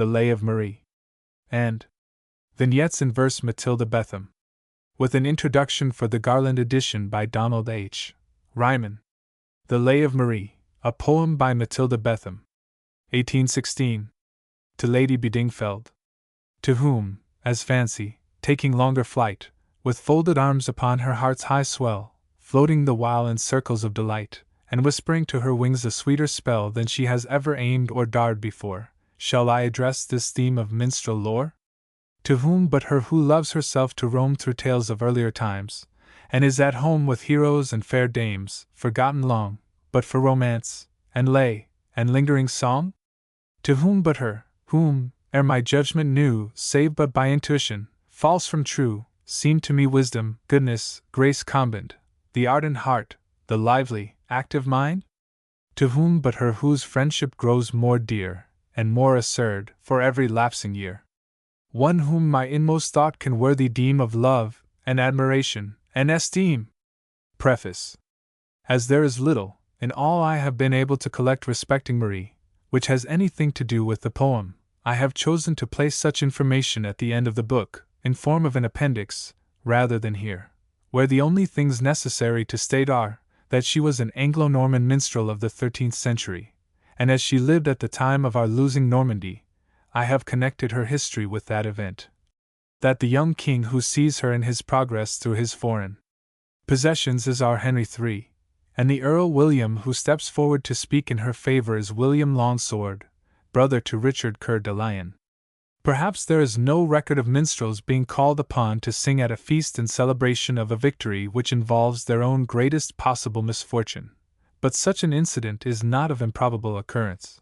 The Lay of Marie, and Vignettes in Verse Matilda Betham, with an introduction for the Garland edition by Donald H. Ryman. The Lay of Marie, a poem by Matilda Betham, 1816, to Lady Bedingfeld, to whom, as fancy, taking longer flight, with folded arms upon her heart's high swell, floating the while in circles of delight, and whispering to her wings a sweeter spell than she has ever aimed or darred before, shall I address this theme of minstrel lore? To whom but her who loves herself to roam through tales of earlier times, and is at home with heroes and fair dames, forgotten long, but for romance, and lay, and lingering song? To whom but her, whom, ere my judgment knew, save but by intuition, false from true, seemed to me wisdom, goodness, grace combined, the ardent heart, the lively, active mind? To whom but her whose friendship grows more dear, and more assured, for every lapsing year? One whom my inmost thought can worthy deem of love, and admiration, and esteem. Preface. As there is little, in all I have been able to collect respecting Marie, which has anything to do with the poem, I have chosen to place such information at the end of the book, in form of an appendix, rather than here, where the only things necessary to state are, that she was an Anglo-Norman minstrel of the 13th century, and as she lived at the time of our losing Normandy, I have connected her history with that event. That the young king who sees her in his progress through his foreign possessions is our Henry III, and the Earl William who steps forward to speak in her favor is William Longsword, brother to Richard Coeur de Lion. Perhaps there is no record of minstrels being called upon to sing at a feast in celebration of a victory which involves their own greatest possible misfortune, but such an incident is not of improbable occurrence.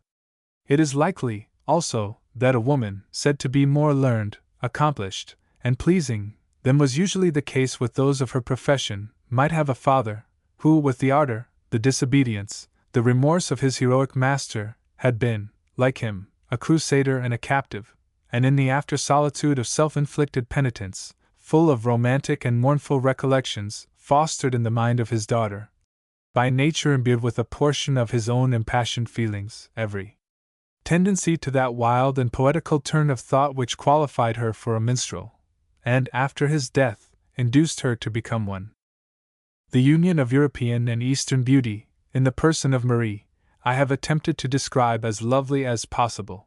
It is likely, also, that a woman, said to be more learned, accomplished, and pleasing than was usually the case with those of her profession, might have a father, who, with the ardor, the disobedience, the remorse of his heroic master, had been, like him, a crusader and a captive, and in the after solitude of self-inflicted penitence, full of romantic and mournful recollections, fostered in the mind of his daughter, by nature imbued with a portion of his own impassioned feelings, every tendency to that wild and poetical turn of thought which qualified her for a minstrel, and, after his death, induced her to become one. The union of European and Eastern beauty, in the person of Marie, I have attempted to describe as lovely as possible.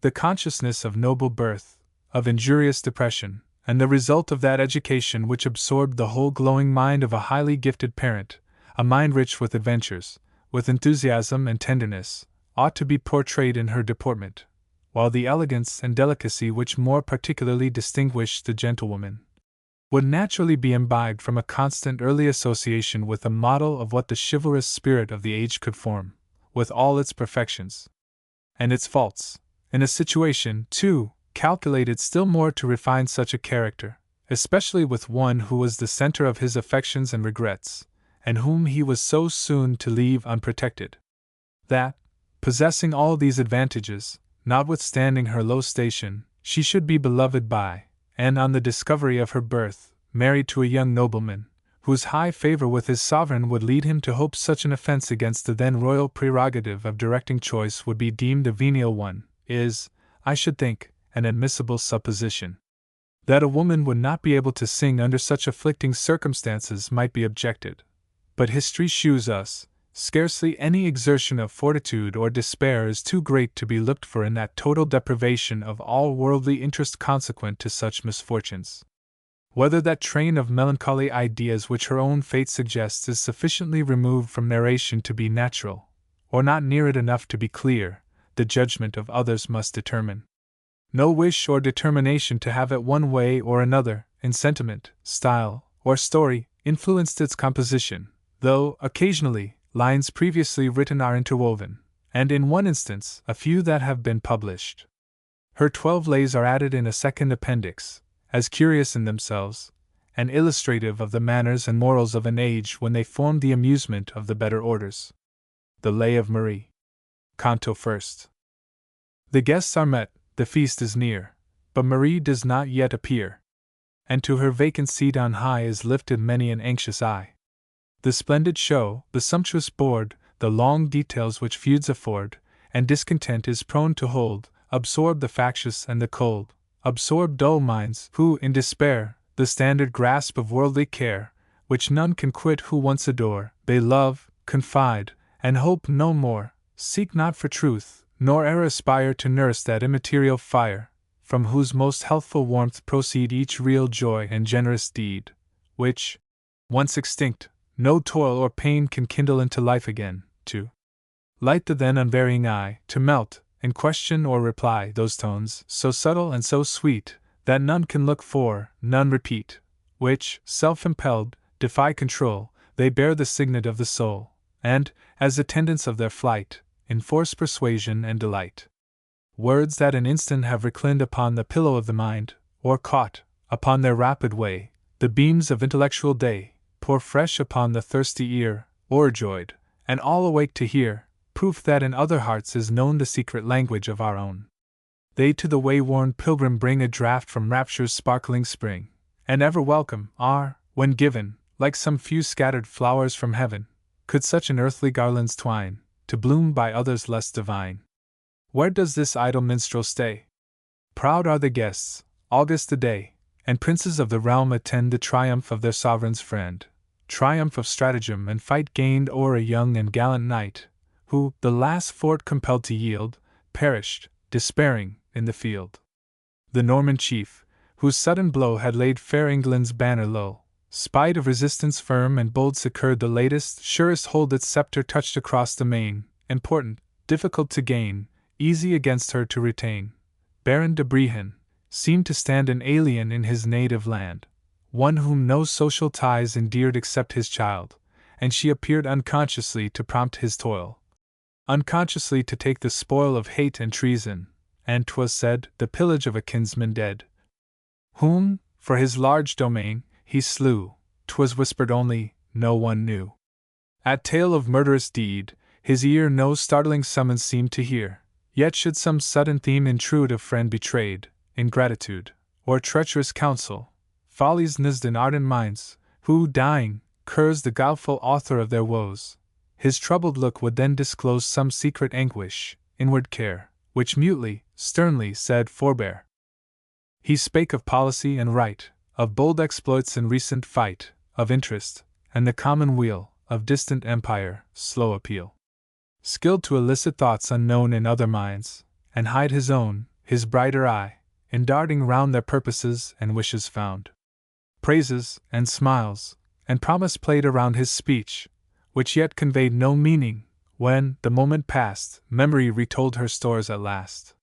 The consciousness of noble birth, of injurious depression, and the result of that education which absorbed the whole glowing mind of a highly gifted parent, a mind rich with adventures, with enthusiasm and tenderness, ought to be portrayed in her deportment, while the elegance and delicacy which more particularly distinguish the gentlewoman would naturally be imbibed from a constant early association with a model of what the chivalrous spirit of the age could form, with all its perfections and its faults, in a situation, too, calculated still more to refine such a character, especially with one who was the center of his affections and regrets, and whom he was so soon to leave unprotected. That, possessing all these advantages, notwithstanding her low station, she should be beloved by, and on the discovery of her birth, married to a young nobleman, whose high favor with his sovereign would lead him to hope such an offense against the then royal prerogative of directing choice would be deemed a venial one, is, I should think, an admissible supposition. That a woman would not be able to sing under such afflicting circumstances might be objected, but history shews us, scarcely any exertion of fortitude or despair is too great to be looked for in that total deprivation of all worldly interest consequent to such misfortunes. Whether that train of melancholy ideas which her own fate suggests is sufficiently removed from narration to be natural, or not near it enough to be clear, the judgment of others must determine. No wish or determination to have it one way or another, in sentiment, style, or story, influenced its composition, though, occasionally, lines previously written are interwoven, and in one instance, a few that have been published. Her 12 lays are added in a second appendix, as curious in themselves, and illustrative of the manners and morals of an age when they formed the amusement of the better orders. The Lay of Marie. Canto First. The guests are met, the feast is near, but Marie does not yet appear, and to her vacant seat on high is lifted many an anxious eye. The splendid show, the sumptuous board, the long details which feuds afford, and discontent is prone to hold, absorb the factious and the cold, absorb dull minds who, in despair, the standard grasp of worldly care, which none can quit who once adore, they love, confide, and hope no more, seek not for truth, nor e'er aspire to nurse that immaterial fire, from whose most healthful warmth proceed each real joy and generous deed, which, once extinct, no toil or pain can kindle into life again, to light the then unvarying eye, to melt, in question or reply, those tones, so subtle and so sweet, that none can look for, none repeat, which, self-impelled, defy control, they bear the signet of the soul, and, as attendants of their flight, enforce persuasion and delight. Words that an instant have reclined upon the pillow of the mind, or caught, upon their rapid way, the beams of intellectual day, pour fresh upon the thirsty ear, o'erjoyed, and all awake to hear, proof that in other hearts is known the secret language of our own. They to the way-worn pilgrim bring a draught from rapture's sparkling spring, and ever welcome are, when given, like some few scattered flowers from heaven, could such an earthly garlands twine, to bloom by others less divine. Where does this idle minstrel stay? Proud are the guests, august the day, and princes of the realm attend the triumph of their sovereign's friend, triumph of stratagem and fight gained o'er a young and gallant knight, who, the last fort compelled to yield, perished, despairing, in the field. The Norman chief, whose sudden blow had laid fair England's banner low, spite of resistance firm and bold secured the latest, surest hold its sceptre touched across the main, important, difficult to gain, easy against her to retain. Baron de Brehon seemed to stand an alien in his native land, one whom no social ties endeared except his child, and she appeared unconsciously to prompt his toil, unconsciously to take the spoil of hate and treason, and 'twas said, the pillage of a kinsman dead, whom, for his large domain, he slew. 'Twas whispered only, no one knew. At tale of murderous deed, his ear no startling summons seemed to hear, yet should some sudden theme intrude of friend betrayed, ingratitude, or treacherous counsel, follies nised in ardent minds, who, dying, curse the guileful author of their woes, his troubled look would then disclose some secret anguish, inward care, which mutely, sternly said forbear. He spake of policy and right, of bold exploits in recent fight, of interest, and the common weal, of distant empire, slow appeal. Skilled to elicit thoughts unknown in other minds, and hide his own, his brighter eye, in darting round their purposes and wishes found. Praises, and smiles, and promise played around his speech, which yet conveyed no meaning, when, the moment past, memory retold her stores at last.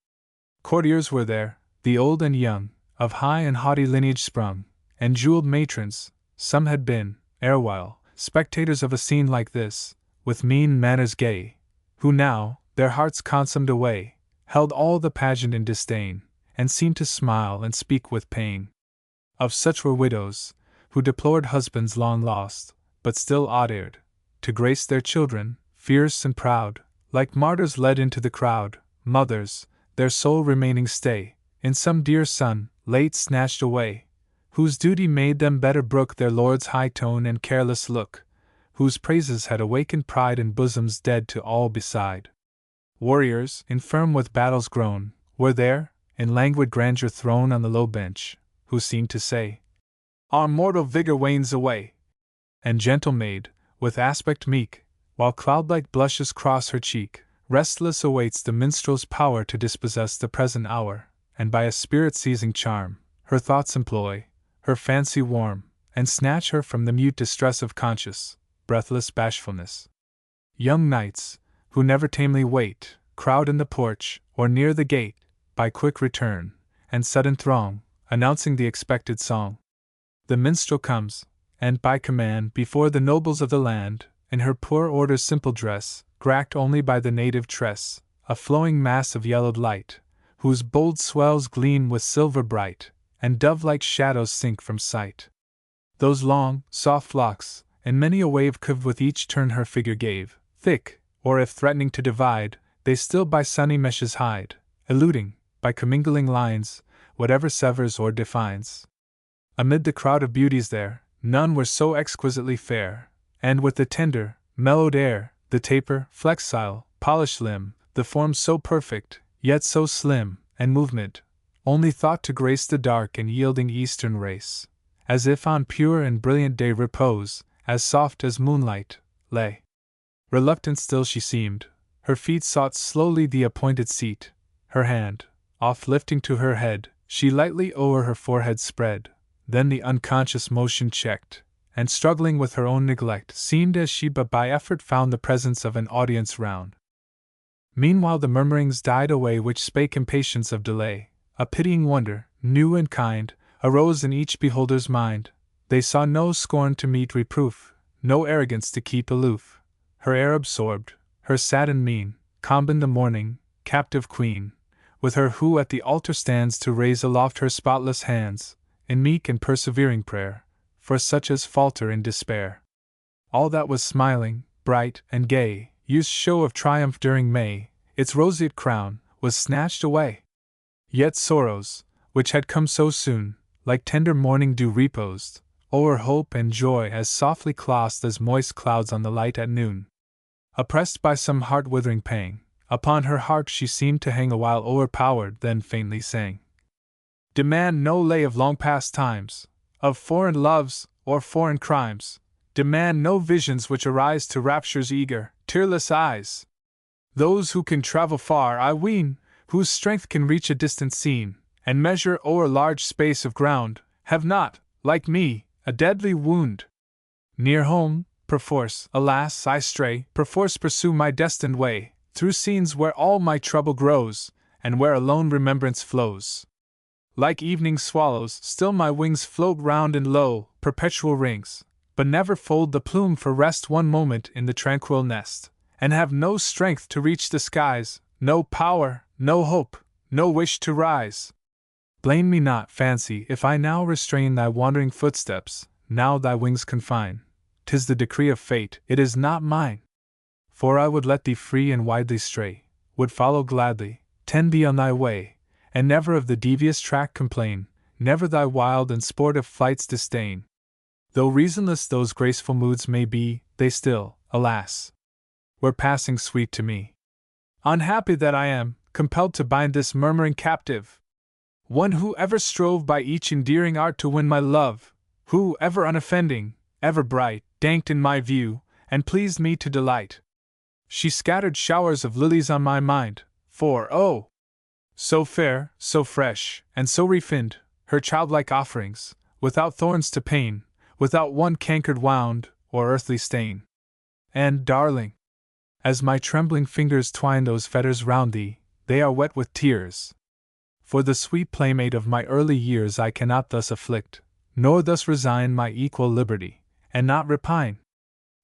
Courtiers were there, the old and young, of high and haughty lineage sprung, and jeweled matrons, some had been, erewhile, spectators of a scene like this, with mean manners gay, who now, their hearts consumed away, held all the pageant in disdain, and seemed to smile and speak with pain. Of such were widows, who deplored husbands long lost, but still odd-aired, to grace their children, fierce and proud, like martyrs led into the crowd, mothers, their sole remaining stay, in some dear son, late snatched away, whose duty made them better brook their lord's high tone and careless look, whose praises had awakened pride in bosoms dead to all beside. Warriors, infirm with battles grown, were there, in languid grandeur thrown on the low bench, who seemed to say, our mortal vigor wanes away. And gentle maid, with aspect meek, while cloud-like blushes cross her cheek, restless awaits the minstrel's power to dispossess the present hour, and by a spirit-seizing charm, her thoughts employ, her fancy warm, and snatch her from the mute distress of conscious, breathless bashfulness. Young knights, who never tamely wait, crowd in the porch, or near the gate, by quick return, and sudden throng, announcing the expected song. The minstrel comes, and by command, before the nobles of the land, in her poor order's simple dress, gracked only by the native tress, a flowing mass of yellowed light, whose bold swells gleam with silver bright, and dove-like shadows sink from sight. Those long, soft locks, and many a wave curved with each turn her figure gave, thick, or if threatening to divide, they still by sunny meshes hide, eluding, by commingling lines, whatever severs or defines. Amid the crowd of beauties there, none were so exquisitely fair, and with the tender, mellowed air, the taper, flexile, polished limb, the form so perfect, yet so slim, and movement, only thought to grace the dark and yielding eastern race, as if on pure and brilliant day repose, as soft as moonlight, lay. Reluctant still she seemed, her feet sought slowly the appointed seat, her hand, oft lifting to her head, she lightly o'er her forehead spread, then the unconscious motion checked, and struggling with her own neglect, seemed as she but by effort found the presence of an audience round. Meanwhile the murmurings died away which spake impatience of delay, a pitying wonder, new and kind, arose in each beholder's mind, they saw no scorn to meet reproof, no arrogance to keep aloof, her air absorbed, her saddened mien, combined the mourning, captive queen, with her who at the altar stands to raise aloft her spotless hands, in meek and persevering prayer, for such as falter in despair. All that was smiling, bright, and gay, youth's show of triumph during May, its roseate crown, was snatched away. Yet sorrows, which had come so soon, like tender morning dew reposed, o'er hope and joy as softly clossed as moist clouds on the light at noon. Oppressed by some heart-withering pang, upon her heart she seemed to hang awhile o'erpowered, then faintly sang. Demand no lay of long past times, of foreign loves, or foreign crimes, demand no visions which arise to rapture's eager, tearless eyes. Those who can travel far, I ween, whose strength can reach a distant scene, and measure o'er large space of ground, have not, like me, a deadly wound. Near home, perforce, alas, I stray, perforce pursue my destined way, through scenes where all my trouble grows, and where alone remembrance flows. Like evening swallows, still my wings float round in low, perpetual rings, but never fold the plume for rest one moment in the tranquil nest, and have no strength to reach the skies, no power, no hope, no wish to rise. Blame me not, fancy, if I now restrain thy wandering footsteps, now thy wings confine. 'Tis the decree of fate, it is not mine. For I would let thee free and widely stray, would follow gladly, tend thee on thy way, and never of the devious track complain, never thy wild and sportive flights disdain. Though reasonless those graceful moods may be, they still, alas, were passing sweet to me. Unhappy that I am, compelled to bind this murmuring captive, one who ever strove by each endearing art to win my love, who, ever unoffending, ever bright, danked in my view, and pleased me to delight. She scattered showers of lilies on my mind, for, oh, so fair, so fresh, and so refined, her childlike offerings, without thorns to pain, without one cankered wound, or earthly stain. And, darling, as my trembling fingers twine those fetters round thee, they are wet with tears. For the sweet playmate of my early years I cannot thus afflict, nor thus resign my equal liberty, and not repine.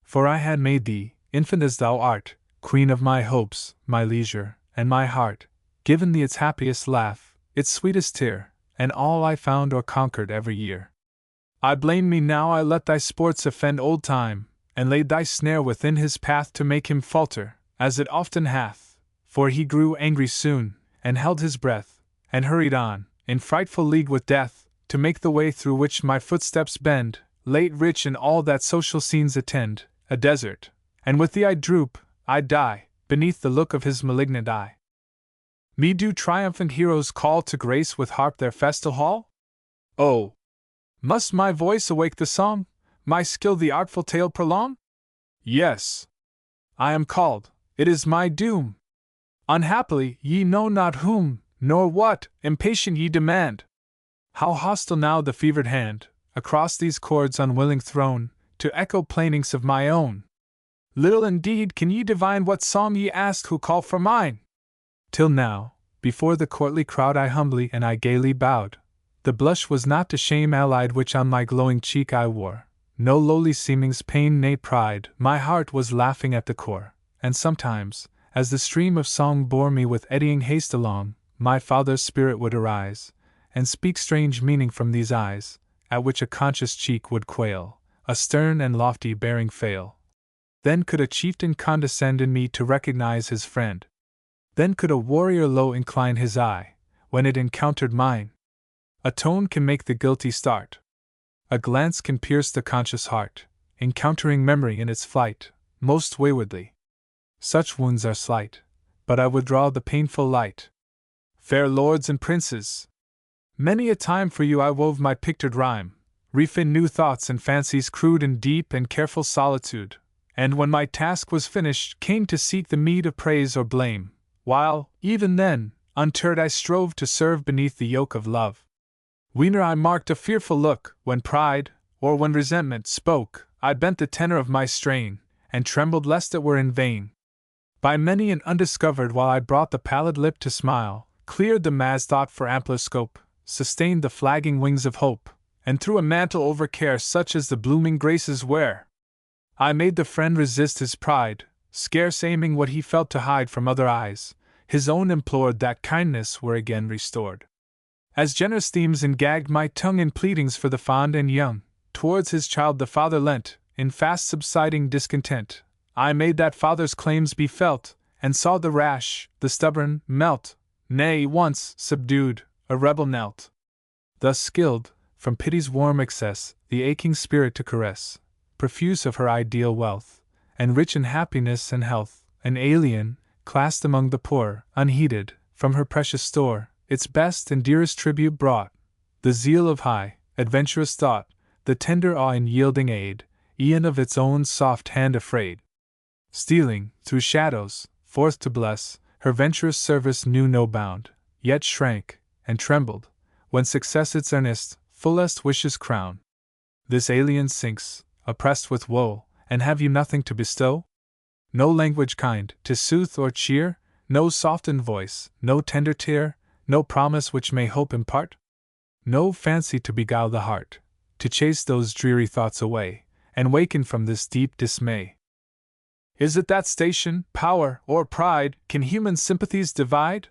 For I had made thee, infant as thou art, queen of my hopes, my leisure, and my heart, given thee its happiest laugh, its sweetest tear, and all I found or conquered every year. I blame me now I let thy sports offend old time, and laid thy snare within his path to make him falter, as it often hath, for he grew angry soon, and held his breath, and hurried on, in frightful league with death, to make the way through which my footsteps bend, late rich in all that social scenes attend, a desert, and with thee I droop, I die, beneath the look of his malignant eye. Me do triumphant heroes call to grace with harp their festal hall? Oh! Must my voice awake the song, my skill the artful tale prolong? Yes. I am called, it is my doom. Unhappily, ye know not whom, nor what, impatient ye demand. How hostile now the fevered hand, across these chords unwilling thrown, to echo plainings of my own. Little indeed can ye divine what psalm ye ask who call for mine. Till now, before the courtly crowd I humbly and I gaily bowed. The blush was not to shame allied which on my glowing cheek I wore, no lowly seeming's pain nay pride, my heart was laughing at the core, and sometimes, as the stream of song bore me with eddying haste along, my father's spirit would arise, and speak strange meaning from these eyes, at which a conscious cheek would quail, a stern and lofty bearing fail. Then could a chieftain condescend in me to recognize his friend. Then could a warrior low incline his eye, when it encountered mine. A tone can make the guilty start. A glance can pierce the conscious heart, encountering memory in its flight, most waywardly. Such wounds are slight, but I would draw the painful light. fair lords and princes. Many a time for you I wove my pictured rhyme, refin new thoughts and fancies crude in deep and careful solitude, and when my task was finished came to seek the meed of praise or blame, while, even then, undeterred I strove to serve beneath the yoke of love. Whene'er I marked a fearful look, when pride, or when resentment, spoke, I bent the tenor of my strain, and trembled lest it were in vain. By many and undiscovered while I brought the pallid lip to smile, cleared the mad thought for ampler scope, sustained the flagging wings of hope, and threw a mantle over care such as the blooming graces wear. I made the friend resist his pride, scarce aiming what he felt to hide from other eyes, his own implored that kindness were again restored. As generous themes engagged my tongue in pleadings for the fond and young, towards his child the father leant, in fast subsiding discontent. I made that father's claims be felt, and saw the rash, the stubborn, melt, nay, once, subdued, a rebel knelt. Thus skilled, from pity's warm excess, the aching spirit to caress, profuse of her ideal wealth, and rich in happiness and health, an alien, classed among the poor, unheeded, from her precious store, its best and dearest tribute brought, the zeal of high, adventurous thought, the tender awe in yielding aid, e'en of its own soft hand afraid. Stealing, through shadows, forth to bless, her venturous service knew no bound, yet shrank, and trembled, when success its earnest, fullest wishes crown. This alien sinks, oppressed with woe, and have you nothing to bestow? No language kind, to soothe or cheer, no softened voice, no tender tear, no promise which may hope impart? No fancy to beguile the heart, to chase those dreary thoughts away, and waken from this deep dismay? Is it that station, power, or pride can human sympathies divide?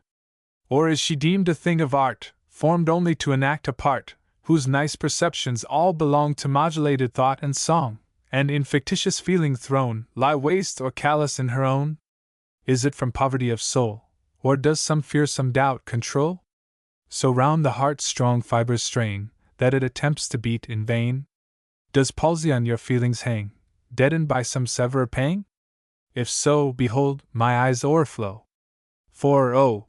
Or is she deemed a thing of art, formed only to enact a part, whose nice perceptions all belong to modulated thought and song, and in fictitious feeling thrown, lie waste or callous in her own? Is it from poverty of soul, or does some fearsome doubt control? So round the heart's strong fibers strain, that it attempts to beat in vain? Does palsy on your feelings hang, deadened by some severer pang? If so, behold, my eyes o'erflow. For, oh,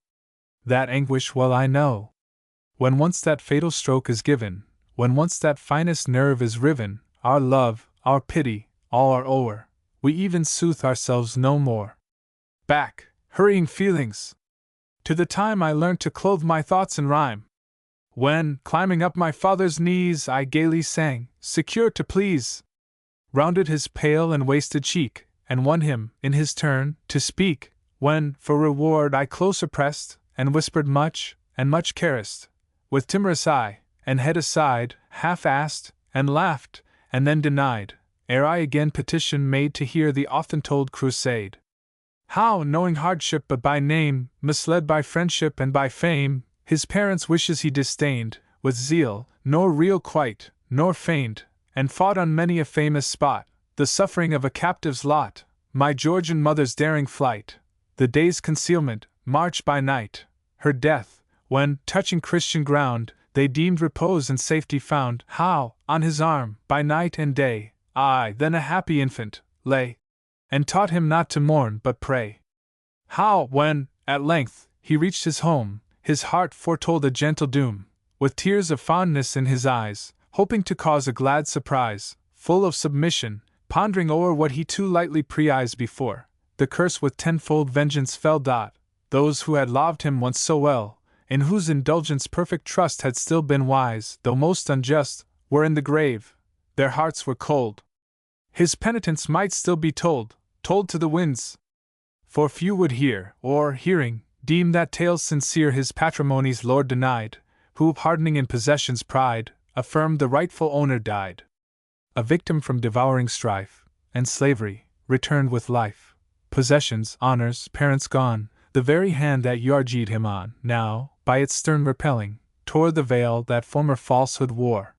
that anguish well I know. When once that fatal stroke is given, when once that finest nerve is riven, our love, our pity, all are o'er, we even soothe ourselves no more. Back, hurrying feelings, to the time I learnt to clothe my thoughts in rhyme, when, climbing up my father's knees, I gaily sang, secure to please, rounded his pale and wasted cheek, and won him, in his turn, to speak, when, for reward, I closer pressed, and whispered much, and much caressed, with timorous eye, and head aside, half asked, and laughed, and then denied, ere I again petition made to hear the often told crusade. How, knowing hardship but by name, misled by friendship and by fame, his parents' wishes he disdained, with zeal, nor real quite, nor feigned, and fought on many a famous spot, the suffering of a captive's lot, my Georgian mother's daring flight, the day's concealment, march by night, her death, when, touching Christian ground, they deemed repose and safety found, how, on his arm, by night and day, I, then a happy infant, lay, and taught him not to mourn but pray. How, when, at length, he reached his home, his heart foretold a gentle doom, with tears of fondness in his eyes, hoping to cause a glad surprise, full of submission, pondering o'er what he too lightly pre-eyes before, the curse with tenfold vengeance fell. Those who had loved him once so well, in whose indulgence perfect trust had still been wise, though most unjust, were in the grave, their hearts were cold. His penitence might still be told to the winds. For few would hear, or, hearing, deem that tale sincere his patrimony's lord denied, who, hardening in possession's pride, affirmed the rightful owner died. A victim from devouring strife, and slavery, returned with life. Possessions, honors, parents gone, the very hand that yarged him on, now, by its stern repelling, tore the veil that former falsehood wore.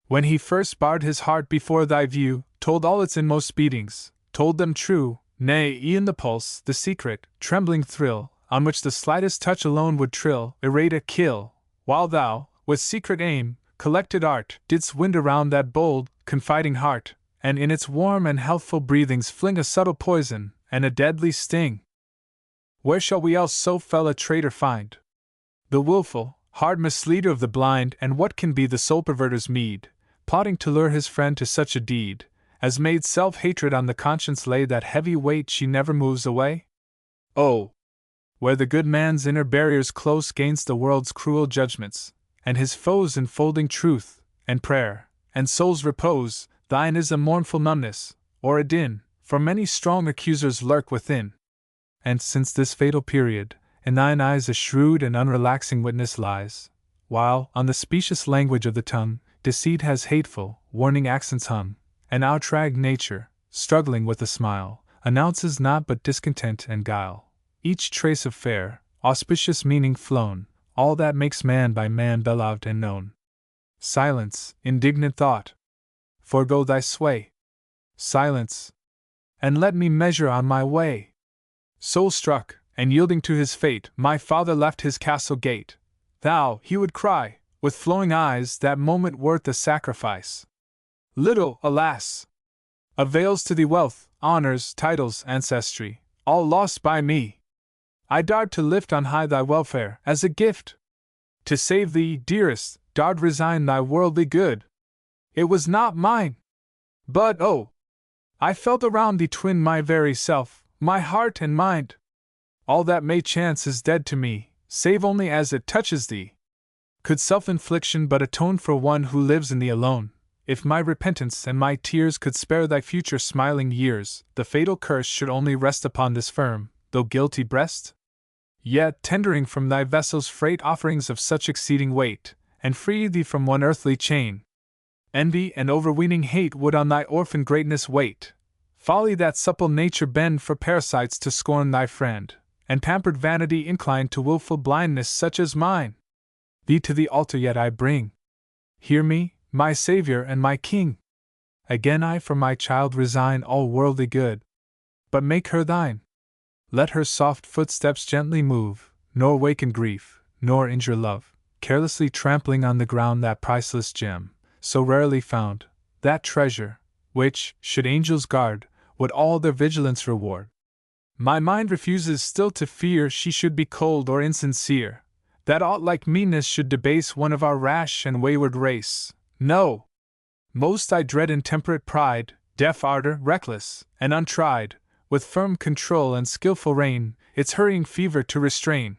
When he first barred his heart before thy view, told all its inmost beatings, told them true, nay, e'en the pulse, the secret, trembling thrill, on which the slightest touch alone would trill, irate a kill, while thou, with secret aim, collected art, didst wind around that bold, confiding heart, and in its warm and healthful breathings fling a subtle poison, and a deadly sting. Where shall we else so fell a traitor find? The wilful, hard misleader of the blind, and what can be the soul perverter's meed, plotting to lure his friend to such a deed, as made self-hatred on the conscience lay that heavy weight she never moves away? Oh! Where the good man's inner barriers close gainst the world's cruel judgments, and his foes enfolding truth, and prayer, and soul's repose, thine is a mournful numbness, or a din, for many strong accusers lurk within. And since this fatal period, in thine eyes a shrewd and unrelaxing witness lies, while, on the specious language of the tongue, deceit has hateful, warning accents hung, and outragged nature, struggling with a smile, announces naught but discontent and guile, each trace of fair, auspicious meaning flown, all that makes man by man beloved and known. Silence, indignant thought! Forego thy sway. Silence! And let me measure on my way. Soul struck, and yielding to his fate, my father left his castle gate. Thou, he would cry, with flowing eyes, that moment worth the sacrifice. Little, alas! avails to thee wealth, honors, titles, ancestry, all lost by me. I dared to lift on high thy welfare as a gift. To save thee, dearest, dared resign thy worldly good. It was not mine. But, oh! I felt around thee twin my very self, my heart and mind. All that may chance is dead to me, save only as it touches thee. Could self-infliction but atone for one who lives in thee alone, if my repentance and my tears could spare thy future smiling years, the fatal curse should only rest upon this firm, though guilty breast? Yet, tendering from thy vessel's freight offerings of such exceeding weight, and free thee from one earthly chain, envy and overweening hate would on thy orphan greatness wait. Folly that supple nature bend for parasites to scorn thy friend, and pampered vanity inclined to wilful blindness such as mine. Thee to the altar yet I bring. Hear me, my Saviour and my King. Again I for my child resign all worldly good, but make her thine. Let her soft footsteps gently move, nor waken grief, nor injure love, carelessly trampling on the ground that priceless gem, so rarely found, that treasure, which, should angels guard, would all their vigilance reward. My mind refuses still to fear she should be cold or insincere, that aught like meanness should debase one of our rash and wayward race. No! Most I dread intemperate pride, deaf ardor, reckless and untried, with firm control and skillful rein, its hurrying fever to restrain.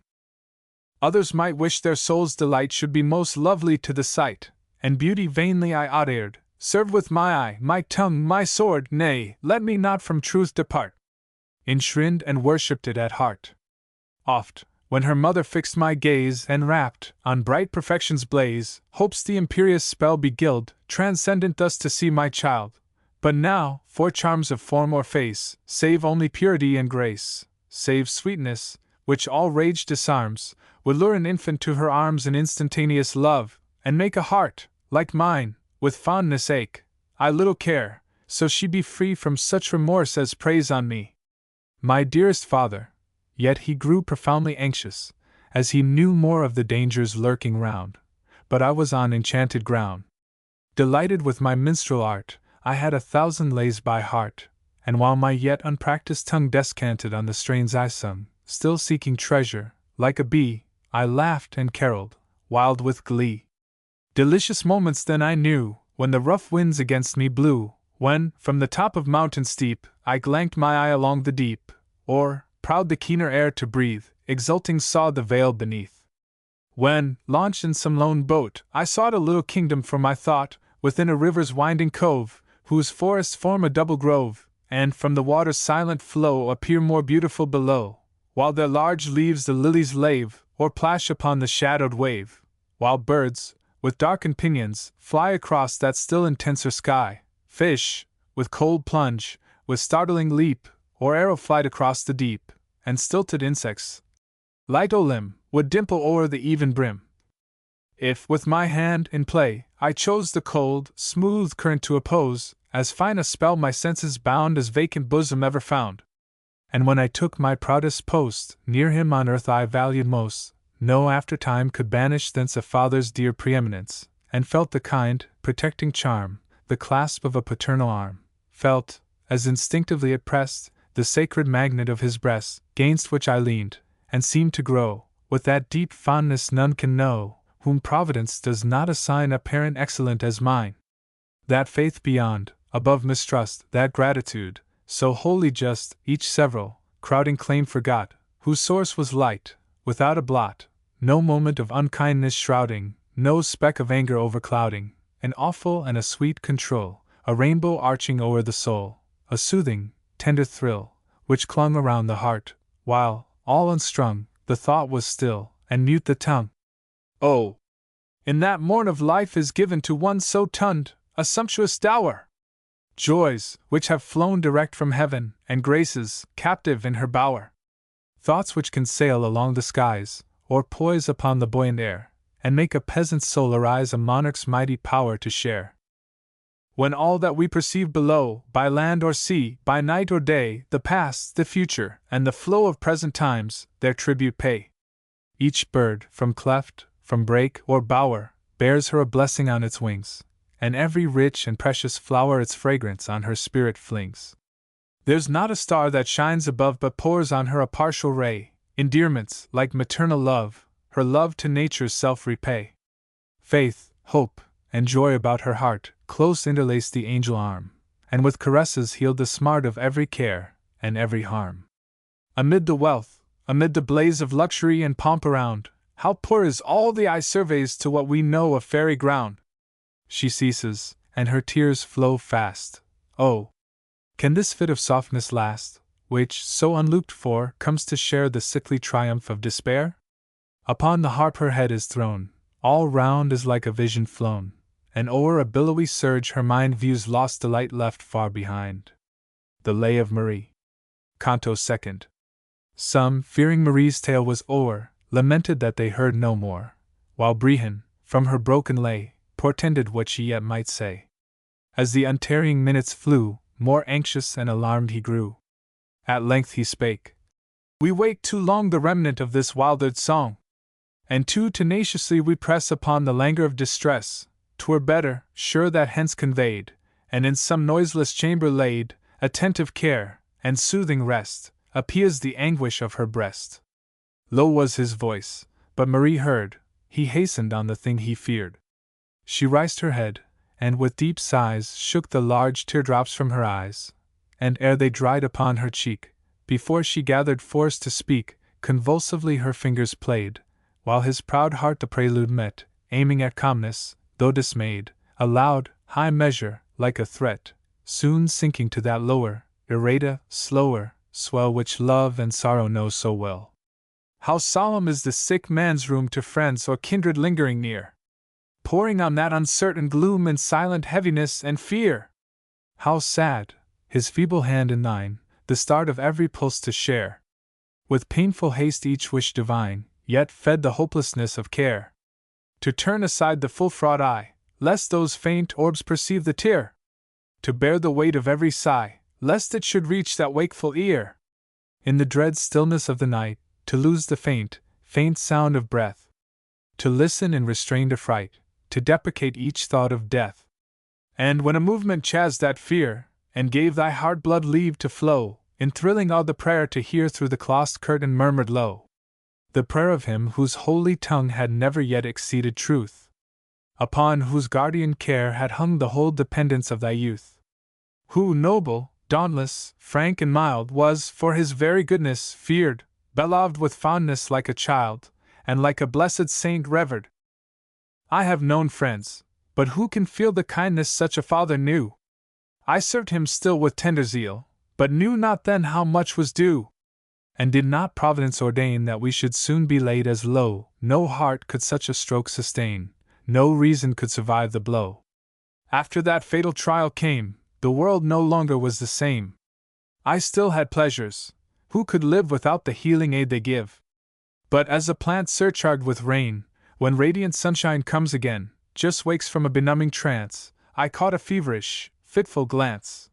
Others might wish their soul's delight should be most lovely to the sight, and beauty vainly I adored, served with my eye, my tongue, my sword, nay, let me not from truth depart. Enshrined and worshipped it at heart. Oft, when her mother fixed my gaze and rapt on bright perfection's blaze, hopes the imperious spell beguiled, transcendent thus to see my child. But now, for charms of form or face, save only purity and grace, save sweetness, which all rage disarms, would lure an infant to her arms in instantaneous love, and make a heart, like mine, with fondness ache. I little care, so she be free from such remorse as preys on me. My dearest father, yet he grew profoundly anxious, as he knew more of the dangers lurking round, but I was on enchanted ground. Delighted with my minstrel art, I had 1,000 lays by heart, and while my yet unpracticed tongue descanted on the strains I sung, still seeking treasure, like a bee, I laughed and caroled, wild with glee. Delicious moments then I knew, when the rough winds against me blew, when, from the top of mountain steep, I glanced my eye along the deep, or, proud the keener air to breathe, exulting saw the vale beneath. When, launched in some lone boat, I sought a little kingdom for my thought, within a river's winding cove, whose forests form a double grove, and from the water's silent flow appear more beautiful below, while their large leaves the lilies lave, or plash upon the shadowed wave, while birds, with darkened pinions, fly across that still intenser sky, fish, with cold plunge, with startling leap, or arrow flight across the deep, and stilted insects, light o' limb, would dimple o'er the even brim. If, with my hand, in play, I chose the cold, smooth current to oppose, as fine a spell my senses bound as vacant bosom ever found. And when I took my proudest post, near him on earth I valued most, no aftertime could banish thence a father's dear preeminence, and felt the kind, protecting charm, the clasp of a paternal arm, felt, as instinctively it pressed, the sacred magnet of his breast, gainst which I leaned, and seemed to grow, with that deep fondness none can know, whom Providence does not assign a parent excellent as mine. That faith beyond, above mistrust, that gratitude, so wholly just, each several, crowding claim forgot, whose source was light, without a blot, no moment of unkindness shrouding, no speck of anger overclouding, an awful and a sweet control, a rainbow arching o'er the soul, a soothing, tender thrill, which clung around the heart, while, all unstrung, the thought was still, and mute the tongue. Oh! In that morn of life is given to one so tunned, a sumptuous dower! Joys, which have flown direct from heaven, and graces, captive in her bower. Thoughts which can sail along the skies, or poise upon the buoyant air, and make a peasant's soul arise a monarch's mighty power to share. When all that we perceive below, by land or sea, by night or day, the past, the future, and the flow of present times, their tribute pay. Each bird, from cleft, from brake or bower, bears her a blessing on its wings, and every rich and precious flower its fragrance on her spirit flings. There's not a star that shines above but pours on her a partial ray, endearments, like maternal love, her love to nature's self repay. Faith, hope, and joy about her heart, close interlace the angel arm, and with caresses healed the smart of every care, and every harm. Amid the wealth, amid the blaze of luxury and pomp around, how poor is all the eye surveys to what we know of fairy ground! She ceases, and her tears flow fast. Oh! Can this fit of softness last, which, so unlooked for, comes to share the sickly triumph of despair? Upon the harp her head is thrown, all round is like a vision flown, and o'er a billowy surge her mind views lost delight left far behind. The Lay of Marie. Canto 2nd. Some, fearing Marie's tale was o'er, lamented that they heard no more, while Brihan, from her broken lay, portended what she yet might say. As the untarrying minutes flew, more anxious and alarmed he grew. At length he spake. We wait too long the remnant of this wildered song, and too tenaciously we press upon the languor of distress. 'Twere better, sure that hence conveyed, and in some noiseless chamber laid, attentive care, and soothing rest, appease the anguish of her breast. Low was his voice, but Marie heard, he hastened on the thing he feared. She raised her head, and with deep sighs shook the large teardrops from her eyes, and ere they dried upon her cheek, before she gathered force to speak, convulsively her fingers played, while his proud heart the prelude met, aiming at calmness, though dismayed, a loud, high measure, like a threat, soon sinking to that lower, irata, slower, swell which love and sorrow know so well. How solemn is the sick man's room to friends or kindred lingering near, pouring on that uncertain gloom and silent heaviness and fear! How sad, his feeble hand in thine, the start of every pulse to share! With painful haste each wish divine, yet fed the hopelessness of care. To turn aside the full-fraught eye, lest those faint orbs perceive the tear! To bear the weight of every sigh, lest it should reach that wakeful ear! In the dread stillness of the night, to lose the faint, faint sound of breath! To listen in restrained affright, to deprecate each thought of death! And when a movement chased that fear, and gave thy heart blood leave to flow, in thrilling awe the prayer to hear through the closed curtain murmured low, the prayer of him whose holy tongue had never yet exceeded truth, upon whose guardian care had hung the whole dependence of thy youth, who, noble, dauntless, frank and mild, was, for his very goodness, feared, beloved with fondness like a child, and like a blessed saint revered. I have known friends, but who can feel the kindness such a father knew? I served him still with tender zeal, but knew not then how much was due. And did not Providence ordain that we should soon be laid as low, no heart could such a stroke sustain, no reason could survive the blow. After that fatal trial came, the world no longer was the same. I still had pleasures, who could live without the healing aid they give? But as a plant surcharged with rain, when radiant sunshine comes again, just wakes from a benumbing trance, I caught a feverish, fitful glance.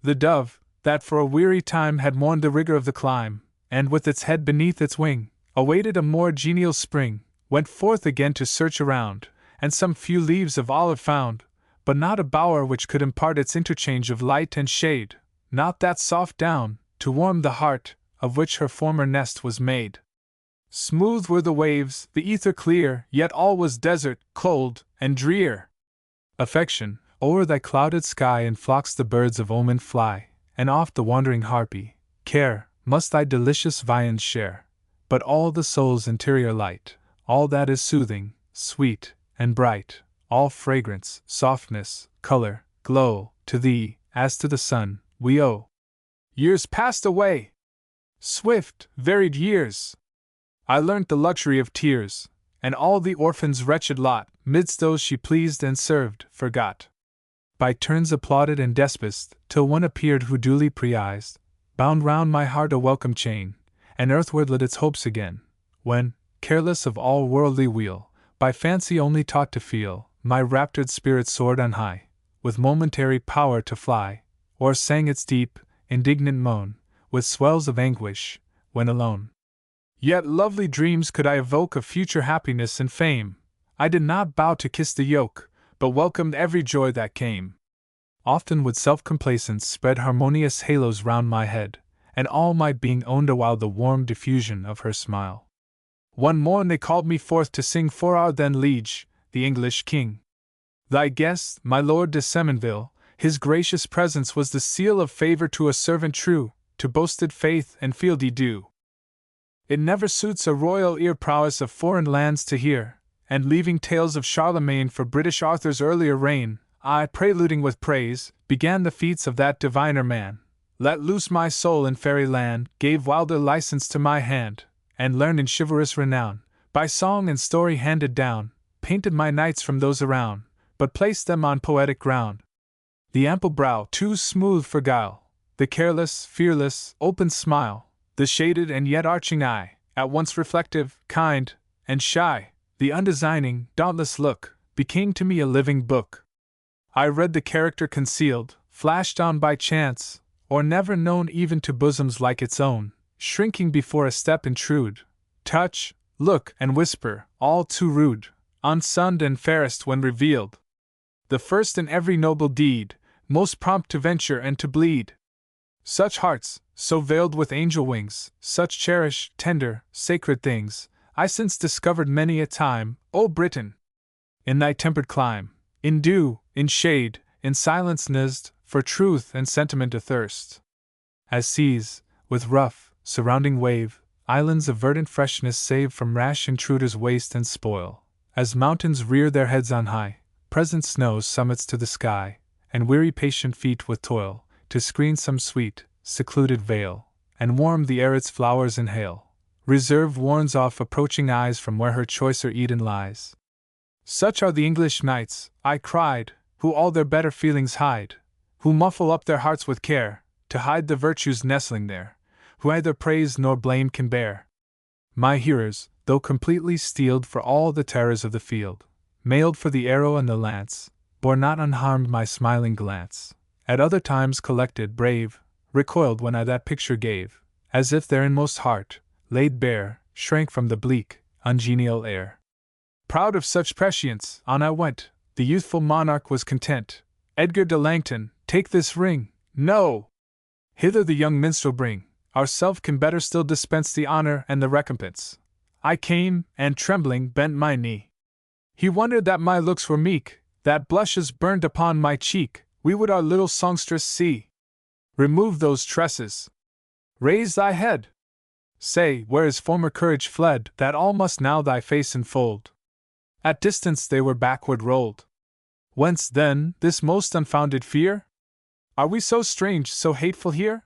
The dove, that for a weary time had mourned the rigor of the climb, and with its head beneath its wing, awaited a more genial spring, went forth again to search around, and some few leaves of olive found, but not a bower which could impart its interchange of light and shade, not that soft down, to warm the heart, of which her former nest was made. Smooth were the waves, the ether clear, yet all was desert, cold, and drear. Affection, o'er thy clouded sky in flocks the birds of omen fly, and oft the wandering harpy, care, must thy delicious viands share. But all the soul's interior light, all that is soothing, sweet, and bright, all fragrance, softness, color, glow, to thee, as to the sun, we owe. Years passed away! Swift, varied years! I learnt the luxury of tears, and all the orphan's wretched lot, midst those she pleased and served, forgot. By turns applauded and despised, till one appeared who duly prized, bound round my heart a welcome chain, and earthward led its hopes again, when, careless of all worldly weal, by fancy only taught to feel, my raptured spirit soared on high, with momentary power to fly, or sang its deep, indignant moan, with swells of anguish, when alone. Yet lovely dreams could I evoke of future happiness and fame. I did not bow to kiss the yoke, but welcomed every joy that came. Often would self-complacence spread harmonious halos round my head, and all my being owned awhile the warm diffusion of her smile. One morn they called me forth to sing for our then liege, the English king. Thy guest, my Lord de Semonville, his gracious presence was the seal of favor to a servant true, to boasted faith and fealty due. It never suits a royal ear prowess of foreign lands to hear, and leaving tales of Charlemagne for British Arthur's earlier reign, I, preluding with praise, began the feats of that diviner man. Let loose my soul in fairy land, gave wilder license to my hand, and learned in chivalrous renown, by song and story handed down, painted my knights from those around, but placed them on poetic ground. The ample brow too smooth for guile, the careless, fearless, open smile, the shaded and yet arching eye, at once reflective, kind, and shy, the undesigning, dauntless look, became to me a living book. I read the character concealed, flashed on by chance, or never known even to bosoms like its own, shrinking before a step intrude, touch, look, and whisper, all too rude, unsunned and fairest when revealed. The first in every noble deed, most prompt to venture and to bleed. Such hearts, so veiled with angel wings, such cherished, tender, sacred things, I since discovered many a time, O Britain! In thy tempered clime, in dew, in shade, in silence nised, for truth and sentiment athirst. As seas, with rough, surrounding wave, islands of verdant freshness save from rash intruders waste and spoil, as mountains rear their heads on high, present snows summits to the sky, and weary patient feet with toil, to screen some sweet, secluded vale, and warm the air its flowers inhale. Reserve warns off approaching eyes from where her choicer Eden lies. Such are the English knights, I cried, who all their better feelings hide, who muffle up their hearts with care, to hide the virtues nestling there, who neither praise nor blame can bear. My hearers, though completely steeled for all the terrors of the field, mailed for the arrow and the lance, bore not unharmed my smiling glance. At other times collected, brave, recoiled when I that picture gave, as if their inmost heart, laid bare, shrank from the bleak, ungenial air. Proud of such prescience, on I went. The youthful monarch was content. Edgar de Langton, take this ring. No! Hither the young minstrel bring. Ourself can better still dispense the honor and the recompense. I came, and trembling bent my knee. He wondered that my looks were meek, that blushes burned upon my cheek. We would our little songstress see. Remove those tresses. Raise thy head. Say, where is former courage fled, that all must now thy face enfold? At distance they were backward rolled. Whence, then, this most unfounded fear? Are we so strange, so hateful here?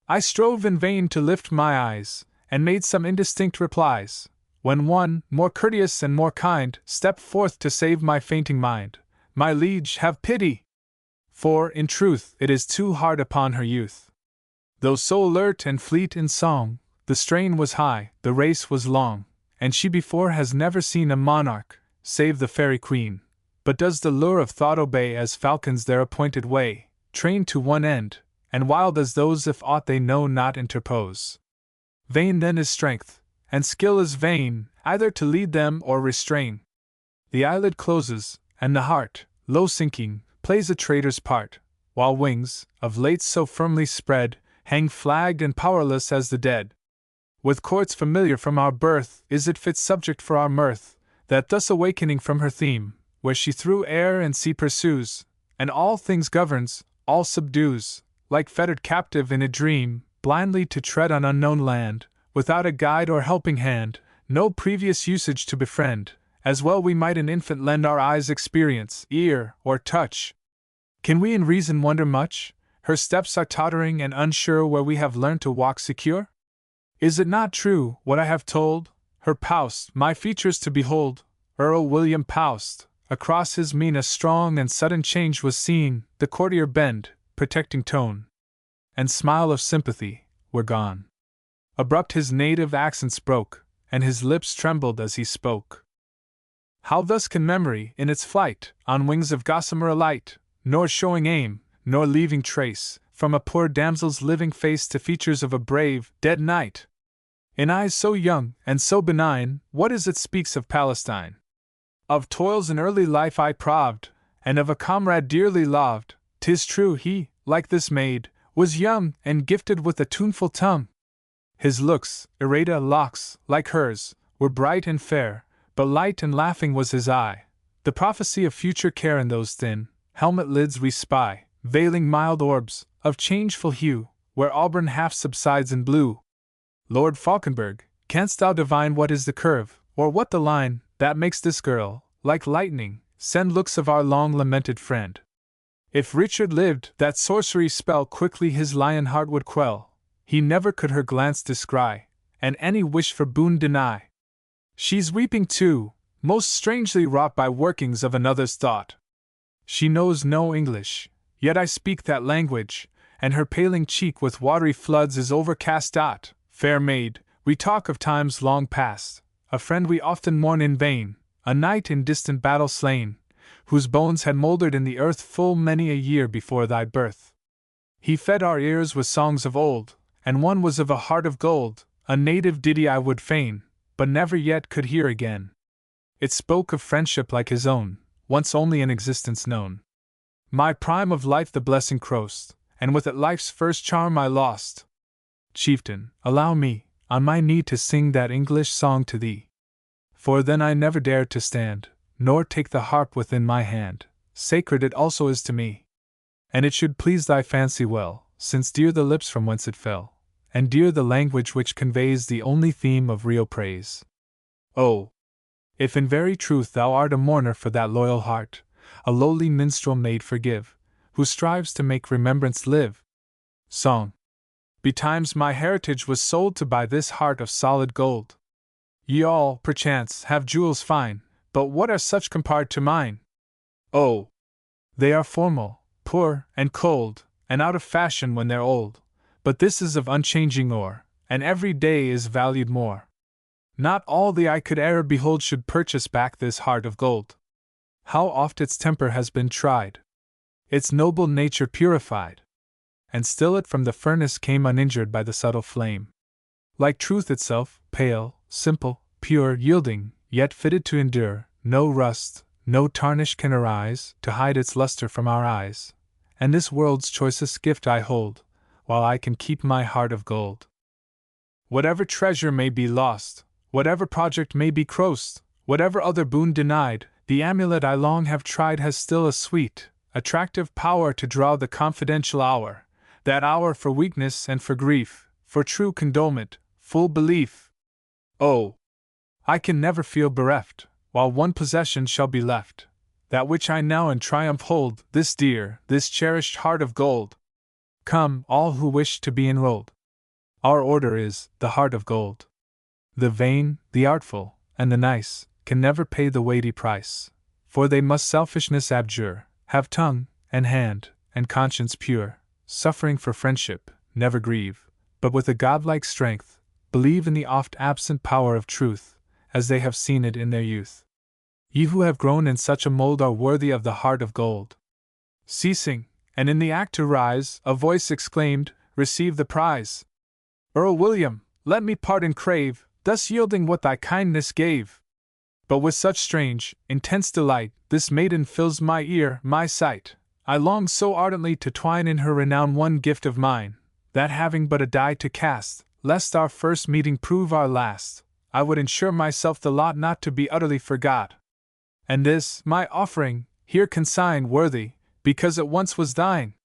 I strove in vain to lift my eyes, and made some indistinct replies, when one, more courteous and more kind, stepped forth to save my fainting mind. My liege, have pity! For, in truth, it is too hard upon her youth. Though so alert and fleet in song, the strain was high, the race was long, and she before has never seen a monarch, save the fairy queen. But does the lure of thought obey as falcons their appointed way, trained to one end, and wild as those if aught they know not interpose? Vain then is strength, and skill is vain, either to lead them or restrain. The eyelid closes, and the heart, low sinking, plays a traitor's part, while wings, of late so firmly spread, hang flagged and powerless as the dead. With chords familiar from our birth, is it fit subject for our mirth, that thus awakening from her theme, where she through air and sea pursues, and all things governs, all subdues, like fettered captive in a dream, blindly to tread on unknown land, without a guide or helping hand, no previous usage to befriend, as well we might an infant lend our eyes experience, ear, or touch. Can we in reason wonder much? Her steps are tottering and unsure where we have learned to walk secure? Is it not true, what I have told? Her Paust, my features to behold, Earl William Paust, across his mien a strong and sudden change was seen, the courtier bend, protecting tone, and smile of sympathy, were gone. Abrupt his native accents broke, and his lips trembled as he spoke. How thus can memory, in its flight, on wings of gossamer alight, nor showing aim, nor leaving trace, from a poor damsel's living face to features of a brave, dead knight? In eyes so young and so benign, what is it speaks of Palestine? Of toils in early life I proved, and of a comrade dearly loved. 'Tis true he, like this maid, was young and gifted with a tuneful tongue. His looks, irata locks, like hers, were bright and fair, but light and laughing was his eye. The prophecy of future care in those thin helmet lids we spy, veiling mild orbs, of changeful hue, where auburn half subsides in blue. Lord Falkenberg, canst thou divine what is the curve, or what the line, that makes this girl, like lightning, send looks of our long lamented friend? If Richard lived, that sorcery spell quickly his lion heart would quell. He never could her glance descry, and any wish for boon deny. She's weeping too, most strangely wrought by workings of another's thought. She knows no English, yet I speak that language, and her paling cheek with watery floods is overcast. Fair maid, we talk of times long past, a friend we often mourn in vain, a knight in distant battle slain, whose bones had mouldered in the earth full many a year before thy birth. He fed our ears with songs of old, and one was of a heart of gold, a native ditty I would fain, but never yet could hear again. It spoke of friendship like his own, once only in existence known. My prime of life the blessing crossed, and with it life's first charm I lost. Chieftain, allow me, on my knee to sing that English song to thee. For then I never dared to stand, nor take the harp within my hand, sacred it also is to me. And it should please thy fancy well, since dear the lips from whence it fell, and dear the language which conveys the only theme of real praise. Oh, if in very truth thou art a mourner for that loyal heart, a lowly minstrel maid forgive, who strives to make remembrance live. Song. Betimes my heritage was sold to buy this heart of solid gold. Ye all, perchance, have jewels fine, but what are such compared to mine? Oh! They are formal, poor, and cold, and out of fashion when they're old, but this is of unchanging ore, and every day is valued more. Not all the eye could e'er behold should purchase back this heart of gold. How oft its temper has been tried, its noble nature purified, and still it from the furnace came uninjured by the subtle flame. Like truth itself, pale, simple, pure, yielding, yet fitted to endure, no rust, no tarnish can arise to hide its luster from our eyes, and this world's choicest gift I hold, while I can keep my heart of gold. Whatever treasure may be lost, whatever project may be crossed, whatever other boon denied, the amulet I long have tried has still a sweet, attractive power to draw the confidential hour, that hour for weakness and for grief, for true condolement, full belief. Oh! I can never feel bereft, while one possession shall be left, that which I now in triumph hold, this dear, this cherished heart of gold. Come, all who wish to be enrolled. Our order is the heart of gold. The vain, the artful, and the nice can never pay the weighty price, for they must selfishness abjure, have tongue, and hand, and conscience pure, suffering for friendship, never grieve, but with a godlike strength, believe in the oft-absent power of truth, as they have seen it in their youth. Ye who have grown in such a mold are worthy of the heart of gold. Ceasing, and in the act to rise, a voice exclaimed, "Receive the prize! Earl William, let me pardon crave, thus yielding what thy kindness gave." But with such strange, intense delight, this maiden fills my ear, my sight. I long so ardently to twine in her renown one gift of mine, that having but a die to cast, lest our first meeting prove our last, I would ensure myself the lot not to be utterly forgot. And this, my offering, here consign, worthy, because it once was thine.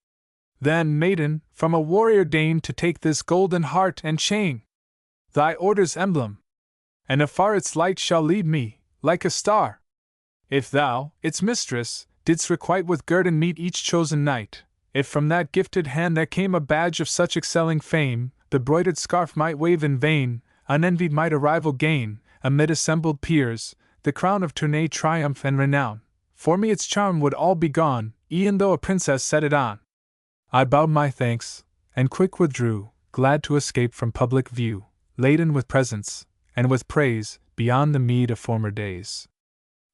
Then, maiden, from a warrior deign to take this golden heart and chain, thy order's emblem, and afar its light shall lead me, like a star. If thou, its mistress, didst requite with guerdon meet each chosen knight, if from that gifted hand there came a badge of such excelling fame, the broidered scarf might wave in vain, unenvied might a rival gain, amid assembled peers, the crown of Tournay triumph and renown. For me its charm would all be gone, e'en though a princess set it on. I bowed my thanks, and quick withdrew, glad to escape from public view, laden with presents, and with praise, beyond the meed of former days.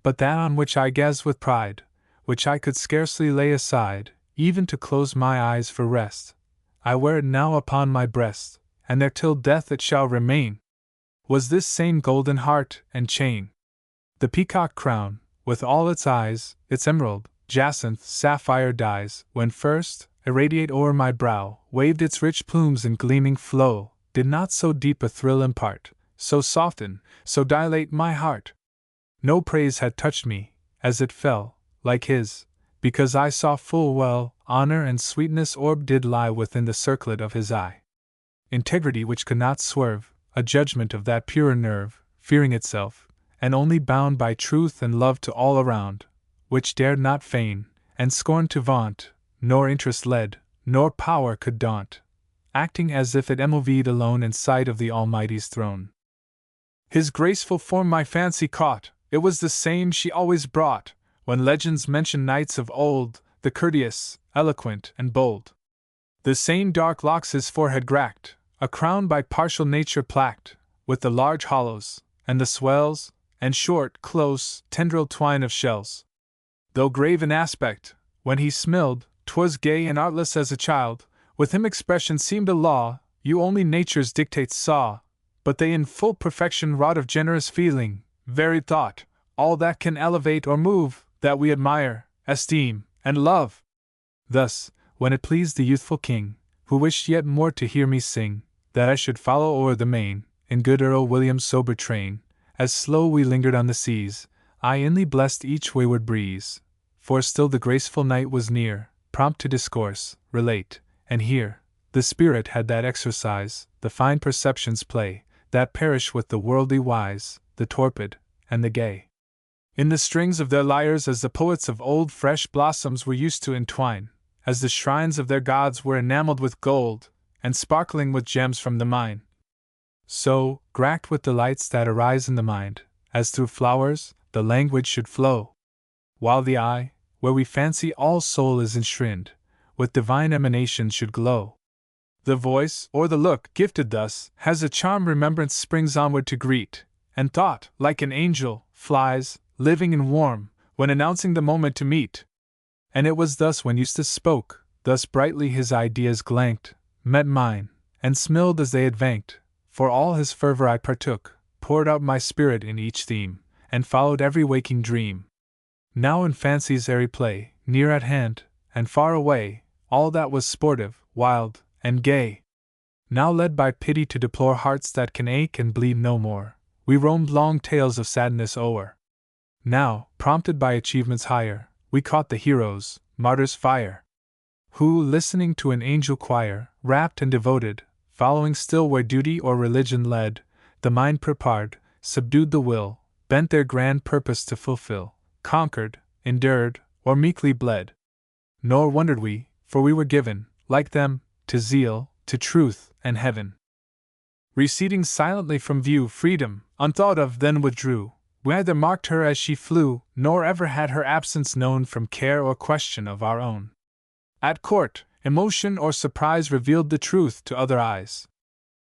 But that on which I gazed with pride, which I could scarcely lay aside, even to close my eyes for rest, I wear it now upon my breast, and there till death it shall remain, was this same golden heart and chain. The peacock crown, with all its eyes, its emerald, jacinth, sapphire dyes, when first, irradiate o'er my brow, waved its rich plumes in gleaming flow, did not so deep a thrill impart, so soften, so dilate my heart. No praise had touched me, as it fell, like his, because I saw full well, honor and sweetness orbed did lie within the circlet of his eye. Integrity which could not swerve, a judgment of that purer nerve, fearing itself, and only bound by truth and love to all around, which dared not feign, and scorned to vaunt, nor interest led, nor power could daunt, acting as if it moved alone in sight of the Almighty's throne. His graceful form my fancy caught, it was the same she always brought, when legends mention knights of old, the courteous, eloquent, and bold. The same dark locks his forehead gracked, a crown by partial nature placked, with the large hollows, and the swells, and short, close, tendril twine of shells. Though grave in aspect, when he smiled, 'twas gay and artless as a child, with him expression seemed a law, you only nature's dictates saw, but they in full perfection wrought of generous feeling, varied thought, all that can elevate or move, that we admire, esteem, and love. Thus, when it pleased the youthful king, who wished yet more to hear me sing, that I should follow o'er the main, in good Earl William's sober train, as slow we lingered on the seas, I inly blessed each wayward breeze, for still the graceful knight was near, prompt to discourse, relate, and hear. The spirit had that exercise, the fine perceptions play, that perish with the worldly wise, the torpid, and the gay. In the strings of their lyres, as the poets of old fresh blossoms were used to entwine, as the shrines of their gods were enameled with gold, and sparkling with gems from the mine. So, gracked with delights that arise in the mind, as through flowers, the language should flow, while the eye, where we fancy all soul is enshrined, with divine emanations should glow. The voice, or the look, gifted thus, has a charm remembrance springs onward to greet, and thought, like an angel, flies, living and warm, when announcing the moment to meet. And it was thus when Eustace spoke, thus brightly his ideas glanked, met mine, and smiled as they advanced. For all his fervor I partook, poured out my spirit in each theme, and followed every waking dream. Now in fancy's airy play, near at hand, and far away, all that was sportive, wild, and gay. Now led by pity to deplore hearts that can ache and bleed no more, we roamed long tales of sadness o'er. Now, prompted by achievements higher, we caught the heroes, martyrs' fire, who, listening to an angel choir, rapt and devoted, following still where duty or religion led, the mind prepared, subdued the will, bent their grand purpose to fulfill, conquered, endured, or meekly bled. Nor wondered we, for we were given, like them, to zeal, to truth, and heaven. Receding silently from view, freedom, unthought of, then withdrew. We neither marked her as she flew, nor ever had her absence known from care or question of our own. At court, emotion or surprise revealed the truth to other eyes.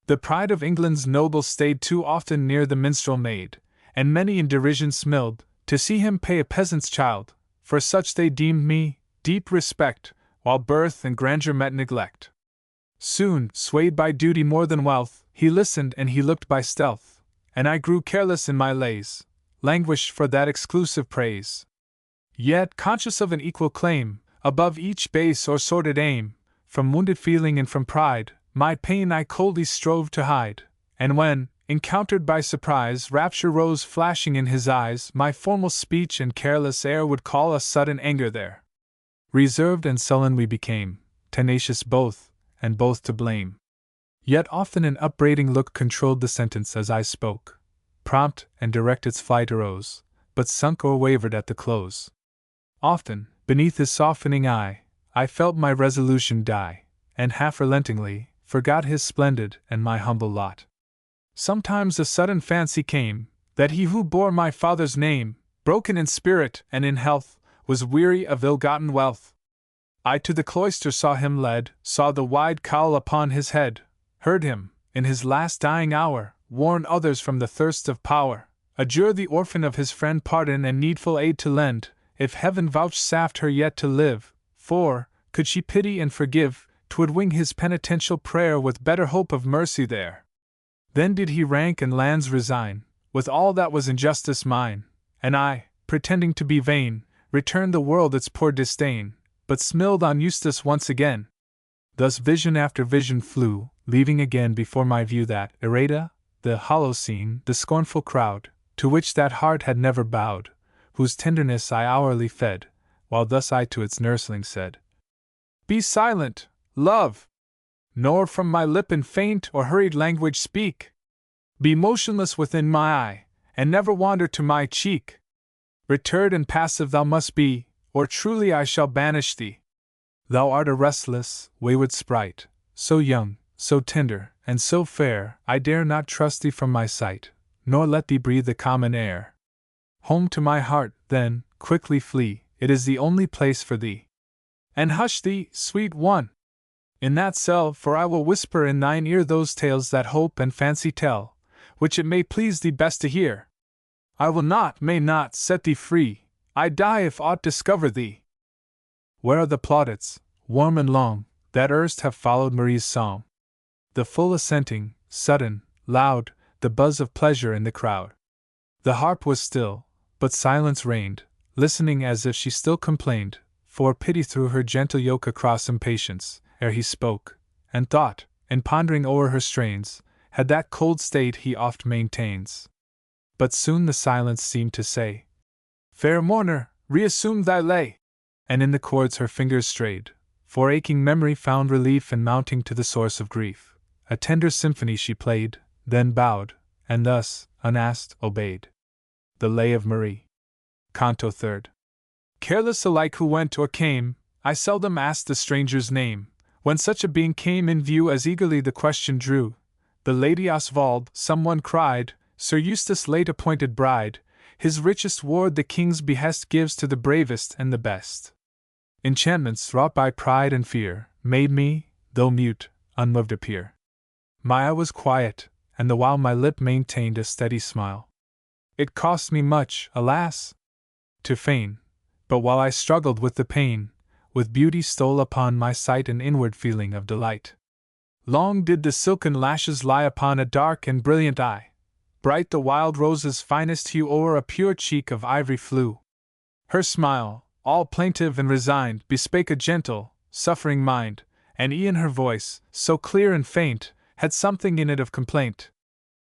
The pride of England's nobles stayed too often near the minstrel maid, and many in derision smiled, to see him pay a peasant's child, for such they deemed me, deep respect, while birth and grandeur met neglect. Soon, swayed by duty more than wealth, he listened and he looked by stealth, and I grew careless in my lays, languished for that exclusive praise. Yet, conscious of an equal claim, above each base or sordid aim, from wounded feeling and from pride, my pain I coldly strove to hide, and when, encountered by surprise, rapture rose flashing in his eyes, my formal speech and careless air would call a sudden anger there. Reserved and sullen we became, tenacious both, and both to blame. Yet often an upbraiding look controlled the sentence as I spoke. Prompt and direct its flight arose, but sunk or wavered at the close. Often, beneath his softening eye, I felt my resolution die, and half relentingly, forgot his splendid and my humble lot. Sometimes a sudden fancy came, that he who bore my father's name, broken in spirit and in health, was weary of ill-gotten wealth. I to the cloister saw him led, saw the wide cowl upon his head, heard him, in his last dying hour, warn others from the thirst of power, adjure the orphan of his friend pardon and needful aid to lend, if heaven vouchsafed her yet to live, for, could she pity and forgive, 'twould wing his penitential prayer with better hope of mercy there. Then did he rank and lands resign, with all that was injustice mine, and I, pretending to be vain, returned the world its poor disdain, but smiled on Eustace once again. Thus vision after vision flew, leaving again before my view that errata, the hollow scene, the scornful crowd, to which that heart had never bowed, whose tenderness I hourly fed, while thus I to its nursling said, "Be silent, love! Nor from my lip in faint or hurried language speak. Be motionless within my eye, and never wander to my cheek. Returred and passive thou must be, or truly I shall banish thee. Thou art a restless, wayward sprite, so young, so tender, and so fair, I dare not trust thee from my sight, nor let thee breathe the common air. Home to my heart, then, quickly flee, it is the only place for thee. And hush thee, sweet one! In that cell, for I will whisper in thine ear those tales that hope and fancy tell, which it may please thee best to hear. I will not, may not, set thee free, I die if aught discover thee." Where are the plaudits, warm and long, that erst have followed Marie's song? The full assenting, sudden, loud, the buzz of pleasure in the crowd. The harp was still, but silence reigned, listening as if she still complained, for pity threw her gentle yoke across impatience, ere he spoke, and thought, in pondering o'er her strains, had that cold state he oft maintains. But soon the silence seemed to say, "Fair mourner, reassume thy lay," and in the chords her fingers strayed, for aching memory found relief in mounting to the source of grief. A tender symphony she played, then bowed, and thus, unasked, obeyed. The Lay of Marie. Canto 3rd. Careless alike who went or came, I seldom asked the stranger's name. When such a being came in view as eagerly the question drew, "The Lady Oswald," someone cried, "Sir Eustace' late appointed bride, his richest ward the king's behest gives to the bravest and the best." Enchantments wrought by pride and fear made me, though mute, unmoved appear. My eye was quiet, and the while my lip maintained a steady smile. It cost me much, alas! to feign, but while I struggled with the pain, with beauty stole upon my sight an inward feeling of delight. Long did the silken lashes lie upon a dark and brilliant eye. Bright the wild rose's finest hue o'er a pure cheek of ivory flew. Her smile, all plaintive and resigned, bespake a gentle, suffering mind, and e'en her voice, so clear and faint, had something in it of complaint.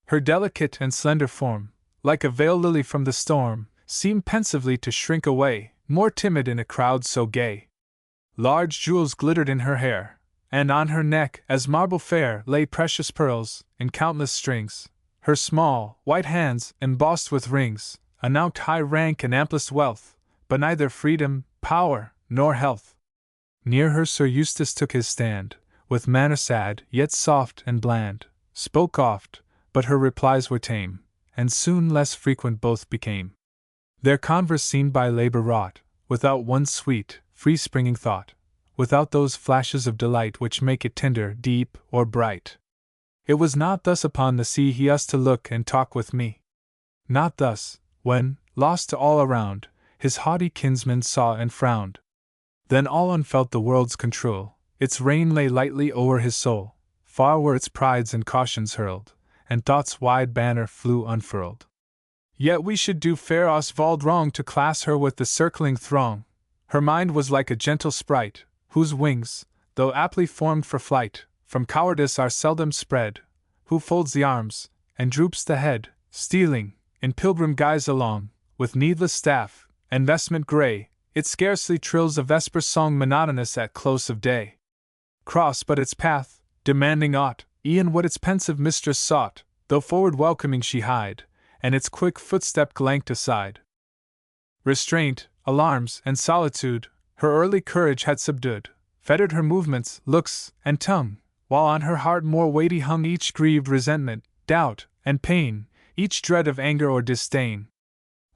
Her delicate and slender form, like a veiled lily from the storm, seemed pensively to shrink away, more timid in a crowd so gay. Large jewels glittered in her hair, and on her neck, as marble fair, lay precious pearls, in countless strings. Her small, white hands, embossed with rings, announced high rank and amplest wealth, but neither freedom, power, nor health. Near her Sir Eustace took his stand, with manner sad, yet soft and bland, spoke oft, but her replies were tame, and soon less frequent both became. Their converse seemed by labor wrought, without one sweet, free-springing thought, without those flashes of delight which make it tender, deep, or bright. It was not thus upon the sea he used to look and talk with me. Not thus, when, lost to all around, his haughty kinsman saw and frowned. Then all unfelt the world's control, its reign lay lightly o'er his soul, far were its prides and cautions hurled, and thought's wide banner flew unfurled. Yet we should do fair Oswald wrong to class her with the circling throng. Her mind was like a gentle sprite, whose wings, though aptly formed for flight, from cowardice are seldom spread, who folds the arms, and droops the head, stealing, in pilgrim guise along, with needless staff, and vestment grey, it scarcely trills a vesper song monotonous at close of day. Cross but its path, demanding aught, e'en what its pensive mistress sought, though forward welcoming she hied, and its quick footstep glanked aside. Restraint, alarms, and solitude, her early courage had subdued, fettered her movements, looks, and tongue, while on her heart more weighty hung each grieved resentment, doubt, and pain, each dread of anger or disdain.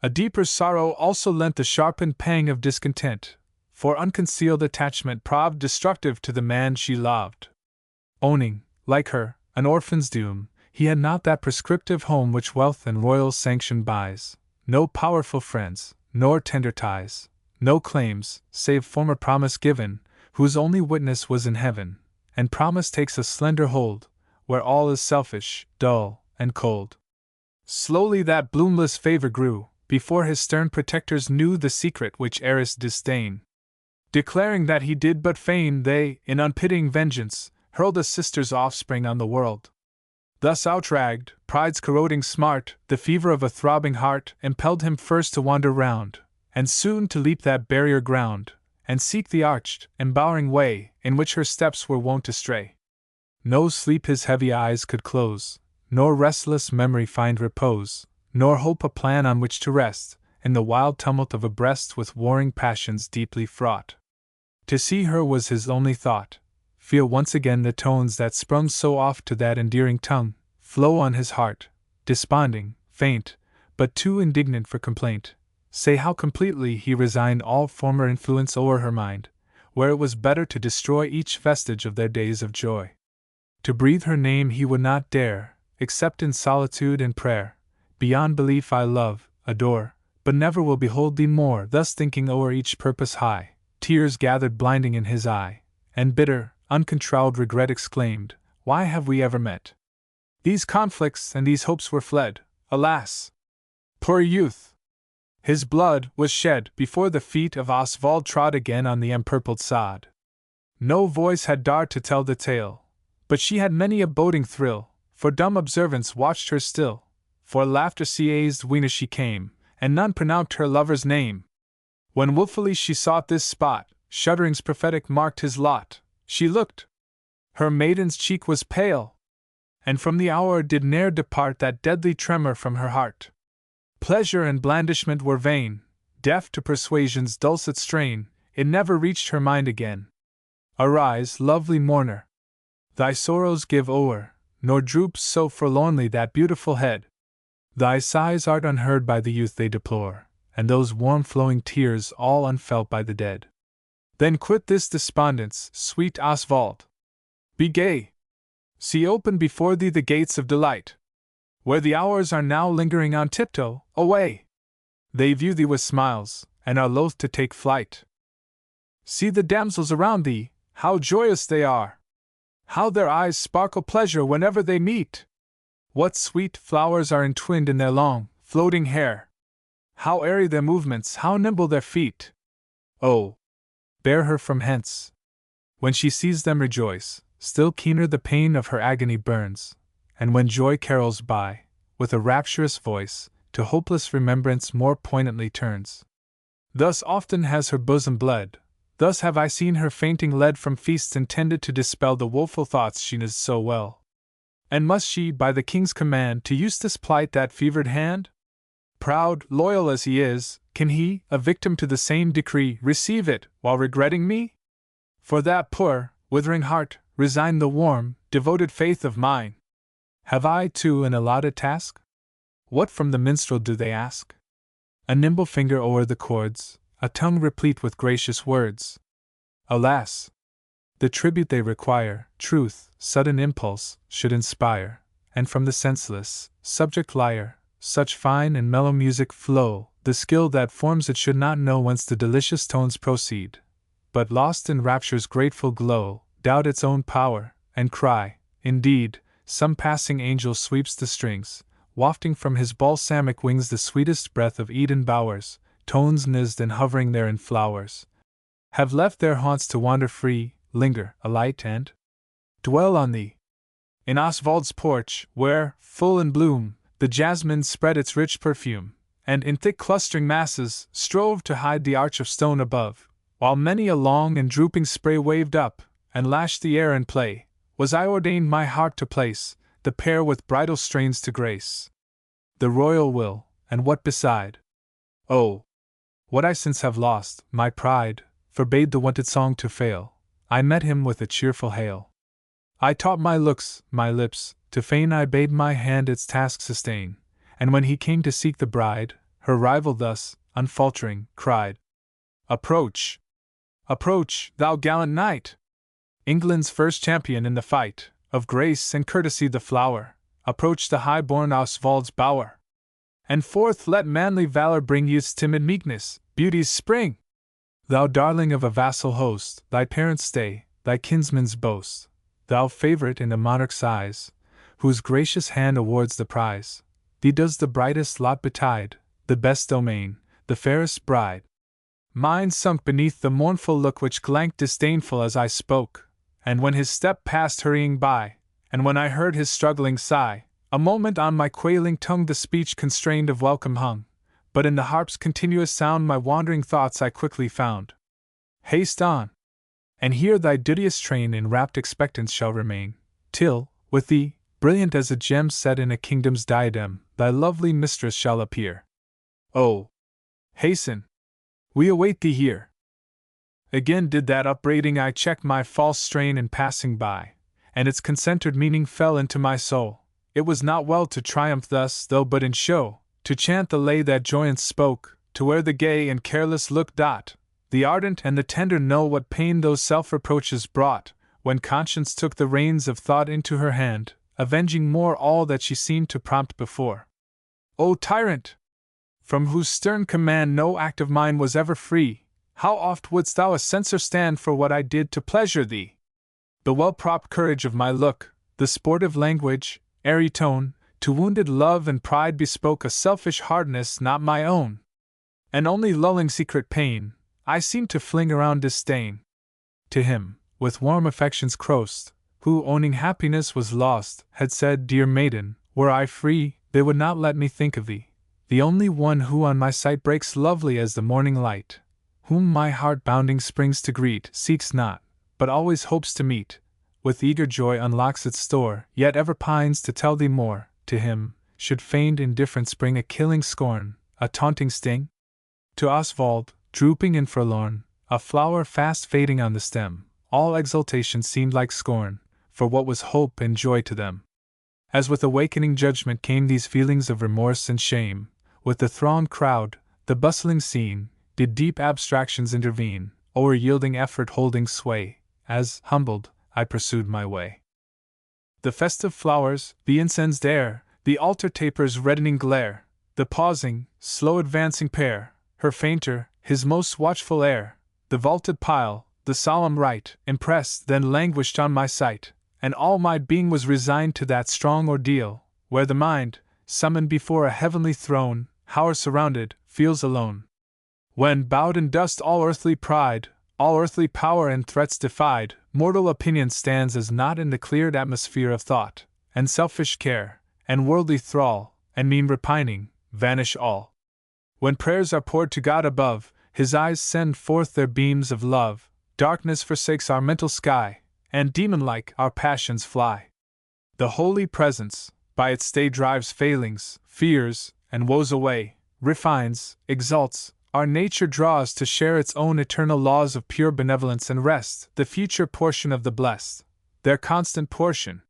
A deeper sorrow also lent the sharpened pang of discontent, for unconcealed attachment proved destructive to the man she loved. Owning, like her, an orphan's doom, he had not that prescriptive home which wealth and royal sanction buys, no powerful friends, nor tender ties, no claims, save former promise given, whose only witness was in heaven, and promise takes a slender hold, where all is selfish, dull, and cold. Slowly that bloomless favor grew, before his stern protectors knew the secret which heiress disdain. Declaring that he did but feign, they, in unpitying vengeance, hurled a sister's offspring on the world. Thus outragged, pride's corroding smart, the fever of a throbbing heart, impelled him first to wander round, and soon to leap that barrier ground, and seek the arched, embowering way, in which her steps were wont to stray. No sleep his heavy eyes could close, nor restless memory find repose, nor hope a plan on which to rest, in the wild tumult of a breast with warring passions deeply fraught. To see her was his only thought, feel once again the tones that sprung so oft to that endearing tongue, flow on his heart, desponding, faint, but too indignant for complaint, say how completely he resigned all former influence o'er her mind, where it was better to destroy each vestige of their days of joy. To breathe her name he would not dare, except in solitude and prayer. Beyond belief I love, adore, but never will behold thee more. Thus thinking o'er each purpose high, tears gathered blinding in his eye, and bitter, uncontrolled regret exclaimed, why have we ever met? These conflicts and these hopes were fled, alas! Poor youth! His blood was shed before the feet of Oswald trod again on the empurpled sod. No voice had dared to tell the tale, but she had many a boding thrill, for dumb observance watched her still, for laughter seized when she came, and none pronounced her lover's name. When wilfully she sought this spot, shudderings prophetic marked his lot. She looked, her maiden's cheek was pale, and from the hour did ne'er depart that deadly tremor from her heart. Pleasure and blandishment were vain, deaf to persuasion's dulcet strain, it never reached her mind again. Arise, lovely mourner, thy sorrows give o'er, nor droops so forlornly that beautiful head. Thy sighs art unheard by the youth they deplore, and those warm flowing tears all unfelt by the dead. Then quit this despondence, sweet Oswald. Be gay. See open before thee the gates of delight, where the hours are now lingering on tiptoe, away. They view thee with smiles, and are loath to take flight. See the damsels around thee, how joyous they are! How their eyes sparkle pleasure whenever they meet! What sweet flowers are entwined in their long, floating hair! How airy their movements, how nimble their feet! Oh, bear her from hence. When she sees them rejoice, still keener the pain of her agony burns, and when joy carols by, with a rapturous voice, to hopeless remembrance more poignantly turns. Thus often has her bosom bled, thus have I seen her fainting led from feasts intended to dispel the woeful thoughts she knows so well. And must she, by the king's command, to Eustace plight that fevered hand? Proud, loyal as he is, can he, a victim to the same decree, receive it, while regretting me? For that poor, withering heart, resign the warm, devoted faith of mine. Have I, too, an allotted task? What from the minstrel do they ask? A nimble finger o'er the chords, a tongue replete with gracious words. Alas! The tribute they require, truth, sudden impulse, should inspire, and from the senseless, subject lyre, such fine and mellow music flow, the skill that forms it should not know whence the delicious tones proceed, but lost in rapture's grateful glow, doubt its own power, and cry, indeed, some passing angel sweeps the strings, wafting from his balsamic wings the sweetest breath of Eden bowers, tones nised and hovering there in flowers, have left their haunts to wander free, linger, alight, and dwell on thee. In Oswald's porch, where, full in bloom, the jasmine spread its rich perfume, and in thick clustering masses strove to hide the arch of stone above, while many a long and drooping spray waved up, and lashed the air in play, was I ordained my heart to place, the pair with bridal strains to grace. The royal will, and what beside? Oh! What I since have lost, my pride, forbade the wonted song to fail. I met him with a cheerful hail. I taught my looks, my lips, to feign I bade my hand its task sustain, and when he came to seek the bride, her rival thus, unfaltering, cried, Approach! Approach, thou gallant knight! England's first champion in the fight, of grace and courtesy the flower, approach the high-born Oswald's bower. And forth let manly valor bring youth's timid meekness, beauty's spring! Thou darling of a vassal host, thy parents' stay, thy kinsman's boast, thou favorite in a monarch's eyes, whose gracious hand awards the prize, thee does the brightest lot betide, the best domain, the fairest bride. Mine sunk beneath the mournful look which glanked disdainful as I spoke, and when his step passed hurrying by, and when I heard his struggling sigh, a moment on my quailing tongue the speech constrained of welcome hung, but in the harp's continuous sound my wandering thoughts I quickly found. Haste on, and here thy duteous train in rapt expectance shall remain, till, with thee, brilliant as a gem set in a kingdom's diadem, thy lovely mistress shall appear. Oh! Hasten! We await thee here. Again did that upbraiding eye check my false strain in passing by, and its concentred meaning fell into my soul. It was not well to triumph thus, though but in show, to chant the lay that joyance spoke, to wear the gay and careless look dot. The ardent and the tender know what pain those self-reproaches brought, when conscience took the reins of thought into her hand, avenging more all that she seemed to prompt before. O tyrant! From whose stern command no act of mine was ever free, how oft wouldst thou a censor stand for what I did to pleasure thee? The well-propped courage of my look, the sportive language, airy tone, to wounded love and pride bespoke a selfish hardness not my own. And only lulling secret pain, I seemed to fling around disdain. To him, with warm affections crossed, who, owning happiness was lost, had said, Dear maiden, were I free, they would not let me think of thee, the only one who on my sight breaks lovely as the morning light, whom my heart bounding springs to greet, seeks not, but always hopes to meet, with eager joy unlocks its store, yet ever pines to tell thee more. To him, should feigned indifference bring a killing scorn, a taunting sting? To Oswald, drooping and forlorn, a flower fast fading on the stem, all exultation seemed like scorn, for what was hope and joy to them. As with awakening judgment came these feelings of remorse and shame, with the thronged crowd, the bustling scene, did deep abstractions intervene, o'er yielding effort holding sway, as, humbled, I pursued my way. The festive flowers, the incensed air, the altar taper's reddening glare, the pausing, slow advancing pair, her fainter, his most watchful air, the vaulted pile, the solemn rite, impressed, then languished on my sight, and all my being was resigned to that strong ordeal, where the mind, summoned before a heavenly throne, however surrounded, feels alone. When, bowed in dust all earthly pride, all earthly power and threats defied, mortal opinion stands as naught in the cleared atmosphere of thought, and selfish care, and worldly thrall, and mean repining, vanish all. When prayers are poured to God above, His eyes send forth their beams of love, darkness forsakes our mental sky, and demon-like our passions fly. The holy presence, by its stay drives failings, fears, and woes away, refines, exalts, our nature draws to share its own eternal laws of pure benevolence and rest, the future portion of the blessed, their constant portion.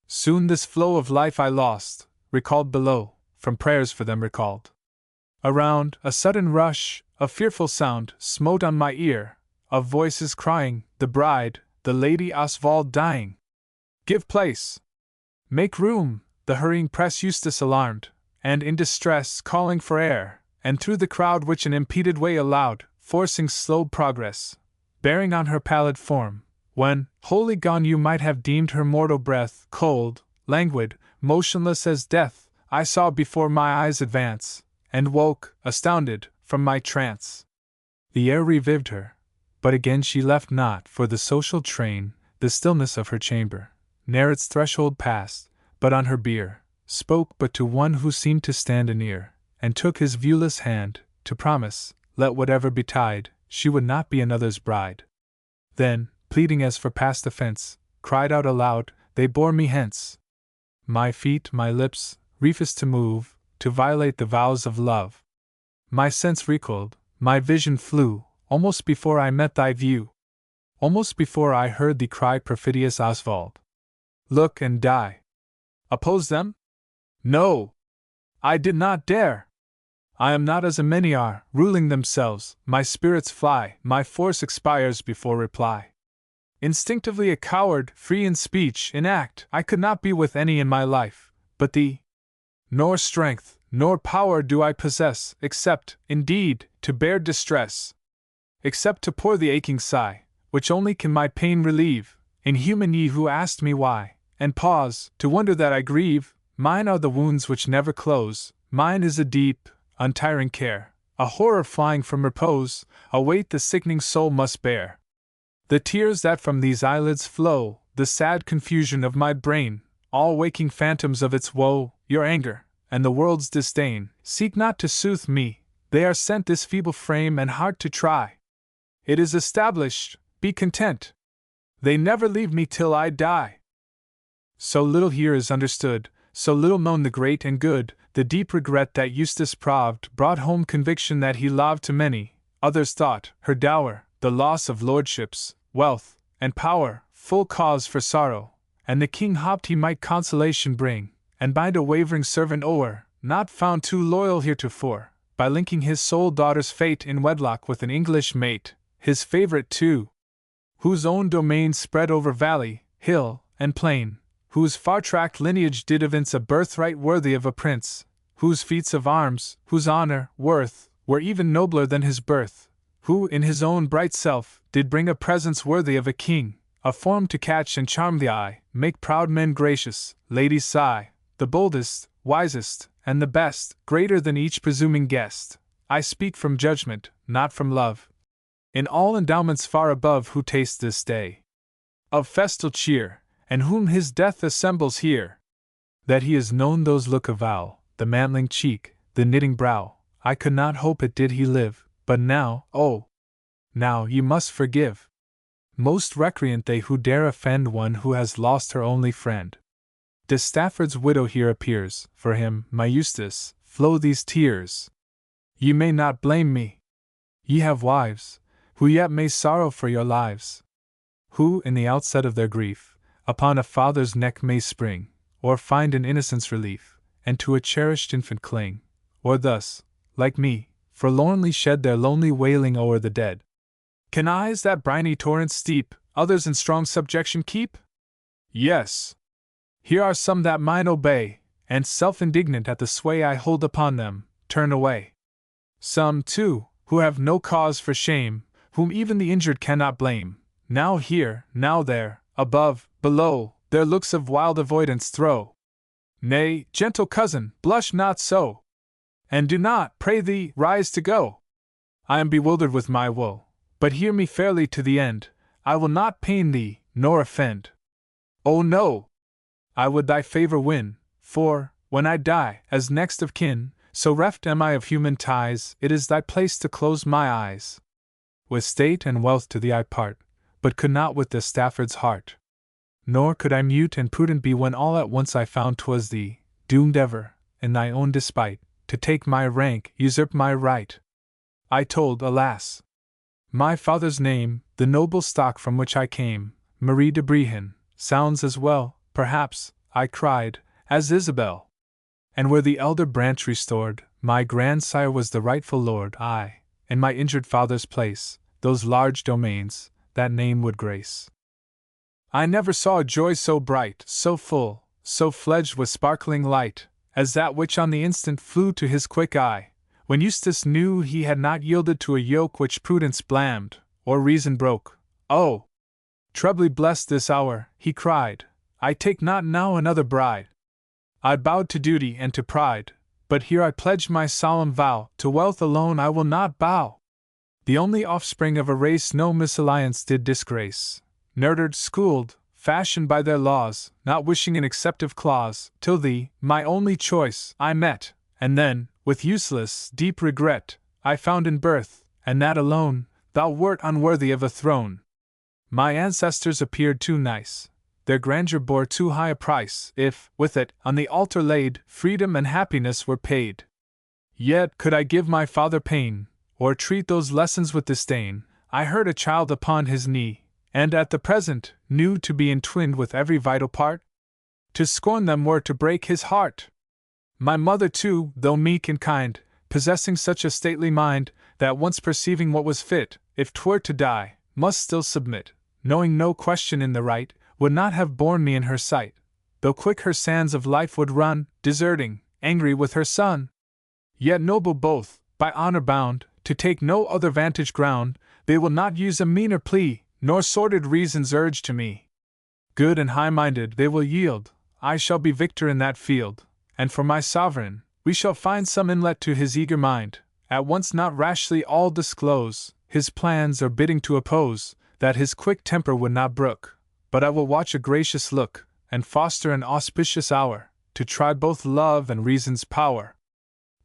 Soon this flow of life I lost, recalled below, from prayers for them recalled. Around, a sudden rush, a fearful sound, smote on my ear, of voices crying, the bride, the Lady Oswald dying. Give place! Make room! The hurrying press Eustace alarmed, and in distress calling for air, and through the crowd which an impeded way allowed, forcing slow progress, bearing on her pallid form, when, wholly gone you might have deemed her mortal breath, cold, languid, motionless as death, I saw before my eyes advance, and woke, astounded, from my trance. The air revived her, but again she left not for the social train, the stillness of her chamber, ne'er its threshold passed, but on her bier, spoke but to one who seemed to stand anear, and took his viewless hand, to promise, let whatever betide, she would not be another's bride. Then, pleading as for past offense, cried out aloud, they bore me hence. My feet, my lips, refused to move, to violate the vows of love. My sense recoiled, my vision flew, almost before I met thy view. Almost before I heard thee cry, perfidious Oswald, look and die. Oppose them? No! I did not dare! I am not as a many are, ruling themselves, my spirits fly, my force expires before reply. Instinctively a coward, free in speech, in act, I could not be with any in my life, but thee. Nor strength, nor power do I possess, except, indeed, to bear distress. Except to pour the aching sigh, which only can my pain relieve. Inhuman ye who asked me why, and pause, to wonder that I grieve. Mine are the wounds which never close, mine is a deep, untiring care, a horror flying from repose, a weight the sickening soul must bear. The tears that from these eyelids flow, the sad confusion of my brain, all waking phantoms of its woe, your anger, and the world's disdain, seek not to soothe me, they are sent this feeble frame and heart to try. It is established, be content. They never leave me till I die. So little here is understood, so little known the great and good, the deep regret that Eustace proved brought home conviction that he loved to many, others thought, her dower, the loss of lordships, wealth, and power, full cause for sorrow, and the king hoped he might consolation bring, and bind a wavering servant o'er, not found too loyal heretofore, by linking his sole daughter's fate in wedlock with an English mate, his favourite too, whose own domain spread over valley, hill, and plain, whose far-tracked lineage did evince a birthright worthy of a prince, whose feats of arms, whose honour, worth, were even nobler than his birth, who, in his own bright self, did bring a presence worthy of a king, a form to catch and charm the eye, make proud men gracious, ladies sigh, the boldest, wisest, and the best, greater than each presuming guest. I speak from judgment, not from love. In all endowments far above who taste this day of festal cheer, and whom his death assembles here. That he is known those look avow, the mantling cheek, the knitting brow, I could not hope it did he live, but now, oh! Now ye must forgive. Most recreant they who dare offend one who has lost her only friend. De Stafford's widow here appears, for him, my Eustace, flow these tears. Ye may not blame me. Ye have wives, who yet may sorrow for your lives, who, in the outset of their grief, upon a father's neck may spring, or find in innocence relief, and to a cherished infant cling, or thus, like me, forlornly shed their lonely wailing o'er the dead. Can eyes that briny torrent steep, others in strong subjection keep? Yes. Here are some that mine obey, and self-indignant at the sway I hold upon them, turn away. Some, too, who have no cause for shame, whom even the injured cannot blame, now here, now there, above, below, their looks of wild avoidance throw. Nay, gentle cousin, blush not so, and do not, pray thee, rise to go. I am bewildered with my woe, but hear me fairly to the end, I will not pain thee, nor offend. Oh no! I would thy favour win, for, when I die, as next of kin, so reft am I of human ties, it is thy place to close my eyes. With state and wealth to thee I part, but could not with the Stafford's heart. Nor could I mute and prudent be when all at once I found 'twas thee, doomed ever, in thy own despite, to take my rank, usurp my right. I told, alas! My father's name, the noble stock from which I came, Marie de Brihan, sounds as well, perhaps, I cried, as Isabel. And were the elder branch restored, my grandsire was the rightful lord, I, in my injured father's place, those large domains, that name would grace. I never saw a joy so bright, so full, so fledged with sparkling light, as that which on the instant flew to his quick eye, when Eustace knew he had not yielded to a yoke which prudence blamed, or reason broke. Oh! Trebly blessed this hour, he cried, I take not now another bride. I bowed to duty and to pride, but here I pledge my solemn vow, to wealth alone I will not bow. The only offspring of a race no misalliance did disgrace, nurtured, schooled, fashioned by their laws, not wishing an acceptive clause, till thee, my only choice, I met, and then, with useless, deep regret, I found in birth, and that alone, thou wert unworthy of a throne. My ancestors appeared too nice, their grandeur bore too high a price, if, with it, on the altar laid, freedom and happiness were paid. Yet, could I give my father pain, or treat those lessons with disdain, I heard a child upon his knee, and at the present, knew to be entwined with every vital part? To scorn them were to break his heart. My mother too, though meek and kind, possessing such a stately mind, that once perceiving what was fit, if 'twere to die, must still submit, knowing no question in the right, would not have borne me in her sight, though quick her sands of life would run, deserting, angry with her son. Yet noble both, by honor bound, to take no other vantage ground, they will not use a meaner plea, nor sordid reasons urge to me. Good and high-minded they will yield, I shall be victor in that field, and for my sovereign, we shall find some inlet to his eager mind, at once not rashly all disclose, his plans or bidding to oppose, that his quick temper would not brook, but I will watch a gracious look, and foster an auspicious hour, to try both love and reason's power.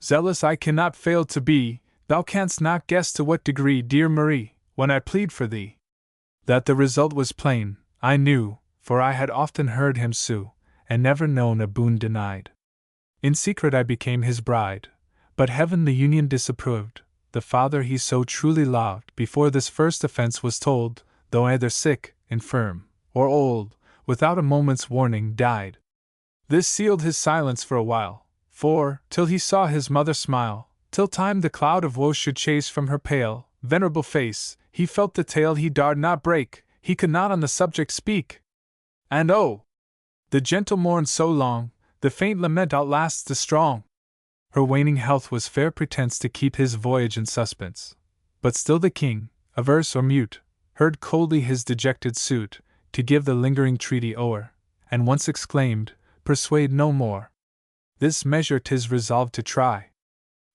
Zealous I cannot fail to be, thou canst not guess to what degree, dear Marie, when I plead for thee. That the result was plain, I knew, for I had often heard him sue, and never known a boon denied. In secret I became his bride, but heaven the union disapproved. The father he so truly loved, before this first offense was told, though either sick, infirm, or old, without a moment's warning died. This sealed his silence for a while, for, till he saw his mother smile, till time the cloud of woe should chase from her pale, venerable face, he felt the tale he dared not break, he could not on the subject speak. And oh! The gentle mourn so long, the faint lament outlasts the strong. Her waning health was fair pretence to keep his voyage in suspense. But still the king, averse or mute, heard coldly his dejected suit, to give the lingering treaty o'er, and once exclaimed, persuade no more. This measure 'tis resolved to try.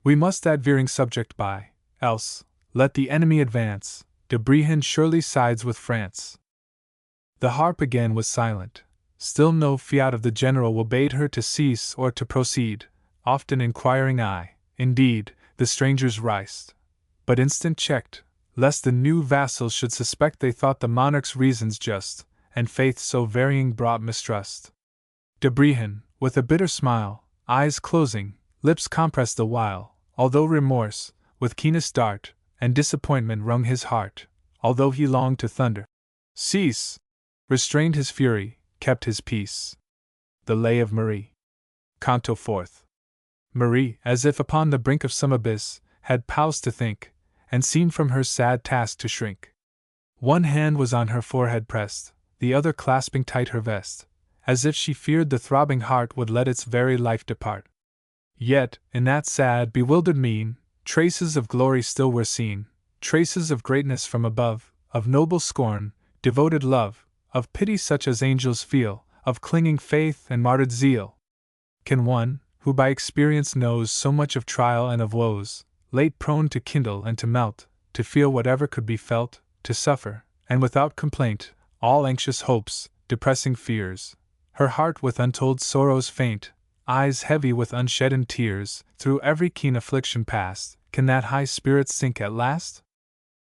We must that veering subject buy, else, let the enemy advance, De Brienne surely sides with France. The harp again was silent. Still no fiat of the general will bade her to cease or to proceed. Often inquiring eye, indeed, the strangers riced, but instant checked, lest the new vassals should suspect they thought the monarch's reasons just, and faith so varying brought mistrust. De Brienne, with a bitter smile, eyes closing, lips compressed the while, although remorse, with keenest dart, and disappointment wrung his heart, although he longed to thunder, cease, restrained his fury, kept his peace. The Lay of Marie. Canto 4th. Marie, as if upon the brink of some abyss, had paused to think, and seemed from her sad task to shrink. One hand was on her forehead pressed, the other clasping tight her vest, as if she feared the throbbing heart would let its very life depart. Yet, in that sad, bewildered mien, traces of glory still were seen, traces of greatness from above, of noble scorn, devoted love, of pity such as angels feel, of clinging faith and martyred zeal. Can one, who by experience knows so much of trial and of woes, late prone to kindle and to melt, to feel whatever could be felt, to suffer, and without complaint, all anxious hopes, depressing fears, her heart with untold sorrows faint, eyes heavy with unsheden tears, through every keen affliction past, can that high spirit sink at last?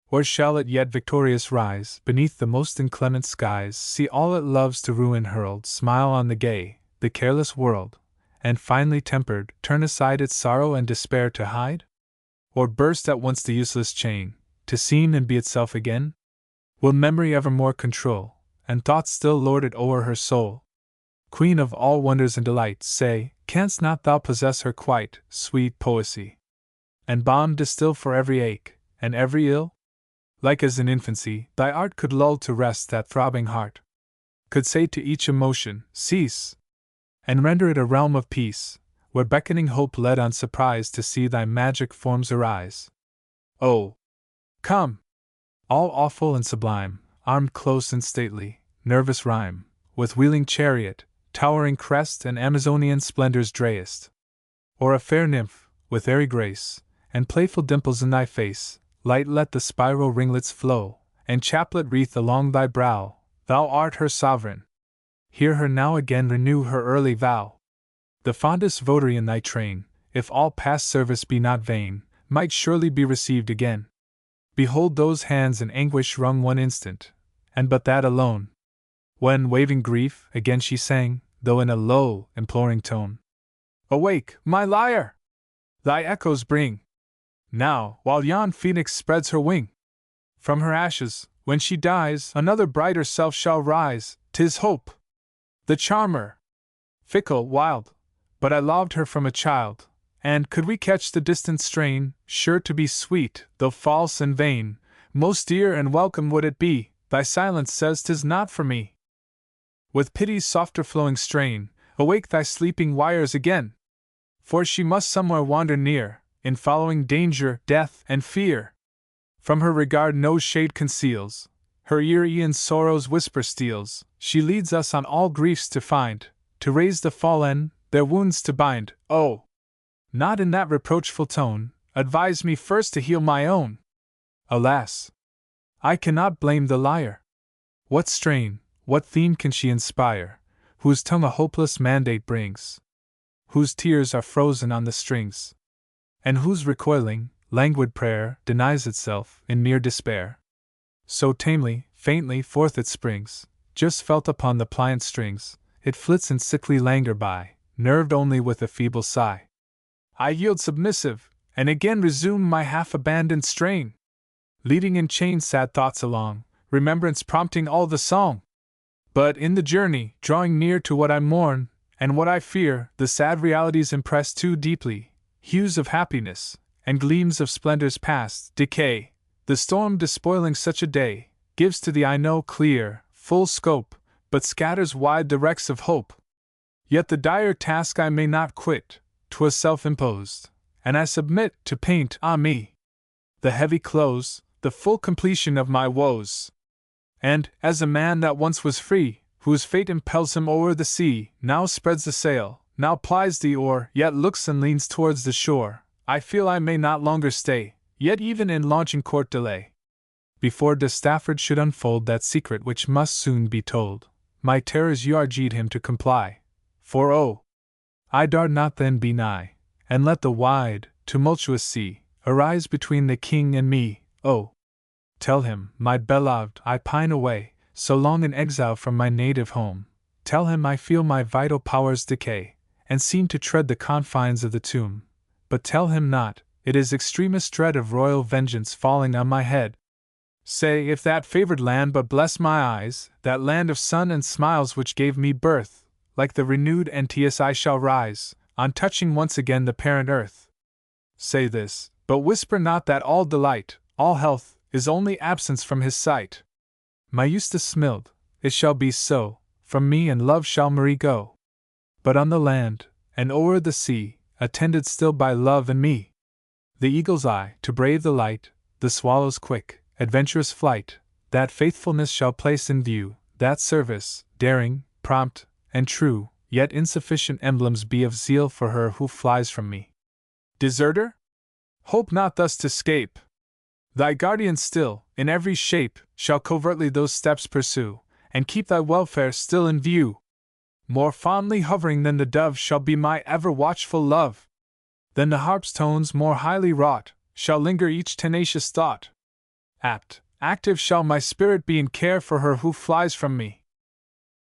Or shall it yet victorious rise, beneath the most inclement skies, see all it loves to ruin hurled, smile on the gay, the careless world, and finally tempered, turn aside its sorrow and despair to hide? Or burst at once the useless chain, to seem and be itself again? Will memory evermore control, and thought still lord it o'er her soul? Queen of all wonders and delights, say, canst not thou possess her quite, sweet poesy? And balm distill for every ache, and every ill? Like as in infancy, thy art could lull to rest that throbbing heart, could say to each emotion, cease, and render it a realm of peace, where beckoning hope led on surprise to see thy magic forms arise. Oh! Come! All awful and sublime, armed close and stately, nervous rhyme, with wheeling chariot, towering crest and Amazonian splendors drayest. Or a fair nymph, with airy grace, and playful dimples in thy face, light let the spiral ringlets flow, and chaplet wreath along thy brow, Thou art her sovereign. Hear her now again renew her early vow. The fondest votary in thy train, if all past service be not vain, might surely be received again. Behold those hands in anguish wrung one instant, and but that alone, when, waving grief, again she sang, though in a low, imploring tone, Awake, my lyre! Thy echoes bring, now, while yon phoenix spreads her wing. From her ashes, when she dies, another brighter self shall rise, 'tis hope, the charmer. Fickle, wild, but I loved her from a child, and could we catch the distant strain, sure to be sweet, though false and vain, most dear and welcome would it be. Thy silence says 'tis not for me. With pity's softer flowing strain, awake thy sleeping wires again, for she must somewhere wander near, in following danger, death, and fear. From her regard no shade conceals, her ear e'en sorrow's whisper steals, she leads us on all griefs to find, to raise the fallen, their wounds to bind. Oh! Not in that reproachful tone, advise me first to heal my own. Alas! I cannot blame the lyre. What strain, what theme can she inspire, whose tongue a hopeless mandate brings, whose tears are frozen on the strings, and whose recoiling, languid prayer denies itself in mere despair? So tamely, faintly forth it springs, just felt upon the pliant strings, it flits in sickly languor by, nerved only with a feeble sigh. I yield submissive, and again resume my half-abandoned strain, leading in chain sad thoughts along, remembrance prompting all the song. But in the journey, drawing near to what I mourn, and what I fear, the sad realities impress too deeply, hues of happiness, and gleams of splendors past, decay. The storm despoiling such a day, gives to the eye no clear, full scope, but scatters wide the wrecks of hope. Yet the dire task I may not quit, 'twas self-imposed, and I submit to paint, ah me, the heavy close, the full completion of my woes. And, as a man that once was free, whose fate impels him o'er the sea, now spreads the sail, now plies the oar, yet looks and leans towards the shore, I feel I may not longer stay, yet even in launching court delay. Before De Stafford should unfold that secret which must soon be told, my terrors urged him to comply. For oh! I dared not then be nigh, and let the wide, tumultuous sea arise between the king and me. Oh! Tell him, my beloved, I pine away, so long in exile from my native home. Tell him I feel my vital powers decay, and seem to tread the confines of the tomb. But tell him not, it is extremest dread of royal vengeance falling on my head. Say, if that favored land but bless my eyes, that land of sun and smiles which gave me birth, like the renewed Antaeus I shall rise, on touching once again the parent earth. Say this, but whisper not that all delight, all health, is only absence from his sight. My Eustace smiled, it shall be so, from me and love shall Marie go. But on the land, and o'er the sea, attended still by love and me. The eagle's eye, to brave the light, the swallow's quick, adventurous flight, that faithfulness shall place in view, that service, daring, prompt, and true, yet insufficient emblems be of zeal for her who flies from me. Deserter? Hope not thus to scape. Thy guardian still, in every shape, shall covertly those steps pursue, and keep thy welfare still in view. More fondly hovering than the dove shall be my ever watchful love. Than the harp's tones more highly wrought, shall linger each tenacious thought. Apt, active shall my spirit be in care for her who flies from me.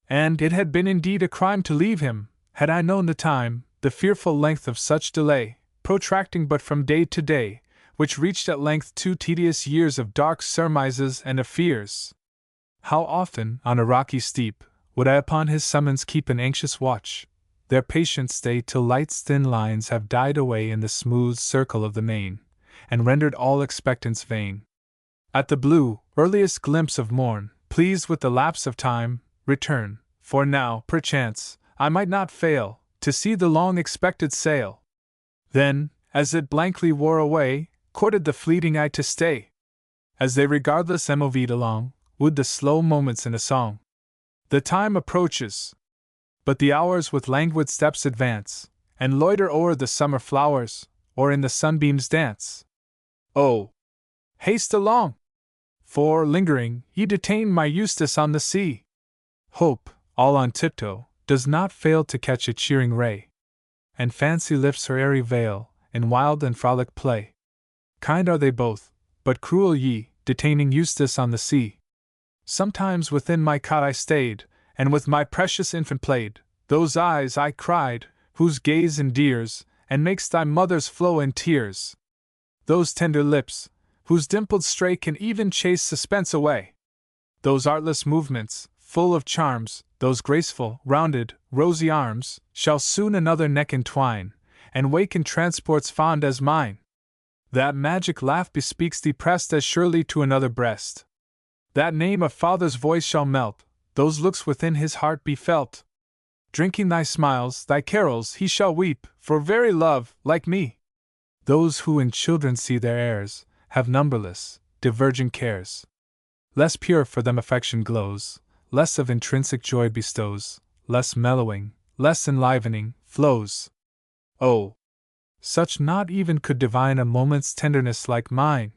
And it had been indeed a crime to leave him, had I known the time, the fearful length of such delay, protracting but from day to day, which reached at length 2 tedious years of dark surmises and of fears. How often, on a rocky steep, would I upon his summons keep an anxious watch, their patient stay till light's thin lines have died away in the smooth circle of the main, and rendered all expectance vain. At the blue, earliest glimpse of morn, pleased with the lapse of time, return, for now, perchance, I might not fail to see the long-expected sail. Then, as it blankly wore away, courted the fleeting eye to stay. As they regardless moved along, would the slow moments in a song. The time approaches, but the hours with languid steps advance, and loiter o'er the summer flowers, or in the sunbeams dance. Oh! Haste along! for, lingering, ye detain my Eustace on the sea. Hope, all on tiptoe, does not fail to catch a cheering ray, and fancy lifts her airy veil, in wild and frolic play. Kind are they both, but cruel ye, detaining Eustace on the sea. Sometimes within my cot I stayed, and with my precious infant played. Those eyes, I cried, whose gaze endears, and makes thy mother's flow in tears. Those tender lips, whose dimpled stray can even chase suspense away. Those artless movements, full of charms, those graceful, rounded, rosy arms, shall soon another neck entwine, and wake in transports fond as mine. That magic laugh bespeaks thee pressed as surely to another breast. That name of father's voice shall melt, those looks within his heart be felt. Drinking thy smiles, thy carols, he shall weep, for very love, like me. Those who in children see their heirs, have numberless, diverging cares. Less pure for them affection glows, less of intrinsic joy bestows, less mellowing, less enlivening, flows. Oh! Such not even could divine a moment's tenderness like mine.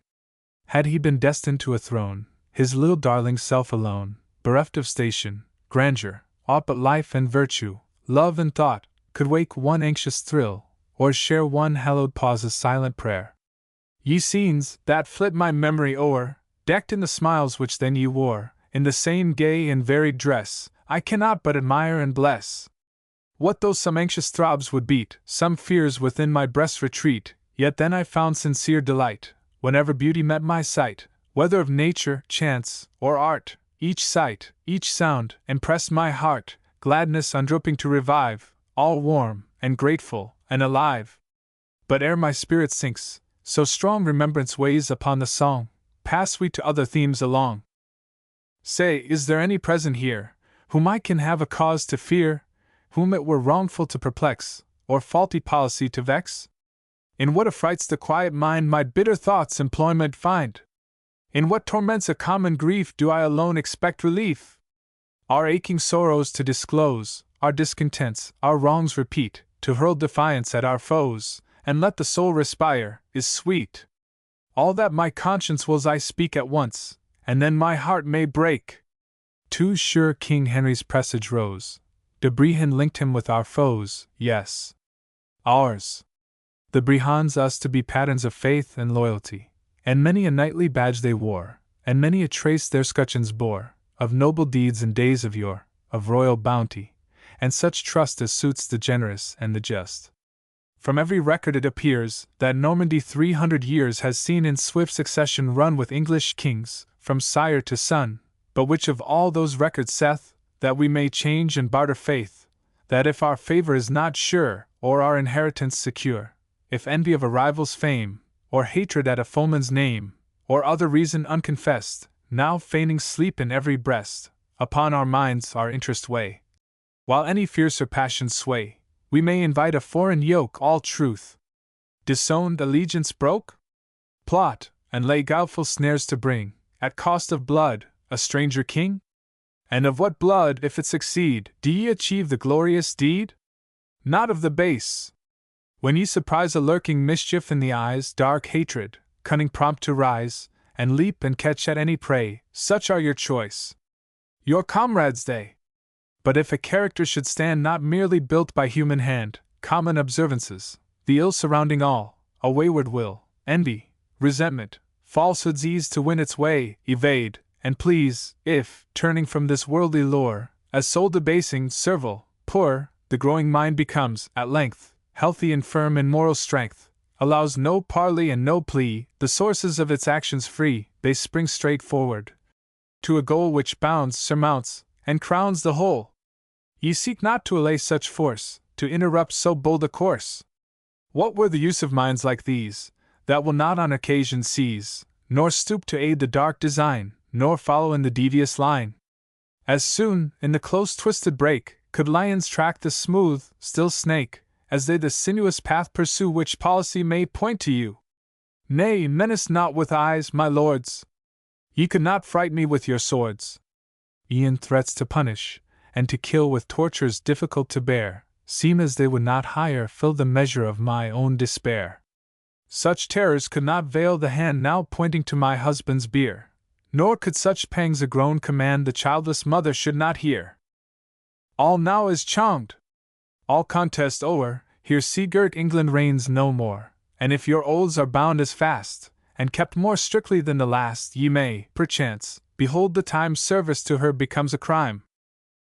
Had he been destined to a throne, his little darling self alone, bereft of station, grandeur, aught but life and virtue, love and thought, could wake one anxious thrill, or share one hallowed pause's silent prayer. Ye scenes, that flit my memory o'er, decked in the smiles which then ye wore, in the same gay and varied dress, I cannot but admire and bless. What though some anxious throbs would beat, some fears within my breast retreat, yet then I found sincere delight, whenever beauty met my sight, whether of nature, chance, or art. Each sight, each sound, impressed my heart, gladness undropping to revive, all warm, and grateful, and alive. But ere my spirit sinks, so strong remembrance weighs upon the song, pass we to other themes along. Say, is there any present here, whom I can have a cause to fear, whom it were wrongful to perplex, or faulty policy to vex? In what affrights the quiet mind might bitter thoughts employment find? In what torments a common grief do I alone expect relief? Our aching sorrows to disclose, our discontents, our wrongs repeat, to hurl defiance at our foes, and let the soul respire, is sweet. All that my conscience wills I speak at once, and then my heart may break. Too sure King Henry's presage rose. De Brehon linked him with our foes, yes, ours. The Brehons us to be patterns of faith and loyalty, and many a knightly badge they wore, and many a trace their scutcheons bore, of noble deeds in days of yore, of royal bounty, and such trust as suits the generous and the just. From every record it appears that Normandy 300 years has seen in swift succession run with English kings, from sire to son, but which of all those records saith, that we may change and barter faith, that if our favor is not sure, or our inheritance secure, if envy of a rival's fame, or hatred at a foeman's name, or other reason unconfessed, now feigning sleep in every breast, upon our minds our interest weigh, while any fiercer passions sway, we may invite a foreign yoke all truth. Disowned allegiance broke? Plot, and lay guileful snares to bring, at cost of blood, a stranger king? And of what blood, if it succeed, do ye achieve the glorious deed? Not of the base. When ye surprise a lurking mischief in the eyes, dark hatred, cunning prompt to rise, and leap and catch at any prey, such are your choice. Your comrades they. But if a character should stand not merely built by human hand, common observances, the ill surrounding all, a wayward will, envy, resentment, falsehood's ease to win its way, evade, and please, if, turning from this worldly lore, as soul debasing, servile, poor, the growing mind becomes, at length, healthy and firm in moral strength, allows no parley and no plea, the sources of its actions free, they spring straight forward to a goal which bounds, surmounts, and crowns the whole. Ye seek not to allay such force, to interrupt so bold a course. What were the use of minds like these, that will not on occasion seize, nor stoop to aid the dark design, nor follow in the devious line? As soon, in the close twisted brake, could lions track the smooth, still snake, as they the sinuous path pursue which policy may point to you. Nay, menace not with eyes, my lords. Ye could not fright me with your swords. E'en threats to punish, and to kill with tortures difficult to bear, seem as they would not higher fill the measure of my own despair. Such terrors could not veil the hand now pointing to my husband's bier, Nor could such pangs a groan command the childless mother should not hear. All now is charmed, all contest o'er, here sea-girt England reigns no more, and if your oaths are bound as fast, and kept more strictly than the last, ye may, perchance, behold the time service to her becomes a crime.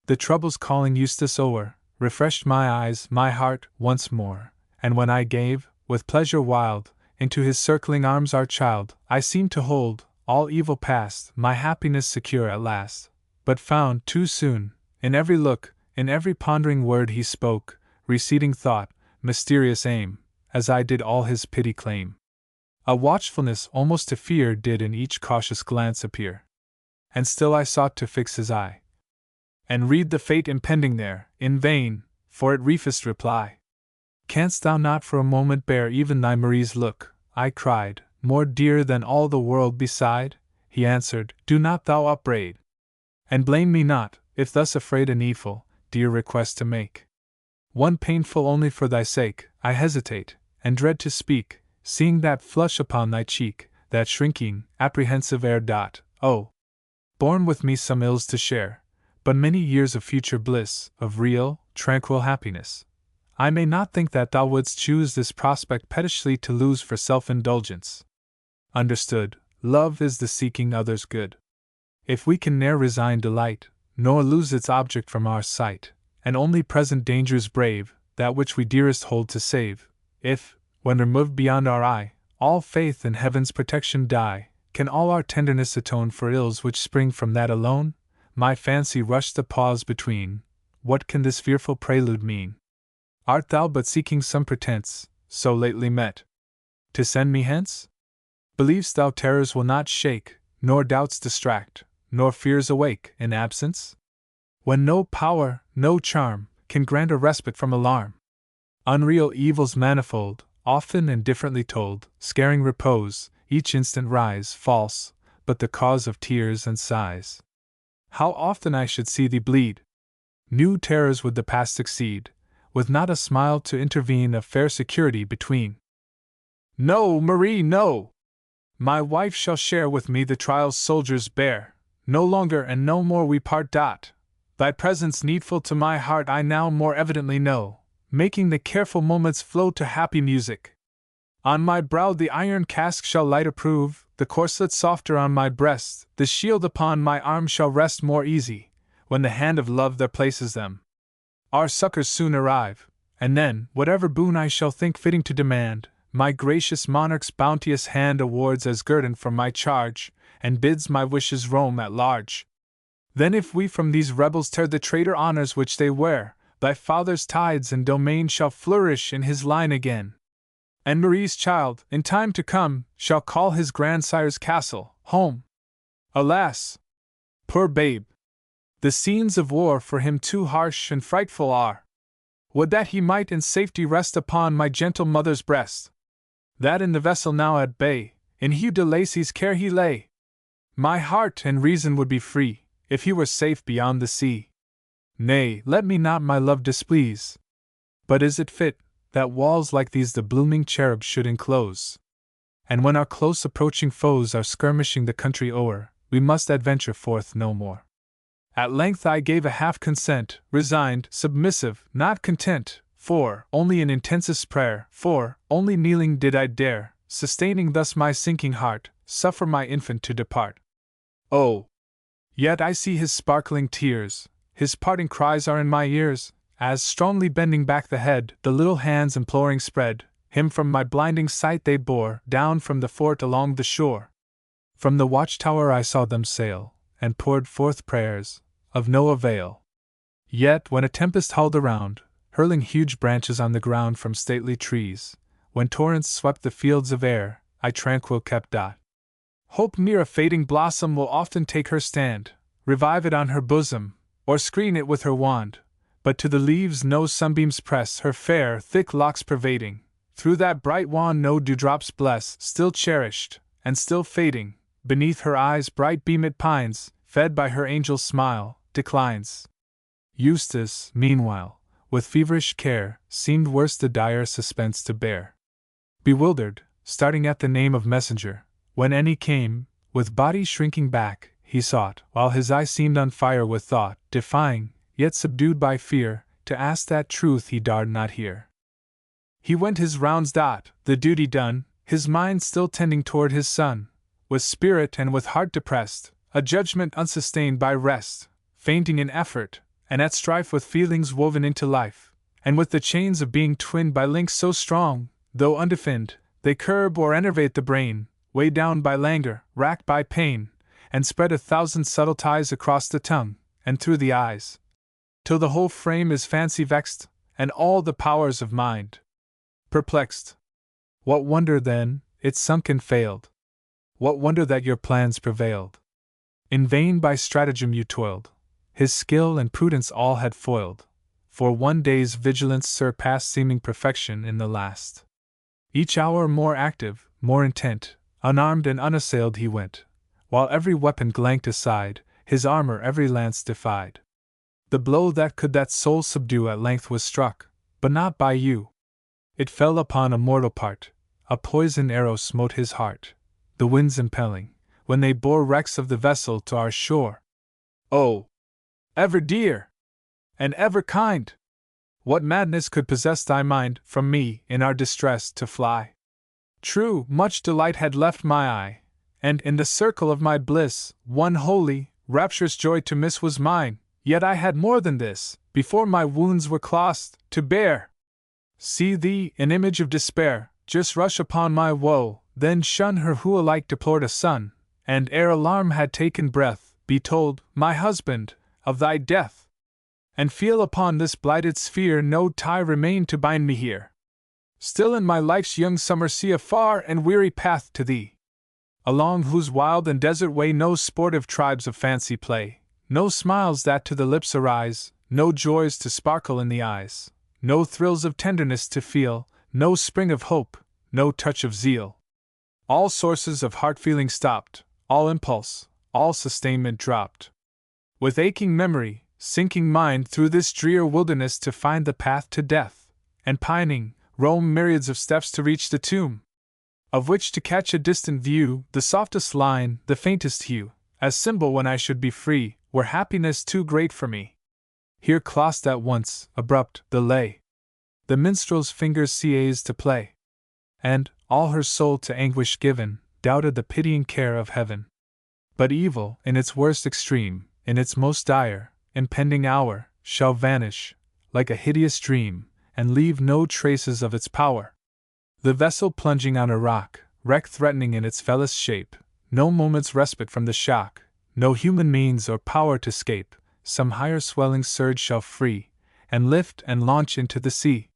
The troubles calling Eustace o'er, refreshed my eyes, my heart, once more, and when I gave, with pleasure wild, into his circling arms our child, I seemed to hold, all evil past, my happiness secure at last, but found, too soon, in every look, in every pondering word he spoke, receding thought, mysterious aim, as I did all his pity claim. A watchfulness almost to fear did in each cautious glance appear. And still I sought to fix his eye, and read the fate impending there, in vain, for it reefest reply. Canst thou not for a moment bear even thy Marie's look? I cried, more dear than all the world beside? He answered, do not thou upbraid, and blame me not, if thus afraid a needful, dear request to make. One painful only for thy sake, I hesitate, and dread to speak, seeing that flush upon thy cheek, that shrinking, apprehensive air. Oh, born with me some ills to share, but many years of future bliss, of real, tranquil happiness. I may not think that thou wouldst choose this prospect pettishly to lose for self-indulgence. Understood, love is the seeking others' good. If we can ne'er resign delight, nor lose its object from our sight, and only present dangers brave, that which we dearest hold to save, if, when removed beyond our eye, all faith in heaven's protection die, can all our tenderness atone for ills which spring from that alone? My fancy rushed the pause between. What can this fearful prelude mean? Art thou but seeking some pretence, so lately met, to send me hence? Believ'st thou terrors will not shake, nor doubts distract, nor fears awake, in absence? When no power, no charm, can grant a respite from alarm? Unreal evils manifold, often and differently told, scaring repose, each instant rise, false, but the cause of tears and sighs. How often I should see thee bleed! New terrors would the past succeed, with not a smile to intervene of fair security between. No, Marie, no! My wife shall share with me the trials soldiers bear, no longer and no more we part. Thy presence needful to my heart I now more evidently know, making the careful moments flow to happy music. On my brow the iron casque shall light approve, the corslet softer on my breast, the shield upon my arm shall rest more easy, when the hand of love there places them. Our succors soon arrive, and then, whatever boon I shall think fitting to demand, my gracious monarch's bounteous hand awards as guerdon for my charge, and bids my wishes roam at large. Then if we from these rebels tear the traitor honors which they wear, thy father's tides and domain shall flourish in his line again. And Marie's child, in time to come, shall call his grandsire's castle home. Alas! Poor babe! The scenes of war for him too harsh and frightful are. Would that he might in safety rest upon my gentle mother's breast, that in the vessel now at bay, in Hugh de Lacy's care he lay. My heart and reason would be free, if he were safe beyond the sea. Nay, let me not my love displease. But is it fit, that walls like these the blooming cherub should enclose? And when our close approaching foes are skirmishing the country o'er, we must adventure forth no more. At length I gave a half consent, resigned, submissive, not content, for, only in intensest prayer, for, only kneeling did I dare, sustaining thus my sinking heart, suffer my infant to depart. Oh! Yet I see his sparkling tears, his parting cries are in my ears, as, strongly bending back the head, the little hands imploring spread, him from my blinding sight they bore, down from the fort along the shore. From the watchtower I saw them sail, and poured forth prayers, of no avail. Yet when a tempest howled around, hurling huge branches on the ground from stately trees, when torrents swept the fields of air, I tranquil kept. Hope near a fading blossom will often take her stand, revive it on her bosom, or screen it with her wand, but to the leaves no sunbeams press her fair, thick locks pervading, through that bright wand no dewdrops bless, still cherished, and still fading, beneath her eyes bright beam it pines, fed by her angel's smile, declines. Eustace, meanwhile, with feverish care, seemed worse the dire suspense to bear. Bewildered, starting at the name of messenger, when any came, with body shrinking back, he sought, while his eye seemed on fire with thought, defying, yet subdued by fear, to ask that truth he dared not hear. He went his rounds, the duty done, his mind still tending toward his son, with spirit and with heart depressed, a judgment unsustained by rest, fainting in effort, and at strife with feelings woven into life, and with the chains of being twinned by links so strong, though undefined, they curb or enervate the brain, weighed down by languor, racked by pain, and spread 1,000 subtle ties across the tongue, and through the eyes, till the whole frame is fancy vexed, and all the powers of mind perplexed. What wonder, then, it sunk and failed? What wonder that your plans prevailed? In vain by stratagem you toiled, his skill and prudence all had foiled, for one day's vigilance surpassed seeming perfection in the last. Each hour more active, more intent, unarmed and unassailed he went, while every weapon glanked aside, his armor every lance defied. The blow that could that soul subdue at length was struck, but not by you. It fell upon a mortal part, a poisoned arrow smote his heart, the winds impelling, when they bore wrecks of the vessel to our shore. Oh, ever dear, and ever kind! What madness could possess thy mind, from me, in our distress, to fly? True, much delight had left my eye, and in the circle of my bliss, one holy, rapturous joy to miss was mine, yet I had more than this, before my wounds were clossed, to bear. See thee, an image of despair, just rush upon my woe, then shun her who alike deplored a son, and ere alarm had taken breath, be told, my husband, of thy death. And feel upon this blighted sphere no tie remain to bind me here. Still in my life's young summer see a far and weary path to thee, along whose wild and desert way no sportive tribes of fancy play, no smiles that to the lips arise, no joys to sparkle in the eyes, no thrills of tenderness to feel, no spring of hope, no touch of zeal. All sources of heart-feeling stopped, all impulse, all sustainment dropped. With aching memory, sinking mind through this drear wilderness to find the path to death, and pining, roam myriads of steps to reach the tomb, of which to catch a distant view, the softest line, the faintest hue, as symbol when I should be free, were happiness too great for me. Here clost at once, abrupt, the lay, the minstrel's fingers sighs to play, and, all her soul to anguish given, doubted the pitying care of heaven. But evil, in its worst extreme, in its most dire, impending hour, shall vanish, like a hideous dream, and leave no traces of its power. The vessel plunging on a rock, wreck threatening in its fellest shape, no moment's respite from the shock, no human means or power to scape, some higher swelling surge shall free, and lift and launch into the sea.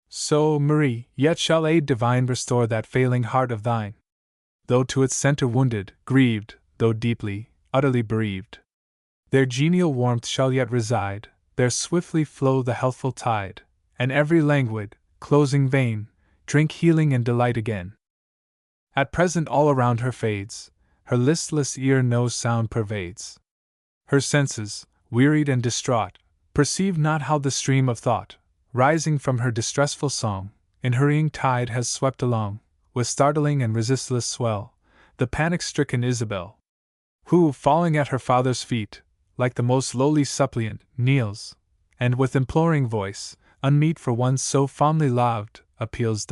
So, Marie, yet shall aid divine restore that failing heart of thine, though to its center wounded, grieved, though deeply, utterly bereaved. Their genial warmth shall yet reside, there swiftly flow the healthful tide, and every languid, closing vein, drink healing and delight again. At present all around her fades, her listless ear no sound pervades. Her senses, wearied and distraught, perceive not how the stream of thought, rising from her distressful song, in hurrying tide has swept along, with startling and resistless swell, the panic-stricken Isabel, who, falling at her father's feet, like the most lowly suppliant, kneels, and with imploring voice, unmeet for one so fondly loved, appeals.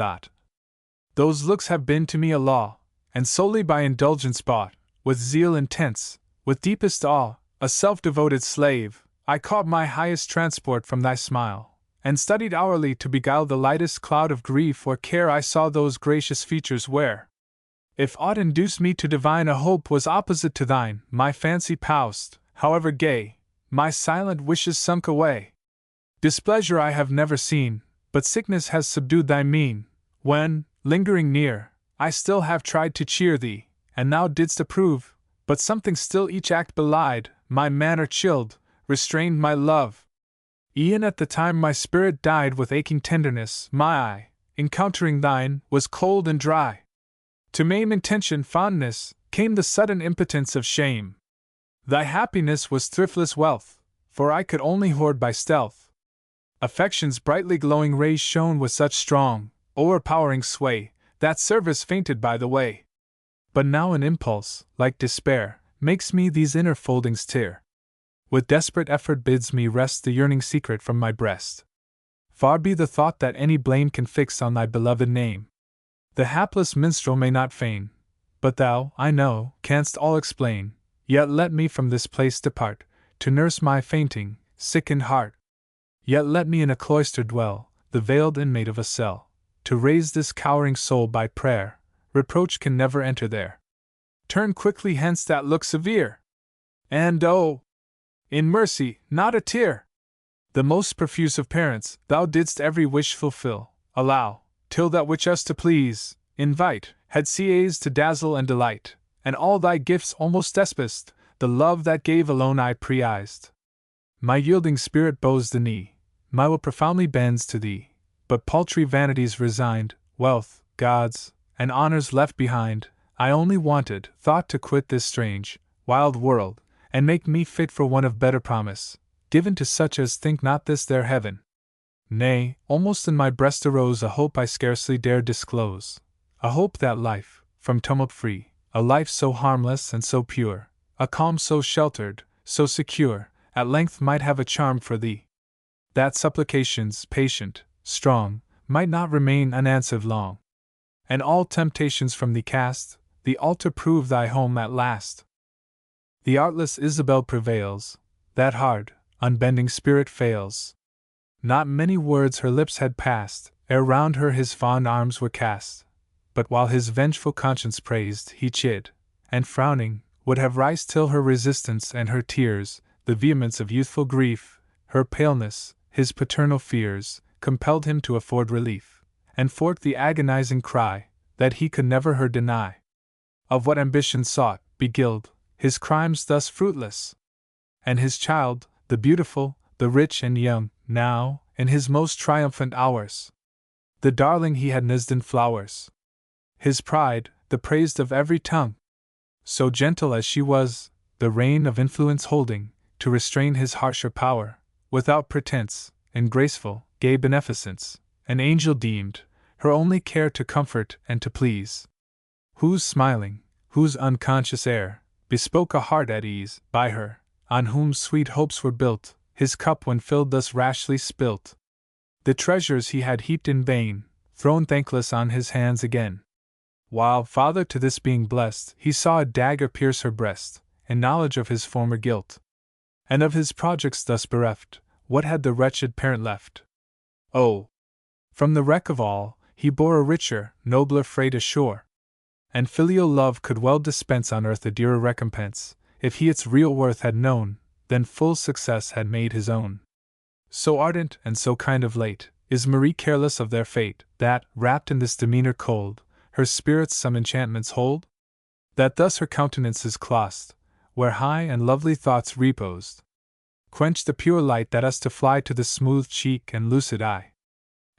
Those looks have been to me a law, and solely by indulgence bought, with zeal intense, with deepest awe, a self-devoted slave, I caught my highest transport from thy smile, and studied hourly to beguile the lightest cloud of grief or care I saw those gracious features wear. If aught induced me to divine a hope was opposite to thine, my fancy paused, however gay, my silent wishes sunk away. Displeasure I have never seen, but sickness has subdued thy mien, when, lingering near, I still have tried to cheer thee, and thou didst approve, but something still each act belied, my manner chilled, restrained my love. E'en at the time my spirit died with aching tenderness, my eye, encountering thine, was cold and dry. To maim intention fondness, came the sudden impotence of shame. Thy happiness was thriftless wealth, for I could only hoard by stealth. Affection's brightly glowing rays shone with such strong, o'erpowering sway, that service fainted by the way. But now an impulse, like despair, makes me these inner foldings tear. With desperate effort bids me wrest the yearning secret from my breast. Far be the thought that any blame can fix on thy beloved name. The hapless minstrel may not feign, but thou, I know, canst all explain. Yet let me from this place depart, to nurse my fainting, sickened heart. Yet let me in a cloister dwell, the veiled inmate of a cell, to raise this cowering soul by prayer. Reproach can never enter there. Turn quickly hence that look severe, and oh, in mercy, not a tear! The most profuse of parents, thou didst every wish fulfill. Allow, till that which us to please, invite, had CAs to dazzle and delight, and all thy gifts almost despised, the love that gave alone I prized. My yielding spirit bows the knee, my will profoundly bends to thee, but paltry vanities resigned, wealth, gods, and honors left behind, I only wanted, thought to quit this strange, wild world, and make me fit for one of better promise, given to such as think not this their heaven. Nay, almost in my breast arose a hope I scarcely dare disclose, a hope that life, from tumult free, a life so harmless and so pure, a calm so sheltered, so secure, at length might have a charm for thee. That supplications, patient, strong, might not remain unanswered long, and all temptations from thee cast, the altar prove thy home at last. The artless Isabel prevails, that hard, unbending spirit fails. Not many words her lips had passed, ere round her his fond arms were cast. But while his vengeful conscience praised, he chid, and frowning, would have rised till her resistance and her tears, the vehemence of youthful grief, her paleness, his paternal fears, compelled him to afford relief, and fork the agonizing cry, that he could never her deny. Of what ambition sought, beguiled, his crimes thus fruitless. And his child, the beautiful, the rich and young, now, in his most triumphant hours, the darling he had nised in flowers. His pride, the praised of every tongue. So gentle as she was, the rein of influence holding, to restrain his harsher power, without pretense, in graceful, gay beneficence, an angel deemed, her only care to comfort and to please. Whose smiling, whose unconscious air, bespoke a heart at ease, by her, on whom sweet hopes were built, his cup when filled thus rashly spilt. The treasures he had heaped in vain, thrown thankless on his hands again. While, father to this being blessed, he saw a dagger pierce her breast, in knowledge of his former guilt. And of his projects thus bereft, what had the wretched parent left? Oh! From the wreck of all, he bore a richer, nobler freight ashore. And filial love could well dispense on earth a dearer recompense, if he its real worth had known, than full success had made his own. So ardent and so kind of late, is Marie careless of their fate, that, wrapped in this demeanor cold, her spirits some enchantments hold? That thus her countenance is clost, where high and lovely thoughts reposed, quench the pure light that us to fly to the smooth cheek and lucid eye,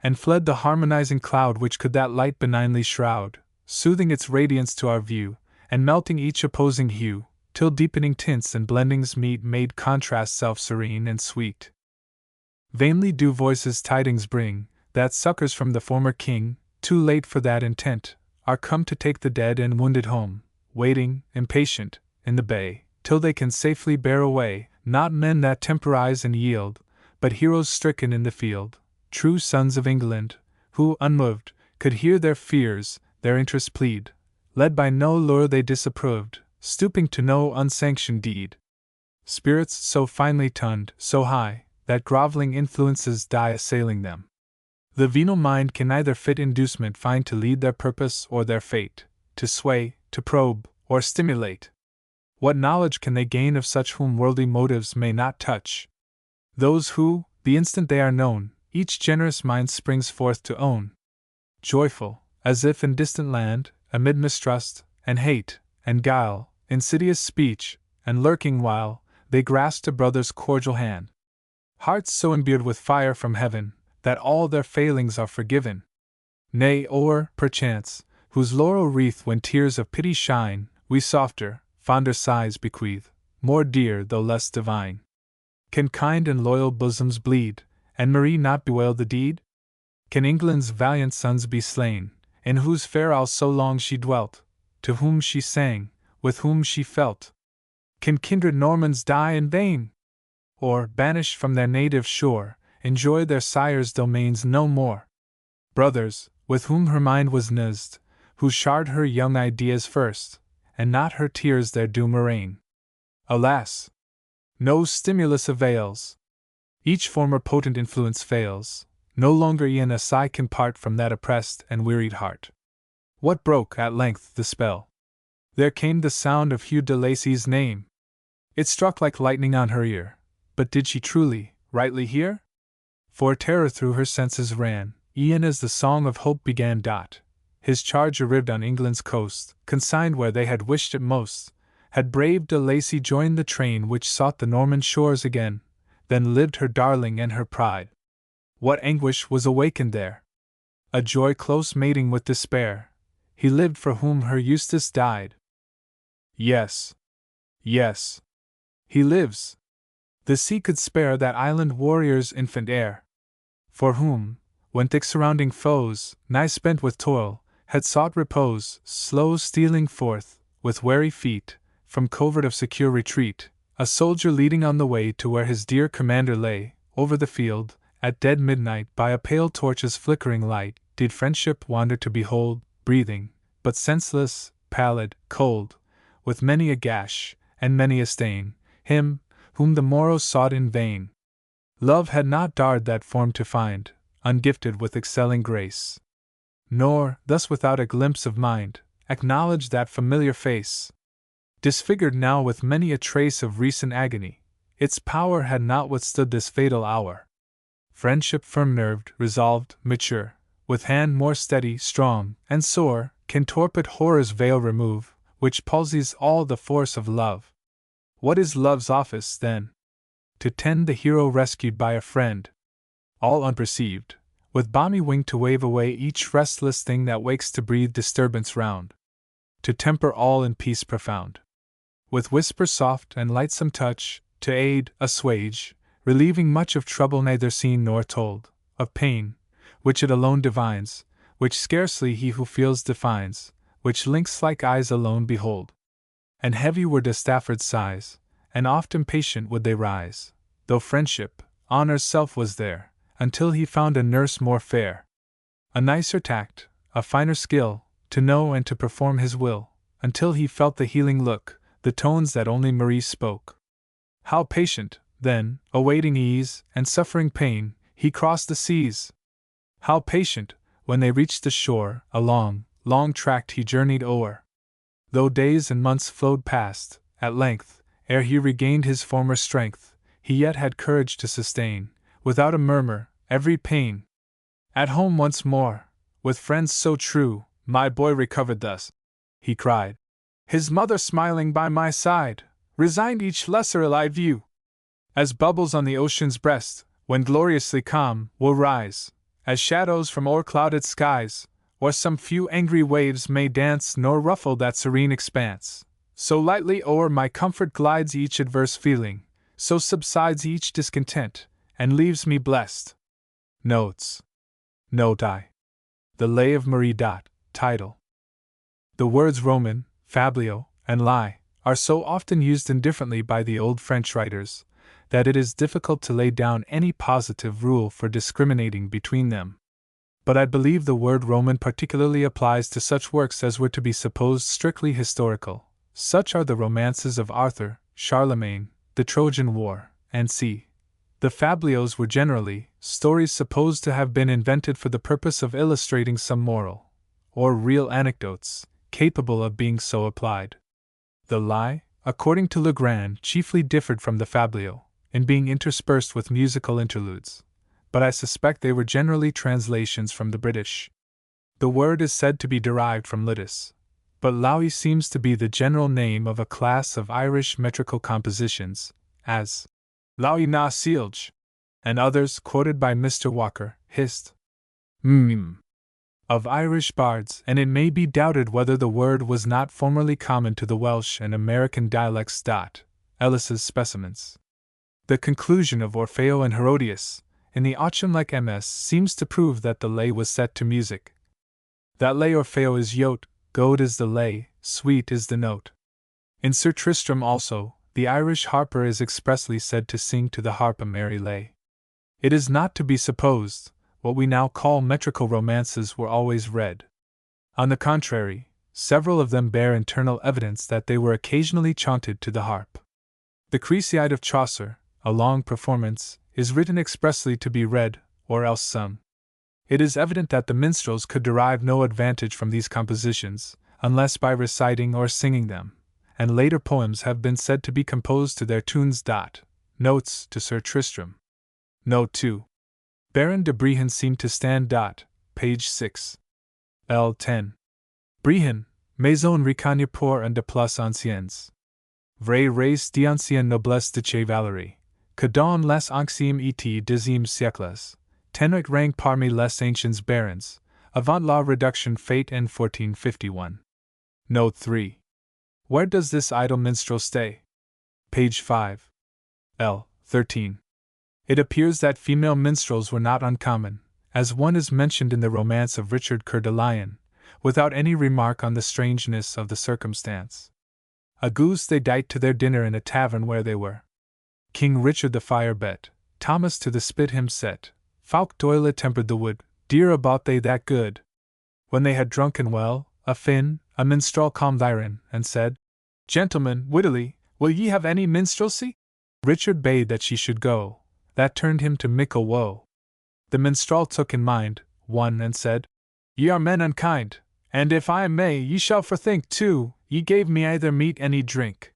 and fled the harmonizing cloud which could that light benignly shroud, soothing its radiance to our view, and melting each opposing hue, till deepening tints and blendings meet made contrast self-serene and sweet. Vainly do voices tidings bring, that succors from the former king, too late for that intent, are come to take the dead and wounded home, waiting, impatient, in the bay, till they can safely bear away, not men that temporize and yield, but heroes stricken in the field, true sons of England, who, unmoved, could hear their fears, their interests plead, led by no lure they disapproved, stooping to no unsanctioned deed. Spirits so finely toned, so high, that groveling influences die assailing them. The venal mind can neither fit inducement find to lead their purpose or their fate, to sway, to probe, or stimulate. What knowledge can they gain of such whom worldly motives may not touch? Those who, the instant they are known, each generous mind springs forth to own. Joyful, as if in distant land, amid mistrust, and hate, and guile, insidious speech, and lurking wile, they grasp a brother's cordial hand. Hearts so imbued with fire from heaven, that all their failings are forgiven. Nay, or, perchance, whose laurel wreath when tears of pity shine, we softer, fonder sighs bequeath, more dear though less divine. Can kind and loyal bosoms bleed, and Marie not bewail the deed? Can England's valiant sons be slain, in whose fair isle so long she dwelt, to whom she sang, with whom she felt. Can kindred Normans die in vain? Or, banished from their native shore, enjoy their sires' domains no more? Brothers, with whom her mind was nized, who shard her young ideas first, and not her tears their doom arraign. Alas! No stimulus avails. Each former potent influence fails. No longer e'en a sigh can part from that oppressed and wearied heart. What broke, at length, the spell? There came the sound of Hugh de Lacy's name. It struck like lightning on her ear, but did she truly, rightly hear? For terror through her senses ran, e'en as the song of hope began. His charge arrived on England's coast, consigned where they had wished it most. Had brave de Lacy joined the train which sought the Norman shores again, then lived her darling and her pride. What anguish was awakened there! A joy close mating with despair. He lived for whom her Eustace died. Yes. Yes. He lives. The sea could spare that island warrior's infant heir. For whom, when thick surrounding foes, nigh spent with toil, had sought repose, slow stealing forth, with wary feet, from covert of secure retreat, a soldier leading on the way to where his dear commander lay, over the field, at dead midnight, by a pale torch's flickering light, did friendship wander to behold, breathing, but senseless, pallid, cold, with many a gash, and many a stain, him, whom the morrow sought in vain. Love had not dared that form to find, ungifted with excelling grace. Nor, thus without a glimpse of mind, acknowledge that familiar face. Disfigured now with many a trace of recent agony, its power had not withstood this fatal hour. Friendship firm-nerved, resolved, mature, with hand more steady, strong, and sore, can torpid horror's veil remove, which palsies all the force of love. What is love's office, then? To tend the hero rescued by a friend, all unperceived, with balmy wing to wave away each restless thing that wakes to breathe disturbance round. To temper all in peace profound. With whisper soft and lightsome touch, to aid, assuage, relieving much of trouble neither seen nor told, of pain, which it alone divines, which scarcely he who feels defines, which lynx-like eyes alone behold. And heavy were de Stafford's sighs, and oft impatient would they rise, though friendship, honor's self was there, until he found a nurse more fair. A nicer tact, a finer skill, to know and to perform his will, until he felt the healing look, the tones that only Marie spoke. How patient, then, awaiting ease, and suffering pain, he crossed the seas! How patient, when they reached the shore, a long, long tract he journeyed o'er. Though days and months flowed past, at length, ere he regained his former strength, he yet had courage to sustain, without a murmur, every pain. At home once more, with friends so true, my boy recovered thus, he cried. His mother smiling by my side, resigned each lesser ill I view. As bubbles on the ocean's breast, when gloriously calm, will rise, as shadows from o'er-clouded skies, or some few angry waves may dance nor ruffle that serene expanse, so lightly o'er my comfort glides each adverse feeling, so subsides each discontent, and leaves me blessed. Notes. Note I. The Lay of Marie. Title. The words Roman, fablio, and lie are so often used indifferently by the old French writers, that it is difficult to lay down any positive rule for discriminating between them. But I believe the word Roman particularly applies to such works as were to be supposed strictly historical. Such are the romances of Arthur, Charlemagne, the Trojan War, and c. The fablios were generally stories supposed to have been invented for the purpose of illustrating some moral, or real anecdotes, capable of being so applied. The lie, according to Legrand, chiefly differed from the fablio, in being interspersed with musical interludes, but I suspect they were generally translations from the British. The word is said to be derived from litis, but Lowy seems to be the general name of a class of Irish metrical compositions, as Lowy na Seilge, and others quoted by Mr. Walker, hist. Of Irish bards, and it may be doubted whether the word was not formerly common to the Welsh and American dialects. Ellis's Specimens. The conclusion of Orfeo and Herodias, in the Auction-like MS, seems to prove that the lay was set to music. That lay Orfeo is yot, goad is the lay, sweet is the note. In Sir Tristram also, the Irish harper is expressly said to sing to the harp a merry lay. It is not to be supposed, what we now call metrical romances were always read. On the contrary, several of them bear internal evidence that they were occasionally chaunted to the harp. The Creseide of Chaucer, a long performance, is written expressly to be read, or else sung. It is evident that the minstrels could derive no advantage from these compositions, unless by reciting or singing them, and later poems have been said to be composed to their tunes. Notes to Sir Tristram. Note 2. Baron de Brihen seemed to stand. Page 6. L. 10. Brihen, maison ricagne pour un de plus anciens. Vraie race d'ancienne noblesse de chevalerie, que dans les anciens et dixième siècles, tenait rang parmi les anciens barons, avant la réduction faite en 1451. Note 3. Where does this idle minstrel stay? Page 5. L. 13. It appears that female minstrels were not uncommon, as one is mentioned in the romance of Richard Coeur de Lion, without any remark on the strangeness of the circumstance. A goose they dight to their dinner in a tavern where they were. King Richard the fire bet, Thomas to the spit him set, Falk Doyle tempered the wood, dear about they that good. When they had drunken well, a Finn, a minstrel calmed therein, and said, Gentlemen, wittily, will ye have any minstrelsy? Richard bade that she should go, that turned him to mickle woe. The minstrel took in mind, one, and said, Ye are men unkind, and if I may, ye shall forthink too, ye gave me either meat any drink.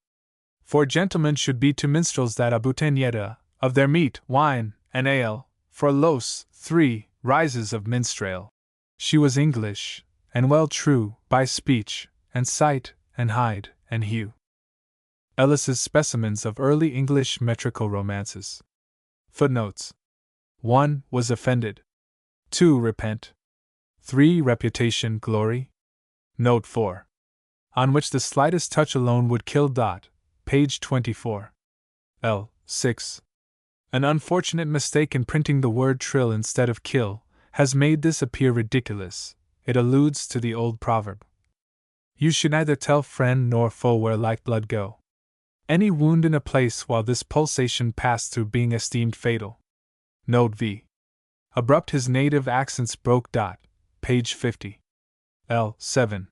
For gentlemen should be to minstrels that a bouteillette of their meat, wine, and ale, for los 3 rises of minstrel. She was English, and well true, by speech, and sight, and hide, and hue. Ellis's Specimens of Early English Metrical Romances. Footnotes. 1. Was offended. 2. Repent. 3. Reputation, glory. Note 4. On which the slightest touch alone would kill. Page 24. L. 6. An unfortunate mistake in printing the word trill instead of kill has made this appear ridiculous. It alludes to the old proverb, You should neither tell friend nor foe where like blood go. Any wound in a place while this pulsation passed through being esteemed fatal. Note v. Abrupt his native accents broke. Page 50. L. 7.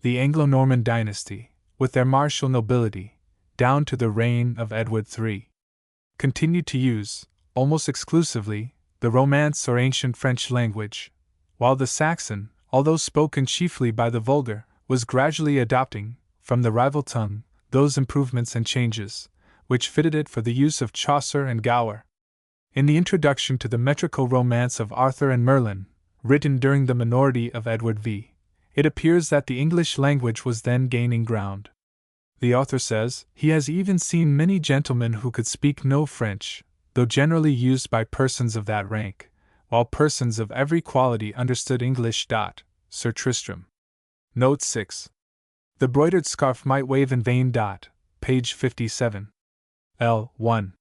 The Anglo-Norman dynasty, with their martial nobility, down to the reign of Edward III, continued to use, almost exclusively, the Romance or ancient French language, while the Saxon, although spoken chiefly by the vulgar, was gradually adopting, from the rival tongue, those improvements and changes, which fitted it for the use of Chaucer and Gower. In the introduction to the metrical romance of Arthur and Merlin, written during the minority of Edward V, it appears that the English language was then gaining ground. The author says, he has even seen many gentlemen who could speak no French, though generally used by persons of that rank, while persons of every quality understood English. Sir Tristram. Note 6. The broidered scarf might wave in vain. Page 57. L. 1.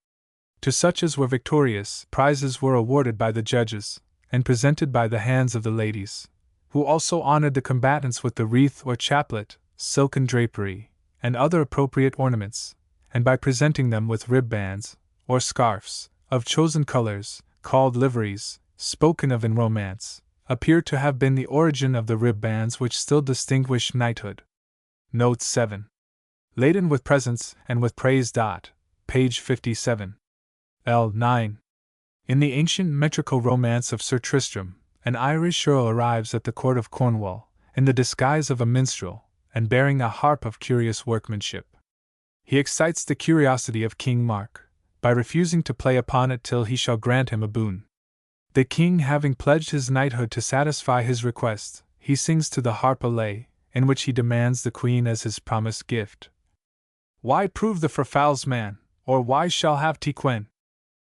To such as were victorious, prizes were awarded by the judges, and presented by the hands of the ladies, who also honored the combatants with the wreath or chaplet, silken drapery, and other appropriate ornaments, and by presenting them with ribbands, or scarfs, of chosen colors, called liveries, spoken of in romance, appear to have been the origin of the ribbands which still distinguish knighthood. Note 7. Laden with presents and with praise. Page 57. L. 9. In the ancient metrical romance of Sir Tristram, an Irish earl arrives at the court of Cornwall, in the disguise of a minstrel, and bearing a harp of curious workmanship. He excites the curiosity of King Mark, by refusing to play upon it till he shall grant him a boon. The king having pledged his knighthood to satisfy his request, he sings to the harp a lay, in which he demands the queen as his promised gift. Why prove the frafals man, or why shall have Tequen?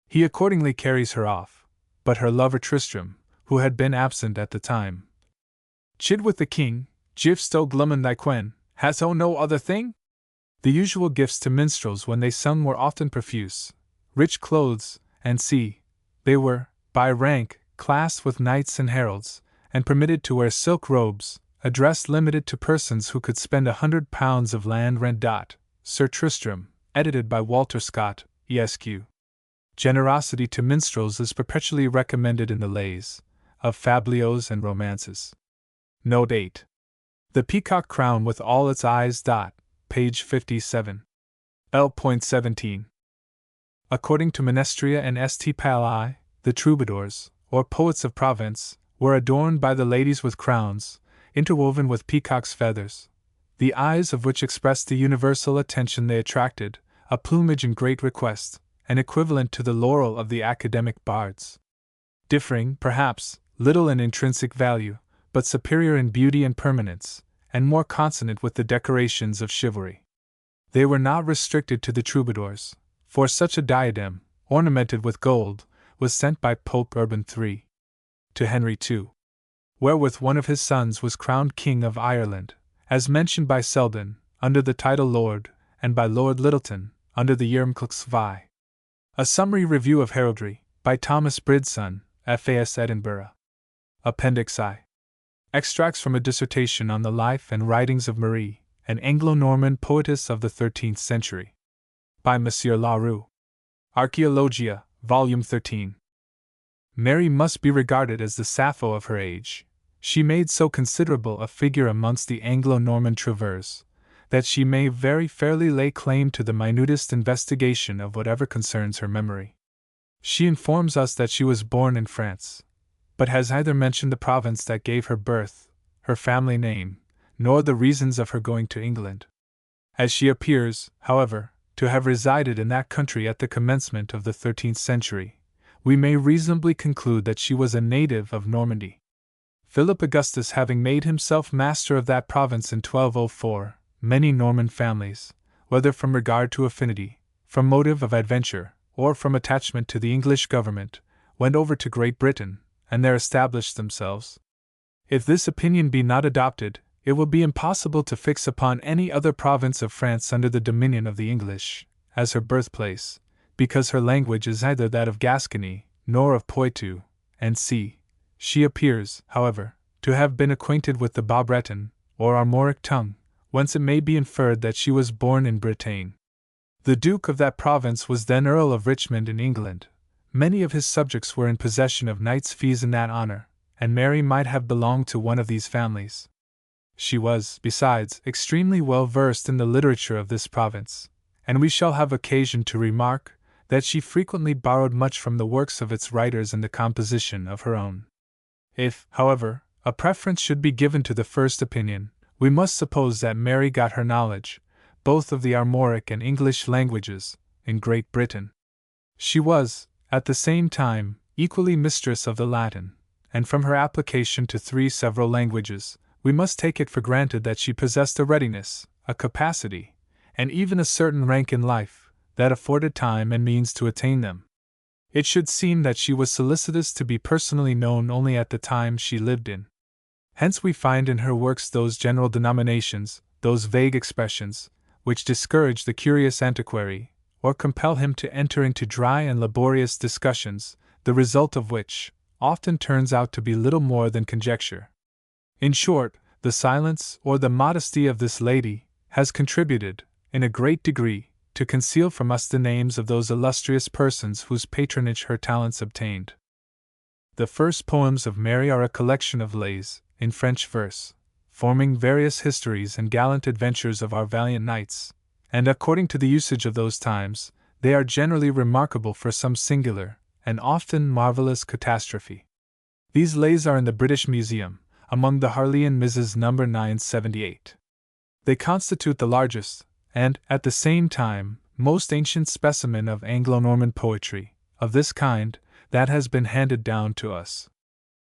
He accordingly carries her off, but her lover Tristram, who had been absent at the time, chid with the king, Jif sto glummen thy quen, has ho no other thing? The usual gifts to minstrels when they sung were often profuse, rich clothes, and they were, by rank, classed with knights and heralds, and permitted to wear silk robes, addressed limited to persons who could spend £100 of land rent. Sir Tristram, edited by Walter Scott, Esq. Generosity to minstrels is perpetually recommended in the lays of fabliaux and romances. Note 8. The Peacock Crown with all its eyes. Page 57. L.17. According to Menestria and St. Palai, the troubadours, or poets of Provence, were adorned by the ladies with crowns, interwoven with peacock's feathers, the eyes of which expressed the universal attention they attracted, a plumage in great request, and equivalent to the laurel of the academic bards. Differing, perhaps, little in intrinsic value, but superior in beauty and permanence, and more consonant with the decorations of chivalry. They were not restricted to the troubadours, for such a diadem, ornamented with gold, was sent by Pope Urban III to Henry II, wherewith one of his sons was crowned King of Ireland, as mentioned by Selden, under the title Lord, and by Lord Lyttelton, under the Yermclux Vi. A Summary Review of Heraldry, by Thomas Bridson, F.A.S. Edinburgh. Appendix I. Extracts from a dissertation on the life and writings of Marie, an Anglo-Norman poetess of the 13th century. By Monsieur Larue. Archaeologia, Volume 13. Mary must be regarded as the Sappho of her age. She made so considerable a figure amongst the Anglo-Norman trouvers, that she may very fairly lay claim to the minutest investigation of whatever concerns her memory. She informs us that she was born in France, but has neither mentioned the province that gave her birth, her family name, nor the reasons of her going to England. As she appears, however, to have resided in that country at the commencement of the 13th century, we may reasonably conclude that she was a native of Normandy. Philip Augustus having made himself master of that province in 1204, many Norman families, whether from regard to affinity, from motive of adventure, or from attachment to the English government, went over to Great Britain, and there established themselves. If this opinion be not adopted, it will be impossible to fix upon any other province of France under the dominion of the English, as her birthplace, because her language is neither that of Gascony, nor of Poitou, and she appears, however, to have been acquainted with the Bas Breton, or Armoric tongue, whence it may be inferred that she was born in Bretagne. The Duke of that province was then Earl of Richmond in England. Many of his subjects were in possession of knights' fees in that honor, and Mary might have belonged to one of these families. She was, besides, extremely well versed in the literature of this province, and we shall have occasion to remark that she frequently borrowed much from the works of its writers in the composition of her own. If, however, a preference should be given to the first opinion, we must suppose that Mary got her knowledge, both of the Armoric and English languages, in Great Britain. She was, at the same time, equally mistress of the Latin, and from her application to 3 several languages, we must take it for granted that she possessed a readiness, a capacity, and even a certain rank in life, that afforded time and means to attain them. It should seem that she was solicitous to be personally known only at the time she lived in. Hence we find in her works those general denominations, those vague expressions, which discourage the curious antiquary, or compel him to enter into dry and laborious discussions, the result of which often turns out to be little more than conjecture. In short, the silence or the modesty of this lady has contributed, in a great degree, to conceal from us the names of those illustrious persons whose patronage her talents obtained. The first poems of Mary are a collection of lays, in French verse, forming various histories and gallant adventures of our valiant knights, and according to the usage of those times, they are generally remarkable for some singular, and often marvelous catastrophe. These lays are in the British Museum, among the Harleian Mrs. No. 978. They constitute the largest, and, at the same time, most ancient specimen of Anglo-Norman poetry, of this kind, that has been handed down to us.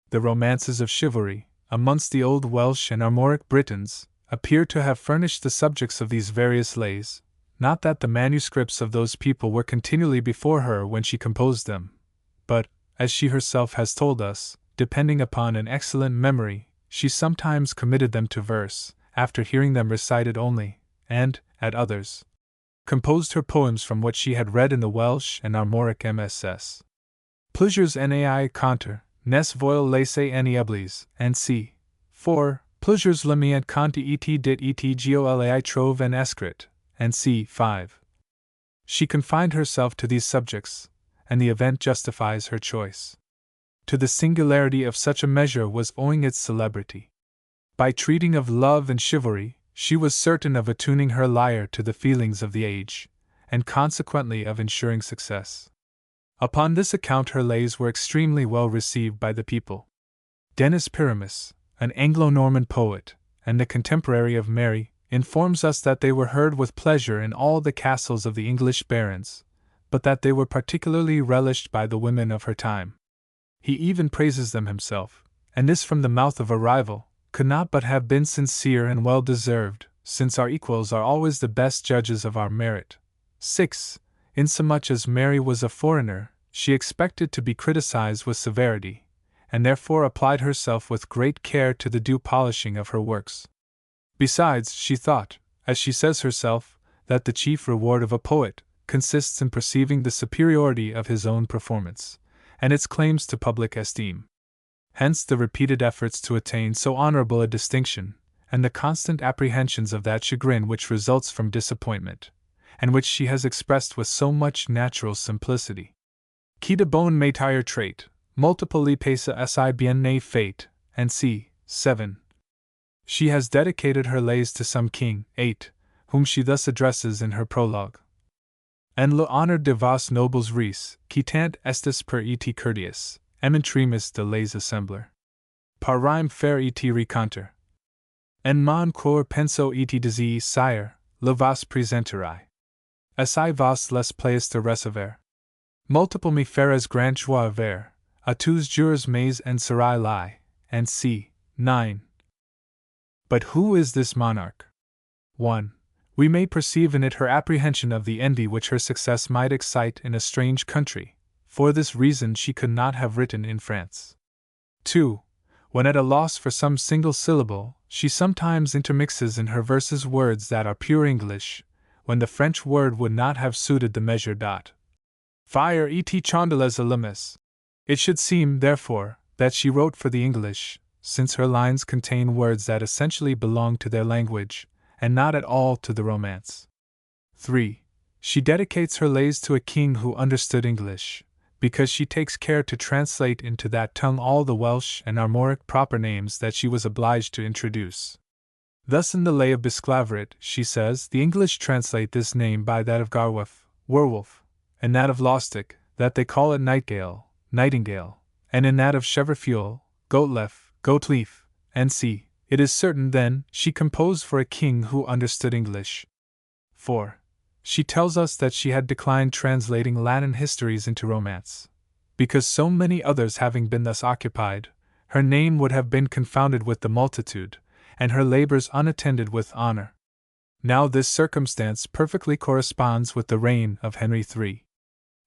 The romances of chivalry, amongst the old Welsh and Armoric Britons, appear to have furnished the subjects of these various lays, not that the manuscripts of those people were continually before her when she composed them, but, as she herself has told us, depending upon an excellent memory, she sometimes committed them to verse, after hearing them recited only, and, at others, composed her poems from what she had read in the Welsh and Armoric MSS. Plusieurs nai conter, nes voil laisser en eblis, and c. 4. Plusieurs l'ami quand et dit golai trove en escrit, and c. 5. She confined herself to these subjects, and the event justifies her choice. To the singularity of such a measure was owing its celebrity. By treating of love and chivalry, she was certain of attuning her lyre to the feelings of the age, and consequently of ensuring success. Upon this account her lays were extremely well received by the people. Denis Pyramus, an Anglo-Norman poet, and the contemporary of Mary, informs us that they were heard with pleasure in all the castles of the English barons, but that they were particularly relished by the women of her time. He even praises them himself, and this from the mouth of a rival, could not but have been sincere and well deserved, since our equals are always the best judges of our merit. 6. Insomuch as Mary was a foreigner, she expected to be criticized with severity, and therefore applied herself with great care to the due polishing of her works. Besides, she thought, as she says herself, that the chief reward of a poet consists in perceiving the superiority of his own performance, and its claims to public esteem. Hence the repeated efforts to attain so honorable a distinction, and the constant apprehensions of that chagrin which results from disappointment, and which she has expressed with so much natural simplicity. Qui de bon métier trait, multiple pesa si bien ne fate, and c. 7. She has dedicated her lays to some king, 8, whom she thus addresses in her prologue. En le honneur de vos nobles res, qui tant estis per et courteous, ementrimus de les assembler. Par rime faire et reconter. En mon cor penso et désir, sire, le vos présenterai. Si vos les plaisent de recevoir. Multiple me feras grand joie ver, à tous jours mais en serai lai, and c. 9. But who is this monarch? 1. We may perceive in it her apprehension of the envy which her success might excite in a strange country. For this reason she could not have written in France. 2. When at a loss for some single syllable, she sometimes intermixes in her verses words that are pure English, when the French word would not have suited the measure. Fire et chandelles alimes. It should seem, therefore, that she wrote for the English, since her lines contain words that essentially belong to their language, and not at all to the Romance. 3. She dedicates her lays to a king who understood English, because she takes care to translate into that tongue all the Welsh and Armoric proper names that she was obliged to introduce. Thus in the Lay of Bisclaveret, she says, the English translate this name by that of Garwolf, werewolf, and that of Lostic, that they call it nightingale, and in that of Cheverfuel, goatleaf, and c. It is certain, then, she composed for a king who understood English. 4. She tells us that she had declined translating Latin histories into Romance, because so many others having been thus occupied, her name would have been confounded with the multitude, and her labors unattended with honor. Now this circumstance perfectly corresponds with the reign of Henry III.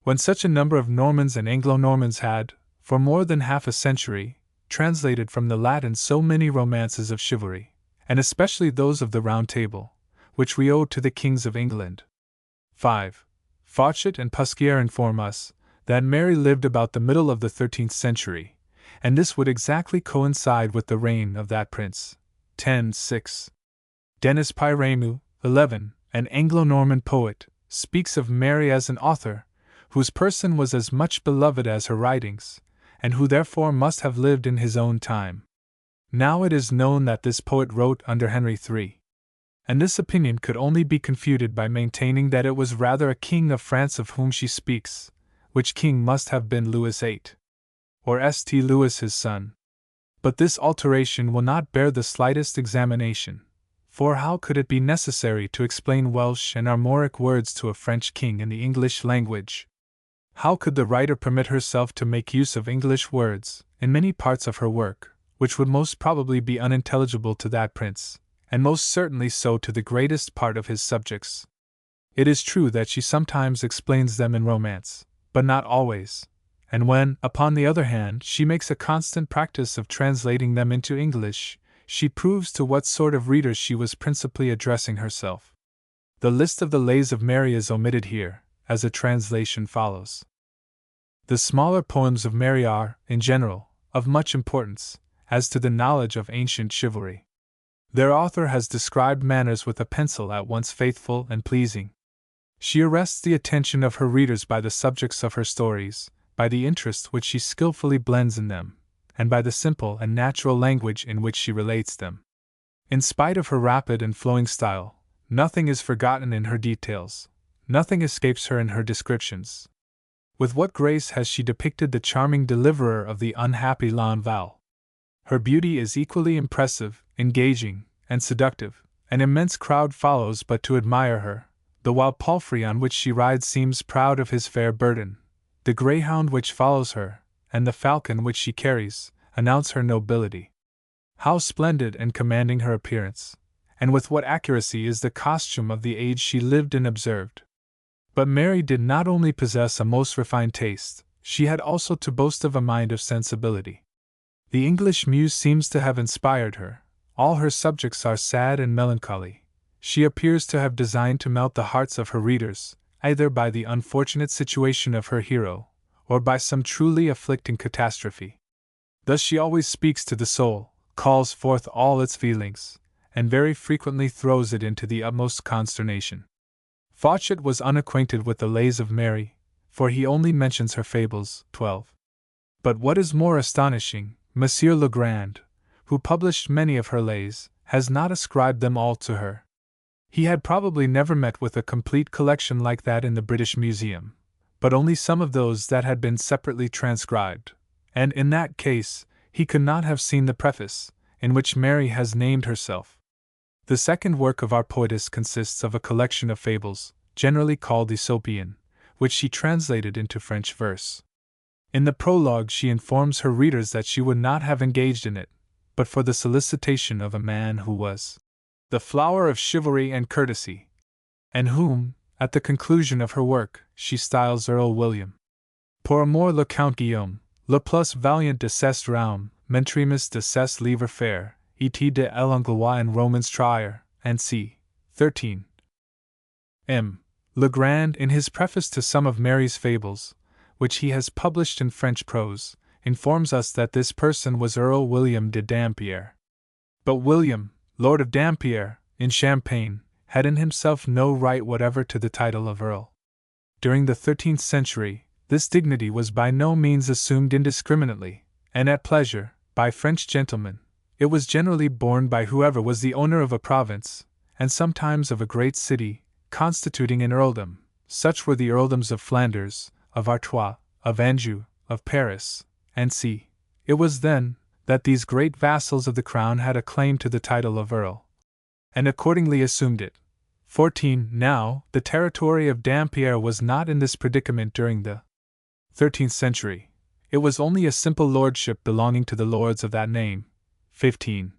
When such a number of Normans and Anglo-Normans had, for more than half a century, translated from the Latin so many romances of chivalry, and especially those of the Round Table, which we owe to the kings of England. 5. Fauchet and Pusquier inform us that Mary lived about the middle of the 13th century, and this would exactly coincide with the reign of that prince. 10:6. Denis Pyramus, 11, an Anglo-Norman poet, speaks of Mary as an author, whose person was as much beloved as her writings, and who therefore must have lived in his own time. Now it is known that this poet wrote under Henry III. And this opinion could only be confuted by maintaining that it was rather a king of France of whom she speaks, which king must have been Louis VIII, or St. Louis his son. But this alteration will not bear the slightest examination, for how could it be necessary to explain Welsh and Armoric words to a French king in the English language? How could the writer permit herself to make use of English words, in many parts of her work, which would most probably be unintelligible to that prince, and most certainly so to the greatest part of his subjects? It is true that she sometimes explains them in Romance, but not always, and when, upon the other hand, she makes a constant practice of translating them into English, she proves to what sort of readers she was principally addressing herself. The list of the Lays of Mary is omitted here, as a translation follows. The smaller poems of Mary are, in general, of much importance, as to the knowledge of ancient chivalry. Their author has described manners with a pencil at once faithful and pleasing. She arrests the attention of her readers by the subjects of her stories, by the interest which she skillfully blends in them, and by the simple and natural language in which she relates them. In spite of her rapid and flowing style, nothing is forgotten in her details, nothing escapes her in her descriptions. With what grace has she depicted the charming deliverer of the unhappy L'Enval! Her beauty is equally impressive, engaging, and seductive. An immense crowd follows but to admire her. The wild palfrey on which she rides seems proud of his fair burden. The greyhound which follows her, and the falcon which she carries, announce her nobility. How splendid and commanding her appearance, and with what accuracy is the costume of the age she lived and observed. But Mary did not only possess a most refined taste, she had also to boast of a mind of sensibility. The English muse seems to have inspired her. All her subjects are sad and melancholy. She appears to have designed to melt the hearts of her readers, either by the unfortunate situation of her hero, or by some truly afflicting catastrophe. Thus she always speaks to the soul, calls forth all its feelings, and very frequently throws it into the utmost consternation. Fawcett was unacquainted with the lays of Mary, for he only mentions her fables, 12. But what is more astonishing, Monsieur Legrand, who published many of her lays, has not ascribed them all to her. He had probably never met with a complete collection like that in the British Museum, but only some of those that had been separately transcribed, and in that case, he could not have seen the preface, in which Mary has named herself. The second work of our poetess consists of a collection of fables, generally called Aesopian, which she translated into French verse. In the prologue she informs her readers that she would not have engaged in it, but for the solicitation of a man who was the flower of chivalry and courtesy, and whom, at the conclusion of her work, she styles Earl William. Pour amour le Count Guillaume, le plus valiant de cet realm, m'entremis de cette livre faire, et de l'Anglois and Romans trier, and c. 13. M. Legrand, in his preface to some of Mary's fables, which he has published in French prose, informs us that this person was Earl William de Dampierre. But William, Lord of Dampierre, in Champagne, had in himself no right whatever to the title of Earl. During the 13th century, this dignity was by no means assumed indiscriminately, and at pleasure, by French gentlemen. It was generally borne by whoever was the owner of a province, and sometimes of a great city, constituting an earldom. Such were the earldoms of Flanders, of Artois, of Anjou, of Paris, and c. It was then that these great vassals of the crown had a claim to the title of Earl, and accordingly assumed it. 14. Now, the territory of Dampierre was not in this predicament during the 13th century. It was only a simple lordship belonging to the lords of that name. 15.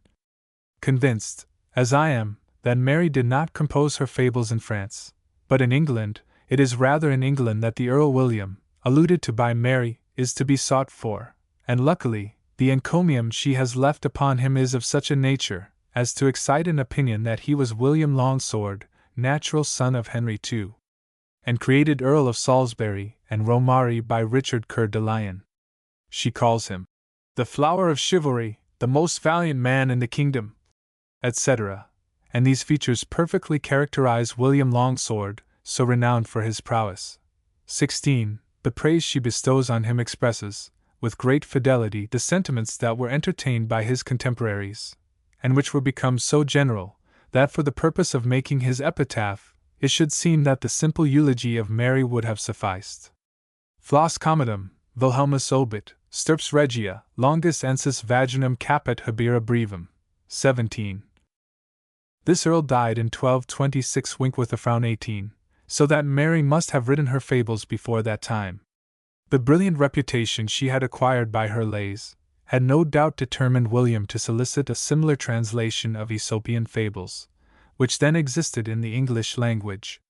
Convinced, as I am, that Mary did not compose her fables in France, but in England, it is rather in England that the Earl William, alluded to by Mary, is to be sought for, and luckily, the encomium she has left upon him is of such a nature as to excite an opinion that he was William Longsword, natural son of Henry II, and created Earl of Salisbury and Romari by Richard Coeur de Lion. She calls him the flower of chivalry, the most valiant man in the kingdom, etc., and these features perfectly characterize William Longsword, so renowned for his prowess. 16. The praise she bestows on him expresses, with great fidelity, the sentiments that were entertained by his contemporaries, and which were become so general, that for the purpose of making his epitaph, it should seem that the simple eulogy of Mary would have sufficed. Flos commodum, Wilhelmus obit, stirps regia, longus ensis vaginum capet habera brevum. 17. This earl died in 1226 Winkworth 18, so that Mary must have written her fables before that time. The brilliant reputation she had acquired by her lays had no doubt determined William to solicit a similar translation of Aesopian fables, which then existed in the English language.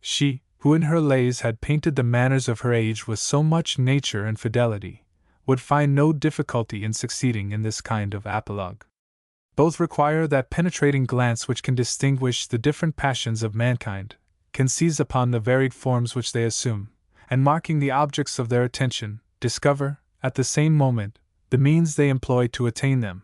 She, who in her lays had painted the manners of her age with so much nature and fidelity, would find no difficulty in succeeding in this kind of apologue. Both require that penetrating glance which can distinguish the different passions of mankind, can seize upon the varied forms which they assume, and marking the objects of their attention, discover, at the same moment, the means they employ to attain them.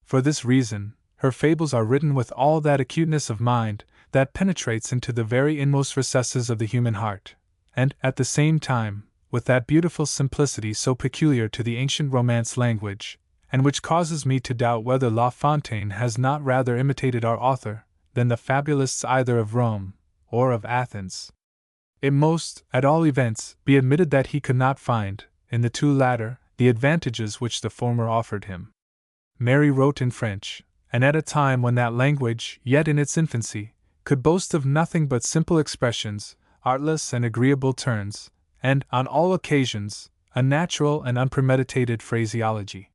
For this reason, her fables are written with all that acuteness of mind that penetrates into the very inmost recesses of the human heart, and, at the same time, with that beautiful simplicity so peculiar to the ancient Romance language, and which causes me to doubt whether La Fontaine has not rather imitated our author than the fabulists either of Rome or of Athens. It must, at all events, be admitted that he could not find, in the two latter, the advantages which the former offered him. Mary wrote in French, and at a time when that language, yet in its infancy, could boast of nothing but simple expressions, artless and agreeable turns, and, on all occasions, a natural and unpremeditated phraseology.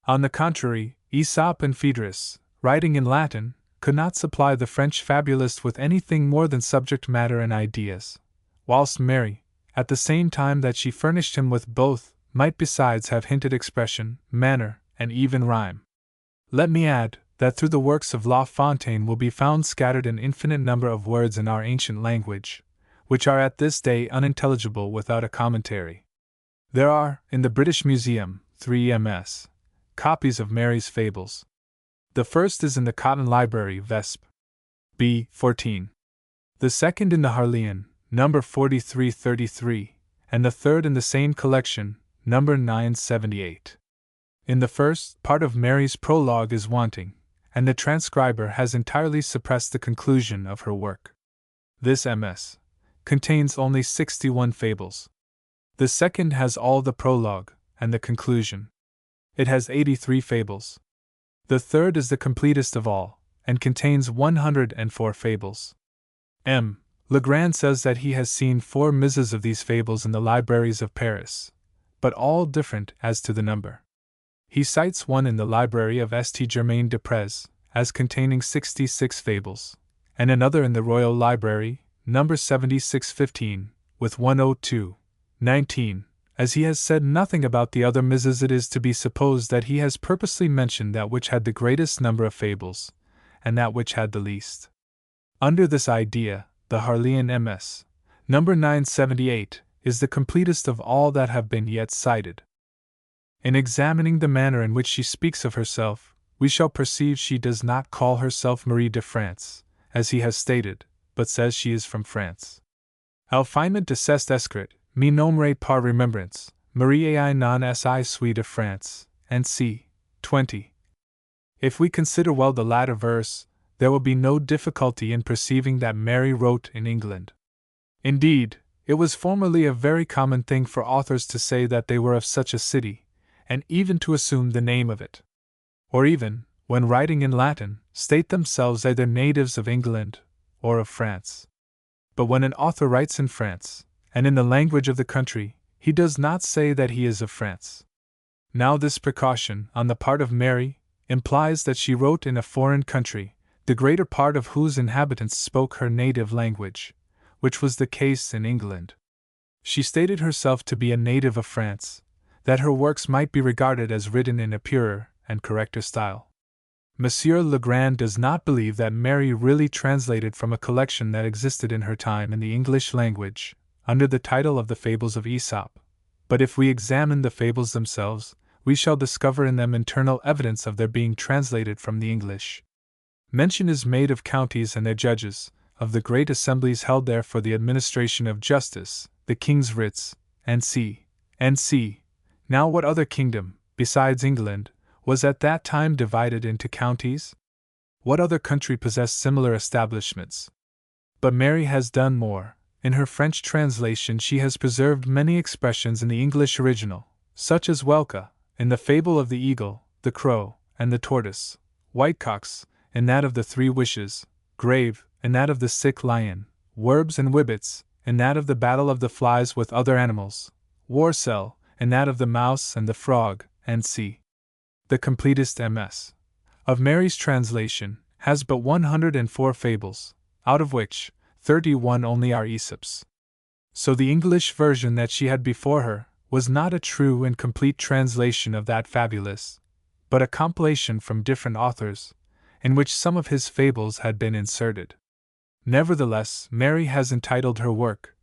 On the contrary, Aesop and Phaedrus, writing in Latin, could not supply the French fabulist with anything more than subject matter and ideas, whilst Mary, at the same time that she furnished him with both, might besides have hinted expression, manner, and even rhyme. Let me add, that through the works of La Fontaine will be found scattered an infinite number of words in our ancient language, which are at this day unintelligible without a commentary. There are, in the British Museum, 3 ms. copies of Mary's Fables. The first is in the Cotton Library, Vesp. B. 14. The second in the Harleian, number 4333, and the third in the same collection, number 978. In the first, part of Mary's prologue is wanting, and the transcriber has entirely suppressed the conclusion of her work. This MS contains only 61 fables. The second has all the prologue and the conclusion. It has 83 fables. The third is the completest of all, and contains 104 fables. M. Legrand says that he has seen 4 misses of these fables in the libraries of Paris, but all different as to the number. He cites one in the library of St. Germain des Prés, as containing 66 fables, and another in the Royal Library, number 7615, with 102.19. As he has said nothing about the other misses, it is to be supposed that he has purposely mentioned that which had the greatest number of fables, and that which had the least. Under this idea, the Harleian MS, number 978, is the completest of all that have been yet cited. In examining the manner in which she speaks of herself, we shall perceive she does not call herself Marie de France, as he has stated, but says she is from France. Alfinement de cest escrit, mi nombre par remembrance, Marie et non si suis de France, and c. 20. If we consider well the latter verse, there will be no difficulty in perceiving that Mary wrote in England. Indeed, it was formerly a very common thing for authors to say that they were of such a city, and even to assume the name of it. Or even, when writing in Latin, state themselves either natives of England or of France. But when an author writes in France, and in the language of the country, he does not say that he is of France. Now this precaution, on the part of Mary, implies that she wrote in a foreign country, the greater part of whose inhabitants spoke her native language, which was the case in England. She stated herself to be a native of France, that her works might be regarded as written in a purer and correcter style. Monsieur Legrand does not believe that Mary really translated from a collection that existed in her time in the English language, under the title of the Fables of Aesop, but if we examine the fables themselves, we shall discover in them internal evidence of their being translated from the English. Mention is made of counties and their judges, of the great assemblies held there for the administration of justice, the king's writs, and c. Now what other kingdom, besides England, was at that time divided into counties? What other country possessed similar establishments? But Mary has done more. In her French translation she has preserved many expressions in the English original, such as welca, in the fable of the eagle, the crow, and the tortoise, whitecocks, in that of the 3 wishes, grave, in that of the sick lion, werbs and wibbits, in that of the battle of the flies with other animals, warcell, in that of the mouse and the frog, and c. The completest MS. of Mary's translation has but 104 fables, out of which 31 only are Aesop's. So the English version that she had before her was not a true and complete translation of that fabulous, but a compilation from different authors, in which some of his fables had been inserted. Nevertheless, Mary has entitled her work,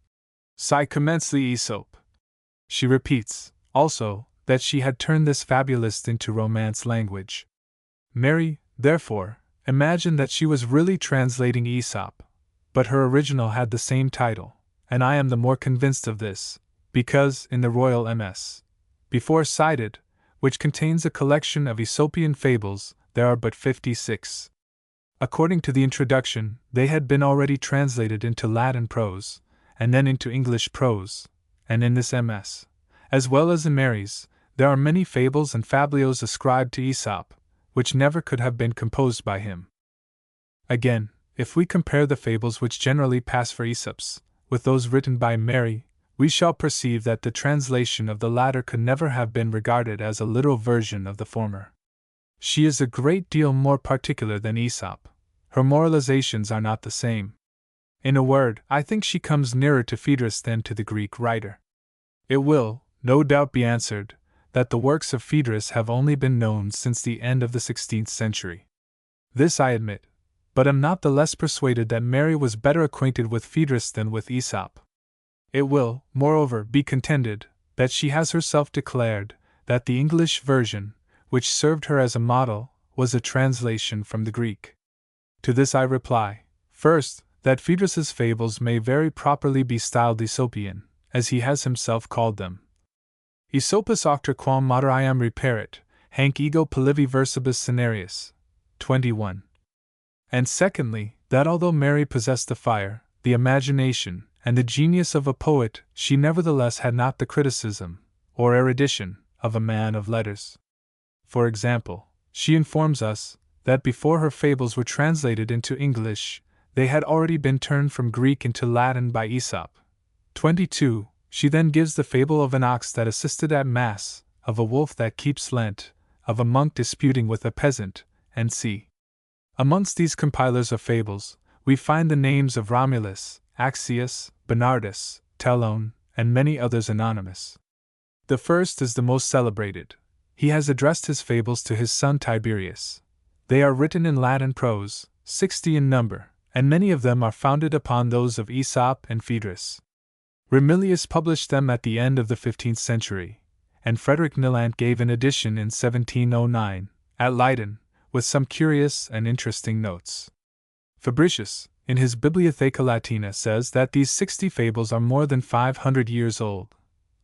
"Ça commence l'Aesop." She repeats, also, that she had turned this fabulist into Romance language. Mary, Therefore, imagine that she was really translating Aesop, but her original had the same title, and I am the more convinced of this, because in the Royal MS, before cited, which contains a collection of Aesopian fables, there are but 56. According to the introduction, they had been already translated into Latin prose, and then into English prose, and in this MS, as well as in Mary's, there are many fables and fabliaux ascribed to Aesop, which never could have been composed by him. Again, if we compare the fables which generally pass for Aesop's, with those written by Mary, we shall perceive that the translation of the latter could never have been regarded as a literal version of the former. She is a great deal more particular than Aesop. Her moralizations are not the same. In a word, I think she comes nearer to Phaedrus than to the Greek writer. It will, no doubt, be answered that the works of Phaedrus have only been known since the end of the 16th century. This I admit, but am not the less persuaded that Mary was better acquainted with Phaedrus than with Aesop. It will, moreover, be contended that she has herself declared that the English version, which served her as a model, was a translation from the Greek. To this I reply, first, that Phaedrus's fables may very properly be styled Aesopian, as he has himself called them. Aesopus auctor quam moderiam reperit, hanc ego pollivi versibus scenarius. 21. And secondly, that although Mary possessed the fire, the imagination, and the genius of a poet, she nevertheless had not the criticism, or erudition, of a man of letters. For example, she informs us that before her fables were translated into English, they had already been turned from Greek into Latin by Aesop. 22. She then gives the fable of an ox that assisted at Mass, of a wolf that keeps Lent, of a monk disputing with a peasant, and c. Amongst these compilers of fables, we find the names of Romulus, Axius, Bernardus, Telone, and many others anonymous. The first is the most celebrated. He has addressed his fables to his son Tiberius. They are written in Latin prose, 60 in number, and many of them are founded upon those of Aesop and Phaedrus. Remilius published them at the end of the 15th century, and Frederick Nillant gave an edition in 1709, at Leiden, with some curious and interesting notes. Fabricius, in his Bibliotheca Latina, says that these 60 fables are more than 500 years old.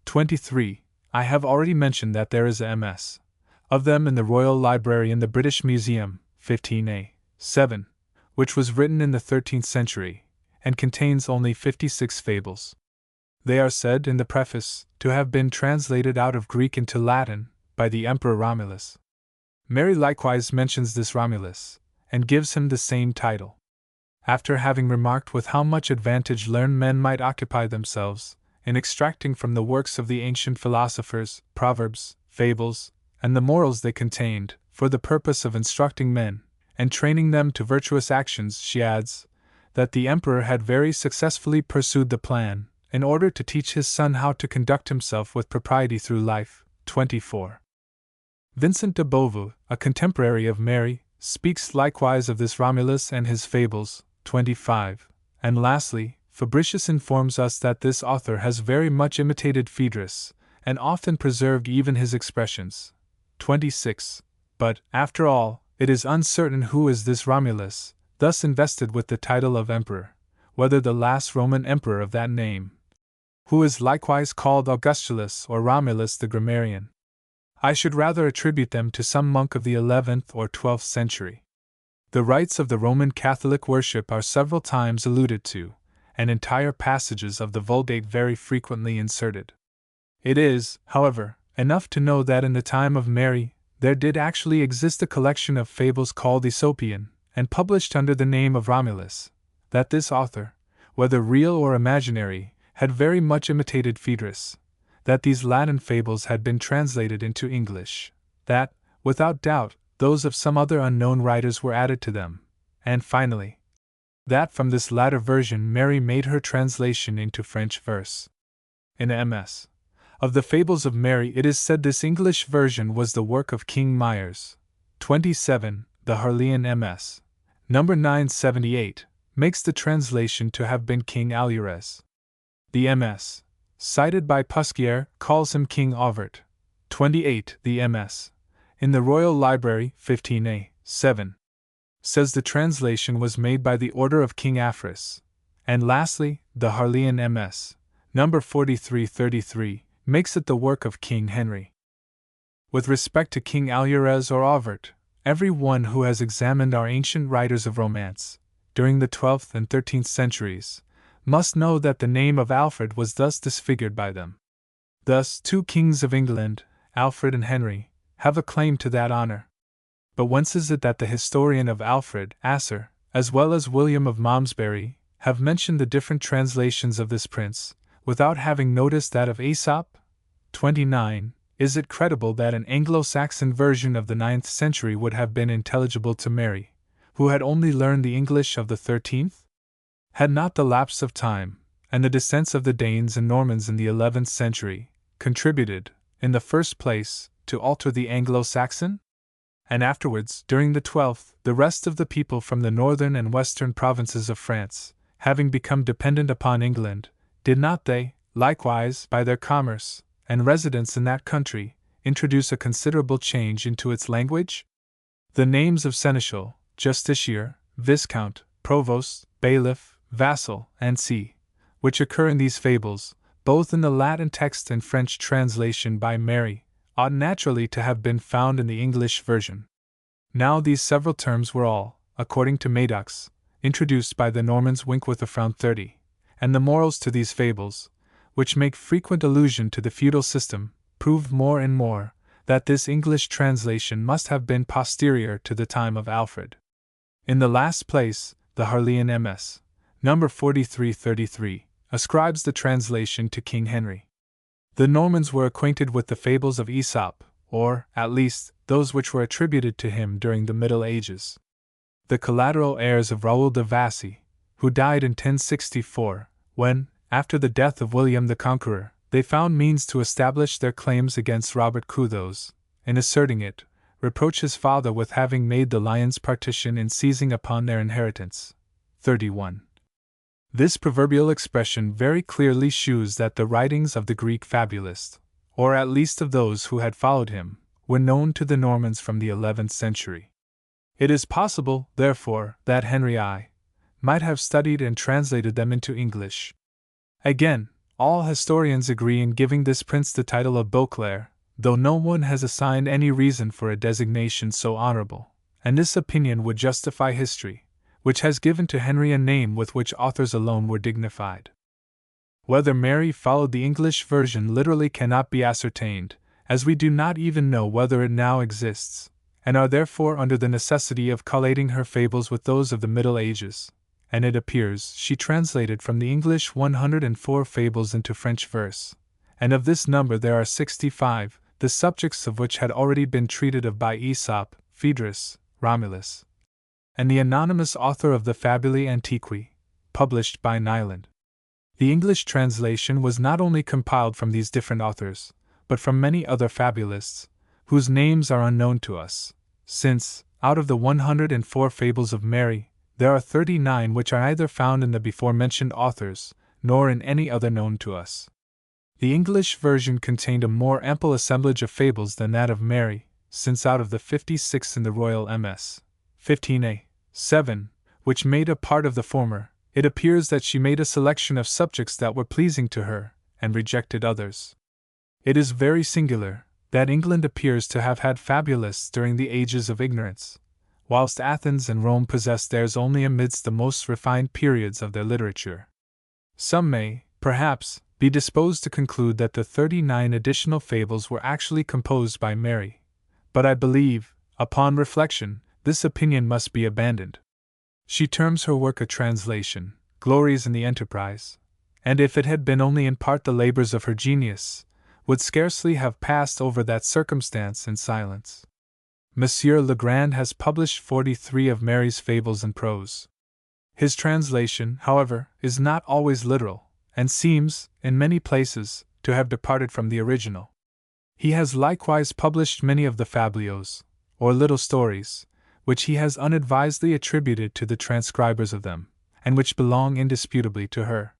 23. I have already mentioned that there is a MS of them in the Royal Library in the British Museum, 15a. 7, which was written in the 13th century, and contains only 56 fables. They are said in the preface to have been translated out of Greek into Latin by the Emperor Romulus. Mary likewise mentions this Romulus, and gives him the same title. After having remarked with how much advantage learned men might occupy themselves in extracting from the works of the ancient philosophers, proverbs, fables, and the morals they contained, for the purpose of instructing men, and training them to virtuous actions, she adds, that the emperor had very successfully pursued the plan, in order to teach his son how to conduct himself with propriety through life. 24. Vincent de Beauveau, a contemporary of Mary, speaks likewise of this Romulus and his fables. 25. And lastly, Fabricius informs us that this author has very much imitated Phaedrus, and often preserved even his expressions. 26. But, after all, it is uncertain who is this Romulus, thus invested with the title of emperor, whether the last Roman emperor of that name, who is likewise called Augustulus or Romulus the grammarian. I should rather attribute them to some monk of the 11th or 12th century. The rites of the Roman Catholic worship are several times alluded to, and entire passages of the Vulgate very frequently inserted. It is, however, enough to know that in the time of Mary, there did actually exist a collection of fables called Aesopian, and published under the name of Romulus, that this author, whether real or imaginary, had very much imitated Phaedrus, that these Latin fables had been translated into English, that, without doubt, those of some other unknown writers were added to them, and finally, that from this latter version Mary made her translation into French verse. In MS of the Fables of Mary, it is said this English version was the work of King Myers. 27. The Harleian MS, number 978, makes the translation to have been King Alurez. The MS, cited by Pusquier, calls him King Auvert. 28. The MS, in the Royal Library, 15a. 7, says the translation was made by the order of King Afris. And lastly, the Harleian MS, number 4333, makes it the work of King Henry. With respect to King Alvarez or Auvert, every one who has examined our ancient writers of romance, during the 12th and 13th centuries, must know that the name of Alfred was thus disfigured by them. Thus, two kings of England, Alfred and Henry, have a claim to that honor. But whence is it that the historian of Alfred, Asser, as well as William of Malmesbury, have mentioned the different translations of this prince, without having noticed that of Aesop? 29. Is it credible that an Anglo-Saxon version of the 9th century would have been intelligible to Mary, who had only learned the English of the 13th? Had not the lapse of time, and the descents of the Danes and Normans in the 11th century, contributed, in the first place, to alter the Anglo-Saxon? And afterwards, during the 12th, the rest of the people from the northern and western provinces of France, having become dependent upon England, did not they, likewise, by their commerce and residence in that country, introduce a considerable change into its language? The names of seneschal, justiciar, viscount, provost, bailiff, vassal, and see, which occur in these fables, both in the Latin text and French translation by Mary, ought naturally to have been found in the English version. Now these several terms were all, according to Madocks, introduced by the Normans Winkworth 30, and the morals to these fables, which make frequent allusion to the feudal system, prove more and more that this English translation must have been posterior to the time of Alfred. In the last place, the Harleian MS, number 4333, ascribes the translation to King Henry. The Normans were acquainted with the fables of Aesop, or, at least, those which were attributed to him during the Middle Ages. The collateral heirs of Raoul de Vassy, who died in 1064, when, after the death of William the Conqueror, they found means to establish their claims against Robert Couthos, in asserting it, reproach his father with having made the Lions partition in seizing upon their inheritance. 31. This proverbial expression very clearly shews that the writings of the Greek fabulist, or at least of those who had followed him, were known to the Normans from the 11th century. It is possible, therefore, that Henry I might have studied and translated them into English. Again, all historians agree in giving this prince the title of Beauclerc, though no one has assigned any reason for a designation so honorable, and this opinion would justify history, which has given to Henry a name with which authors alone were dignified. Whether Mary followed the English version literally cannot be ascertained, as we do not even know whether it now exists, and are therefore under the necessity of collating her fables with those of the Middle Ages, and it appears she translated from the English 104 fables into French verse, and of this number there are 65, the subjects of which had already been treated of by Aesop, Phaedrus, Romulus, and the anonymous author of the Fabulae Antiqui, published by Nyland. The English translation was not only compiled from these different authors, but from many other fabulists, whose names are unknown to us, since, out of the 104 fables of Mary, there are 39 which are neither found in the before-mentioned authors, nor in any other known to us. The English version contained a more ample assemblage of fables than that of Mary, since out of the 56 in the Royal MS. 15a. 7, which made a part of the former, it appears that she made a selection of subjects that were pleasing to her, and rejected others. It is very singular that England appears to have had fabulists during the ages of ignorance, whilst Athens and Rome possessed theirs only amidst the most refined periods of their literature. Some may, perhaps, be disposed to conclude that the 39 additional fables were actually composed by Mary, but I believe, upon reflection, this opinion must be abandoned. She terms her work a translation, glories in the enterprise, and if it had been only in part the labors of her genius, would scarcely have passed over that circumstance in silence. Monsieur Legrand has published 43 of Mary's fables in prose. His translation, however, is not always literal, and seems, in many places, to have departed from the original. He has likewise published many of the fabliaux, or little stories, which he has unadvisedly attributed to the transcribers of them, and which belong indisputably to her.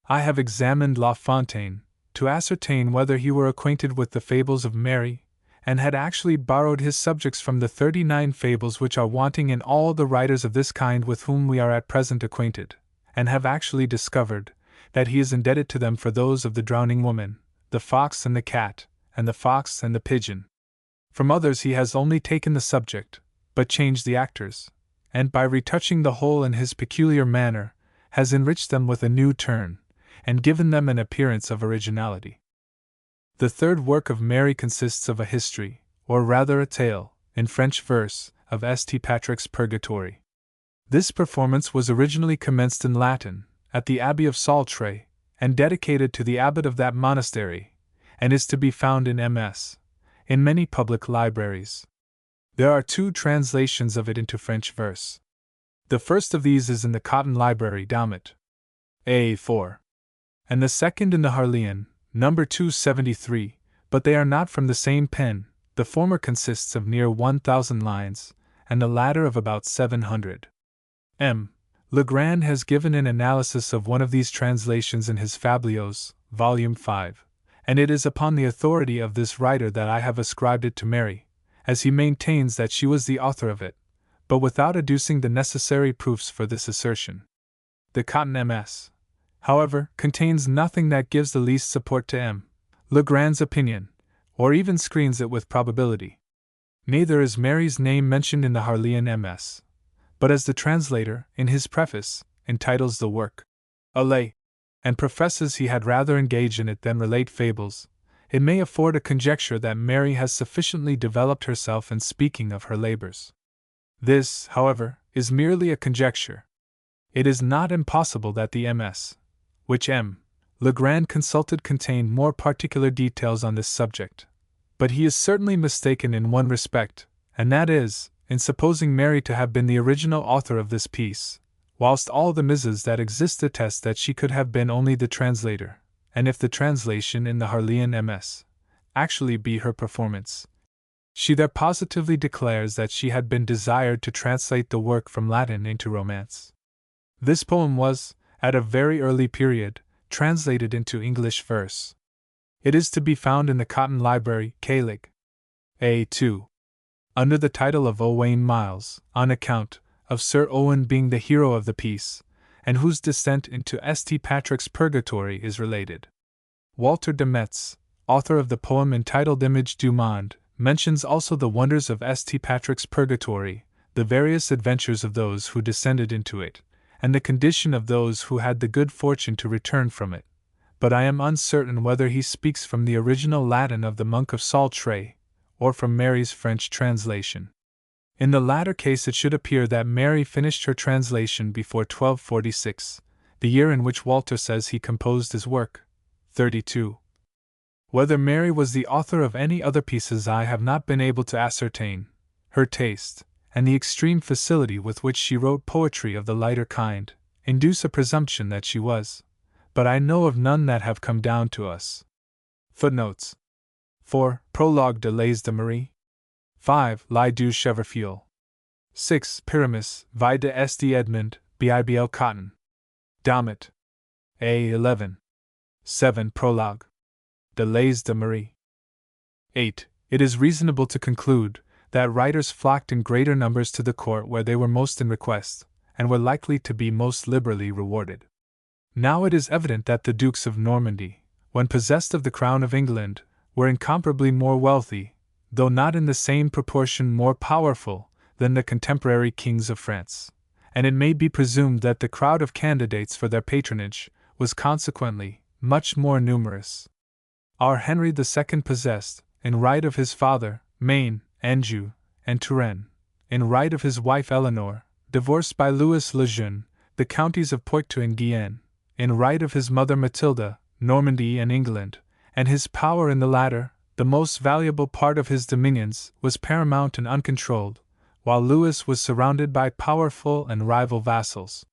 I have examined La Fontaine, to ascertain whether he were acquainted with the fables of Mary, and had actually borrowed his subjects from the 39 fables which are wanting in all the writers of this kind with whom we are at present acquainted, and have actually discovered that he is indebted to them for those of the drowning woman, the fox and the cat, and the fox and the pigeon. From others he has only taken the subject, but changed the actors, and by retouching the whole in his peculiar manner, has enriched them with a new turn, and given them an appearance of originality. The third work of Mary consists of a history, or rather a tale, in French verse, of St. Patrick's Purgatory. This performance was originally commenced in Latin, at the Abbey of Saltrey, and dedicated to the abbot of that monastery, and is to be found in MS. in many public libraries. There are 2 translations of it into French verse. The first of these is in the Cotton Library, Daumit, A4, and the second in the Harleian, number 273, but they are not from the same pen. The former consists of near 1,000 lines, and the latter of about 700. M. Legrand has given an analysis of one of these translations in his Fabliaux, Volume 5, and it is upon the authority of this writer that I have ascribed it to Mary, as he maintains that she was the author of it, but without adducing the necessary proofs for this assertion. The Cotton MS, however, contains nothing that gives the least support to M. Legrand's opinion, or even screens it with probability. Neither is Mary's name mentioned in the Harleian MS, but as the translator, in his preface, entitles the work A Lay, and professes he had rather engage in it than relate fables, it may afford a conjecture that Mary has sufficiently developed herself in speaking of her labors. This, however, is merely a conjecture. It is not impossible that the MS, which M. Legrand consulted, contained more particular details on this subject, but he is certainly mistaken in one respect, and that is, in supposing Mary to have been the original author of this piece, whilst all the misses that exist attest that she could have been only the translator, and if the translation in the Harleian MS actually be her performance, she there positively declares that she had been desired to translate the work from Latin into Romance. This poem was, at a very early period, translated into English verse. It is to be found in the Cotton Library, Calig, A2, under the title of Owain Miles, on account of Sir Owen being the hero of the piece, and whose descent into St. Patrick's Purgatory is related. Walter de Metz, author of the poem entitled Image du Monde, mentions also the wonders of St. Patrick's Purgatory, the various adventures of those who descended into it, and the condition of those who had the good fortune to return from it, but I am uncertain whether he speaks from the original Latin of the monk of Saltrey, or from Mary's French translation. In the latter case it should appear that Mary finished her translation before 1246, the year in which Walter says he composed his work, 32. Whether Mary was the author of any other pieces I have not been able to ascertain. Her taste, and the extreme facility with which she wrote poetry of the lighter kind, induce a presumption that she was, but I know of none that have come down to us. Footnotes: 4. Prologue de Les de Marie. 5. Lie du Cheverfiel. 6. Pyramus, vie de St. Edmund, Bibl Cotton. Daumit, A11. 7. Prologue de Les de Marie. 8. It is reasonable to conclude that writers flocked in greater numbers to the court where they were most in request, and were likely to be most liberally rewarded. Now it is evident that the Dukes of Normandy, when possessed of the crown of England, were incomparably more wealthy, though not in the same proportion more powerful, than the contemporary kings of France, and it may be presumed that the crowd of candidates for their patronage was consequently much more numerous. Our Henry II possessed, in right of his father, Maine, Anjou, and Touraine, in right of his wife Eleanor, divorced by Louis le Jeune, the counties of Poitou and Guienne, in right of his mother Matilda, Normandy and England, and his power in the latter, the most valuable part of his dominions, was paramount and uncontrolled, while Louis was surrounded by powerful and rival vassals.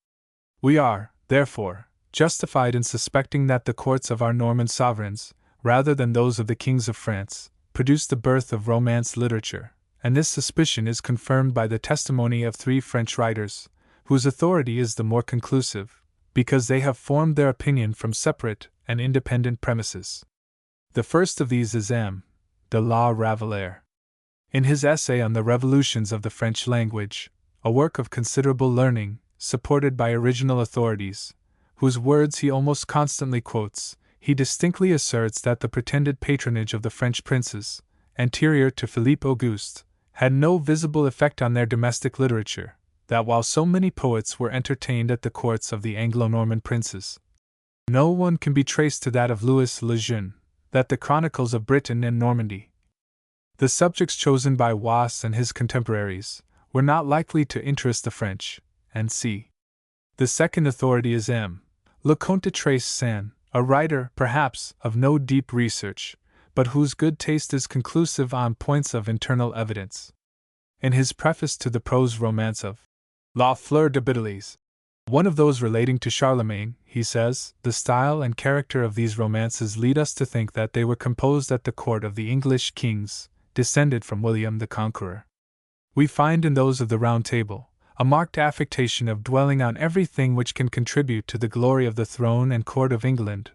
We are, therefore, justified in suspecting that the courts of our Norman sovereigns, rather than those of the kings of France, produced the birth of Romance literature, and this suspicion is confirmed by the testimony of 3 French writers, whose authority is the more conclusive, because they have formed their opinion from separate and independent premises. The first of these is M. de la Ravelière. In his essay on the revolutions of the French language, a work of considerable learning, supported by original authorities, whose words he almost constantly quotes, he distinctly asserts that the pretended patronage of the French princes, anterior to Philippe Auguste, had no visible effect on their domestic literature, that while so many poets were entertained at the courts of the Anglo-Norman princes, no one can be traced to that of Louis le Jeune, that the chronicles of Britain and Normandy, the subjects chosen by Wace and his contemporaries, were not likely to interest the French, and c. The second authority is M. Le Comte de Tracy, a writer, perhaps, of no deep research, but whose good taste is conclusive on points of internal evidence. In his preface to the prose romance of La Fleur de Bidelies, one of those relating to Charlemagne, he says, the style and character of these romances lead us to think that they were composed at the court of the English kings, descended from William the Conqueror. We find in those of the Round Table a marked affectation of dwelling on everything which can contribute to the glory of the throne and court of England,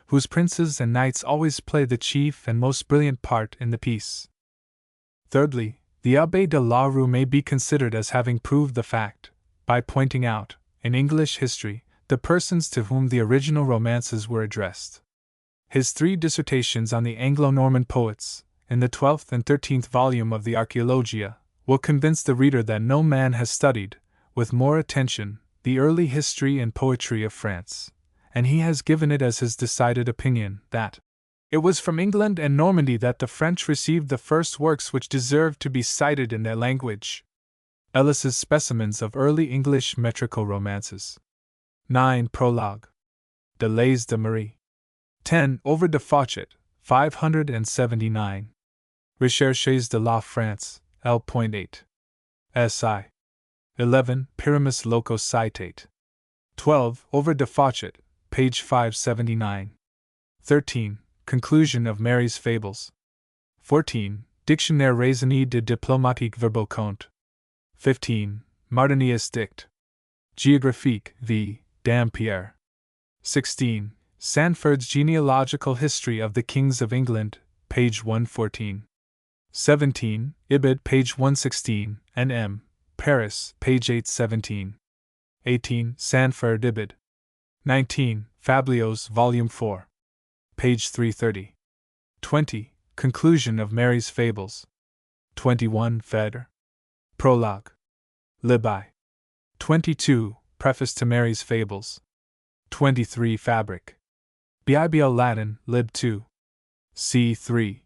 whose princes and knights always play the chief and most brilliant part in the piece. Thirdly, the Abbé de la Rue may be considered as having proved the fact, by pointing out, in English history, the persons to whom the original romances were addressed. His 3 dissertations on the Anglo-Norman poets, in the 12th and 13th volume of the Archaeologia, will convince the reader that no man has studied, with more attention, the early history and poetry of France, and he has given it as his decided opinion that it was from England and Normandy that the French received the first works which deserved to be cited in their language. Ellis's Specimens of Early English Metrical Romances. 9. Prologue. De Lays de Marie. 10. Over de Fauchet, 579. Recherches de la France, L.8. S.I. 11. Pyramus Locos Citate. 12. Over de Fauchet, page 579. 13. Conclusion of Mary's Fables. 14. Dictionnaire raisonné de diplomatique verboconte. 15. Martinius Dict. Géographique v. Dampierre. 16. Sandford's Genealogical History of the Kings of England, page 114. 17. Ibid, page 116, and M. Paris, page 817. 18. Sandford Ibid. 19. Fabliaux, volume 4. Page 330. 20. Conclusion of Mary's Fables. 21. Feder. Prologue. Libai. 22. Preface to Mary's Fables. 23. Fabric. Bibl Latin, Lib 2. C. 3.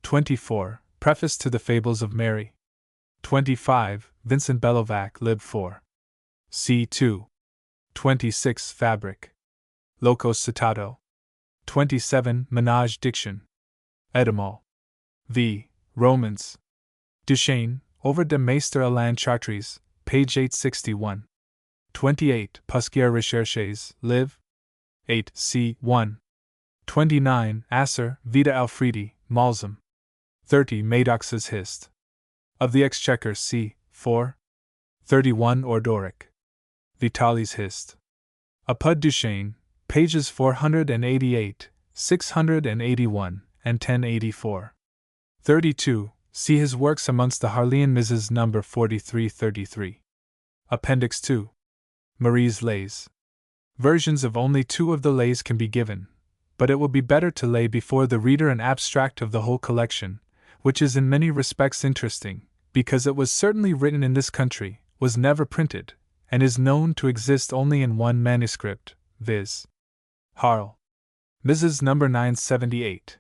24. Preface to the Fables of Mary. 25. Vincent Bellovac, Lib 4. C. 2. 26. Fabric. Locos Citato. 27. Menage Diction. Etymol. V. Romans. Duchesne, over de Maistre Alain Chartres, page 861. 28. Pusquier Recherches, Liv. 8. C. 1. 29. Asser, Vita Alfredi, Malzum. 30. Madoc's Hist. Of the Exchequer, c. 4. 31. Ordoric. Vitalis Hist. Apud Duchesne, pages 488, 681, and 1084. 32. See his works amongst the Harleian Mrs. No. 4333. Appendix 2. Marie's Lays. Versions of only 2 of the lays can be given, but it will be better to lay before the reader an abstract of the whole collection, which is in many respects interesting, because it was certainly written in this country, was never printed, and is known to exist only in one manuscript, viz. Harl. Mrs. No. 978.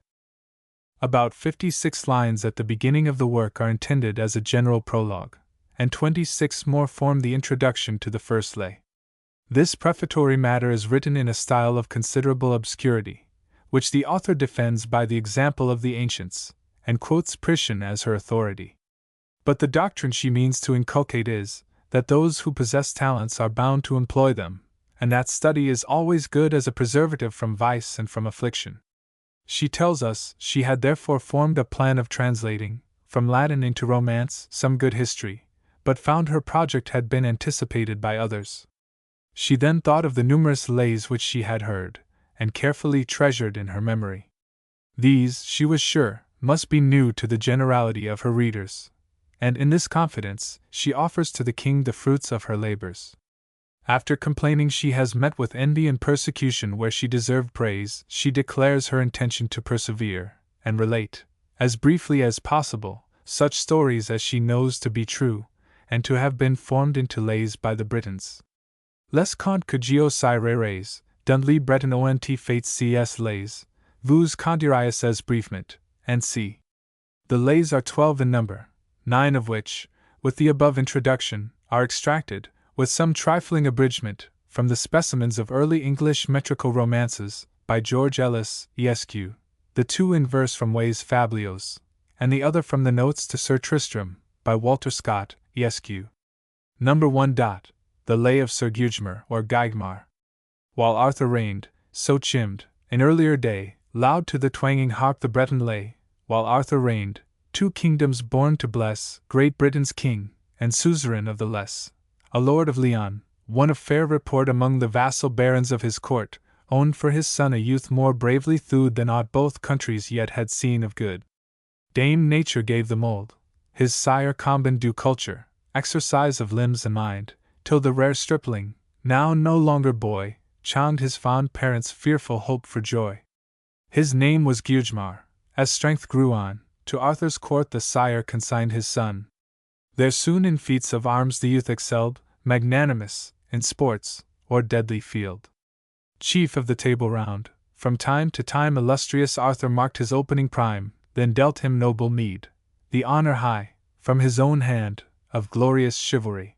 About 56 lines at the beginning of the work are intended as a general prologue, and 26 more form the introduction to the first lay. This prefatory matter is written in a style of considerable obscurity, which the author defends by the example of the ancients, and quotes Priscian as her authority. But the doctrine she means to inculcate is, that those who possess talents are bound to employ them, and that study is always good as a preservative from vice and from affliction. She tells us she had therefore formed a plan of translating, from Latin into Romance, some good history, but found her project had been anticipated by others. She then thought of the numerous lays which she had heard, and carefully treasured in her memory. These, she was sure, must be new to the generality of her readers, and in this confidence she offers to the king the fruits of her labors. After complaining she has met with envy and persecution where she deserved praise, she declares her intention to persevere, and relate, as briefly as possible, such stories as she knows to be true, and to have been formed into lays by the Britons. Les contes que j'ose Dundlee Breton ont fait cs lays, vous conduiriez as briefement, and c. The lays are 12 in number, 9 of which, with the above introduction, are extracted, with some trifling abridgment, from the specimens of early English metrical romances, by George Ellis, Esq., the 2 in verse from Way's Fabliaux, and the other from the Notes to Sir Tristram, by Walter Scott, Esq. Number 1. The Lay of Sir Gugemar or Guygmar. While Arthur reigned, so chimmed, in earlier day, loud to the twanging harp the Breton lay. While Arthur reigned, 2 kingdoms born to bless, Great Britain's king, and suzerain of the less. A lord of Leon, one of fair report among the vassal barons of his court, owned for his son a youth more bravely thewed than aught both countries yet had seen of good. Dame Nature gave the mold, his sire combined due culture, exercise of limbs and mind, till the rare stripling, now no longer boy, charmed his fond parents' fearful hope for joy. His name was Gugemar. As strength grew on, to Arthur's court the sire consigned his son. There soon in feats of arms the youth excelled, magnanimous, in sports, or deadly field. Chief of the Table Round, from time to time illustrious Arthur marked his opening prime, then dealt him noble meed, the honor high, from his own hand, of glorious chivalry.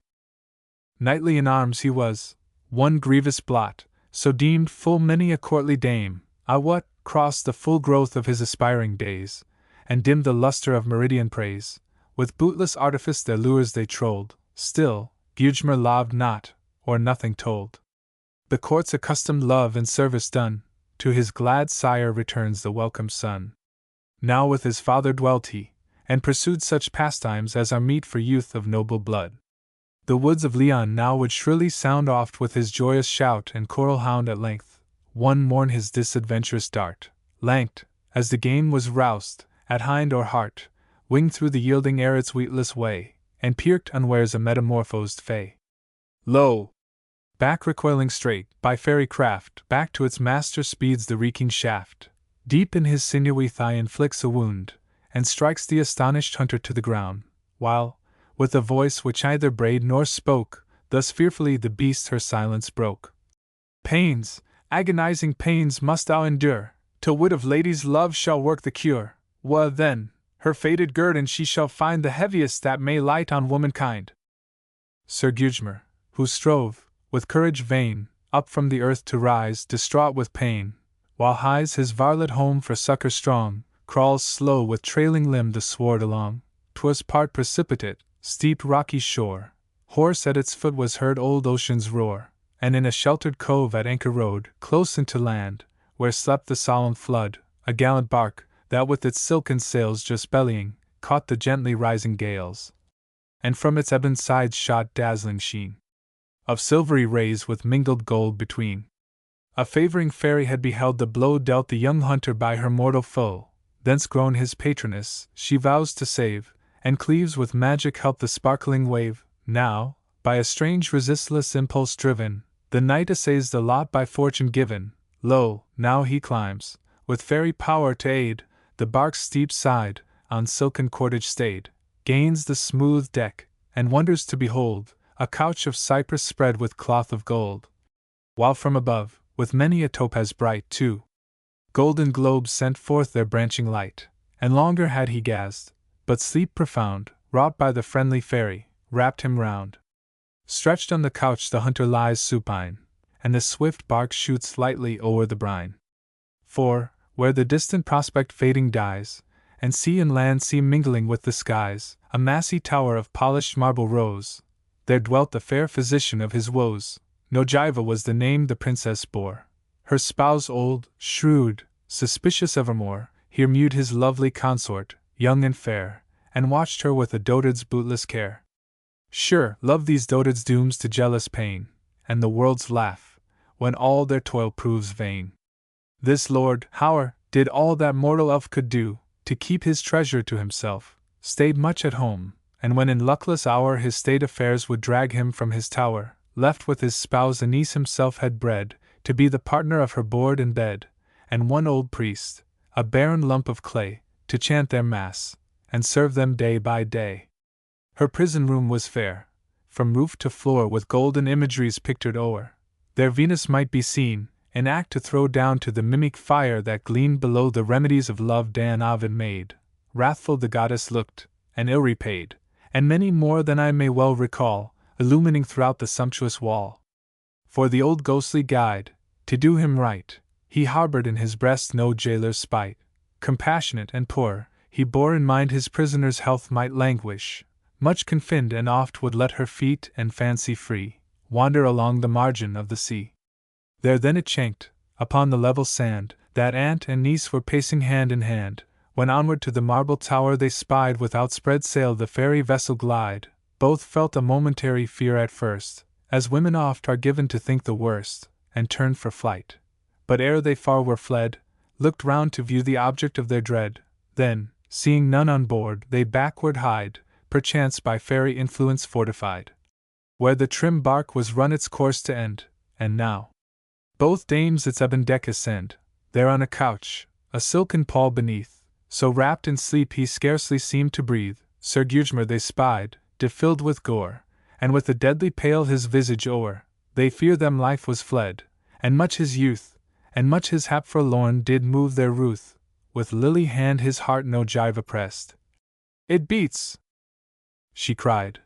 Knightly in arms he was, one grievous blot, so deemed full many a courtly dame, what, crossed the full growth of his aspiring days, and dimmed the lustre of meridian praise. With bootless artifice their lures they trolled, still, Gugemar loved not, or nothing told. The court's accustomed love and service done, to his glad sire returns the welcome son. Now with his father dwelt he, and pursued such pastimes as are meet for youth of noble blood. The woods of Leon now would shrilly sound oft with his joyous shout, and choral hound at length, one morn his disadventurous dart, lanked, as the game was roused, at hind or hart, winged through the yielding air its weetless way, and pierked unwares a metamorphosed fay. Lo! Back recoiling straight, by fairy craft, back to its master speeds the reeking shaft, deep in his sinewy thigh inflicts a wound, and strikes the astonished hunter to the ground, while, with a voice which neither brayed nor spoke, thus fearfully the beast her silence broke. Pains, agonizing pains must thou endure, till wit of lady's love shall work the cure. Then, her fated guerdon she shall find the heaviest that may light on womankind. Sir Gugemar, who strove, with courage vain, up from the earth to rise, distraught with pain, while hies his varlet home for succor strong, crawls slow with trailing limb the sward along. 'Twas part precipitate, steep rocky shore, hoarse at its foot was heard old ocean's roar, and in a sheltered cove at anchor rode, close into land, where slept the solemn flood, a gallant bark, that with its silken sails just bellying, caught the gently rising gales, and from its ebon sides shot dazzling sheen of silvery rays with mingled gold between. A favoring fairy had beheld the blow dealt the young hunter by her mortal foe, thence grown his patroness, she vows to save, and cleaves with magic help the sparkling wave. Now, by a strange resistless impulse driven, the knight essays the lot by fortune given. Lo, now he climbs, with fairy power to aid, the bark's steep side, on silken cordage stayed, gains the smooth deck, and wonders to behold a couch of cypress spread with cloth of gold, while from above, with many a topaz bright, 2 golden globes sent forth their branching light, and longer had he gazed, but sleep profound, wrought by the friendly fairy, wrapped him round. Stretched on the couch the hunter lies supine, and the swift bark shoots lightly o'er the brine. For, where the distant prospect fading dies, and sea and land seem mingling with the skies, a massy tower of polished marble rose. There dwelt the fair physician of his woes. Nojiva was the name the princess bore. Her spouse old, shrewd, suspicious evermore, here mewed his lovely consort, young and fair, and watched her with a dotard's bootless care. Sure, love these dotards dooms to jealous pain, and the world's laugh, when all their toil proves vain. This lord, howe'er, did all that mortal elf could do, to keep his treasure to himself, stayed much at home, and when in luckless hour his state affairs would drag him from his tower, left with his spouse a niece himself had bred, to be the partner of her board and bed, and one old priest, a barren lump of clay, to chant their mass, and serve them day by day. Her prison room was fair, from roof to floor with golden imageries pictured o'er. There Venus might be seen, in act to throw down to the mimic fire that gleamed below the remedies of love Dan Ovid made. Wrathful the goddess looked, and ill repaid, and many more than I may well recall, illumining throughout the sumptuous wall. For the old ghostly guide, to do him right, he harbored in his breast no jailer's spite. Compassionate and poor, he bore in mind his prisoner's health might languish, much confined, and oft would let her feet and fancy free wander along the margin of the sea. There then it chanked, upon the level sand, that aunt and niece were pacing hand in hand, when onward to the marble tower they spied with outspread sail the fairy vessel glide. Both felt a momentary fear at first, as women oft are given to think the worst, and turned for flight. But ere they far were fled, looked round to view the object of their dread. Then, seeing none on board, they backward hied, perchance by fairy influence fortified, where the trim bark was run its course to end. And now both dames its ebon deck ascend. There on a couch, a silken pall beneath, so wrapped in sleep he scarcely seemed to breathe, Sir Gugemar they spied, defilled with gore, and with a deadly pale his visage o'er. They fear them life was fled, and much his youth, and much his hap forlorn did move their ruth. With lily hand his heart no gyve oppressed. It beats, she cried,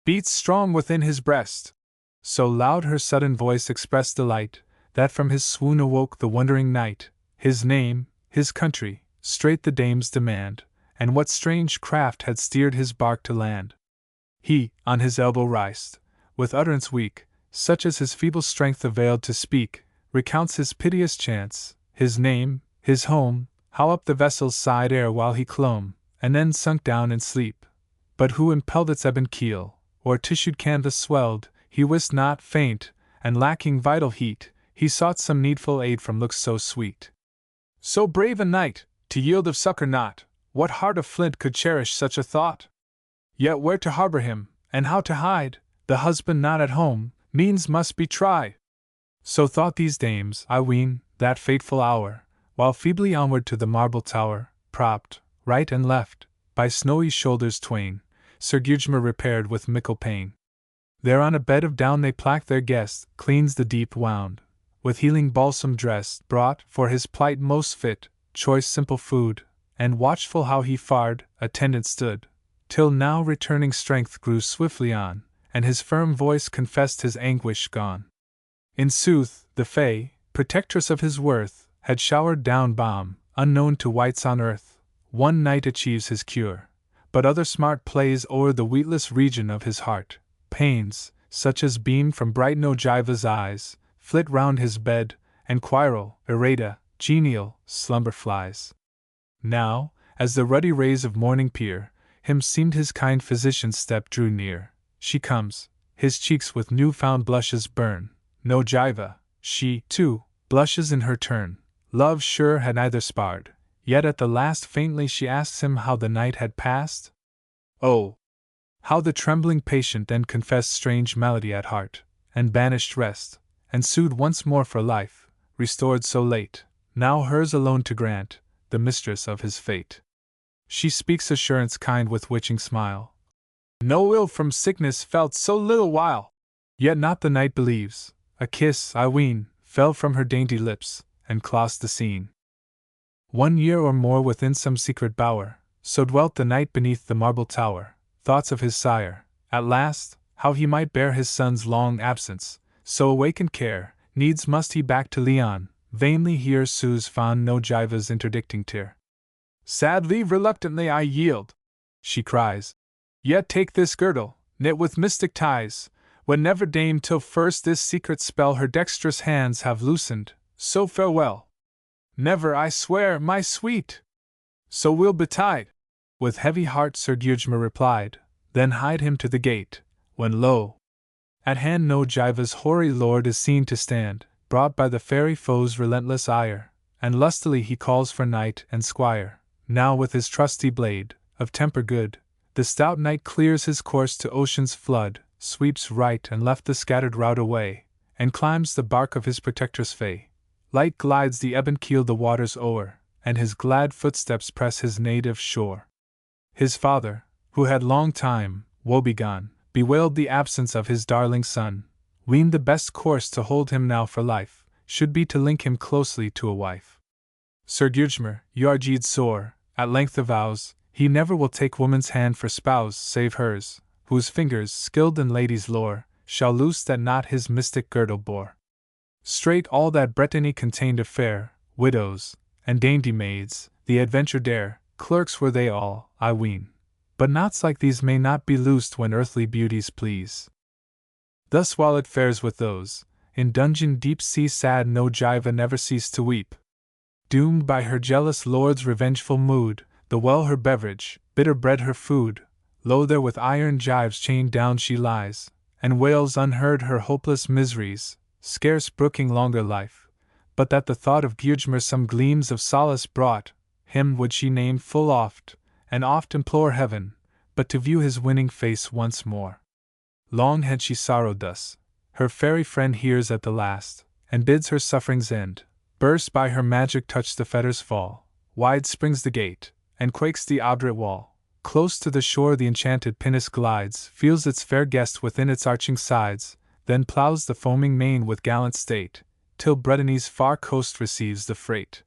beats strong within his breast. So loud her sudden voice expressed delight, that from his swoon awoke the wondering knight. His name, his country, straight the dames demand, and what strange craft had steered his bark to land. He, on his elbow rised, with utterance weak, such as his feeble strength availed to speak, recounts his piteous chance, his name, his home, how up the vessel's side ere while he clomb, and then sunk down in sleep. But who impelled its ebon keel, or tissued canvas swelled, he wist not. Faint, and lacking vital heat, he sought some needful aid from looks so sweet. So brave a knight, to yield of succor not, what heart of flint could cherish such a thought? Yet where to harbor him, and how to hide, the husband not at home, means must be tried. So thought these dames, I ween, that fateful hour, while feebly onward to the marble tower, propped, right and left, by snowy shoulders twain, Sir Gugemar repaired with mickle pain. There on a bed of down they plaque their guest, cleans the deep wound, with healing balsam dressed, brought, for his plight most fit, choice simple food, and watchful how he fared, attendant stood, till now returning strength grew swiftly on, and his firm voice confessed his anguish gone. In sooth, the Fay, protectress of his worth, had showered down balm, unknown to wights on earth. One night achieves his cure, but other smart plays o'er the weetless region of his heart. Pains, such as beam from bright Nojiva's eyes, flit round his bed, and quiral, irrata, genial, slumber flies. Now, as the ruddy rays of morning peer, him seemed his kind physician's step drew near. She comes, his cheeks with new-found blushes burn. Nojiva, she, too, blushes in her turn. Love sure had neither sparred, yet at the last faintly she asks him how the night had passed. Oh, how the trembling patient then confessed strange malady at heart, and banished rest, and sued once more for life, restored so late, now hers alone to grant, the mistress of his fate. She speaks assurance kind with witching smile. No ill from sickness felt so little while. Yet not the knight believes. A kiss, I ween, fell from her dainty lips, and clossed the scene. 1 year or more within some secret bower, so dwelt the knight beneath the marble tower. Thoughts of his sire, at last, how he might bear his son's long absence, so awakened care, needs must he back to Leon, vainly hears soothes fond Nojiva's interdicting tear. Sadly, reluctantly I yield, she cries, yet take this girdle, knit with mystic ties, when never dame till first this secret spell her dexterous hands have loosened, so farewell. Never, I swear, my sweet! So we'll betide. With heavy heart Sir Gugemar replied, then hied him to the gate, when lo! At hand Nojiva's hoary lord is seen to stand, brought by the fairy foe's relentless ire, and lustily he calls for knight and squire. now with his trusty blade, of temper good, the stout knight clears his course to ocean's flood, sweeps right and left the scattered rout away, and climbs the bark of his protector's fay. Light glides the ebon keel the waters o'er, and his glad footsteps press his native shore. His father, who had long time, woebegone, bewailed the absence of his darling son, weened the best course to hold him now for life, should be to link him closely to a wife. Sir Gudgemar, Yargeed sore, at length avows, he never will take woman's hand for spouse save hers, whose fingers, skilled in ladies' lore, shall loose that knot his mystic girdle bore. Straight all that Brittany contained of fair, widows, and dainty maids, the adventure dare, clerks were they all, I ween. But knots like these may not be loosed when earthly beauties please. Thus while it fares with those, in dungeon deep sea sad no Jiva never ceased to weep. Doomed by her jealous lord's revengeful mood, the well her beverage, bitter bread her food, lo there with iron gyves chained down she lies, and wails unheard her hopeless miseries, scarce brooking longer life, but that the thought of Gudgemar some gleams of solace brought, him would she name full oft, and oft implore heaven, but to view his winning face once more. Long had she sorrowed thus, her fairy friend hears at the last, and bids her sufferings end, burst by her magic touch the fetters fall, wide springs the gate, and quakes the obdurate wall, close to the shore the enchanted pinnace glides, feels its fair guest within its arching sides, then ploughs the foaming main with gallant state, till Brittany's far coast receives the freight.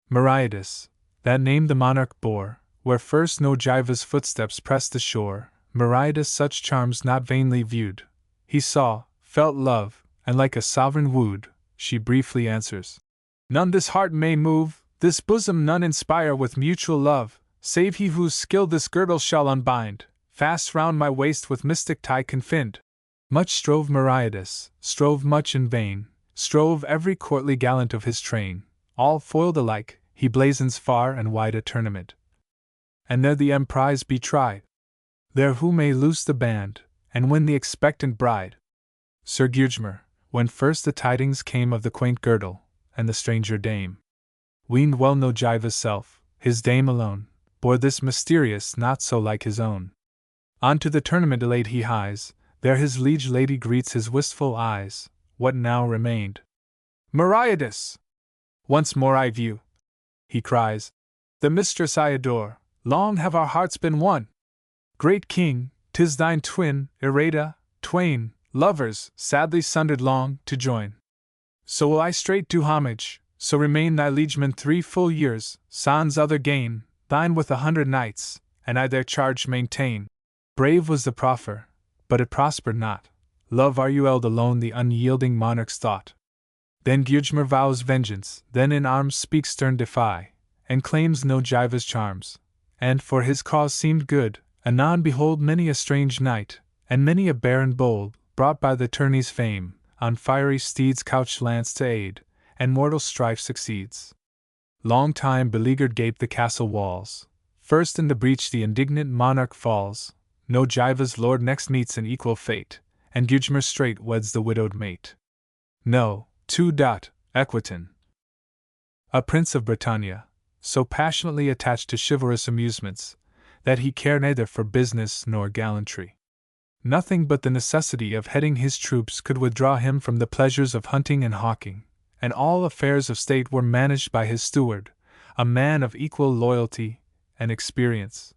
Meriadus, that name the monarch bore, where first no Jiva's footsteps pressed the shore, Meriadus such charms not vainly viewed. He saw, felt love, and like a sovereign wooed, she briefly answers. None this heart may move, this bosom none inspire with mutual love, save he whose skill this girdle shall unbind, fast round my waist with mystic tie confined. Much strove Meriadus, strove much in vain, strove every courtly gallant of his train, all foiled alike, he blazons far and wide a tournament. And there the emprise be tried. There who may loose the band, and win the expectant bride. Sir Gudgemar, when first the tidings came of the quaint girdle, and the stranger dame, weened well no Jiva's self, his dame alone, bore this mysterious not so like his own. On to the tournament elate he hies, there his liege lady greets his wistful eyes, what now remained? Meriadus! Once more I view, he cries, the mistress I adore, long have our hearts been one. Great king, 'tis thine twin, Irada, twain, lovers, sadly sundered long, to join. So will I straight do homage, so remain thy liegeman 3 full years, sans other gain, thine with 100 knights, and I their charge maintain. Brave was the proffer, but it prospered not. Love arguelled alone the unyielding monarch's thought. Then Gudgemar vows vengeance, then in arms speaks stern defy, and claims no Jiva's charms, and for his cause seemed good. Anon behold many a strange knight, and many a baron bold, brought by the tourney's fame, on fiery steeds couched lance to aid, and mortal strife succeeds. Long time beleaguered gape the castle walls, first in the breach the indignant monarch falls, no Jiva's lord next meets an equal fate, and Gudgemar straight weds the widowed mate. No, Equitan, a prince of Britannia, so passionately attached to chivalrous amusements, that he cared neither for business nor gallantry. Nothing but the necessity of heading his troops could withdraw him from the pleasures of hunting and hawking, and all affairs of state were managed by his steward, a man of equal loyalty and experience.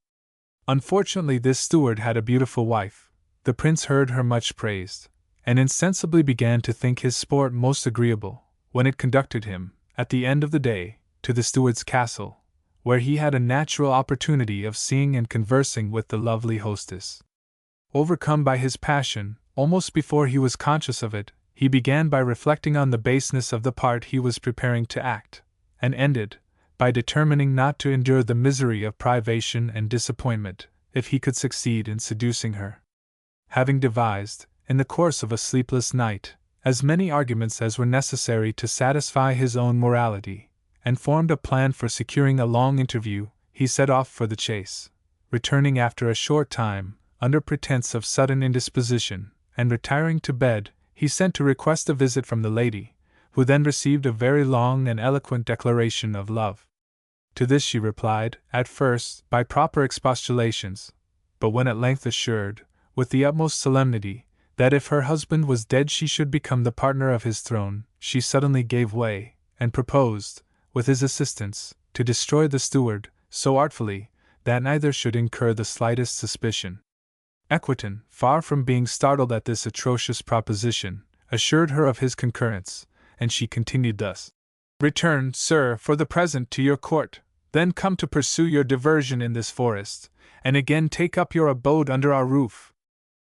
Unfortunately, this steward had a beautiful wife. The prince heard her much praised, and insensibly began to think his sport most agreeable, when it conducted him, at the end of the day, to the steward's castle, where he had a natural opportunity of seeing and conversing with the lovely hostess. Overcome by his passion, almost before he was conscious of it, he began by reflecting on the baseness of the part he was preparing to act, and ended by determining not to endure the misery of privation and disappointment, if he could succeed in seducing her. Having devised, in the course of a sleepless night, as many arguments as were necessary to satisfy his own morality, and formed a plan for securing a long interview, he set off for the chase, returning after a short time, under pretense of sudden indisposition, and retiring to bed, he sent to request a visit from the lady, who then received a very long and eloquent declaration of love. To this she replied, at first, by proper expostulations, but when at length assured, with the utmost solemnity, that if her husband was dead she should become the partner of his throne, she suddenly gave way, and proposed, with his assistance, to destroy the steward, so artfully, that neither should incur the slightest suspicion. Equitan, far from being startled at this atrocious proposition, assured her of his concurrence, and she continued thus: "Return, sir, for the present to your court, then come to pursue your diversion in this forest, and again take up your abode under our roof.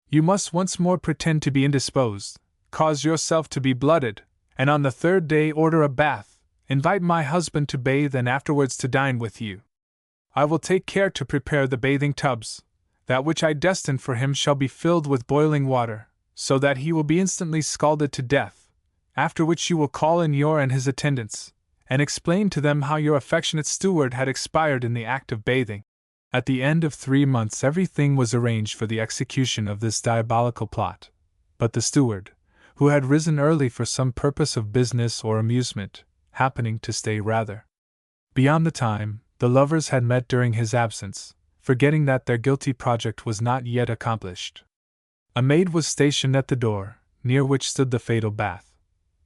You must once more pretend to be indisposed, cause yourself to be blooded, and on the third day order a bath, invite my husband to bathe and afterwards to dine with you. I will take care to prepare the bathing tubs. That which I destine for him shall be filled with boiling water, so that he will be instantly scalded to death, after which you will call in your and his attendants, and explain to them how your affectionate steward had expired in the act of bathing." At the end of 3 months everything was arranged for the execution of this diabolical plot, but the steward, who had risen early for some purpose of business or amusement, happening to stay rather beyond the time, the lovers had met during his absence, forgetting that their guilty project was not yet accomplished. A maid was stationed at the door, near which stood the fatal bath,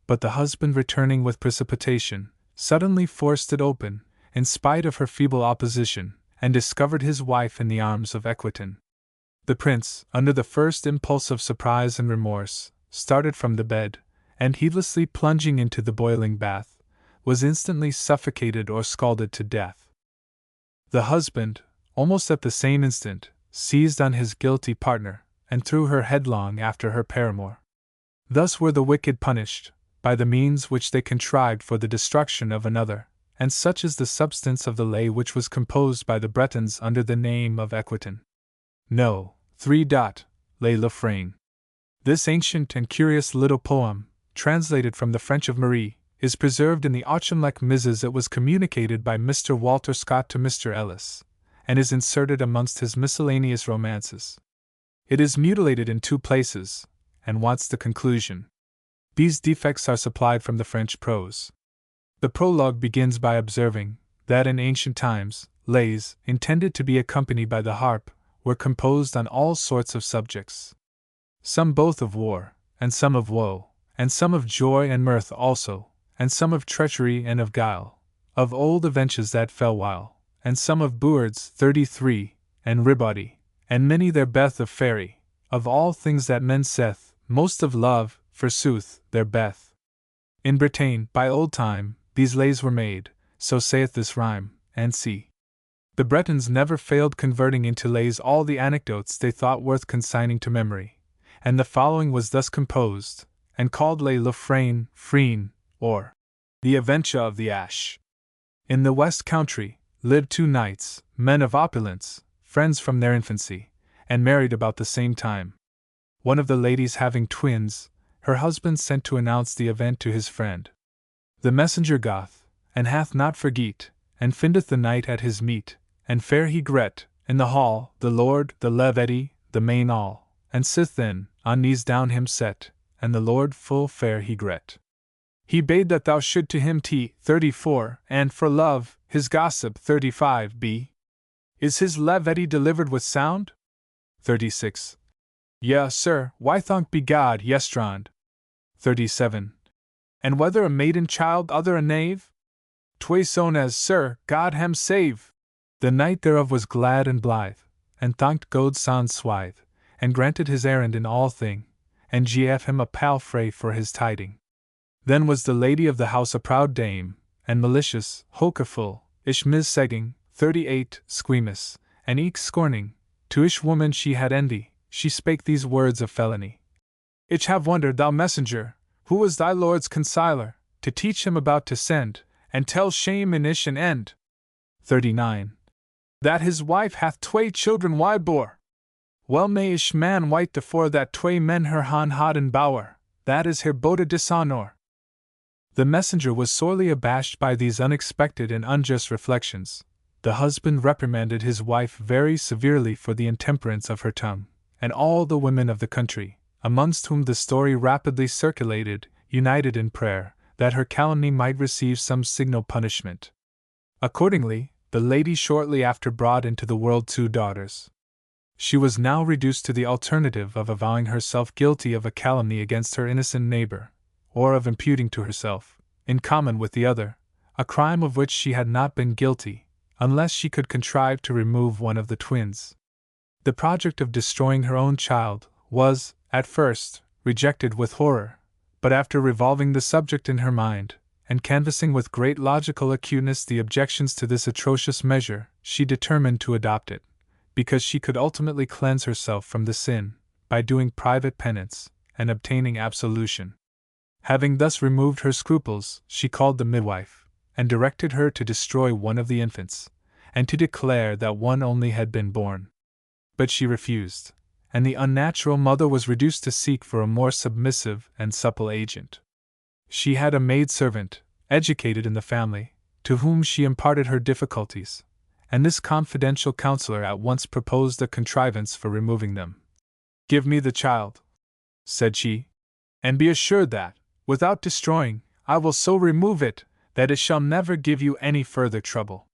but the husband, returning with precipitation, suddenly forced it open, in spite of her feeble opposition, and discovered his wife in the arms of Equitan. The prince, under the first impulse of surprise and remorse, started from the bed, and heedlessly plunging into the boiling bath, was instantly suffocated or scalded to death. The husband, almost at the same instant, seized on his guilty partner, and threw her headlong after her paramour. Thus were the wicked punished, by the means which they contrived for the destruction of another, and such is the substance of the lay which was composed by the Bretons under the name of Equitan. No. 3. Lay Lafrane. This ancient and curious little poem, translated from the French of Marie, is preserved in the Auchinleck Misses. It was communicated by Mr. Walter Scott to Mr. Ellis, and is inserted amongst his miscellaneous romances. It is mutilated in 2 places, and wants the conclusion. These defects are supplied from the French prose. The prologue begins by observing that in ancient times, lays, intended to be accompanied by the harp, were composed on all sorts of subjects. Some both of war, and some of woe, and some of joy and mirth also, and some of treachery and of guile, of old adventures that fell while, and some of Bewards 33, and ribaudy, and many there beth of fairy, of all things that men saith, most of love, forsooth, there beth. In Bretagne, by old time, these lays were made, so saith this rhyme, and see. The Bretons never failed converting into lays all the anecdotes they thought worth consigning to memory, and the following was thus composed, and called Lay Lafrane, Freen, or The Adventure of the Ash. In the West Country lived 2 knights, men of opulence, friends from their infancy, and married about the same time. One of the ladies having twins, her husband sent to announce the event to his friend. The messenger goth, and hath not forgeet, and findeth the knight at his meat, and fair he gret, in the hall, the lord, the levity, the main all, and sith then, on knees down him set, and the lord full fair he gret. He bade that thou should to him 34, and for love, his gossip 35 be. Is his levity delivered with sound? 36. Yea, sir, why thank be God, yestrand. 37. And whether a maiden child other a knave? Tway sown as, sir, God hem save. The knight thereof was glad and blithe, and thanked God sans swithe, and granted his errand in all thing, and gave him a palfrey for his tiding. Then was the lady of the house a proud dame, and malicious, hokeful, ish mis-segging, 38, squeamish, and eke scorning, to ish woman she had envy, she spake these words of felony. Ich have wondered, thou messenger, who was thy lord's consiler, to teach him about to send, and tell shame in ish an end. 39. That his wife hath 2 children wide bore. Well may ish man wite afore that 2 men her han hadden bower, that is her bode dishonor. The messenger was sorely abashed by these unexpected and unjust reflections. The husband reprimanded his wife very severely for the intemperance of her tongue, and all the women of the country, amongst whom the story rapidly circulated, united in prayer, that her calumny might receive some signal punishment. Accordingly, the lady shortly after brought into the world 2 daughters. She was now reduced to the alternative of avowing herself guilty of a calumny against her innocent neighbor, or of imputing to herself, in common with the other, a crime of which she had not been guilty, unless she could contrive to remove one of the twins. The project of destroying her own child was, at first, rejected with horror, but after revolving the subject in her mind, and canvassing with great logical acuteness the objections to this atrocious measure, she determined to adopt it, because she could ultimately cleanse herself from the sin, by doing private penance, and obtaining absolution. Having thus removed her scruples, she called the midwife, and directed her to destroy one of the infants, and to declare that one only had been born. But she refused, and the unnatural mother was reduced to seek for a more submissive and supple agent. She had a maid-servant, educated in the family, to whom she imparted her difficulties, and this confidential counselor at once proposed a contrivance for removing them. "Give me the child," said she, "and be assured that, without destroying, I will so remove it that it shall never give you any further trouble.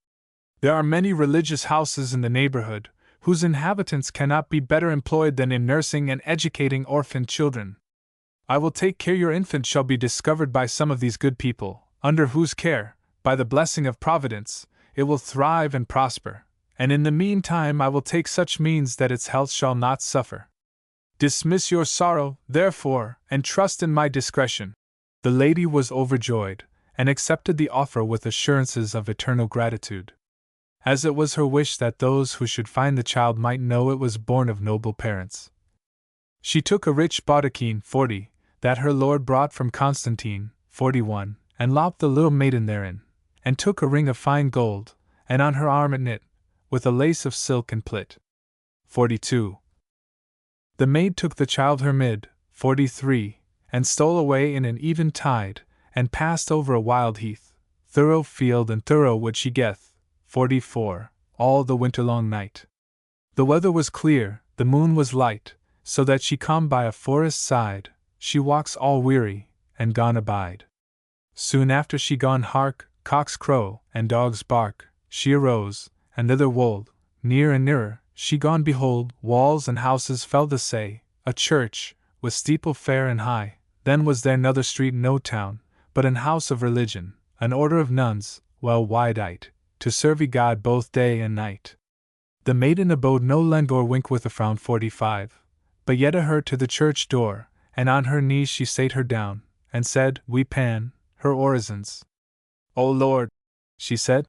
There are many religious houses in the neighborhood, whose inhabitants cannot be better employed than in nursing and educating orphan children. I will take care your infant shall be discovered by some of these good people, under whose care, by the blessing of Providence, it will thrive and prosper, and in the meantime I will take such means that its health shall not suffer. Dismiss your sorrow, therefore, and trust in my discretion." The lady was overjoyed, and accepted the offer with assurances of eternal gratitude. As it was her wish that those who should find the child might know it was born of noble parents, she took a rich baldachin 40, that her lord brought from Constantine 41, and lopped the little maiden therein, and took a ring of fine gold, and on her arm it knit, with a lace of silk and plit. 42. The maid took the child her mid, 43, and stole away in an even tide, and passed over a wild heath, thorough field and thorough wood she geth, 44, all the winter-long night. The weather was clear, the moon was light, so that she come by a forest side, she walks all weary, and gone abide. Soon after she gone hark, cocks crow, and dogs bark, she arose, and thither wold, near and nearer, she gone behold, walls and houses fell the say, a church, with steeple fair and high, then was there another street no town, but an house of religion, an order of nuns, well wide-eyed, to serve God both day and night. The maiden abode no lend or wink with a frown 45, but yet a her to the church door, and on her knees she sate her down, and said, weepan, her orisons. O Lord, she said,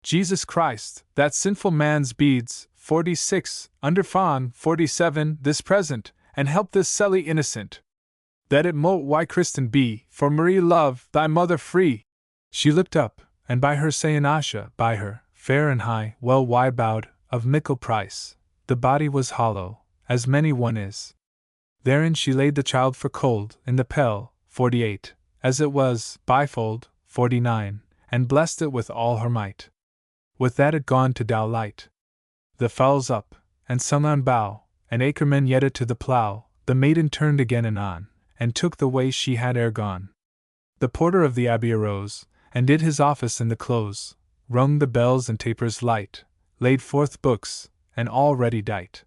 Jesus Christ, that sinful man's beads, 46, under fawn 47, this present, and help this selly innocent, that it mote why Christen be, for Marie love, thy mother free. She looked up, and by her say an Asha, by her, fair and high, well wide bowed, of mickle price, the body was hollow, as many one is. Therein she laid the child for cold, in the pell, 48, as it was, bifold, 49, and blessed it with all her might. With that it gone to dow light. The fowls up, and some on bough, and acremen yetted to the plough, the maiden turned again and on, and took the way she had ere gone. The porter of the abbey arose, and did his office in the close, rung the bells and tapers light, laid forth books, and all ready dight.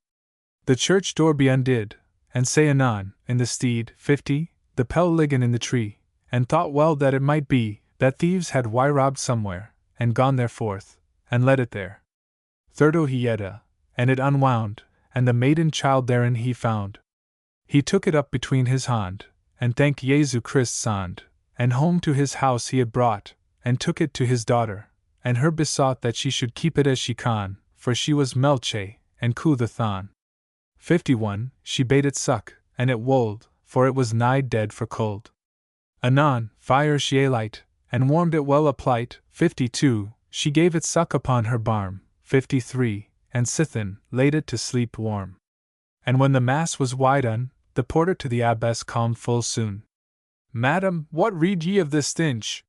The church door be undid, and say anon, in the steed, 50, the pell liggen in the tree, and thought well that it might be, that thieves had robbed somewhere, and gone therefore, and let it there. Thirdo he yedda, and it unwound, and the maiden child therein he found. He took it up between his hand, and thanked Jesu Christ sond, and home to his house he had brought, and took it to his daughter, and her besought that she should keep it as she can, for she was melche, and coo the thon. 51, she bade it suck, and it wold, for it was nigh dead for cold. Anon, fire she alight, and warmed it well aplight. 52, she gave it suck upon her barm. 53, and sithen, laid it to sleep warm. And when the mass was wide un, the porter to the abbess calmed full soon. Madam, what read ye of this stinch?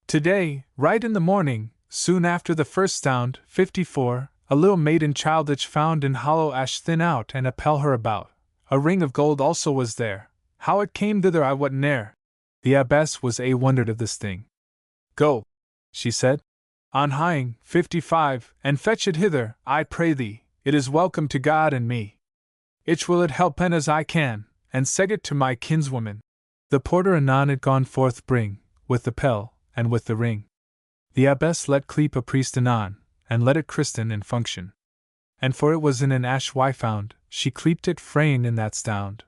Today, right in the morning, soon after the first sound, 54, a little maiden childish found in hollow ash thin out and a pell her about. A ring of gold also was there. How it came thither I wot ne'er. The abbess was wondered of this thing. Go, she said. On highing, 55, and fetch it hither, I pray thee, it is welcome to God and me. Ich will it helpen as I can, and seg it to my kinswoman. The porter anon it gone forth bring, with the pell, and with the ring. The abbess let cleep a priest anon, and let it christen in function. And for it was in an ash why found, she cleaped it frain in that stound.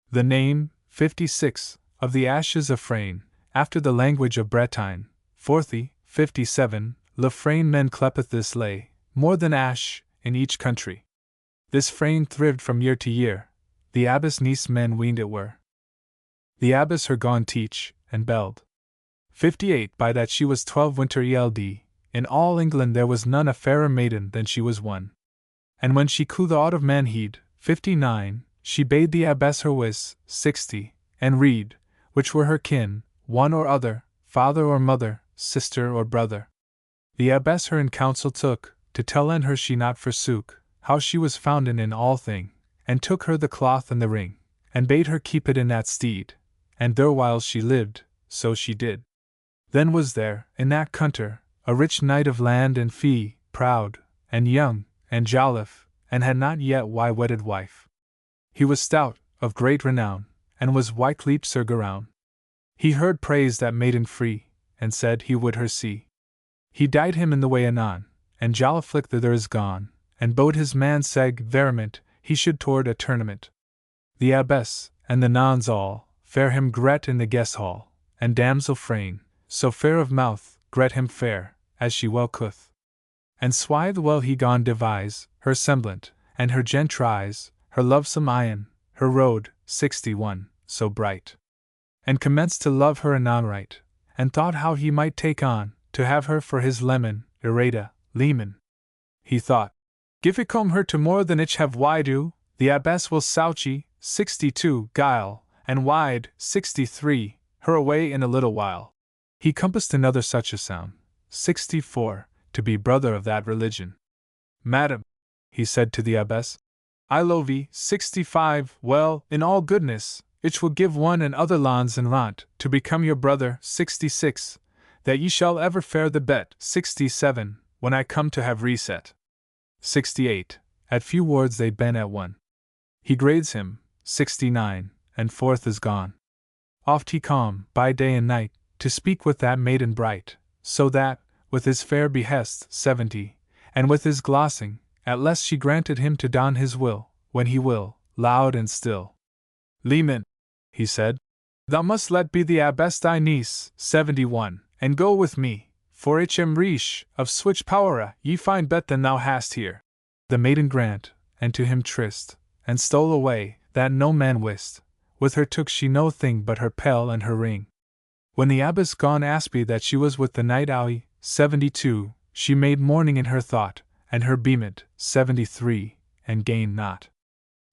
The name, 56, of the ashes of Frain, after the language of Bretagne, 40, 57, le Frain men clepeth this lay, more than ash, in each country. This Frain thrived from year to year, the abbess niece men weened it were. The abbess her gone teach, and belled. 58 by that she was 12 winter eld, in all England there was none a fairer maiden than she was one. And when she coo the aught of manheed, 59, she bade the abbess her wis, 60, and read, which were her kin, one or other, father or mother, sister or brother. The abbess her in counsel took, to tell en her she not forsook, how she was founden in all thing, and took her the cloth and the ring, and bade her keep it in that steed, and there while she lived, so she did. Then was there, in that country, a rich knight of land and fee, proud, and young, and jolliffe, and had not yet wedded wife. He was stout, of great renown, and was white-leaped Sir Garoun. He heard praise that maiden free, and said he would her see. He died him in the way anon, and Jolliffe thither is gone, and bode his man seg veriment, he should toward a tournament. The abbess, and the nuns all, fair him gret in the guest hall, and damsel Frain, so fair of mouth, gret him fair, as she well could. And swithe well he gone devise, her semblant, and her gentrise, her lovesome eyen, her road, 61, so bright. And commenced to love her anon right, and thought how he might take on, to have her for his leman, irata, leman. He thought, give it come her to more than ich have do, the abbess will souchy, 62, guile, and wide, 63, her away in a little while. He compassed another such a sound, 64, to be brother of that religion. Madam, he said to the abbess, I love ye, 65, well, in all goodness, ich will give one and other lands and rant, to become your brother, 66, that ye shall ever fare the bet, 67, when I come to have reset. 68, at few words they'd been at one. He grades him, 69, and forth is gone. Oft he come, by day and night, to speak with that maiden bright, so that, with his fair behest, 70, and with his glossing, at last she granted him to don his will, when he will, loud and still. Leman, he said, thou must let be the abbess thy niece, 71, and go with me, for ich am riche, of switch powera ye find bet than thou hast here. The maiden grant, and to him tryst, and stole away, that no man wist, with her took she no thing but her pell and her ring. When the abbess gone aspy that she was with the knight owie, 72, she made mourning in her thought, and her beament, 73, and gained not.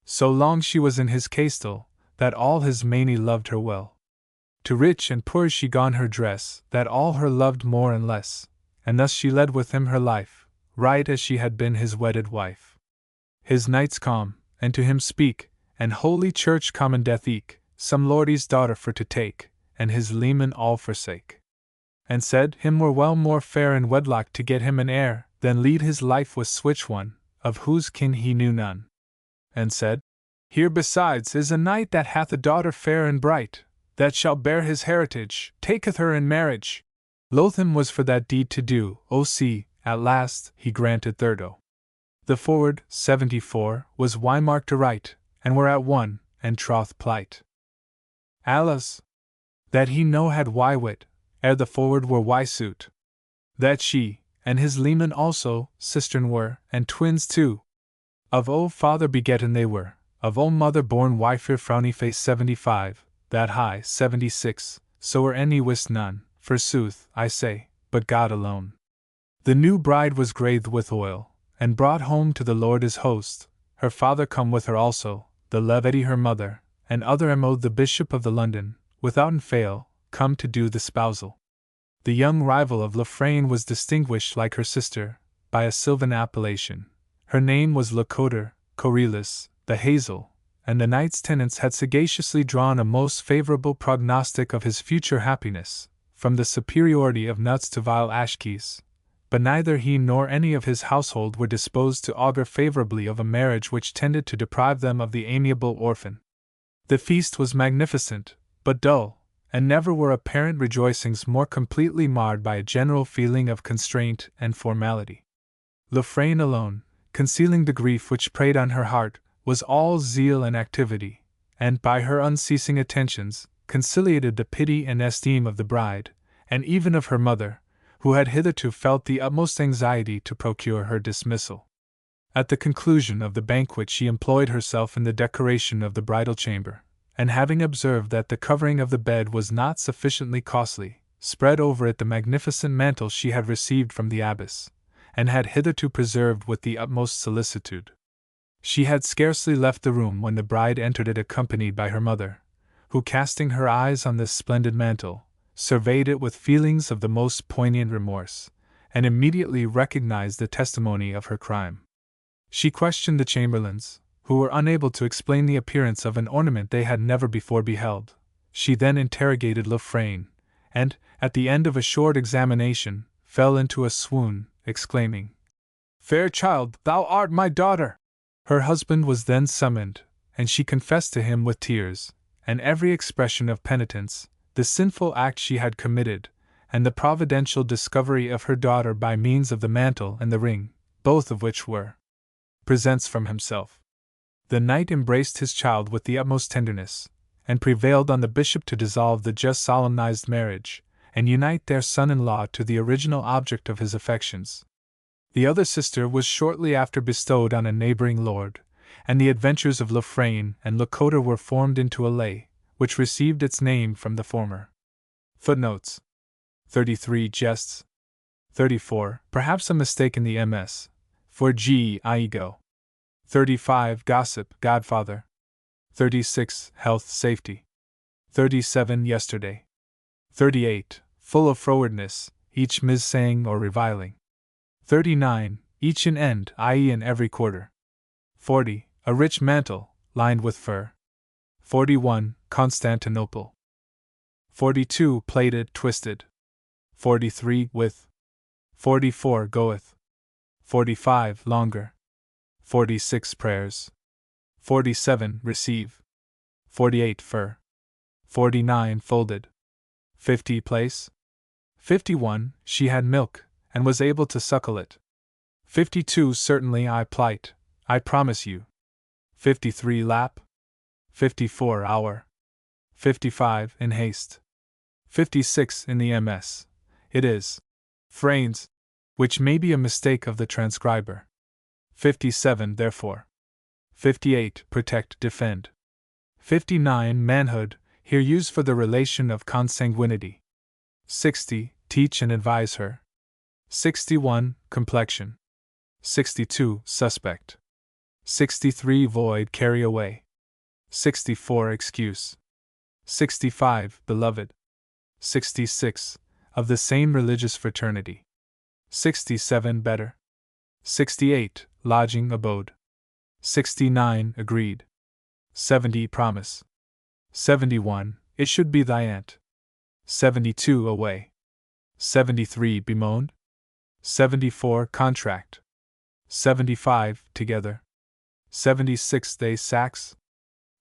So long she was in his castle, that all his many loved her well. To rich and poor she gone her dress, that all her loved more and less, and thus she led with him her life, right as she had been his wedded wife. His knights come, and to him speak, and holy church commandeth eke, some lordie's daughter for to take, and his leman all forsake. And said him were well more fair in wedlock to get him an heir, than lead his life with switch one, of whose kin he knew none. And said, here besides is a knight that hath a daughter fair and bright, that shall bear his heritage, taketh her in marriage. Lotham was for that deed to do, see, at last he granted thirdo. The forward, 74, was wymarked aright, and were at one, and troth plight. Alas! That he no had wit, ere the forward were suit. That she, and his leman also, sistern were, and twins too. Of father begetten they were, of mother born wifir frowny face 75, that high 76, so were any wist none, forsooth, I say, but God alone. The new bride was grathed with oil, and brought home to the Lord his host, her father come with her also, the levity her mother, and other mo the bishop of the London, withouten fail, come to do the spousal. The young rival of Lafrain was distinguished like her sister, by a sylvan appellation. Her name was Lacoder, Corylus, the Hazel, and the knight's tenants had sagaciously drawn a most favorable prognostic of his future happiness, from the superiority of nuts to vile ashkeys, but neither he nor any of his household were disposed to augur favorably of a marriage which tended to deprive them of the amiable orphan. The feast was magnificent, but dull, and never were apparent rejoicings more completely marred by a general feeling of constraint and formality. Lofraine alone, concealing the grief which preyed on her heart, was all zeal and activity, and by her unceasing attentions, conciliated the pity and esteem of the bride, and even of her mother, who had hitherto felt the utmost anxiety to procure her dismissal. At the conclusion of the banquet she employed herself in the decoration of the bridal chamber, and having observed that the covering of the bed was not sufficiently costly, spread over it the magnificent mantle she had received from the abbess, and had hitherto preserved with the utmost solicitude. She had scarcely left the room when the bride entered it accompanied by her mother, who, casting her eyes on this splendid mantle, surveyed it with feelings of the most poignant remorse, and immediately recognized the testimony of her crime. She questioned the chamberlains, who were unable to explain the appearance of an ornament they had never before beheld. She then interrogated Lofraine, and, at the end of a short examination, fell into a swoon, exclaiming, "Fair child, thou art my daughter!" Her husband was then summoned, and she confessed to him with tears, and every expression of penitence, the sinful act she had committed, and the providential discovery of her daughter by means of the mantle and the ring, both of which were presents from himself. The knight embraced his child with the utmost tenderness, and prevailed on the bishop to dissolve the just solemnized marriage, and unite their son-in-law to the original object of his affections. The other sister was shortly after bestowed on a neighboring lord, and the adventures of Lofraine and Locoder were formed into a lay, which received its name from the former. Footnotes: 33 Jests, 34 Perhaps a mistake in the MS, for G. Iego. 35 Gossip, Godfather. 36 Health, Safety. 37 Yesterday. 38 Full of frowardness, each mis-saying or reviling. 39 Each in end, i.e. in every quarter. 40 A rich mantle, lined with fur. 41 Constantinople. 42 Plaited, twisted. 43 With. 44 Goeth. 45 Longer. 46 Prayers. 47 Receive. 48 Fur. 49 Folded. 50 Place. 51 She had milk, and was able to suckle it. 52 Certainly I plight, I promise you. 53 Lap. 54 Hour. 55 In haste. 56 In the MS. It is Fraines, which may be a mistake of the transcriber. 57 Therefore. 58 Protect, defend. 59 Manhood, here used for the relation of consanguinity. 60 Teach and advise her. 61 Complexion. 62 Suspect. 63 Void, carry away. 64 Excuse. 65 Beloved. 66 Of the same religious fraternity. 67 Better. 68 Lodging, abode. 69 Agreed. 70 Promise. 71 It should be thy aunt. 72 Away. 73 Bemoaned. 74 Contract. 75 Together. 76 They Sax.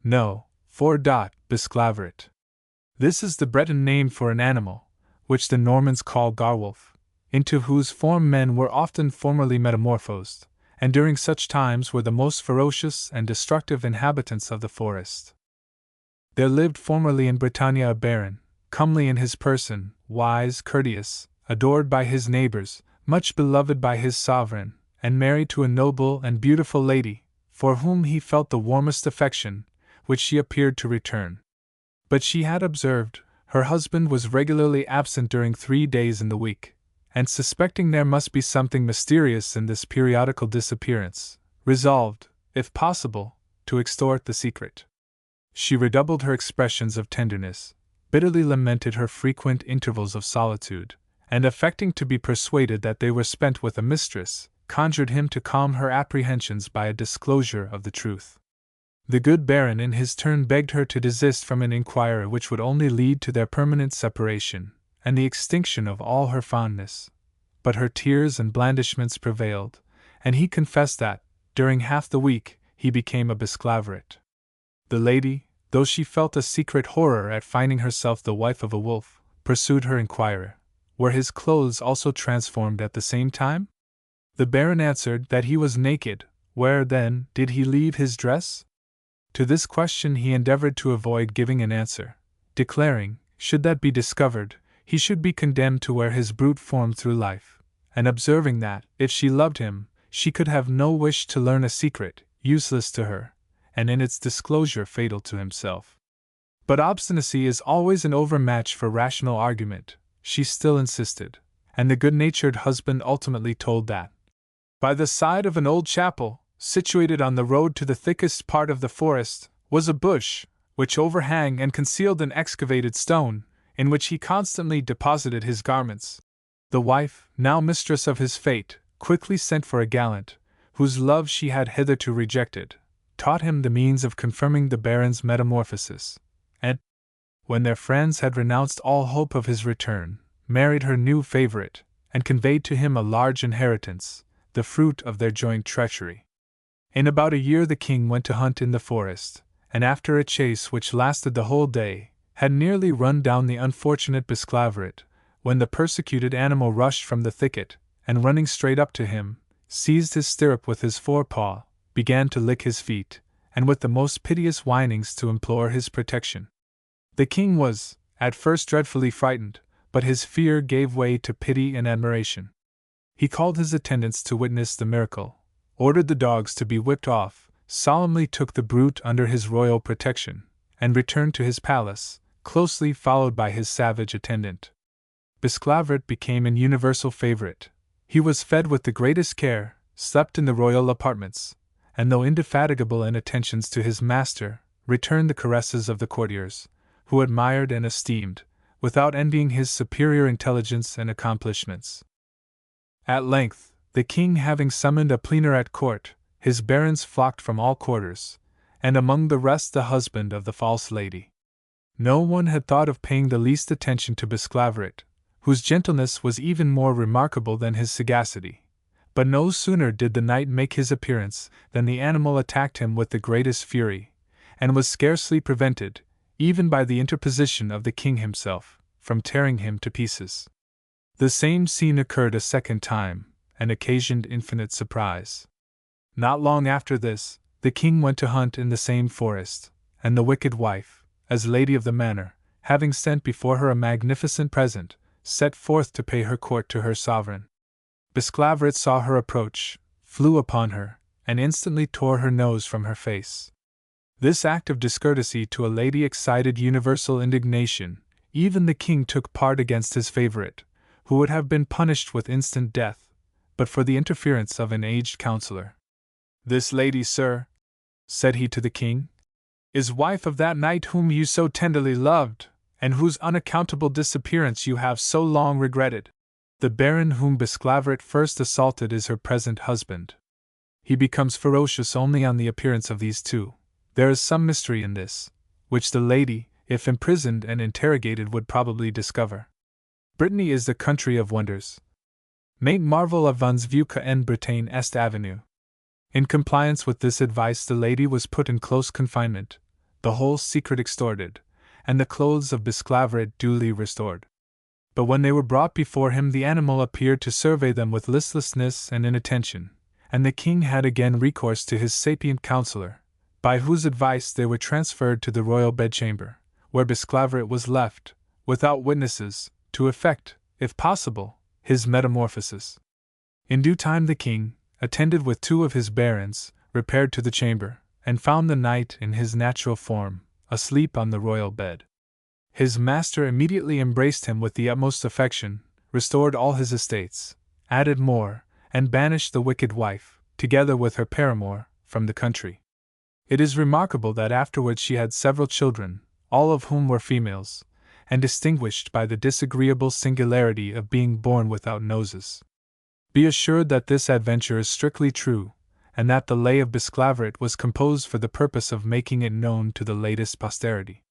No, 4. Besclaveret. This is the Breton name for an animal, which the Normans call garwolf, into whose form men were often formerly metamorphosed, and during such times were the most ferocious and destructive inhabitants of the forest. There lived formerly in Britannia a baron, comely in his person, wise, courteous, adored by his neighbors, much beloved by his sovereign, and married to a noble and beautiful lady, for whom he felt the warmest affection, which she appeared to return. But she had observed, her husband was regularly absent during 3 days in the week, and suspecting there must be something mysterious in this periodical disappearance, resolved, if possible, to extort the secret. She redoubled her expressions of tenderness, bitterly lamented her frequent intervals of solitude, and affecting to be persuaded that they were spent with a mistress, conjured him to calm her apprehensions by a disclosure of the truth. The good baron in his turn begged her to desist from an inquiry which would only lead to their permanent separation, and the extinction of all her fondness, but her tears and blandishments prevailed, and he confessed that, during half the week, he became a Bisclaveret. The lady, though she felt a secret horror at finding herself the wife of a wolf, pursued her inquirer, were his clothes also transformed at the same time? The Baron answered that he was naked. Where, then, did he leave his dress? To this question he endeavored to avoid giving an answer, declaring, should that be discovered, he should be condemned to wear his brute form through life, and observing that, if she loved him, she could have no wish to learn a secret, useless to her, and in its disclosure fatal to himself. But obstinacy is always an overmatch for rational argument, she still insisted, and the good-natured husband ultimately told that, by the side of an old chapel, situated on the road to the thickest part of the forest, was a bush, which overhang and concealed an excavated stone, in which he constantly deposited his garments. The wife, now mistress of his fate, quickly sent for a gallant, whose love she had hitherto rejected, taught him the means of confirming the Baron's metamorphosis, and, when their friends had renounced all hope of his return, married her new favorite, and conveyed to him a large inheritance, the fruit of their joint treachery. In about a year the king went to hunt in the forest, and after a chase which lasted the whole day, had nearly run down the unfortunate Bisclaveret, when the persecuted animal rushed from the thicket, and running straight up to him, seized his stirrup with his forepaw, began to lick his feet, and with the most piteous whinings to implore his protection. The king was, at first dreadfully frightened, but his fear gave way to pity and admiration. He called his attendants to witness the miracle, ordered the dogs to be whipped off, solemnly took the brute under his royal protection, and returned to his palace, closely followed by his savage attendant. Bisclaveret became an universal favorite. He was fed with the greatest care, slept in the royal apartments, and though indefatigable in attentions to his master, returned the caresses of the courtiers, who admired and esteemed, without envying his superior intelligence and accomplishments. At length, the king having summoned a plenary at court, his barons flocked from all quarters, and among the rest the husband of the false lady. No one had thought of paying the least attention to Bisclaveret, whose gentleness was even more remarkable than his sagacity. But no sooner did the knight make his appearance than the animal attacked him with the greatest fury, and was scarcely prevented, even by the interposition of the king himself, from tearing him to pieces. The same scene occurred a second time, and occasioned infinite surprise. Not long after this, the king went to hunt in the same forest, and the wicked wife, as lady of the manor, having sent before her a magnificent present, set forth to pay her court to her sovereign. Bisclaveret saw her approach, flew upon her, and instantly tore her nose from her face. This act of discourtesy to a lady excited universal indignation. Even the king took part against his favorite, who would have been punished with instant death, but for the interference of an aged counselor. "This lady, sir," said he to the king, "is wife of that knight whom you so tenderly loved, and whose unaccountable disappearance you have so long regretted. The baron whom Bisclaveret first assaulted is her present husband. He becomes ferocious only on the appearance of these two. There is some mystery in this, which the lady, if imprisoned and interrogated, would probably discover. Brittany is the country of wonders. Maint marvel avans vuca en Bretagne est avenue." In compliance with this advice, the lady was put in close confinement, the whole secret extorted, and the clothes of Bisclaveret duly restored. But when they were brought before him, the animal appeared to survey them with listlessness and inattention, and the king had again recourse to his sapient counselor, by whose advice they were transferred to the royal bedchamber, where Bisclaveret was left, without witnesses, to effect, if possible, his metamorphosis. In due time the king, attended with two of his barons, repaired to the chamber, and found the knight in his natural form, asleep on the royal bed. His master immediately embraced him with the utmost affection, restored all his estates, added more, and banished the wicked wife, together with her paramour, from the country. It is remarkable that afterwards she had several children, all of whom were females, and distinguished by the disagreeable singularity of being born without noses. Be assured that this adventure is strictly true, and that the Lay of Bisclaveret was composed for the purpose of making it known to the latest posterity.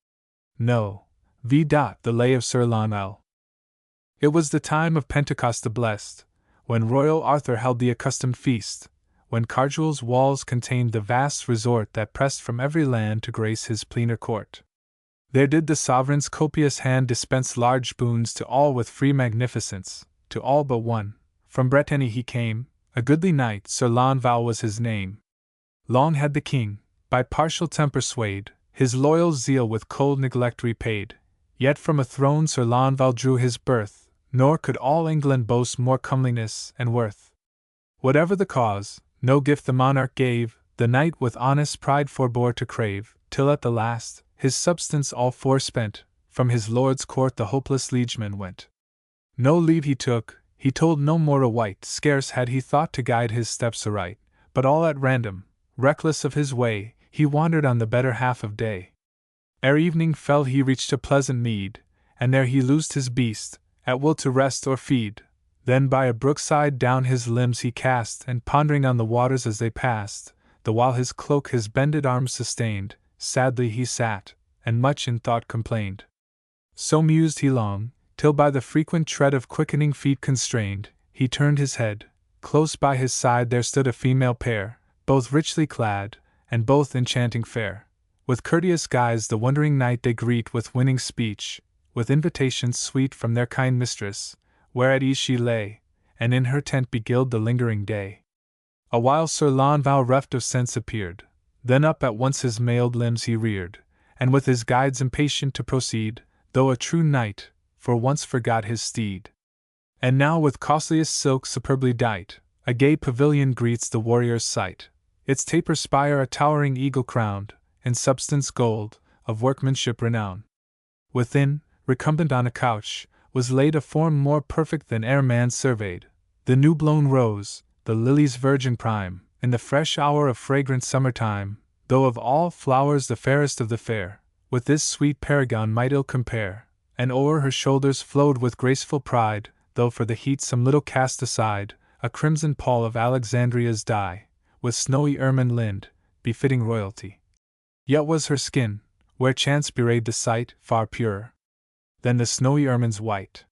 No, the Lay of Sir Lionel. It was the time of Pentecost the Blessed, when royal Arthur held the accustomed feast, when Cargill's walls contained the vast resort that pressed from every land to grace his pleaner court. There did the sovereign's copious hand dispense large boons to all with free magnificence, to all but one. From Brittany he came, a goodly knight, Sir Launval was his name. Long had the king, by partial temper swayed, his loyal zeal with cold neglect repaid, yet from a throne Sir Launval drew his birth, nor could all England boast more comeliness and worth. Whatever the cause, no gift the monarch gave, the knight with honest pride forbore to crave, till at the last, his substance all forspent, from his lord's court the hopeless liegeman went. No leave he took, he told no more a white, scarce had he thought to guide his steps aright, but all at random, reckless of his way, he wandered on the better half of day. Ere evening fell he reached a pleasant mead, and there he loosed his beast, at will to rest or feed. Then by a brookside down his limbs he cast, and pondering on the waters as they passed, the while his cloak his bended arms sustained, sadly he sat, and much in thought complained. So mused he long, till by the frequent tread of quickening feet constrained, he turned his head. Close by his side there stood a female pair, both richly clad, and both enchanting fair. With courteous guise the wondering knight they greet with winning speech, with invitations sweet from their kind mistress, where at ease she lay, and in her tent beguiled the lingering day. Awhile Sir Launval reft of sense appeared, then up at once his mailed limbs he reared, and with his guides impatient to proceed, though a true knight, for once forgot his steed. And now with costliest silk superbly dight, a gay pavilion greets the warrior's sight, its taper spire a towering eagle crowned, in substance gold, of workmanship renown. Within, recumbent on a couch, was laid a form more perfect than e'er man surveyed, the new-blown rose, the lily's virgin prime, in the fresh hour of fragrant summer-time, though of all flowers the fairest of the fair, with this sweet paragon might ill compare, and o'er her shoulders flowed with graceful pride, though for the heat some little cast aside, a crimson pall of Alexandria's dye, with snowy ermine lined, befitting royalty. Yet was her skin, where chance bewrayed the sight, far purer than the snowy ermine's white.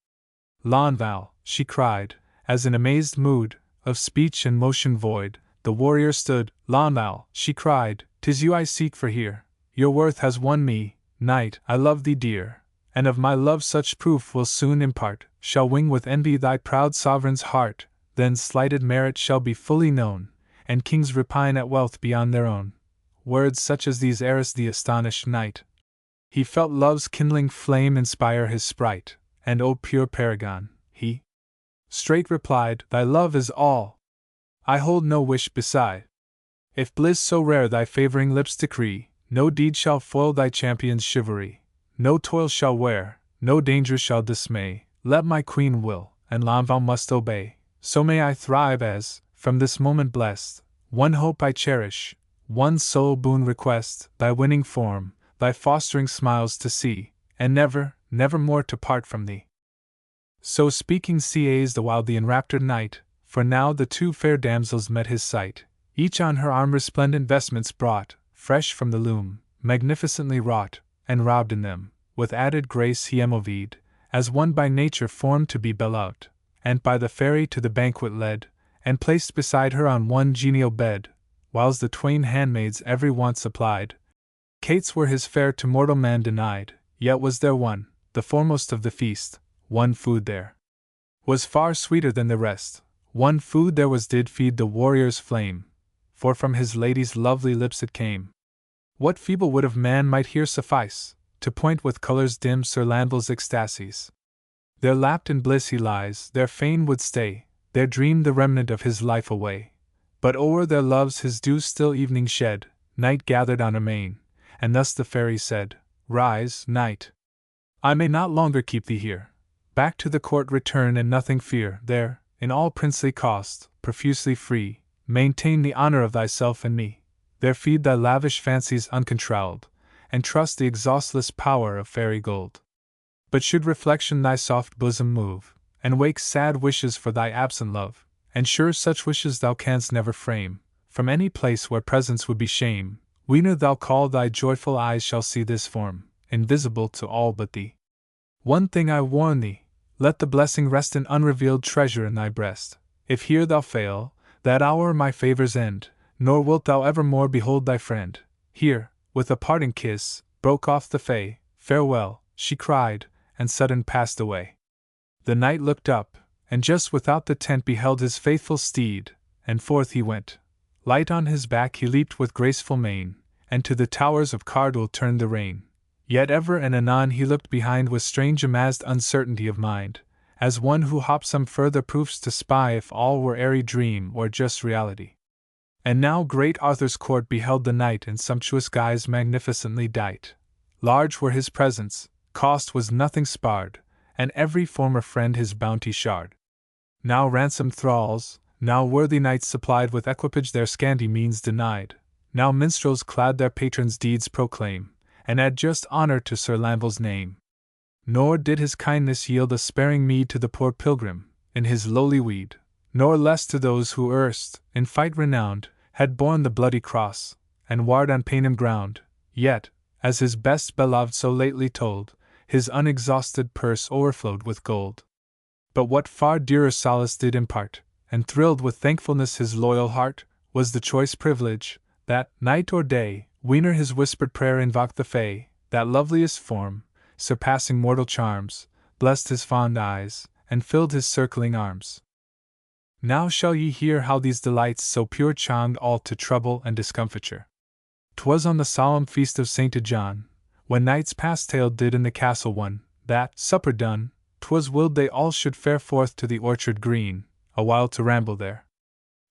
Launval, she cried, as in amazed mood, of speech and motion void, the warrior stood. Launval, she cried, 'tis you I seek for here. Your worth has won me, knight, I love thee dear, and of my love such proof will soon impart, shall wing with envy thy proud sovereign's heart, then slighted merit shall be fully known, and kings repine at wealth beyond their own. Words such as these heiressed the astonished knight. He felt love's kindling flame inspire his sprite, and O pure paragon, he straight replied, thy love is all. I hold no wish beside. If bliss so rare thy favoring lips decree, no deed shall foil thy champion's chivalry, no toil shall wear, no danger shall dismay. Let my queen will, and Launval must obey. So may I thrive as, from this moment blessed, one hope I cherish, one sole boon request, thy winning form, thy fostering smiles to see, and never, never more to part from thee. So speaking CAs the while the enraptured knight, for now the two fair damsels met his sight, each on her arm resplendent vestments brought, fresh from the loom, magnificently wrought, and robed in them, with added grace he emovied, as one by nature formed to be beloved, and by the fairy to the banquet led, and placed beside her on one genial bed, whiles the twain handmaids every want supplied. Cates were his fare to mortal man denied, yet was there one, the foremost of the feast, one food there was far sweeter than the rest, one food there was did feed the warrior's flame, for from his lady's lovely lips it came. What feeble wit of man might here suffice, to point with colors dim Sir Launval's ecstasies. There lapped in bliss he lies, there fain would stay, there dreamed the remnant of his life away. But o'er their loves his dew still evening shed, night gathered on amain, and thus the fairy said, rise, night. I may not longer keep thee here. Back to the court return and nothing fear. There, in all princely cost, profusely free, maintain the honor of thyself and me. There feed thy lavish fancies uncontrolled, and trust the exhaustless power of fairy gold. But should reflection thy soft bosom move, and wake sad wishes for thy absent love, and sure such wishes thou canst never frame, from any place where presence would be shame, weener thou call thy joyful eyes shall see this form, invisible to all but thee. One thing I warn thee, let the blessing rest an unrevealed treasure in thy breast. If here thou fail, that hour my favours end, nor wilt thou evermore behold thy friend. Here, with a parting kiss, broke off the fay. Farewell, she cried, and sudden passed away. The knight looked up, and just without the tent beheld his faithful steed, and forth he went. Light on his back he leaped with graceful mane, and to the towers of Cardwell turned the rein. Yet ever and anon he looked behind with strange amazed uncertainty of mind, as one who hopped some further proofs to spy if all were airy dream or just reality. And now great Arthur's court beheld the knight in sumptuous guise magnificently dight. Large were his presents, cost was nothing sparred, and every former friend his bounty shard. Now ransomed thralls, now worthy knights supplied with equipage their scanty means denied, now minstrels clad their patron's deeds proclaim, and add just honour to Sir Lanvel's name. Nor did his kindness yield a sparing meed to the poor pilgrim, in his lowly weed, nor less to those who erst, in fight renowned, had borne the bloody cross, and warred on Paynim ground. Yet, as his best beloved so lately told, his unexhausted purse o'erflowed with gold. But what far dearer solace did impart, and thrilled with thankfulness his loyal heart, was the choice privilege, that, night or day, Wiener his whispered prayer invoked the fay, that loveliest form, surpassing mortal charms, blessed his fond eyes, and filled his circling arms. Now shall ye hear how these delights so pure charmed all to trouble and discomfiture. 'Twas on the solemn feast of Saint John, when nights past tale did in the castle one, that, supper done, 'twas willed they all should fare forth to the orchard green, awhile to ramble there.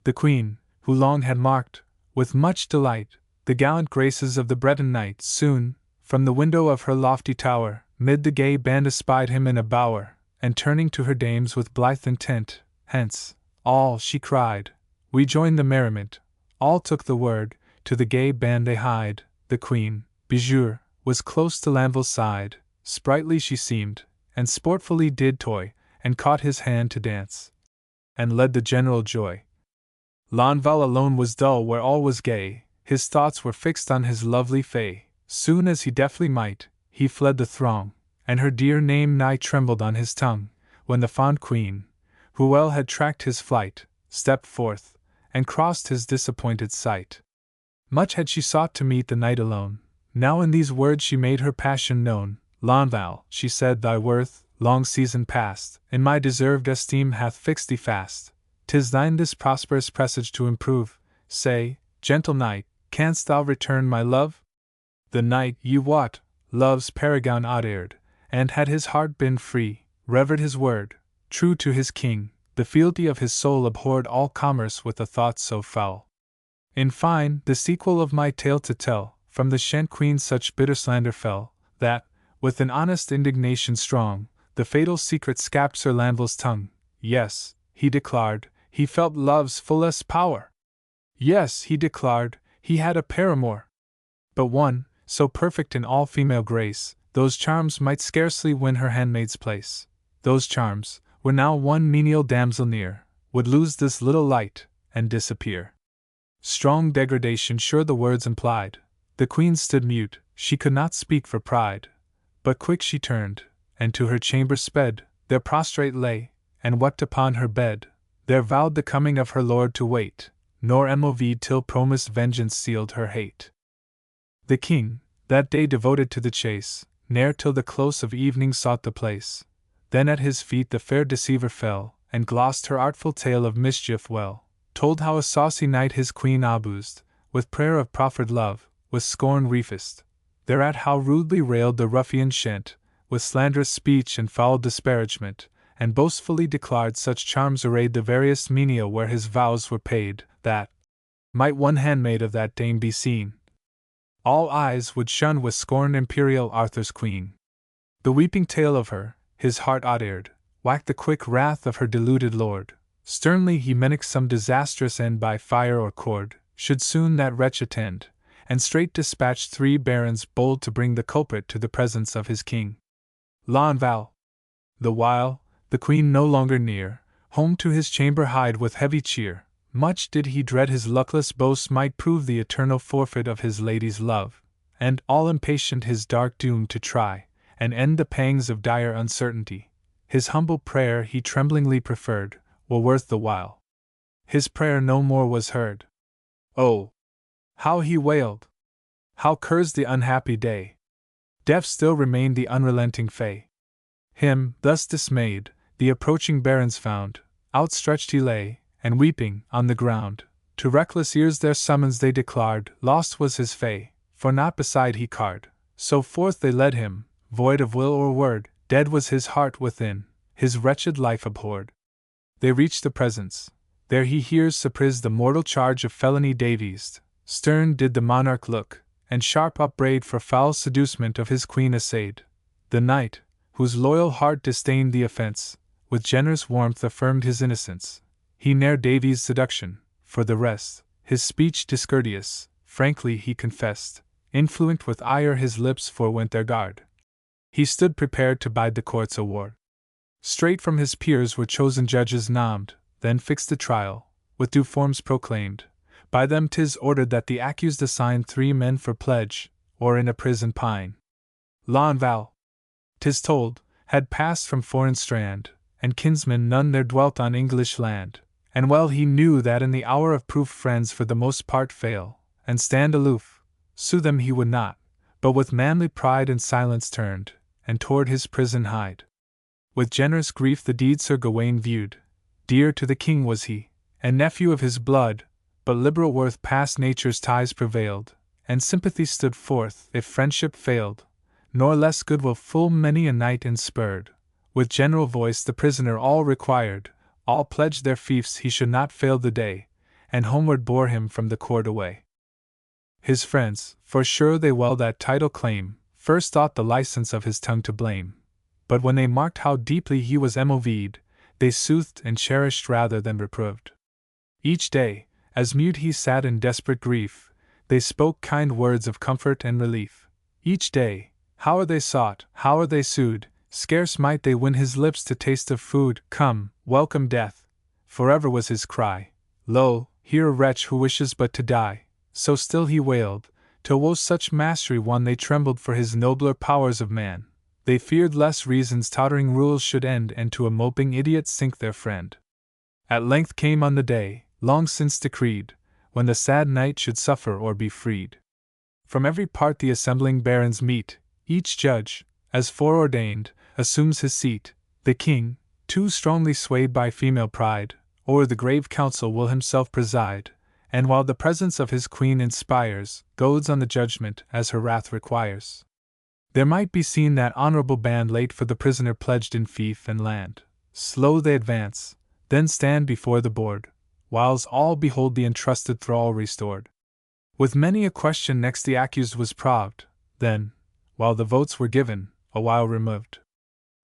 The Queen, who long had marked, with much delight, the gallant graces of the Breton knight, soon, from the window of her lofty tower, mid the gay band espied him in a bower, and turning to her dames with blithe intent, "Hence, all," she cried, "we join the merriment." All took the word, to the gay band they hied. The Queen, bijou, was close to Lanvel's side, sprightly she seemed, and sportfully did toy, and caught his hand to dance, and led the general joy. Lanvel alone was dull where all was gay, his thoughts were fixed on his lovely fay. Soon as he deftly might, he fled the throng, and her dear name nigh trembled on his tongue, when the fond Queen, who well had tracked his flight, stepped forth, and crossed his disappointed sight. Much had she sought to meet the knight alone, now in these words she made her passion known. "Lanval," she said, "thy worth, long season past, in my deserved esteem hath fixed thee fast. 'Tis thine this prosperous presage to improve. Say, gentle knight, canst thou return my love?" The knight, ye wot, love's paragon adored, and had his heart been free, revered his word, true to his king, the fealty of his soul abhorred all commerce with a thought so foul. In fine, the sequel of my tale to tell, from the Shent Queen such bitter slander fell, that, with an honest indignation strong, the fatal secret scapt Sir Lanvel's tongue. Yes, he declared, he felt love's fullest power. Yes, he declared, he had a paramour. But one, so perfect in all female grace, those charms might scarcely win her handmaid's place. Those charms, were now one menial damsel near, would lose this little light, and disappear. Strong degradation sure the words implied. The Queen stood mute, she could not speak for pride. But quick she turned, and to her chamber sped, there prostrate lay, and wept upon her bed. There vowed the coming of her lord to wait, nor moved till promised vengeance sealed her hate. The King, that day devoted to the chase, ne'er till the close of evening sought the place. Then at his feet the fair deceiver fell, and glossed her artful tale of mischief well, told how a saucy knight his queen abused, with prayer of proffered love, with scorn refused. Thereat how rudely railed the ruffian Shent, with slanderous speech and foul disparagement, and boastfully declared such charms arrayed the veriest menial where his vows were paid, that, might one handmaid of that dame be seen, all eyes would shun with scorn imperial Arthur's queen. The weeping tale of her, his heart adored, whacked the quick wrath of her deluded lord. Sternly he menaced some disastrous end by fire or cord, should soon that wretch attend, and straight dispatched 3 barons bold to bring the culprit to the presence of his king. Lanval. The while, the Queen no longer near, home to his chamber hied with heavy cheer. Much did he dread his luckless boast might prove the eternal forfeit of his lady's love, and, all impatient his dark doom to try, and end the pangs of dire uncertainty, his humble prayer he tremblingly preferred, were worth the while. his prayer no more was heard. Oh! How he wailed! How cursed the unhappy day! Deaf still remained the unrelenting fay. Him, thus dismayed, the approaching barons found. Outstretched he lay, and weeping, on the ground. To reckless ears their summons they declared. Lost was his fay, for not beside he card. So forth they led him, void of will or word. Dead was his heart within, his wretched life abhorred. They reached the presence. There he hears surprised the mortal charge of felony Davies. Stern did the monarch look, and sharp upbraid for foul seducement of his queen essayed. The knight, whose loyal heart disdained the offence, with generous warmth affirmed his innocence. He ne'er Davies' seduction, for the rest, his speech discourteous, frankly he confessed. Influent with ire his lips forewent their guard. He stood prepared to bide the court's award. Straight from his peers were chosen judges nomed, then fixed the trial, with due forms proclaimed. By them 'tis ordered that the accused assign 3 men for pledge, or in a prison pine. Launval, 'tis told, had passed from foreign strand, and kinsmen none there dwelt on English land. And well he knew that in the hour of proof friends for the most part fail, and stand aloof. Sue them he would not, but with manly pride in silence turned, and toward his prison hied. With generous grief the deed Sir Gawain viewed. Dear to the king was he, and nephew of his blood, but liberal worth past nature's ties prevailed, and sympathy stood forth if friendship failed, nor less goodwill full many a knight inspurred. With general voice the prisoner all required, all pledged their fiefs he should not fail the day, and homeward bore him from the court away. His friends, for sure they well that title claim, first thought the license of his tongue to blame. But when they marked how deeply he was MOV'd, they soothed and cherished rather than reproved. Each day, as mute he sat in desperate grief, they spoke kind words of comfort and relief. Each day, how are they sought, how are they sued, scarce might they win his lips to taste of food. Come, welcome death, forever was his cry. Lo, here a wretch who wishes but to die. So still he wailed, till woe's such mastery won they trembled for his nobler powers of man. They feared lest reason's tottering rules should end and to a moping idiot sink their friend. At length came on the day, long since decreed, when the sad knight should suffer or be freed. From every part the assembling barons meet, each judge, as foreordained, assumes his seat. The king, too strongly swayed by female pride, o'er the grave council will himself preside, and while the presence of his queen inspires, goads on the judgment as her wrath requires. There might be seen that honorable band late for the prisoner pledged in fief and land. Slow they advance, then stand before the board, whiles all behold the entrusted thrall restored. With many a question next the accused was proved, then, while the votes were given, a while removed.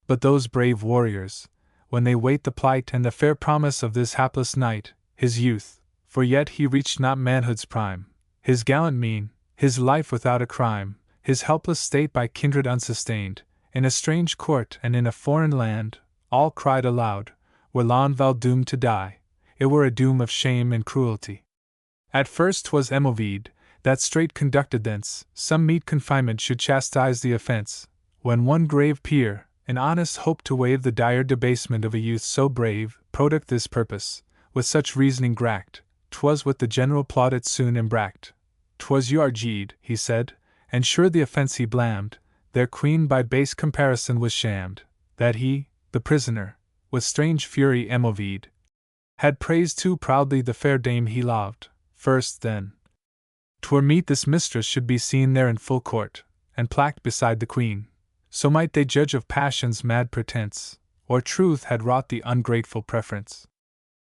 But those brave warriors, when they wait the plight and the fair promise of this hapless knight, his youth, for yet he reached not manhood's prime, his gallant mien, his life without a crime, his helpless state by kindred unsustained, in a strange court and in a foreign land, all cried aloud, were Launval doomed to die, it were a doom of shame and cruelty. At first 'twas MOV'd, that straight conducted thence, some meet confinement should chastise the offence, when one grave peer, in honest hope to waive the dire debasement of a youth so brave, product this purpose, with such reasoning gracked, 'twas with the general plaudit soon embracked. 'Twas Yargid, he said, and sure the offence he blamed, their queen by base comparison was shammed, that he, the prisoner, with strange fury MOV'd, had praised too proudly the fair dame he loved. First then, 'twere meet this mistress should be seen there in full court, and placked beside the queen, so might they judge of passion's mad pretense, or truth had wrought the ungrateful preference.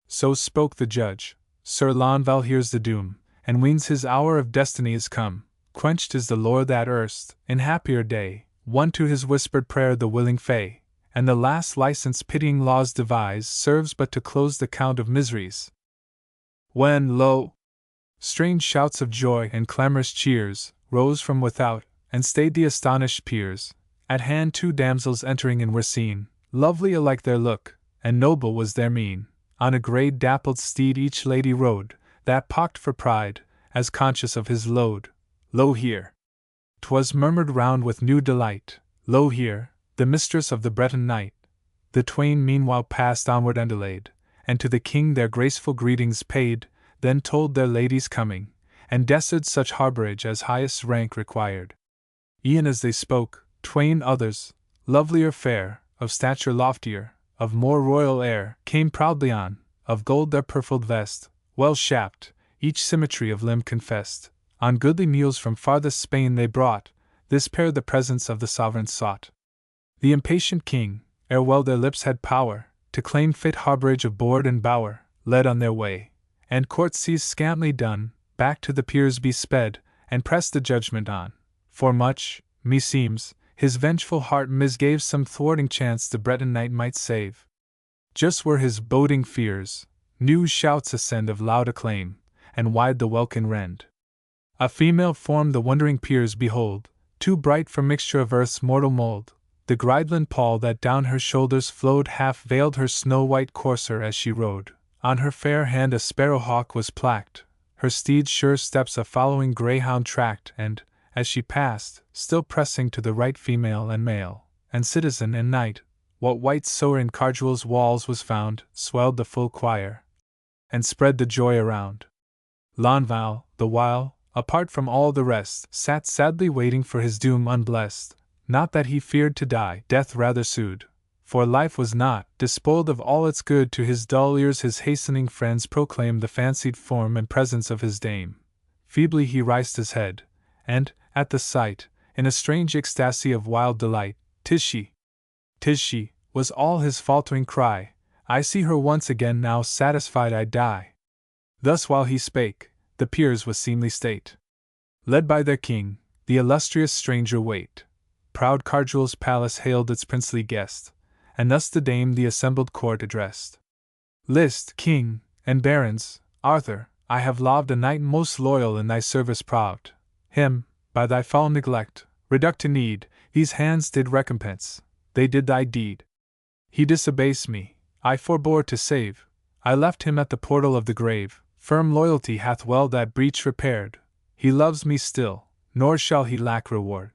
So spoke the judge. Sir Launval hears the doom, and weens his hour of destiny is come. Quenched is the lore that erst, in happier day, won to his whispered prayer the willing fay, and the last license pitying laws devise serves but to close the count of miseries. When, lo! Strange shouts of joy and clamorous cheers rose from without, and stayed the astonished peers. At hand 2 damsels entering in were seen, lovely alike their look, and noble was their mien. On a grey dappled steed each lady rode, that pocked for pride, as conscious of his load. Lo here! 'Twas murmured round with new delight, lo here, the mistress of the Breton knight. The twain meanwhile passed onward and delayed, and to the king their graceful greetings paid, then told their lady's coming, and deserted such harborage as highest rank required. E'en as they spoke, twain others, lovelier fair, of stature loftier, of more royal air, came proudly on, of gold their purfled vest, well shapt, each symmetry of limb confessed. On goodly mules from farthest Spain they brought, this pair the presence of the sovereign sought. The impatient king, ere well their lips had power to claim fit harborage of board and bower, led on their way, and courtesies scantly done, back to the peers be sped, and pressed the judgment on. For much, meseems, his vengeful heart misgave some thwarting chance the Breton knight might save. Just where his boding fears, new shouts ascend of loud acclaim, and wide the welkin rend. A female form the wondering peers behold, too bright for mixture of earth's mortal mold. The grideland pall that down her shoulders flowed half veiled her snow-white courser as she rode. On her fair hand a sparrow-hawk was placked, her steed's sure steps a following greyhound tracked, and, as she passed, still pressing to the right female and male, and citizen and knight, what white sower in Cardwell's walls was found, swelled the full choir, and spread the joy around. Lonval, the while, apart from all the rest, sat sadly waiting for his doom unblessed. Not that he feared to die, death rather sued, for life was not, despoiled of all its good. To his dull ears his hastening friends proclaimed the fancied form and presence of his dame. Feebly he raised his head, and, at the sight, in a strange ecstasy of wild delight, "'Tis she! 'Tis she!" was all his faltering cry. "I see her once again, now satisfied I die." Thus while he spake, the peers with seemly state, led by their king, the illustrious stranger wait. Proud Cardwell's palace hailed its princely guest, and thus the dame the assembled court addressed. "List, king, and barons, Arthur, I have loved a knight most loyal in thy service proud. Him, by thy foul neglect, reduced to need, these hands did recompense, they did thy deed. He disabased me, I forbore to save, I left him at the portal of the grave. Firm loyalty hath well that breach repaired, he loves me still, nor shall he lack reward.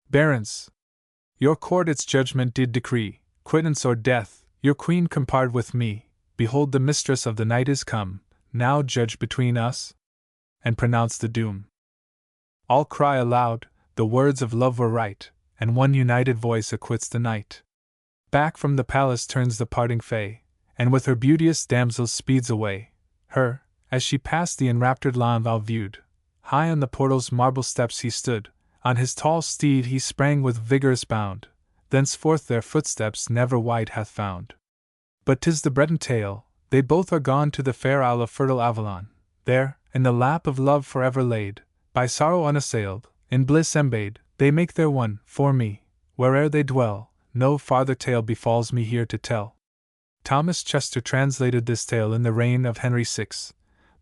Barons, your court its judgment did decree, quittance or death, your queen compart with me. Behold the mistress of the night is come, now judge between us, and pronounce the doom." All cry aloud, the words of love were right, and one united voice acquits the knight. Back from the palace turns the parting fay, and with her beauteous damsels speeds away. Her, as she passed the enraptured Lonval viewed. High on the portal's marble steps he stood, on his tall steed he sprang with vigorous bound, thenceforth their footsteps never wide hath found. But 'tis the Breton tale, they both are gone to the fair isle of fertile Avalon, there, in the lap of love forever laid, by sorrow unassailed, in bliss embayed, they make their one, for me, where'er they dwell, no farther tale befalls me here to tell. Thomas Chester translated this tale in the reign of Henry VI,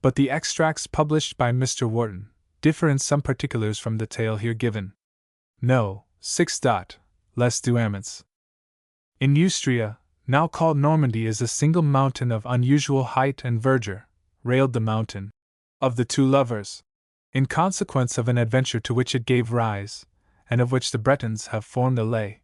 but the extracts published by Mr. Warton differ in some particulars from the tale here given. No, 6. Les Duamants. In Neustria, now called Normandy, is a single mountain of unusual height and verdure, railed the mountain of the two lovers, in consequence of an adventure to which it gave rise, and of which the Bretons have formed a lay.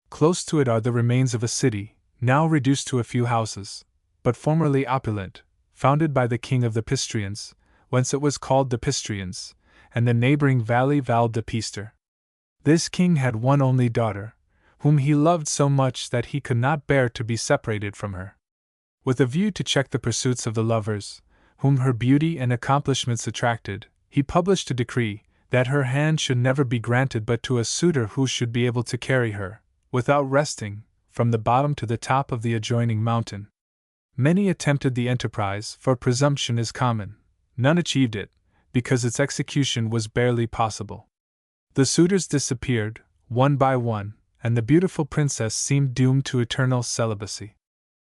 Close to it are the remains of a city, now reduced to a few houses, but formerly opulent, founded by the king of the Pistrians, whence it was called the Pistrians, and the neighboring valley Val de Pister. This king had one only daughter, whom he loved so much that he could not bear to be separated from her. With a view to check the pursuits of the lovers, whom her beauty and accomplishments attracted, he published a decree that her hand should never be granted but to a suitor who should be able to carry her, without resting, from the bottom to the top of the adjoining mountain. Many attempted the enterprise, for presumption is common. None achieved it, because its execution was barely possible. The suitors disappeared, one by one, and the beautiful princess seemed doomed to eternal celibacy.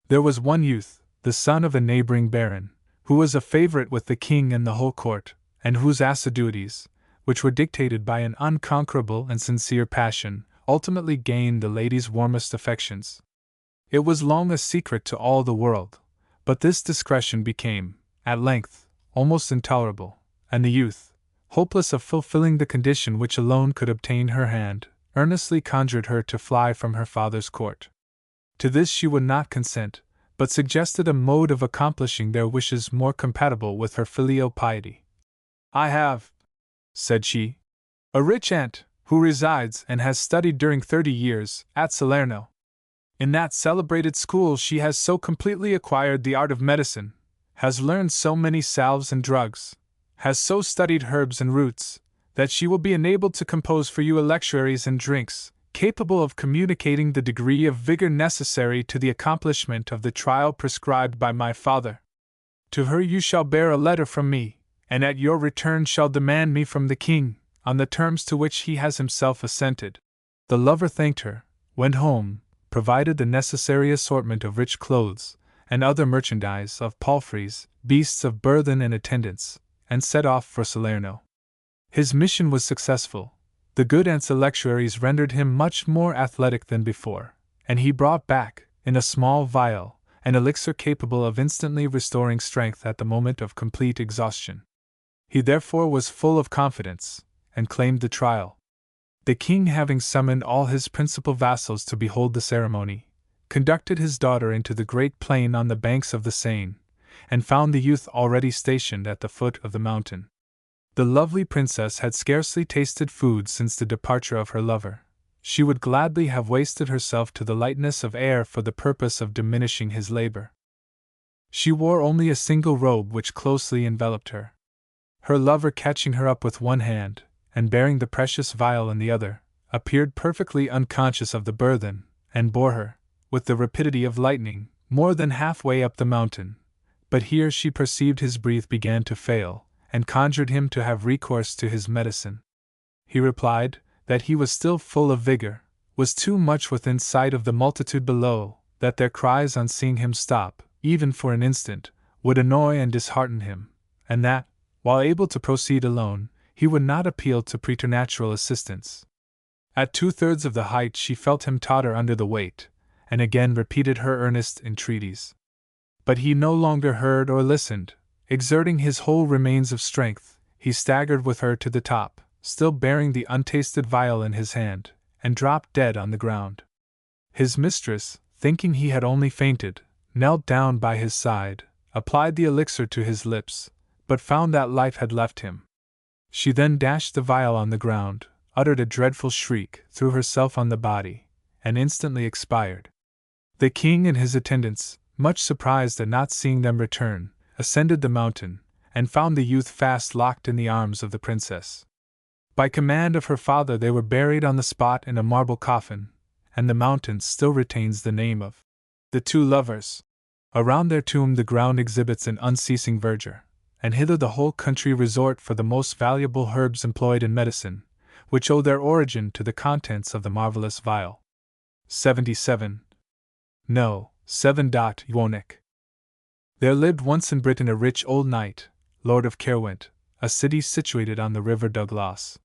There was one youth, the son of a neighboring baron, who was a favorite with the king and the whole court, and whose assiduities, which were dictated by an unconquerable and sincere passion, ultimately gained the lady's warmest affections. It was long a secret to all the world, but this discretion became, at length, almost intolerable, and the youth, hopeless of fulfilling the condition which alone could obtain her hand, earnestly conjured her to fly from her father's court. To this she would not consent, but suggested a mode of accomplishing their wishes more compatible with her filial piety. "I have," said she, "a rich aunt, who resides and has studied during 30 years at Salerno. In that celebrated school she has so completely acquired the art of medicine, has learned so many salves and drugs, has so studied herbs and roots, that she will be enabled to compose for you electuaries and drinks, capable of communicating the degree of vigor necessary to the accomplishment of the trial prescribed by my father. To her you shall bear a letter from me, and at your return shall demand me from the king, on the terms to which he has himself assented." The lover thanked her, went home, provided the necessary assortment of rich clothes, and other merchandise of palfreys, beasts of burthen and attendants, and set off for Salerno. His mission was successful. The good aunt's electuaries rendered him much more athletic than before, and he brought back, in a small vial, an elixir capable of instantly restoring strength at the moment of complete exhaustion. He therefore was full of confidence, and claimed the trial. The king, having summoned all his principal vassals to behold the ceremony, conducted his daughter into the great plain on the banks of the Seine, and found the youth already stationed at the foot of the mountain. The lovely princess had scarcely tasted food since the departure of her lover. She would gladly have wasted herself to the lightness of air for the purpose of diminishing his labor. She wore only a single robe which closely enveloped her. Her lover, catching her up with one hand, and bearing the precious vial in the other, appeared perfectly unconscious of the burthen, and bore her, with the rapidity of lightning, more than halfway up the mountain. But here she perceived his breath began to fail, and conjured him to have recourse to his medicine. He replied that he was still full of vigor, was too much within sight of the multitude below, that their cries on seeing him stop, even for an instant, would annoy and dishearten him, and that, while able to proceed alone, he would not appeal to preternatural assistance. At 2/3 of the height she felt him totter under the weight, and again repeated her earnest entreaties. But he no longer heard or listened. Exerting his whole remains of strength, he staggered with her to the top, still bearing the untasted vial in his hand, and dropped dead on the ground. His mistress, thinking he had only fainted, knelt down by his side, applied the elixir to his lips, but found that life had left him. She then dashed the vial on the ground, uttered a dreadful shriek, threw herself on the body, and instantly expired. The king and his attendants, much surprised at not seeing them return, ascended the mountain, and found the youth fast locked in the arms of the princess. By command of her father they were buried on the spot in a marble coffin, and the mountain still retains the name of the two lovers. Around their tomb the ground exhibits an unceasing verdure, and hither the whole country resort for the most valuable herbs employed in medicine, which owe their origin to the contents of the marvelous vial. 77. No, 7. Ionic. There lived once in Britain a rich old knight, Lord of Caerwent, a city situated on the river Douglas.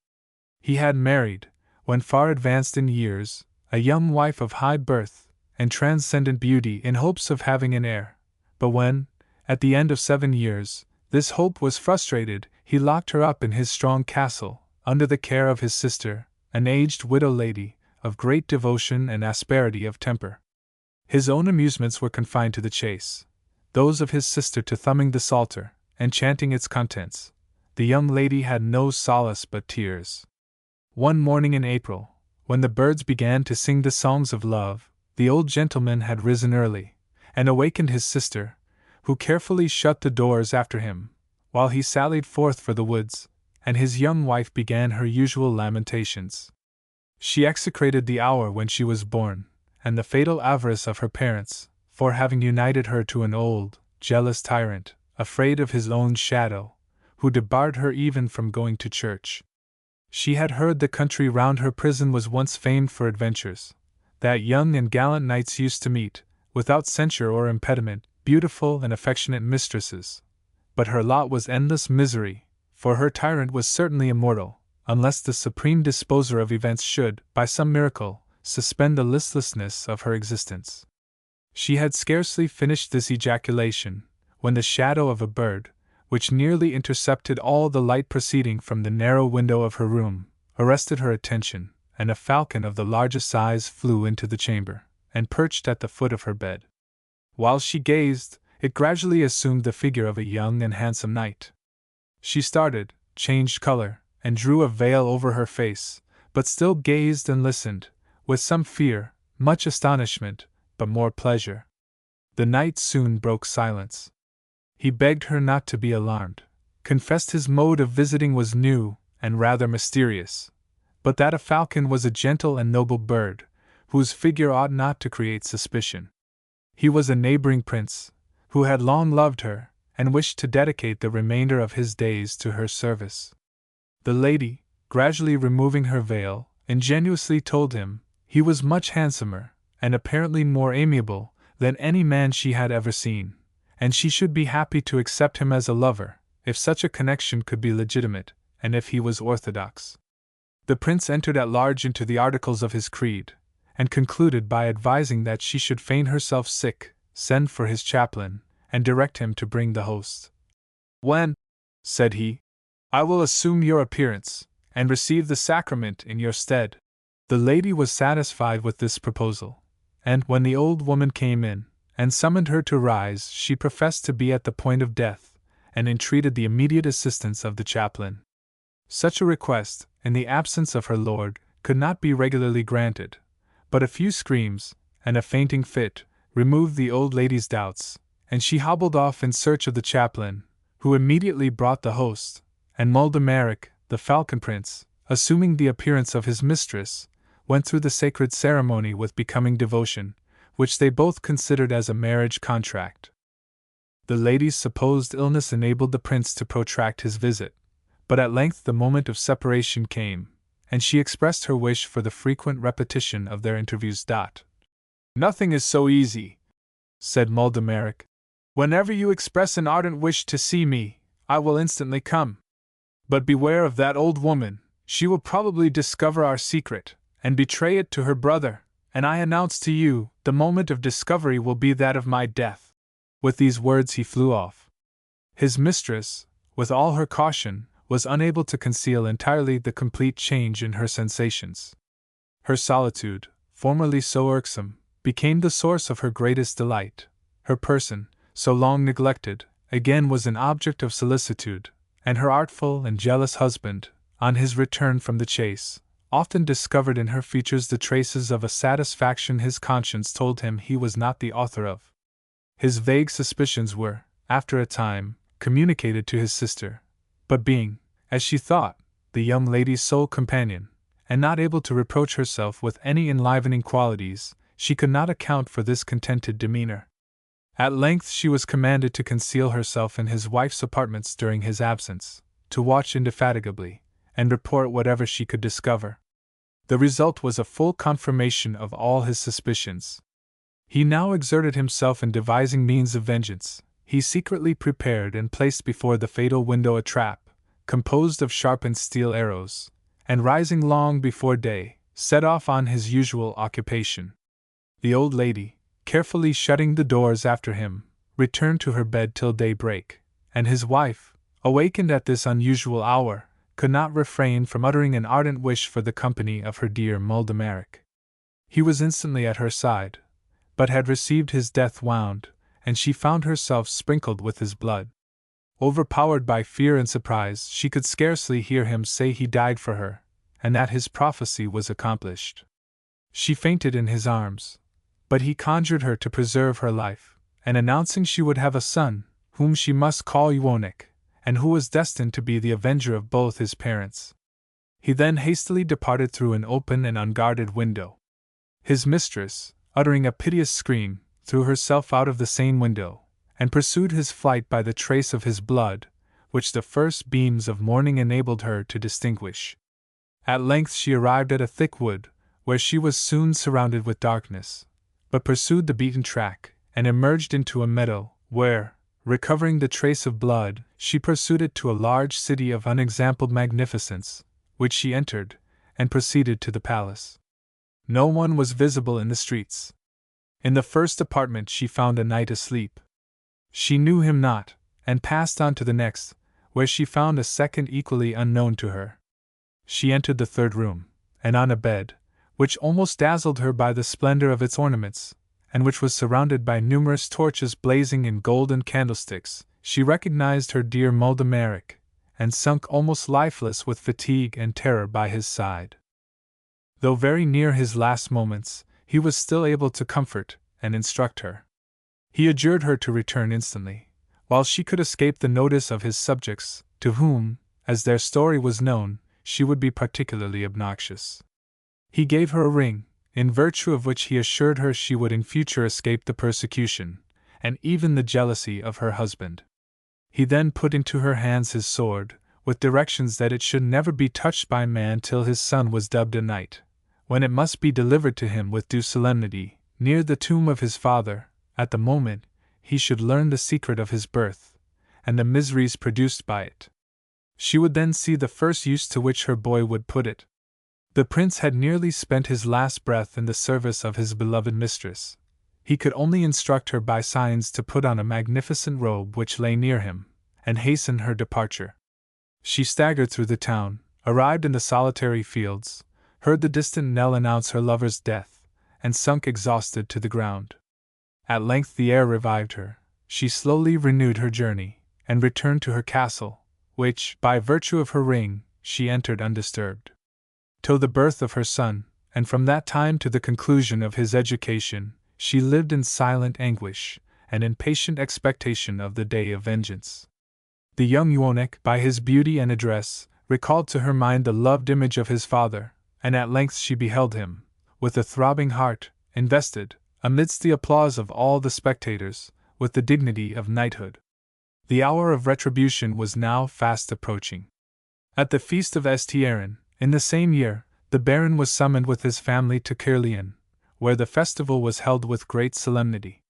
He had married, when far advanced in years, a young wife of high birth and transcendent beauty in hopes of having an heir, but when, at the end of 7 years, this hope was frustrated, he locked her up in his strong castle, under the care of his sister, an aged widow lady, of great devotion and asperity of temper. His own amusements were confined to the chase, those of his sister to thumbing the psalter, and chanting its contents. The young lady had no solace but tears. One morning in April, when the birds began to sing the songs of love, the old gentleman had risen early, and awakened his sister, who carefully shut the doors after him, while he sallied forth for the woods, and his young wife began her usual lamentations. She execrated the hour when she was born, and the fatal avarice of her parents, for having united her to an old, jealous tyrant, afraid of his own shadow, who debarred her even from going to church. She had heard the country round her prison was once famed for adventures, that young and gallant knights used to meet, without censure or impediment, beautiful and affectionate mistresses. But her lot was endless misery, for her tyrant was certainly immortal, unless the supreme disposer of events should, by some miracle, suspend the listlessness of her existence. She had scarcely finished this ejaculation, when the shadow of a bird, which nearly intercepted all the light proceeding from the narrow window of her room, arrested her attention, and a falcon of the largest size flew into the chamber, and perched at the foot of her bed. While she gazed, it gradually assumed the figure of a young and handsome knight. She started, changed color, and drew a veil over her face, but still gazed and listened, with some fear, much astonishment, but more pleasure. The knight soon broke silence. He begged her not to be alarmed, confessed his mode of visiting was new and rather mysterious, but that a falcon was a gentle and noble bird, whose figure ought not to create suspicion. He was a neighboring prince, who had long loved her, and wished to dedicate the remainder of his days to her service. The lady, gradually removing her veil, ingenuously told him he was much handsomer, and apparently more amiable, than any man she had ever seen, and she should be happy to accept him as a lover, if such a connection could be legitimate, and if he was orthodox. The prince entered at large into the articles of his creed, and concluded by advising that she should feign herself sick, send for his chaplain, and direct him to bring the host. "When," said he, "I will assume your appearance, and receive the sacrament in your stead." The lady was satisfied with this proposal, and when the old woman came in, and summoned her to rise, she professed to be at the point of death, and entreated the immediate assistance of the chaplain. Such a request, in the absence of her lord, could not be regularly granted, but a few screams, and a fainting fit, removed the old lady's doubts, and she hobbled off in search of the chaplain, who immediately brought the host, and Muldemaric, the falcon prince, assuming the appearance of his mistress, went through the sacred ceremony with becoming devotion, which they both considered as a marriage contract. The lady's supposed illness enabled the prince to protract his visit, but at length the moment of separation came, and she expressed her wish for the frequent repetition of their interviews. "Nothing is so easy," said Muldemaric. "Whenever you express an ardent wish to see me, I will instantly come. But beware of that old woman, she will probably discover our secret, and betray it to her brother, and I announce to you, the moment of discovery will be that of my death." With these words he flew off. His mistress, with all her caution, was unable to conceal entirely the complete change in her sensations. Her solitude, formerly so irksome, became the source of her greatest delight. Her person, so long neglected, again was an object of solicitude, and her artful and jealous husband, on his return from the chase, often discovered in her features the traces of a satisfaction his conscience told him he was not the author of. His vague suspicions were, after a time, communicated to his sister, but being, as she thought, the young lady's sole companion, and not able to reproach herself with any enlivening qualities, she could not account for this contented demeanor. At length she was commanded to conceal herself in his wife's apartments during his absence, to watch indefatigably, and report whatever she could discover. The result was a full confirmation of all his suspicions. He now exerted himself in devising means of vengeance. He secretly prepared and placed before the fatal window a trap, composed of sharpened steel arrows, and rising long before day, set off on his usual occupation. The old lady, carefully shutting the doors after him, returned to her bed till daybreak, and his wife, awakened at this unusual hour, could not refrain from uttering an ardent wish for the company of her dear Muldemaric. He was instantly at her side, but had received his death wound, and she found herself sprinkled with his blood. Overpowered by fear and surprise, she could scarcely hear him say he died for her, and that his prophecy was accomplished. She fainted in his arms, but he conjured her to preserve her life, and announcing she would have a son, whom she must call Euonic, and who was destined to be the avenger of both his parents. He then hastily departed through an open and unguarded window. His mistress, uttering a piteous scream, threw herself out of the same window, and pursued his flight by the trace of his blood, which the first beams of morning enabled her to distinguish. At length she arrived at a thick wood, where she was soon surrounded with darkness, but pursued the beaten track, and emerged into a meadow, where, recovering the trace of blood, she pursued it to a large city of unexampled magnificence, which she entered, and proceeded to the palace. No one was visible in the streets. In the first apartment she found a knight asleep. She knew him not, and passed on to the next, where she found a second equally unknown to her. She entered the third room, and on a bed, which almost dazzled her by the splendor of its ornaments, and which was surrounded by numerous torches blazing in golden candlesticks, she recognized her dear Muldemeric, and sunk almost lifeless with fatigue and terror by his side. Though very near his last moments, he was still able to comfort and instruct her. He adjured her to return instantly, while she could escape the notice of his subjects, to whom, as their story was known, she would be particularly obnoxious. He gave her a ring, in virtue of which he assured her she would in future escape the persecution, and even the jealousy of her husband. He then put into her hands his sword, with directions that it should never be touched by man till his son was dubbed a knight, when it must be delivered to him with due solemnity, near the tomb of his father. At the moment, he should learn the secret of his birth, and the miseries produced by it. She would then see the first use to which her boy would put it. The prince had nearly spent his last breath in the service of his beloved mistress. He could only instruct her by signs to put on a magnificent robe which lay near him, and hasten her departure. She staggered through the town, arrived in the solitary fields, heard the distant knell announce her lover's death, and sunk exhausted to the ground. At length the air revived her, she slowly renewed her journey, and returned to her castle, which, by virtue of her ring, she entered undisturbed. Till the birth of her son, and from that time to the conclusion of his education, she lived in silent anguish, and in patient expectation of the day of vengeance. The young eunuch, by his beauty and address, recalled to her mind the loved image of his father, and at length she beheld him, with a throbbing heart, invested, amidst the applause of all the spectators, with the dignity of knighthood. The hour of retribution was now fast approaching. At the feast of Estierin, in the same year, the Baron was summoned with his family to Caerleon, where the festival was held with great solemnity.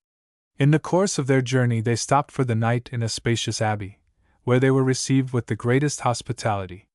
In the course of their journey they stopped for the night in a spacious abbey, where they were received with the greatest hospitality.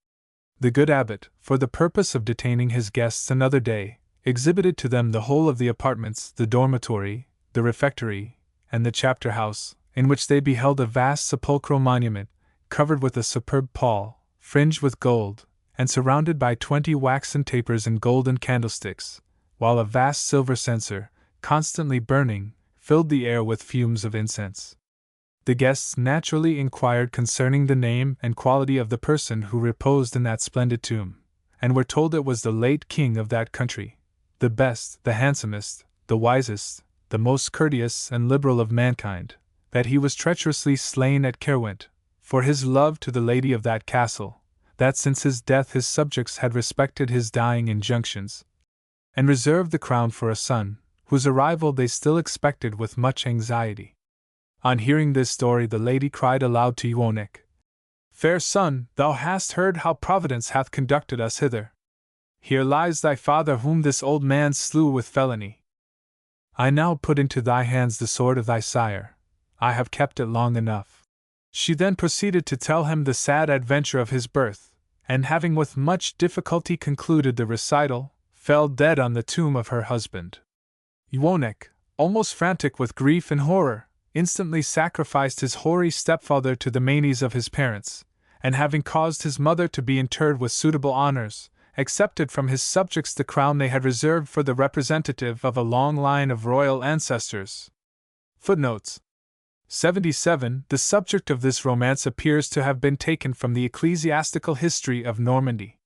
The good abbot, for the purpose of detaining his guests another day, exhibited to them the whole of the apartments, the dormitory, the refectory, and the chapter house, in which they beheld a vast sepulchral monument, covered with a superb pall, fringed with gold, and surrounded by 20 waxen tapers in golden candlesticks, while a vast silver censer, constantly burning, filled the air with fumes of incense. The guests naturally inquired concerning the name and quality of the person who reposed in that splendid tomb, and were told it was the late king of that country, the best, the handsomest, the wisest, the most courteous and liberal of mankind, that he was treacherously slain at Caerwent, for his love to the lady of that castle, that since his death his subjects had respected his dying injunctions, and reserved the crown for a son, whose arrival they still expected with much anxiety. On hearing this story the lady cried aloud to eunuch, "Fair son, thou hast heard how Providence hath conducted us hither. Here lies thy father whom this old man slew with felony. I now put into thy hands the sword of thy sire. I have kept it long enough." She then proceeded to tell him the sad adventure of his birth, and having with much difficulty concluded the recital, fell dead on the tomb of her husband. Eunuch, almost frantic with grief and horror, instantly sacrificed his hoary stepfather to the manes of his parents, and having caused his mother to be interred with suitable honors, accepted from his subjects the crown they had reserved for the representative of a long line of royal ancestors. Footnotes 77. The subject of this romance appears to have been taken from the ecclesiastical history of Normandy.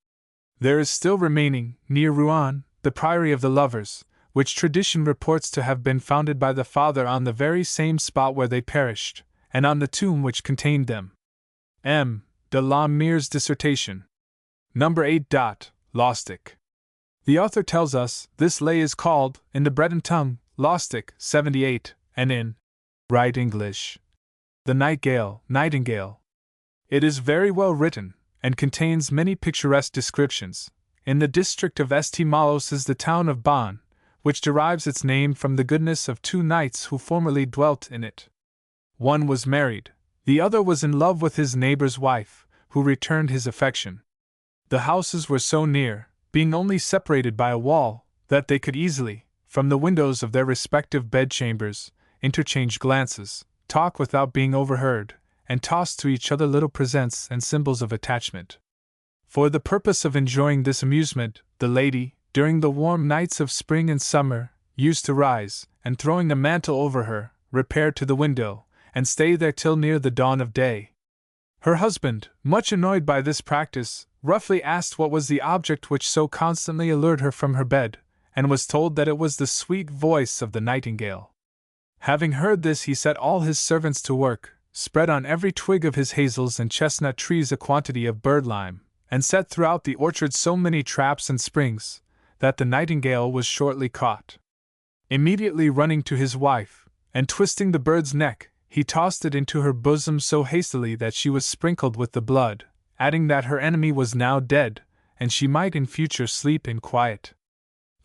There is still remaining, near Rouen, the Priory of the Lovers, which tradition reports to have been founded by the father on the very same spot where they perished, and on the tomb which contained them. M. de la Mare's dissertation. Number 8. Lostic. The author tells us this lay is called, in the Breton tongue, Lostic 78, and in right English, the Nightingale. It is very well written, and contains many picturesque descriptions. In the district of St. Malos is the town of Bonn, which derives its name from the goodness of two knights who formerly dwelt in it. One was married, the other was in love with his neighbor's wife, who returned his affection. The houses were so near, being only separated by a wall, that they could easily, from the windows of their respective bedchambers, interchange glances, talk without being overheard, and toss to each other little presents and symbols of attachment. For the purpose of enjoying this amusement, the lady, during the warm nights of spring and summer, used to rise, and throwing the mantle over her, repaired to the window, and stayed there till near the dawn of day. Her husband, much annoyed by this practice, roughly asked what was the object which so constantly allured her from her bed, and was told that it was the sweet voice of the nightingale. Having heard this, he set all his servants to work, spread on every twig of his hazels and chestnut trees a quantity of birdlime, and set throughout the orchard so many traps and springs, that the nightingale was shortly caught. Immediately running to his wife, and twisting the bird's neck, he tossed it into her bosom so hastily that she was sprinkled with the blood, adding that her enemy was now dead, and she might in future sleep in quiet.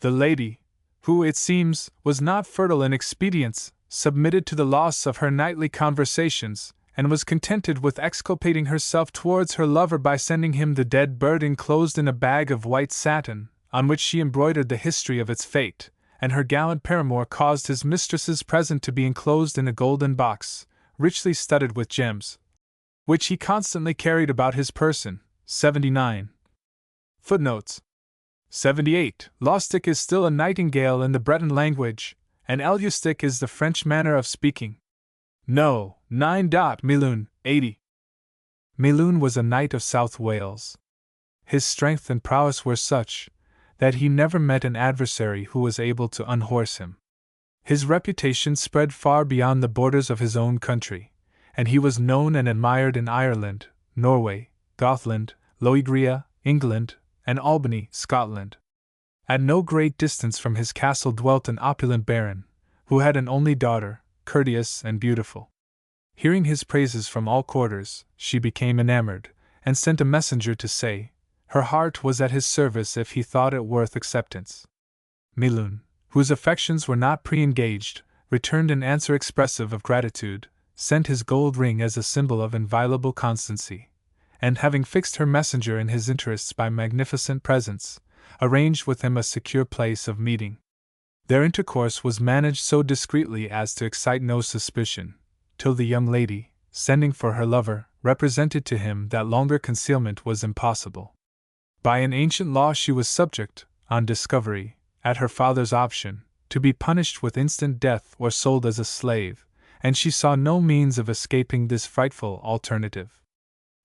The lady, who, it seems, was not fertile in expedients, submitted to the loss of her nightly conversations, and was contented with exculpating herself towards her lover by sending him the dead bird enclosed in a bag of white satin, on which she embroidered the history of its fate, and her gallant paramour caused his mistress's present to be enclosed in a golden box, richly studded with gems, which he constantly carried about his person. 79. Footnotes 78. Laustic is still a nightingale in the Breton language, and Elustic is the French manner of speaking. No. 9. Milun, 80. Milun was a knight of South Wales. His strength and prowess were such that he never met an adversary who was able to unhorse him. His reputation spread far beyond the borders of his own country, and he was known and admired in Ireland, Norway, Gothland, Loegria, England, and Albany, Scotland. At no great distance from his castle dwelt an opulent baron, who had an only daughter, courteous and beautiful. Hearing his praises from all quarters, she became enamored, and sent a messenger to say her heart was at his service if he thought it worth acceptance. Milun, whose affections were not pre-engaged, returned an answer expressive of gratitude, sent his gold ring as a symbol of inviolable constancy, and having fixed her messenger in his interests by magnificent presents, arranged with him a secure place of meeting. Their intercourse was managed so discreetly as to excite no suspicion, till the young lady, sending for her lover, represented to him that longer concealment was impossible. By an ancient law she was subject, on discovery, at her father's option, to be punished with instant death or sold as a slave, and she saw no means of escaping this frightful alternative.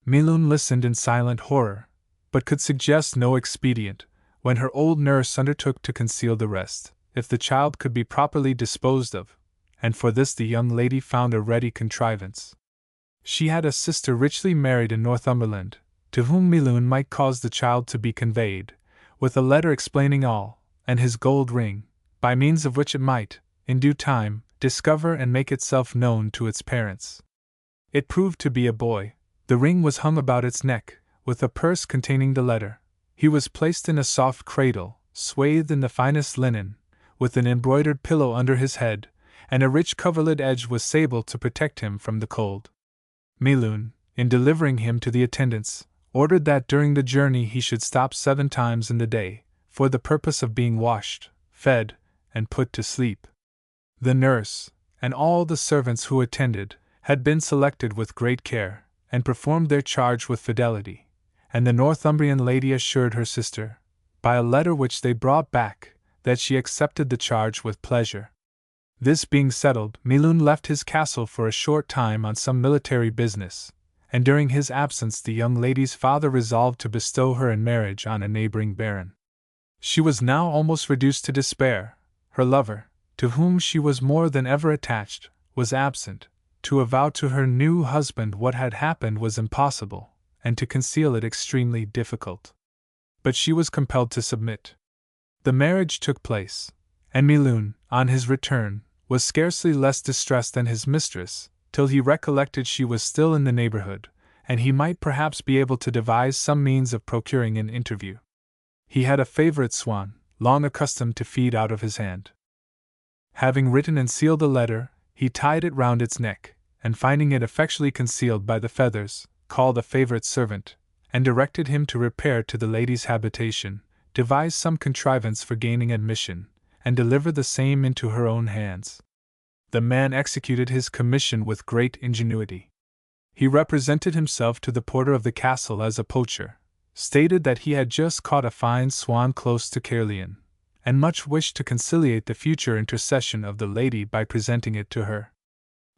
Milun listened in silent horror, but could suggest no expedient, when her old nurse undertook to conceal the rest, if the child could be properly disposed of, and for this the young lady found a ready contrivance. She had a sister richly married in Northumberland, to whom Milun might cause the child to be conveyed, with a letter explaining all, and his gold ring, by means of which it might, in due time, discover and make itself known to its parents. It proved to be a boy. The ring was hung about its neck, with a purse containing the letter. He was placed in a soft cradle, swathed in the finest linen, with an embroidered pillow under his head, and a rich coverlet edged with sable to protect him from the cold. Milun, in delivering him to the attendants, ordered that during the journey he should stop 7 times in the day, for the purpose of being washed, fed, and put to sleep. The nurse, and all the servants who attended, had been selected with great care, and performed their charge with fidelity, and the Northumbrian lady assured her sister, by a letter which they brought back, that she accepted the charge with pleasure. This being settled, Milun left his castle for a short time on some military business, and during his absence the young lady's father resolved to bestow her in marriage on a neighboring baron. She was now almost reduced to despair. Her lover, to whom she was more than ever attached, was absent. To avow to her new husband what had happened was impossible, and to conceal it extremely difficult. But she was compelled to submit. The marriage took place, and Milun, on his return, was scarcely less distressed than his mistress, till he recollected she was still in the neighborhood, and he might perhaps be able to devise some means of procuring an interview. He had a favorite swan, long accustomed to feed out of his hand. Having written and sealed the letter, he tied it round its neck, and finding it effectually concealed by the feathers, called a favorite servant, and directed him to repair to the lady's habitation, devise some contrivance for gaining admission, and deliver the same into her own hands. The man executed his commission with great ingenuity. He represented himself to the porter of the castle as a poacher, stated that he had just caught a fine swan close to Caerleon, and much wished to conciliate the future intercession of the lady by presenting it to her.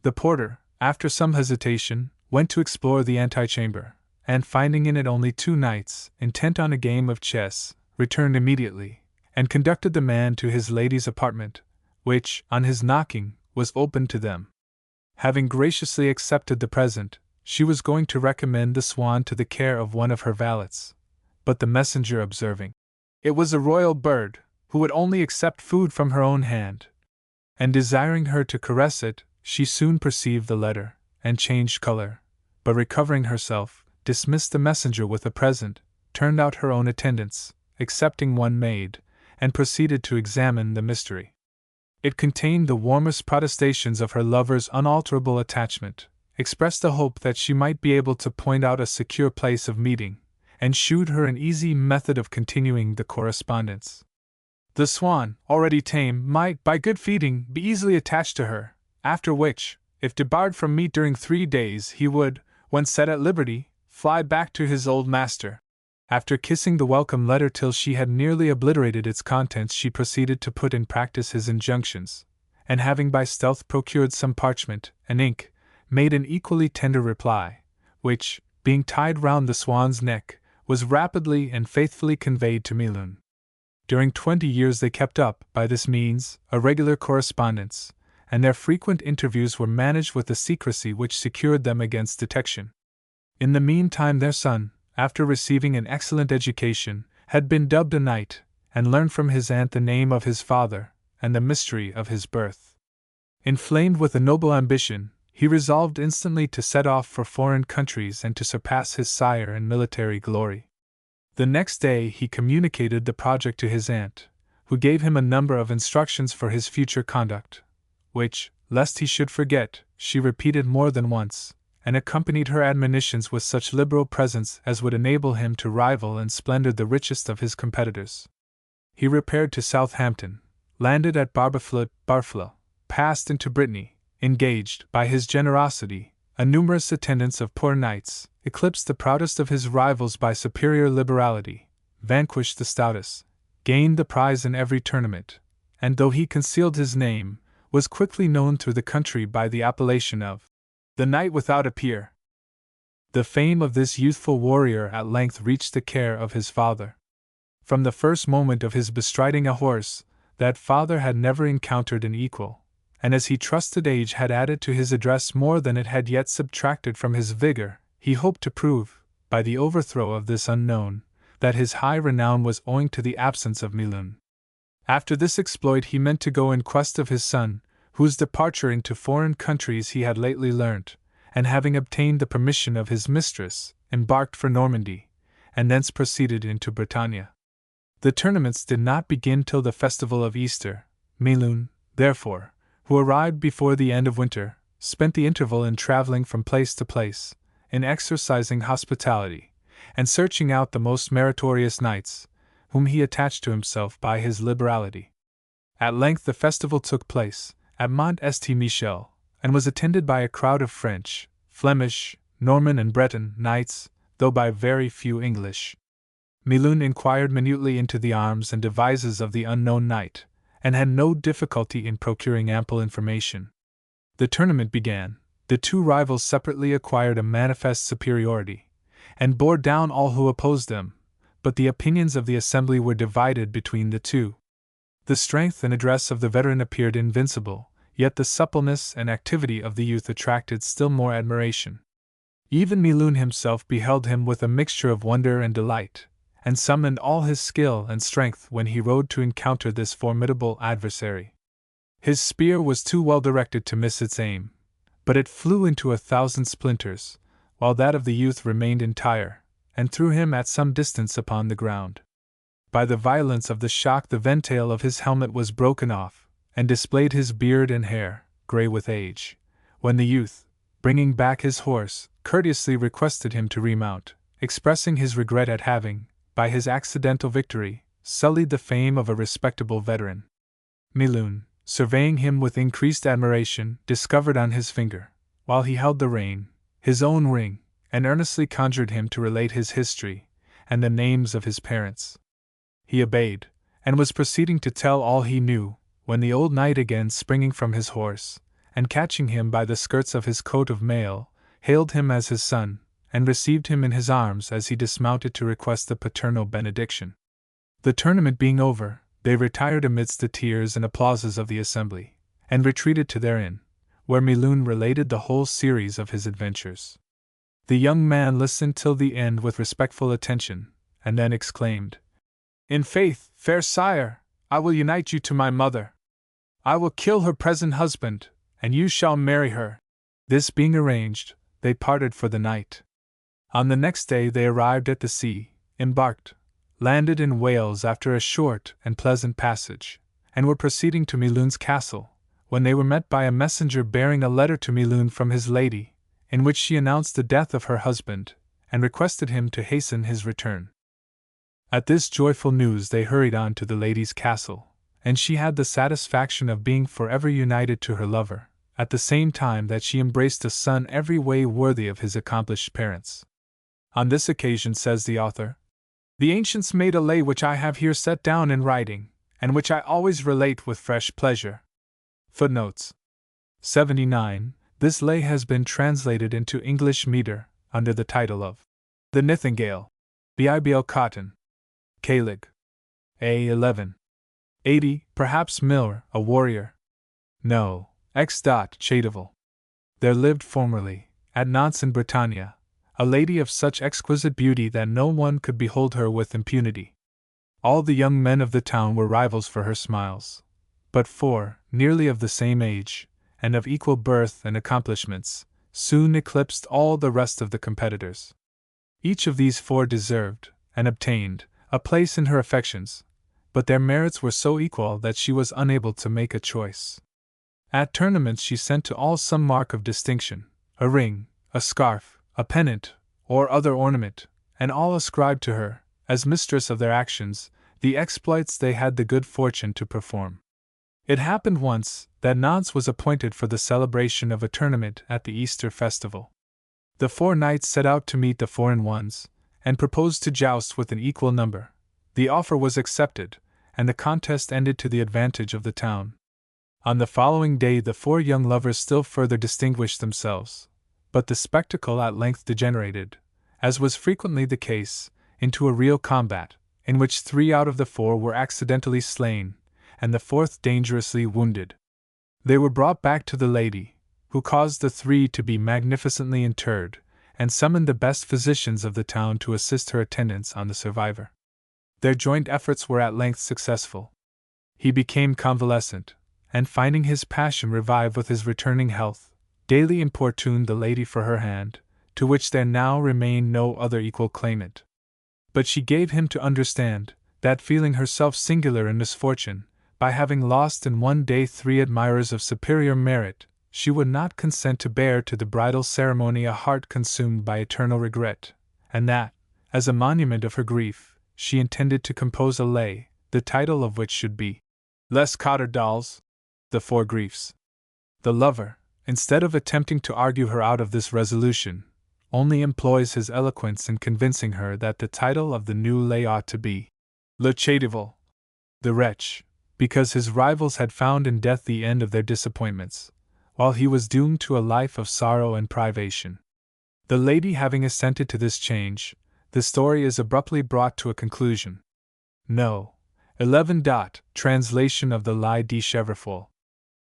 The porter, after some hesitation, went to explore the antechamber, and finding in it only 2 knights, intent on a game of chess, returned immediately, and conducted the man to his lady's apartment, which, on his knocking, was opened to them. Having graciously accepted the present, she was going to recommend the swan to the care of one of her valets, but the messenger observing it was a royal bird, who would only accept food from her own hand, and desiring her to caress it, she soon perceived the letter, and changed color, but recovering herself, dismissed the messenger with a present, turned out her own attendants, excepting one maid, and proceeded to examine the mystery. It contained the warmest protestations of her lover's unalterable attachment, expressed a hope that she might be able to point out a secure place of meeting, and shewed her an easy method of continuing the correspondence. The swan, already tame, might, by good feeding, be easily attached to her, after which, if debarred from meat during 3 days, he would, when set at liberty, fly back to his old master. After kissing the welcome letter till she had nearly obliterated its contents, she proceeded to put in practice his injunctions, and having by stealth procured some parchment and ink, made an equally tender reply, which, being tied round the swan's neck, was rapidly and faithfully conveyed to Milun. During 20 years they kept up, by this means, a regular correspondence, and their frequent interviews were managed with a secrecy which secured them against detection. In the meantime their son, after receiving an excellent education, had been dubbed a knight, and learned from his aunt the name of his father, and the mystery of his birth. Inflamed with a noble ambition, he resolved instantly to set off for foreign countries and to surpass his sire in military glory. The next day he communicated the project to his aunt, who gave him a number of instructions for his future conduct, which, lest he should forget, she repeated more than once, and accompanied her admonitions with such liberal presents as would enable him to rival in splendor the richest of his competitors. He repaired to Southampton, landed at Barfleur, passed into Brittany, engaged, by his generosity, a numerous attendance of poor knights, eclipsed the proudest of his rivals by superior liberality, vanquished the stoutest, gained the prize in every tournament, and though he concealed his name, was quickly known through the country by the appellation of the Knight Without a Peer. The fame of this youthful warrior at length reached the care of his father. From the first moment of his bestriding a horse, that father had never encountered an equal, and as he trusted age had added to his address more than it had yet subtracted from his vigor, he hoped to prove, by the overthrow of this unknown, that his high renown was owing to the absence of Milun. After this exploit he meant to go in quest of his son, whose departure into foreign countries he had lately learnt, and having obtained the permission of his mistress, embarked for Normandy, and thence proceeded into Bretagne. The tournaments did not begin till the festival of Easter. Milun, therefore, who arrived before the end of winter, spent the interval in travelling from place to place, in exercising hospitality, and searching out the most meritorious knights, whom he attached to himself by his liberality. At length the festival took place at Mont St. Michel, and was attended by a crowd of French, Flemish, Norman and Breton knights, though by very few English. Milun inquired minutely into the arms and devices of the unknown knight, and had no difficulty in procuring ample information. The tournament began. The 2 rivals separately acquired a manifest superiority, and bore down all who opposed them, but the opinions of the assembly were divided between the 2. The strength and address of the veteran appeared invincible, yet the suppleness and activity of the youth attracted still more admiration. Even Milun himself beheld him with a mixture of wonder and delight, and summoned all his skill and strength when he rode to encounter this formidable adversary. His spear was too well directed to miss its aim, but it flew into 1,000 splinters, while that of the youth remained entire, and threw him at some distance upon the ground. By the violence of the shock the ventail of his helmet was broken off, and displayed his beard and hair, grey with age, when the youth, bringing back his horse, courteously requested him to remount, expressing his regret at having, by his accidental victory, sullied the fame of a respectable veteran. Milun, surveying him with increased admiration, discovered on his finger, while he held the rein, his own ring, and earnestly conjured him to relate his history, and the names of his parents. He obeyed, and was proceeding to tell all he knew, when the old knight again springing from his horse, and catching him by the skirts of his coat of mail, hailed him as his son, and received him in his arms as he dismounted to request the paternal benediction. The tournament being over, they retired amidst the tears and applauses of the assembly, and retreated to their inn, where Milun related the whole series of his adventures. The young man listened till the end with respectful attention, and then exclaimed, "In faith, fair sire, I will unite you to my mother. I will kill her present husband, and you shall marry her." This being arranged, they parted for the night. On the next day they arrived at the sea, embarked, landed in Wales after a short and pleasant passage, and were proceeding to Milun's castle, when they were met by a messenger bearing a letter to Milun from his lady, in which she announced the death of her husband, and requested him to hasten his return. At this joyful news they hurried on to the lady's castle, and she had the satisfaction of being forever united to her lover, at the same time that she embraced a son every way worthy of his accomplished parents. On this occasion, says the author, the ancients made a lay which I have here set down in writing, and which I always relate with fresh pleasure. Footnotes 79. This lay has been translated into English meter, under the title of The Nightingale, Bibl Cotton, Calig. A. 11. 80. Perhaps Miller, a warrior. No. X. Chadeville. There lived formerly, at Nantes in Bretagne, a lady of such exquisite beauty that no one could behold her with impunity. All the young men of the town were rivals for her smiles, but four, nearly of the same age, and of equal birth and accomplishments, soon eclipsed all the rest of the competitors. Each of these four deserved, and obtained, a place in her affections, but their merits were so equal that she was unable to make a choice. At tournaments she sent to all some mark of distinction, a ring, a scarf, a pennant, or other ornament, and all ascribed to her, as mistress of their actions, the exploits they had the good fortune to perform. It happened once that Nantes was appointed for the celebration of a tournament at the Easter festival. The four knights set out to meet the foreign ones, and proposed to joust with an equal number. The offer was accepted, and the contest ended to the advantage of the town. On the following day the four young lovers still further distinguished themselves, but the spectacle at length degenerated, as was frequently the case, into a real combat, in which 3 out of the 4 were accidentally slain, and the 4th dangerously wounded. They were brought back to the lady, who caused the 3 to be magnificently interred, and summoned the best physicians of the town to assist her attendance on the survivor. Their joint efforts were at length successful. He became convalescent, and finding his passion revive with his returning health, daily importuned the lady for her hand, to which there now remained no other equal claimant. But she gave him to understand that, feeling herself singular in misfortune, by having lost in one day 3 admirers of superior merit, she would not consent to bear to the bridal ceremony a heart consumed by eternal regret, and that, as a monument of her grief, she intended to compose a lay, the title of which should be Les Quatre Dals, the Four Griefs. The lover, instead of attempting to argue her out of this resolution, only employs his eloquence in convincing her that the title of the new lay ought to be Le Châteauval. The wretch, because his rivals had found in death the end of their disappointments, while he was doomed to a life of sorrow and privation. The lady having assented to this change, the story is abruptly brought to a conclusion. No. 11. Translation of the Lie de Chevrefoil.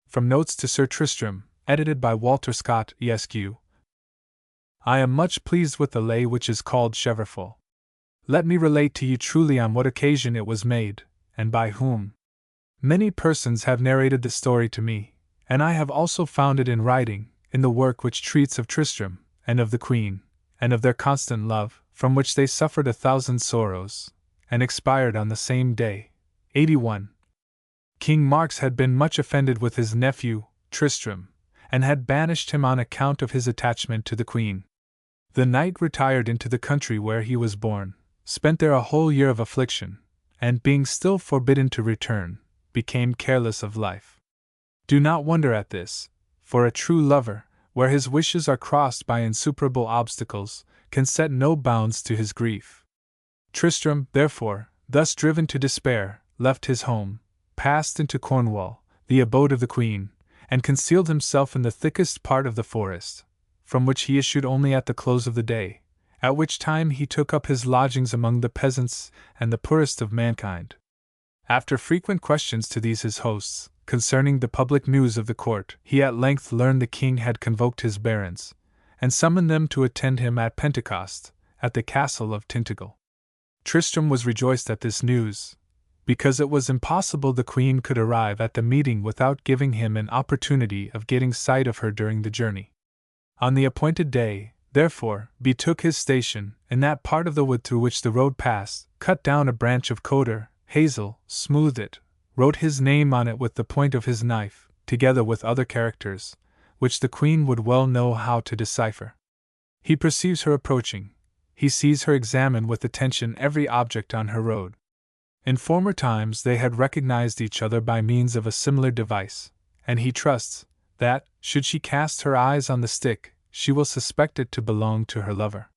From Notes to Sir Tristram, edited by Walter Scott, Esq. I am much pleased with the lay which is called Chevrefoil. Let me relate to you truly on what occasion it was made, and by whom. Many persons have narrated the story to me, and I have also found it in writing, in the work which treats of Tristram, and of the Queen, and of their constant love, from which they suffered 1,000 sorrows, and expired on the same day. 81. King Marx had been much offended with his nephew, Tristram, and had banished him on account of his attachment to the Queen. The knight retired into the country where he was born, spent there a whole year of affliction, and being still forbidden to return, became careless of life. Do not wonder at this, for a true lover, where his wishes are crossed by insuperable obstacles, can set no bounds to his grief. Tristram, therefore, thus driven to despair, left his home, passed into Cornwall, the abode of the Queen, and concealed himself in the thickest part of the forest, from which he issued only at the close of the day, at which time he took up his lodgings among the peasants and the poorest of mankind. After frequent questions to these his hosts, concerning the public news of the court, he at length learned the king had convoked his barons, and summoned them to attend him at Pentecost, at the castle of Tintagel. Tristram was rejoiced at this news, because it was impossible the queen could arrive at the meeting without giving him an opportunity of getting sight of her during the journey. On the appointed day, therefore, betook his station in that part of the wood through which the road passed, cut down a branch of cedar, hazel, smoothed it, wrote his name on it with the point of his knife, together with other characters, which the queen would well know how to decipher. He perceives her approaching. He sees her examine with attention every object on her road. In former times they had recognized each other by means of a similar device, and he trusts that, should she cast her eyes on the stick, she will suspect it to belong to her lover.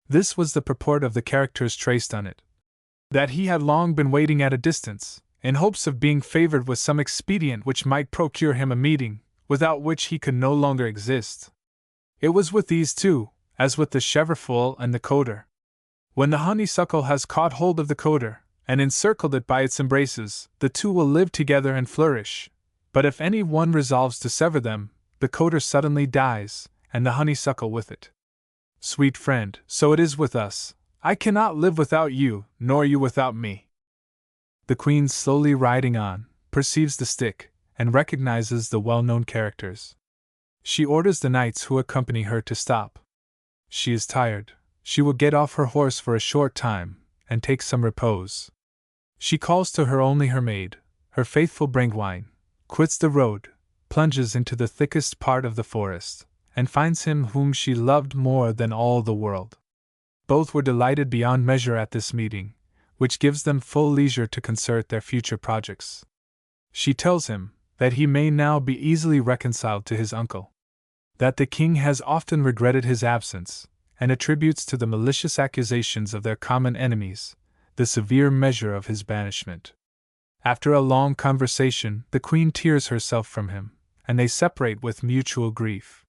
This was the purport of the characters traced on it: that he had long been waiting at a distance, in hopes of being favored with some expedient which might procure him a meeting, without which he could no longer exist. It was with these two, as with the chèvrefoil and the coder. When the honeysuckle has caught hold of the coder, and encircled it by its embraces, the two will live together and flourish. But if any one resolves to sever them, the coder suddenly dies, and the honeysuckle with it. Sweet friend, so it is with us. I cannot live without you, nor you without me. The queen, slowly riding on, perceives the stick, and recognizes the well-known characters. She orders the knights who accompany her to stop. She is tired. She will get off her horse for a short time, and take some repose. She calls to her only her maid, her faithful Brengwain, quits the road, plunges into the thickest part of the forest, and finds him whom she loved more than all the world. Both were delighted beyond measure at this meeting, which gives them full leisure to concert their future projects. She tells him that he may now be easily reconciled to his uncle, that the king has often regretted his absence, and attributes to the malicious accusations of their common enemies the severe measure of his banishment. After a long conversation, the queen tears herself from him, and they separate with mutual grief.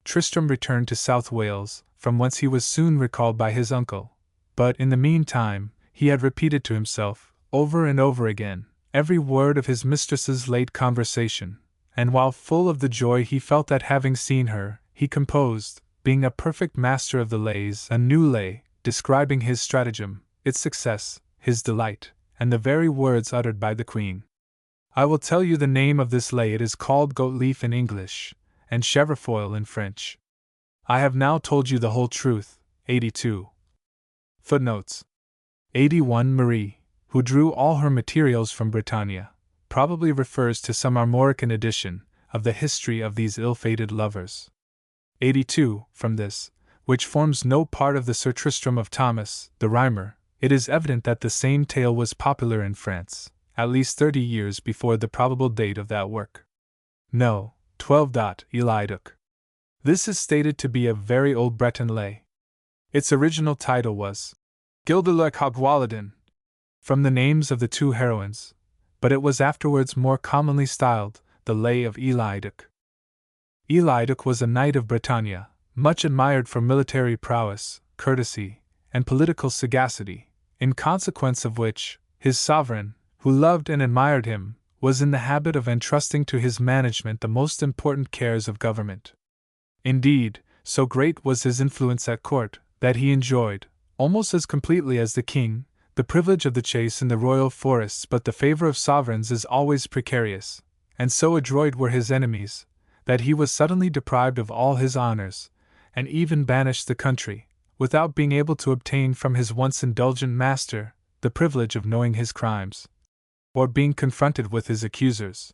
Tristram returned to South Wales, from whence he was soon recalled by his uncle, but in the meantime he had repeated to himself, over and over again, every word of his mistress's late conversation, and while full of the joy he felt at having seen her, he composed, being a perfect master of the lays, a new lay, describing his stratagem, its success, his delight, and the very words uttered by the queen. I will tell you the name of this lay. It is called Goat Leaf in English, and Chèvrefoil in French. I have now told you the whole truth. 82. Footnotes. 81. Marie, who drew all her materials from Britannia, probably refers to some Armorican edition of the history of these ill-fated lovers. 82. From this, which forms no part of the Sir Tristram of Thomas, the Rhymer, it is evident that the same tale was popular in France, at least 30 years before the probable date of that work. No. 12. Eliduc. This is stated to be a very old Breton lay. Its original title was Gildelec Hogwaladin, from the names of the two heroines, but it was afterwards more commonly styled the Lay of Eliduc. Eliduc was a knight of Bretagne, much admired for military prowess, courtesy, and political sagacity, in consequence of which, his sovereign, who loved and admired him, was in the habit of entrusting to his management the most important cares of government. Indeed, so great was his influence at court, that he enjoyed, almost as completely as the king, the privilege of the chase in the royal forests. But the favor of sovereigns is always precarious, and so adroit were his enemies, that he was suddenly deprived of all his honors, and even banished the country, without being able to obtain from his once indulgent master the privilege of knowing his crimes, or being confronted with his accusers.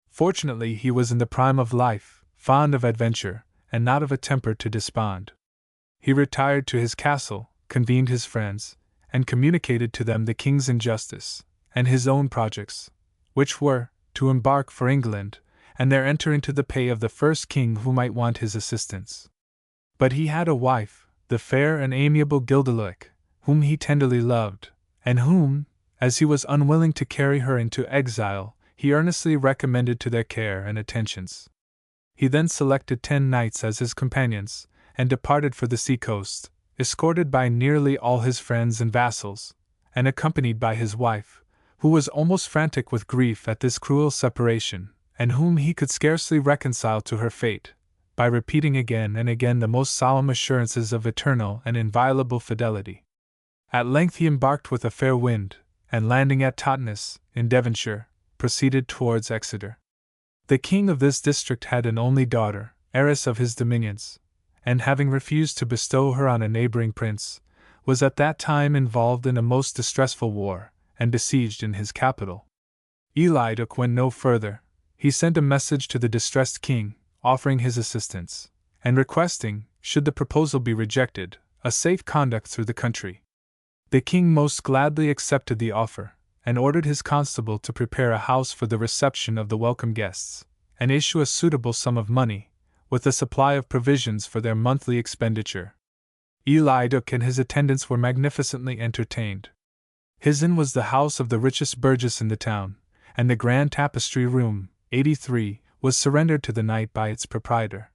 Fortunately, he was in the prime of life, fond of adventure, and not of a temper to despond. He retired to his castle, convened his friends, and communicated to them the king's injustice, and his own projects, which were, to embark for England, and there enter into the pay of the first king who might want his assistance. But he had a wife, the fair and amiable Gildelec, whom he tenderly loved, and whom, as he was unwilling to carry her into exile, he earnestly recommended to their care and attentions. He then selected 10 knights as his companions, and departed for the sea-coast, escorted by nearly all his friends and vassals, and accompanied by his wife, who was almost frantic with grief at this cruel separation, and whom he could scarcely reconcile to her fate, by repeating again and again the most solemn assurances of eternal and inviolable fidelity. At length he embarked with a fair wind, and landing at Totnes, in Devonshire, proceeded towards Exeter. The king of this district had an only daughter, heiress of his dominions, and having refused to bestow her on a neighboring prince, was at that time involved in a most distressful war, and besieged in his capital. Eliduc went no further. He sent a message to the distressed king, offering his assistance, and requesting, should the proposal be rejected, a safe conduct through the country. The king most gladly accepted the offer, and ordered his constable to prepare a house for the reception of the welcome guests, and issue a suitable sum of money, with a supply of provisions for their monthly expenditure. Eliduc and his attendants were magnificently entertained. His inn was the house of the richest burgess in the town, and the grand tapestry room, 83, was surrendered to the knight by its proprietor.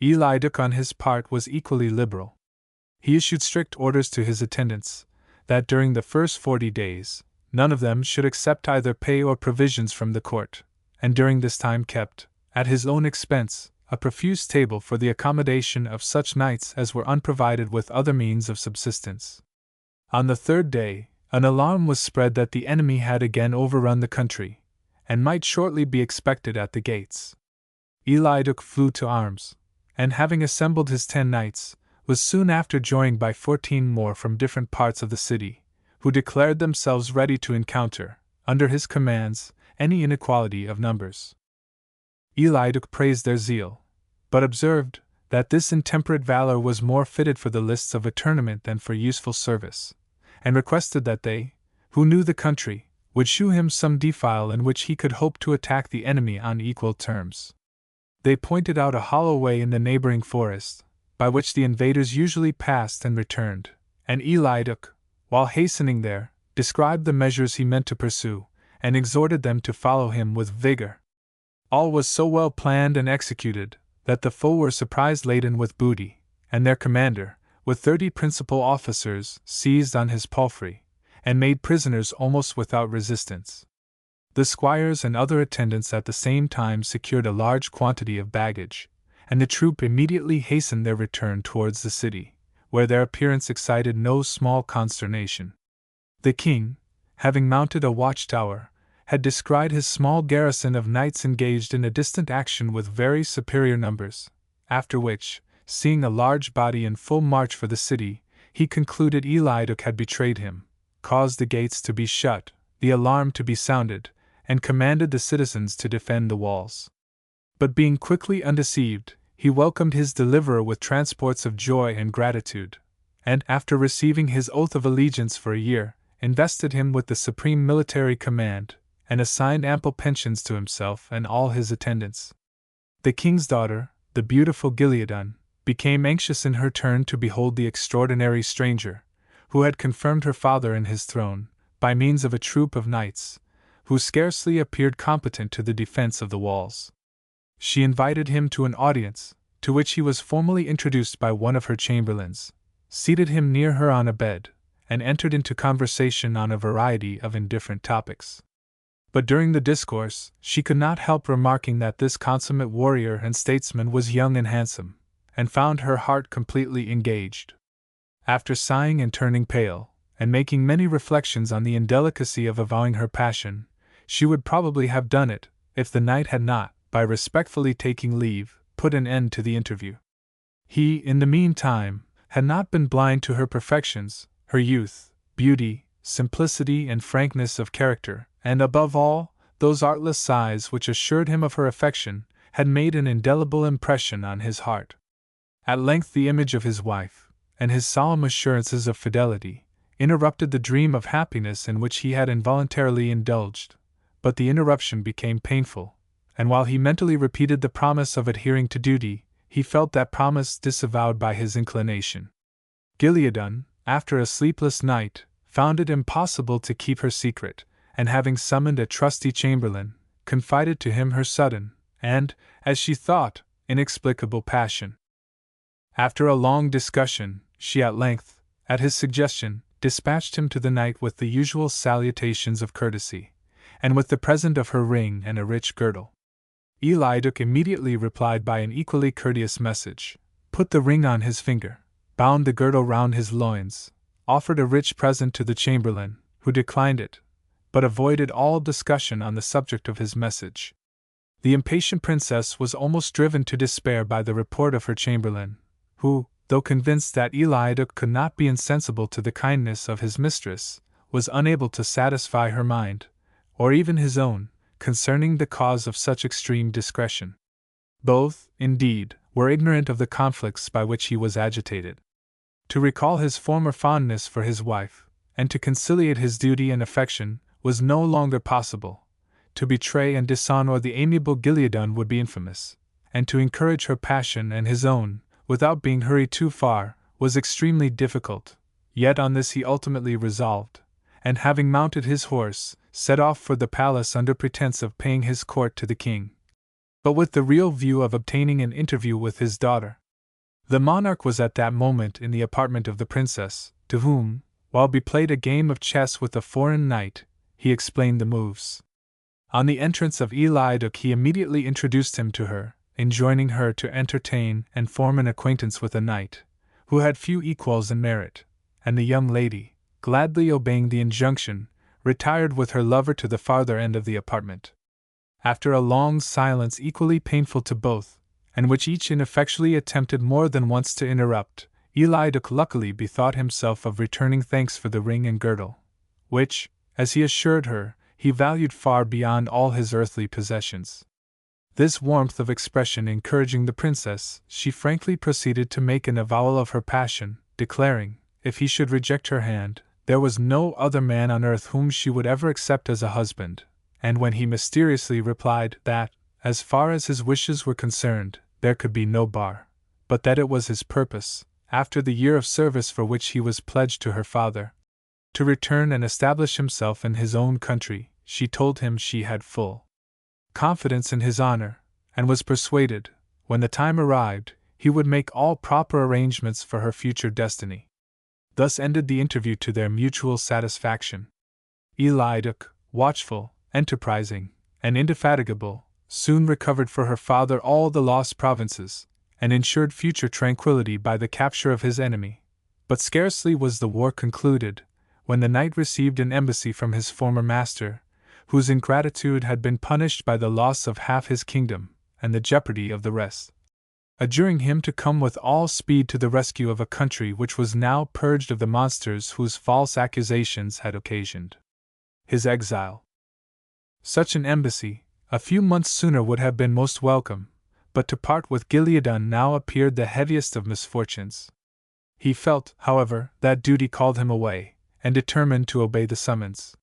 Eliduc on his part was equally liberal. He issued strict orders to his attendants, that during the first 40 days, none of them should accept either pay or provisions from the court, and during this time kept, at his own expense, a profuse table for the accommodation of such knights as were unprovided with other means of subsistence. On the 3rd day, an alarm was spread that the enemy had again overrun the country, and might shortly be expected at the gates. Eliduc flew to arms, and having assembled his 10 knights, was soon after joined by 14 more from different parts of the city, who declared themselves ready to encounter, under his commands, any inequality of numbers. Eliduc praised their zeal, but observed that this intemperate valor was more fitted for the lists of a tournament than for useful service, and requested that they, who knew the country, would shew him some defile in which he could hope to attack the enemy on equal terms. They pointed out a hollow way in the neighboring forest, by which the invaders usually passed and returned, and Eliduc, while hastening there, described the measures he meant to pursue, and exhorted them to follow him with vigor. All was so well planned and executed, that the foe were surprised laden with booty, and their commander, with 30 principal officers, seized on his palfrey, and made prisoners almost without resistance. The squires and other attendants at the same time secured a large quantity of baggage, and the troop immediately hastened their return towards the city, where their appearance excited no small consternation. The king, having mounted a watchtower, had descried his small garrison of knights engaged in a distant action with very superior numbers, after which, seeing a large body in full march for the city, he concluded Eliduc had betrayed him, caused the gates to be shut, the alarm to be sounded, and commanded the citizens to defend the walls. But being quickly undeceived, he welcomed his deliverer with transports of joy and gratitude, and, after receiving his oath of allegiance for a year, invested him with the supreme military command, and assigned ample pensions to himself and all his attendants. The king's daughter, the beautiful Gileadun, became anxious in her turn to behold the extraordinary stranger, who had confirmed her father in his throne, by means of a troop of knights, who scarcely appeared competent to the defense of the walls. She invited him to an audience, to which he was formally introduced by one of her chamberlains, seated him near her on a bed, and entered into conversation on a variety of indifferent topics. But during the discourse, she could not help remarking that this consummate warrior and statesman was young and handsome, and found her heart completely engaged. After sighing and turning pale, and making many reflections on the indelicacy of avowing her passion, she would probably have done it, if the knight had not, by respectfully taking leave, put an end to the interview. He, in the meantime, had not been blind to her perfections, her youth, beauty, simplicity, and frankness of character, and above all, those artless sighs which assured him of her affection, had made an indelible impression on his heart. At length the image of his wife, and his solemn assurances of fidelity, interrupted the dream of happiness in which he had involuntarily indulged, but the interruption became painful, and while he mentally repeated the promise of adhering to duty, he felt that promise disavowed by his inclination. Gileadun, after a sleepless night, found it impossible to keep her secret, and having summoned a trusty chamberlain, confided to him her sudden, and, as she thought, inexplicable passion. After a long discussion, she at length, at his suggestion, dispatched him to the knight with the usual salutations of courtesy, and with the present of her ring and a rich girdle. Eliduc immediately replied by an equally courteous message, put the ring on his finger, bound the girdle round his loins, offered a rich present to the chamberlain, who declined it, but avoided all discussion on the subject of his message. The impatient princess was almost driven to despair by the report of her chamberlain, who, though convinced that Eliduc could not be insensible to the kindness of his mistress, was unable to satisfy her mind, or even his own, concerning the cause of such extreme discretion. Both, indeed, were ignorant of the conflicts by which he was agitated. To recall his former fondness for his wife, and to conciliate his duty and affection, was no longer possible. To betray and dishonor the amiable Gileadon would be infamous, and to encourage her passion and his own, without being hurried too far, was extremely difficult. Yet on this he ultimately resolved, and having mounted his horse, set off for the palace under pretense of paying his court to the king, but with the real view of obtaining an interview with his daughter. The monarch was at that moment in the apartment of the princess, to whom, while he played a game of chess with a foreign knight, he explained the moves. On the entrance of Eliduc he immediately introduced him to her, enjoining her to entertain and form an acquaintance with a knight, who had few equals in merit, and the young lady, gladly obeying the injunction, retired with her lover to the farther end of the apartment. After a long silence equally painful to both, and which each ineffectually attempted more than once to interrupt, Eliduc luckily bethought himself of returning thanks for the ring and girdle, which, as he assured her, he valued far beyond all his earthly possessions. This warmth of expression encouraging the princess, she frankly proceeded to make an avowal of her passion, declaring, if he should reject her hand, there was no other man on earth whom she would ever accept as a husband, and when he mysteriously replied that, as far as his wishes were concerned, there could be no bar, but that it was his purpose, after the year of service for which he was pledged to her father, to return and establish himself in his own country, she told him she had full confidence in his honor, and was persuaded, when the time arrived, he would make all proper arrangements for her future destiny. Thus ended the interview to their mutual satisfaction. Eliduc, watchful, enterprising, and indefatigable, soon recovered for her father all the lost provinces, and ensured future tranquility by the capture of his enemy. But scarcely was the war concluded, when the knight received an embassy from his former master, whose ingratitude had been punished by the loss of half his kingdom, and the jeopardy of the rest, adjuring him to come with all speed to the rescue of a country which was now purged of the monsters whose false accusations had occasioned his exile. Such an embassy, a few months sooner would have been most welcome, but to part with Gileadon now appeared the heaviest of misfortunes. He felt, however, that duty called him away, and determined to obey the summons.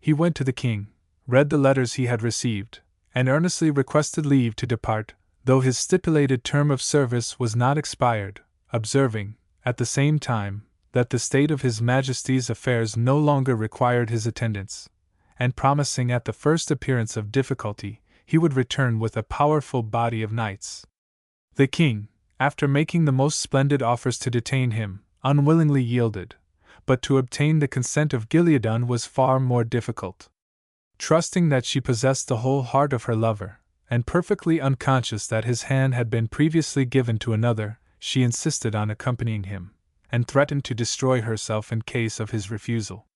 He went to the king, read the letters he had received, and earnestly requested leave to depart, though his stipulated term of service was not expired, observing, at the same time, that the state of his Majesty's affairs no longer required his attendance, and promising at the first appearance of difficulty, he would return with a powerful body of knights. The king, after making the most splendid offers to detain him, unwillingly yielded, but to obtain the consent of Gileadon was far more difficult. Trusting that she possessed the whole heart of her lover, and perfectly unconscious that his hand had been previously given to another, she insisted on accompanying him, and threatened to destroy herself in case of his refusal.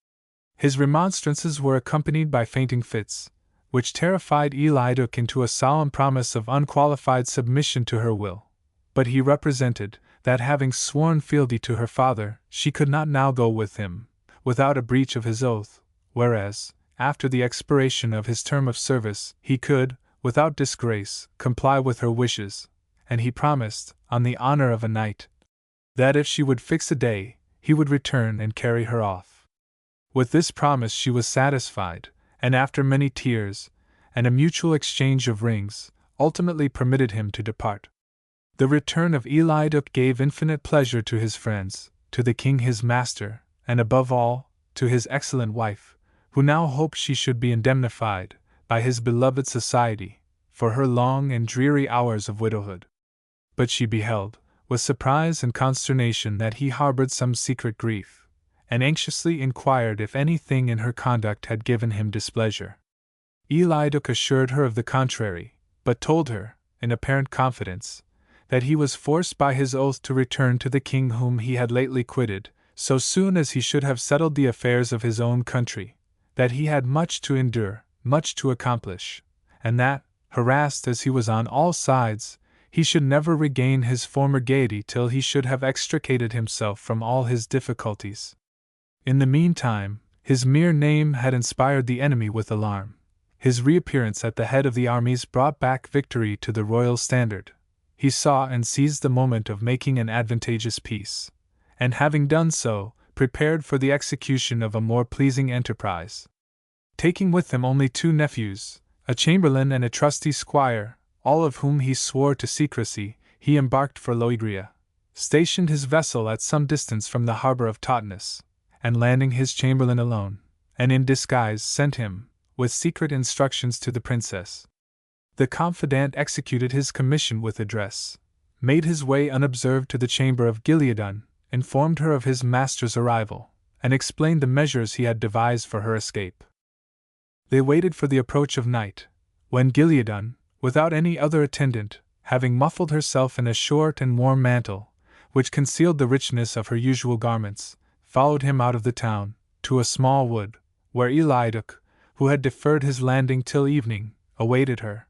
His remonstrances were accompanied by fainting fits, which terrified Eliduc into a solemn promise of unqualified submission to her will, but he represented, that having sworn fealty to her father, she could not now go with him, without a breach of his oath, whereas, after the expiration of his term of service, he could, without disgrace, comply with her wishes, and he promised, on the honor of a knight, that if she would fix a day, he would return and carry her off. With this promise she was satisfied, and after many tears, and a mutual exchange of rings, ultimately permitted him to depart. The return of Eliduc gave infinite pleasure to his friends, to the king his master, and above all, to his excellent wife, who now hoped she should be indemnified, by his beloved society, for her long and dreary hours of widowhood. But she beheld, with surprise and consternation, that he harbored some secret grief, and anxiously inquired if anything in her conduct had given him displeasure. Eliduc assured her of the contrary, but told her, in apparent confidence, that he was forced by his oath to return to the king whom he had lately quitted, so soon as he should have settled the affairs of his own country, that he had much to endure, much to accomplish, and that, harassed as he was on all sides, he should never regain his former gaiety till he should have extricated himself from all his difficulties. In the meantime, his mere name had inspired the enemy with alarm. His reappearance at the head of the armies brought back victory to the royal standard. He saw and seized the moment of making an advantageous peace, and having done so, prepared for the execution of a more pleasing enterprise. Taking with him only 2 nephews, a chamberlain and a trusty squire, all of whom he swore to secrecy, he embarked for Loegria, stationed his vessel at some distance from the harbor of Totnes, and landing his chamberlain alone, and in disguise sent him, with secret instructions to the princess. The confidant executed his commission with address, made his way unobserved to the chamber of Gileadun, informed her of his master's arrival, and explained the measures he had devised for her escape. They waited for the approach of night, when Gileadun, without any other attendant, having muffled herself in a short and warm mantle, which concealed the richness of her usual garments, followed him out of the town, to a small wood, where Eliduc, who had deferred his landing till evening, awaited her.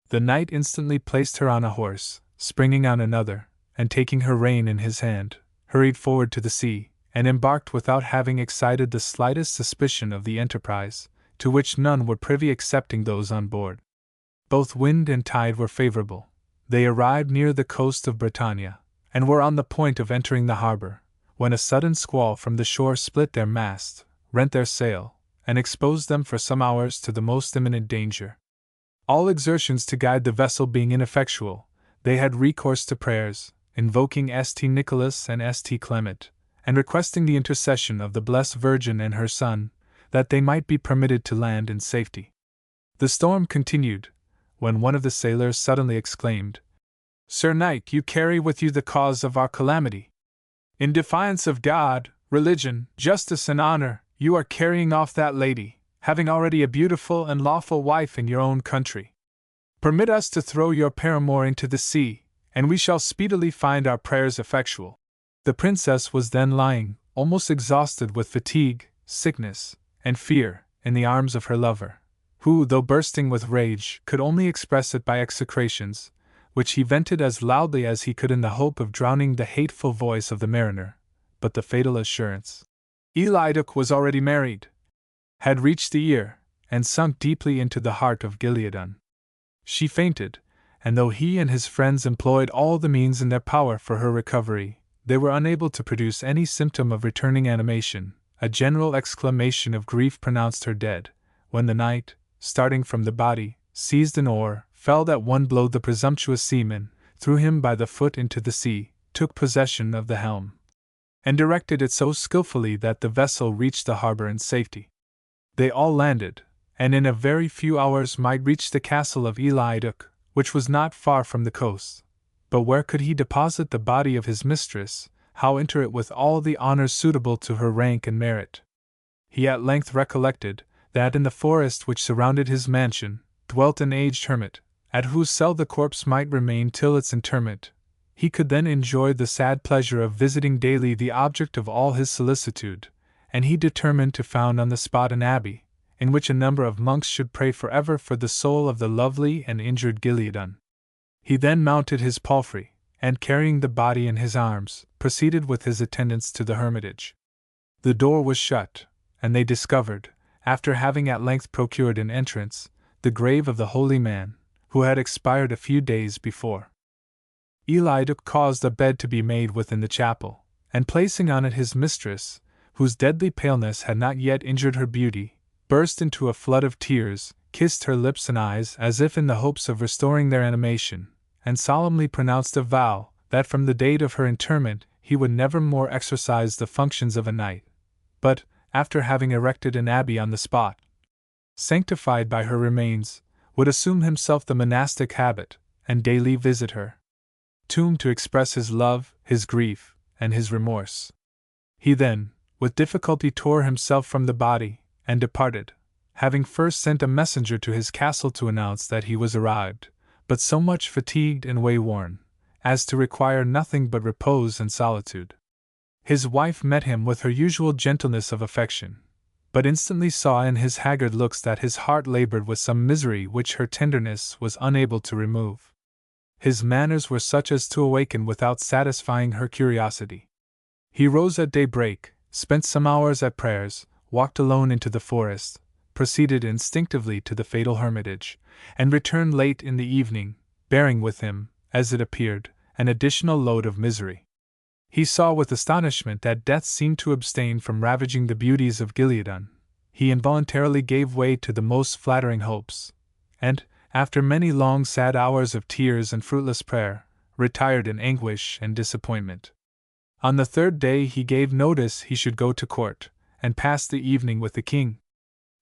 The knight instantly placed her on a horse, springing on another, and taking her rein in his hand, hurried forward to the sea, and embarked without having excited the slightest suspicion of the enterprise, to which none were privy excepting those on board. Both wind and tide were favorable. They arrived near the coast of Bretagne, and were on the point of entering the harbor, when a sudden squall from the shore split their masts, rent their sail, and exposed them for some hours to the most imminent danger. All exertions to guide the vessel being ineffectual, they had recourse to prayers, invoking St. Nicholas and St. Clement, and requesting the intercession of the Blessed Virgin and her Son, that they might be permitted to land in safety. The storm continued, when one of the sailors suddenly exclaimed, "Sir Knight, you carry with you the cause of our calamity. In defiance of God, religion, justice, and honor, you are carrying off that lady, having already a beautiful and lawful wife in your own country. Permit us to throw your paramour into the sea, and we shall speedily find our prayers effectual." The princess was then lying, almost exhausted with fatigue, sickness, and fear, in the arms of her lover, who, though bursting with rage, could only express it by execrations, which he vented as loudly as he could in the hope of drowning the hateful voice of the mariner. But the fatal assurance, Eliduc was already married, had reached the ear, and sunk deeply into the heart of Gileadun. She fainted, and though he and his friends employed all the means in their power for her recovery, they were unable to produce any symptom of returning animation. A general exclamation of grief pronounced her dead, when the knight, starting from the body, seized an oar, felled at one blow the presumptuous seaman, threw him by the foot into the sea, took possession of the helm, and directed it so skillfully that the vessel reached the harbor in safety. They all landed, and in a very few hours might reach the castle of Eliduc, which was not far from the coast. But where could he deposit the body of his mistress, how enter it with all the honors suitable to her rank and merit? He at length recollected that in the forest which surrounded his mansion dwelt an aged hermit, at whose cell the corpse might remain till its interment. He could then enjoy the sad pleasure of visiting daily the object of all his solicitude, and he determined to found on the spot an abbey, in which a number of monks should pray forever for the soul of the lovely and injured Gileadun. He then mounted his palfrey, and carrying the body in his arms, proceeded with his attendants to the hermitage. The door was shut, and they discovered, after having at length procured an entrance, the grave of the holy man, who had expired a few days before. Eliduc caused a bed to be made within the chapel, and placing on it his mistress, whose deadly paleness had not yet injured her beauty, burst into a flood of tears, kissed her lips and eyes as if in the hopes of restoring their animation, and solemnly pronounced a vow that from the date of her interment he would never more exercise the functions of a knight. But, after having erected an abbey on the spot, sanctified by her remains, would assume himself the monastic habit, and daily visit her tomb to express his love, his grief, and his remorse. He then, with difficulty, tore himself from the body, and departed, having first sent a messenger to his castle to announce that he was arrived, but so much fatigued and wayworn, as to require nothing but repose and solitude. His wife met him with her usual gentleness of affection, but instantly saw in his haggard looks that his heart labored with some misery which her tenderness was unable to remove. His manners were such as to awaken without satisfying her curiosity. He rose at daybreak, spent some hours at prayers, walked alone into the forest, proceeded instinctively to the fatal hermitage, and returned late in the evening, bearing with him, as it appeared, an additional load of misery. He saw with astonishment that death seemed to abstain from ravaging the beauties of Gileadon. He involuntarily gave way to the most flattering hopes, and, after many long sad hours of tears and fruitless prayer, retired in anguish and disappointment. On the third day he gave notice he should go to court, and pass the evening with the king.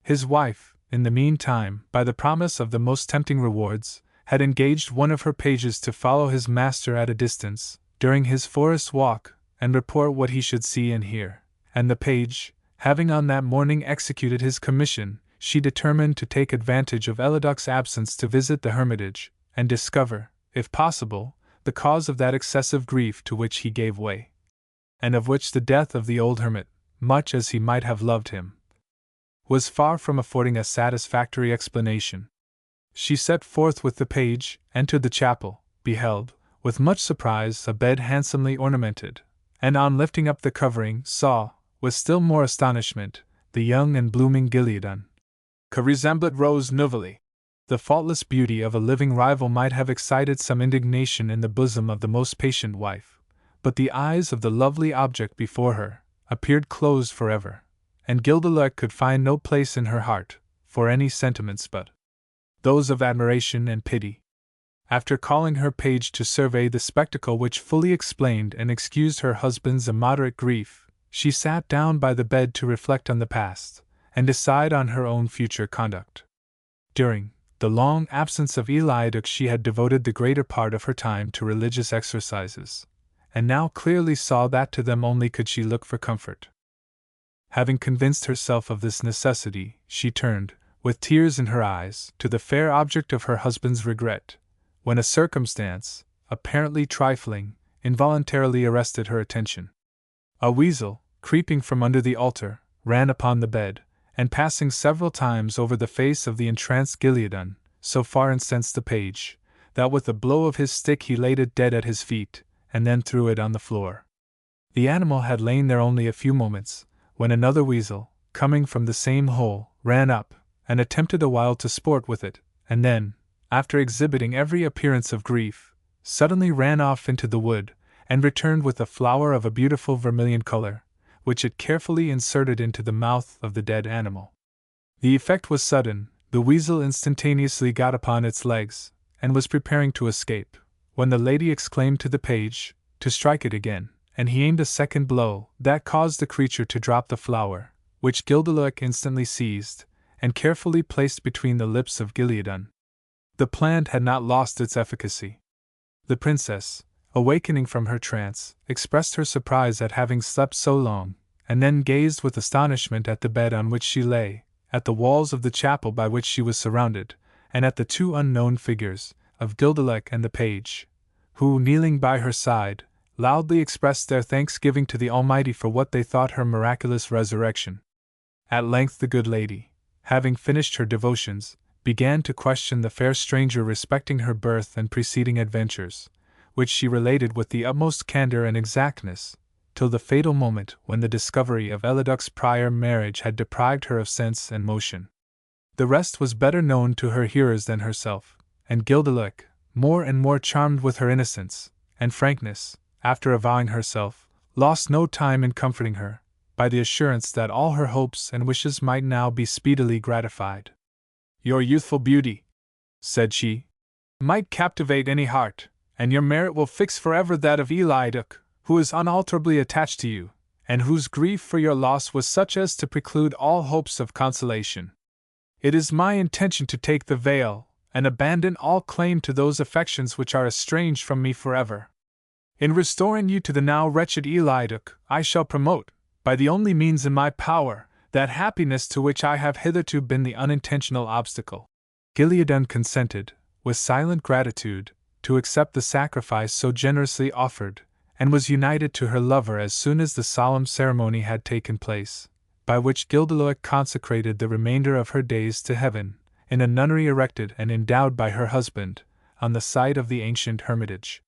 His wife, in the meantime, by the promise of the most tempting rewards, had engaged one of her pages to follow his master at a distance, during his forest walk, and report what he should see and hear, and the page, having on that morning executed his commission, she determined to take advantage of Elidoc's absence to visit the hermitage, and discover, if possible, the cause of that excessive grief to which he gave way, and of which the death of the old hermit, much as he might have loved him, was far from affording a satisfactory explanation. She set forth with the page, entered the chapel, beheld, with much surprise, a bed handsomely ornamented, and on lifting up the covering, saw, with still more astonishment, the young and blooming Gileadon, que resemblet rose nouvelle. The faultless beauty of a living rival might have excited some indignation in the bosom of the most patient wife, but the eyes of the lovely object before her appeared closed forever, and Gildeluec could find no place in her heart for any sentiments but those of admiration and pity. After calling her page to survey the spectacle which fully explained and excused her husband's immoderate grief, she sat down by the bed to reflect on the past, and decide on her own future conduct. During the long absence of Eliaduc she had devoted the greater part of her time to religious exercises, and now clearly saw that to them only could she look for comfort. Having convinced herself of this necessity, she turned, with tears in her eyes, to the fair object of her husband's regret, when a circumstance, apparently trifling, involuntarily arrested her attention. A weasel, creeping from under the altar, ran upon the bed, and passing several times over the face of the entranced Gileadon, so far incensed the page, that with a blow of his stick he laid it dead at his feet, and then threw it on the floor. The animal had lain there only a few moments, when another weasel, coming from the same hole, ran up, and attempted a while to sport with it, and then, after exhibiting every appearance of grief, suddenly ran off into the wood, and returned with a flower of a beautiful vermilion color, which it carefully inserted into the mouth of the dead animal. The effect was sudden. The weasel instantaneously got upon its legs, and was preparing to escape, when the lady exclaimed to the page to strike it again, and he aimed a second blow that caused the creature to drop the flower, which Gildeluec instantly seized, and carefully placed between the lips of Gileadon. The plant had not lost its efficacy. The princess, awakening from her trance, expressed her surprise at having slept so long, and then gazed with astonishment at the bed on which she lay, at the walls of the chapel by which she was surrounded, and at the two unknown figures, of Gildeluec and the page, who, kneeling by her side, loudly expressed their thanksgiving to the Almighty for what they thought her miraculous resurrection. At length the good lady, having finished her devotions, began to question the fair stranger respecting her birth and preceding adventures, which she related with the utmost candor and exactness, till the fatal moment when the discovery of Elidoc's prior marriage had deprived her of sense and motion. The rest was better known to her hearers than herself, and Gildeluec, more and more charmed with her innocence and frankness, after avowing herself, lost no time in comforting her, by the assurance that all her hopes and wishes might now be speedily gratified. "Your youthful beauty," said she, "might captivate any heart, and your merit will fix forever that of Eliaduc, who is unalterably attached to you, and whose grief for your loss was such as to preclude all hopes of consolation. It is my intention to take the veil, and abandon all claim to those affections which are estranged from me forever. In restoring you to the now wretched Eliduc, I shall promote, by the only means in my power, that happiness to which I have hitherto been the unintentional obstacle. Gilliadan consented, with silent gratitude, to accept the sacrifice so generously offered, and was united to her lover as soon as the solemn ceremony had taken place, by which Gildeloic consecrated the remainder of her days to heaven, in a nunnery erected and endowed by her husband, on the site of the ancient hermitage.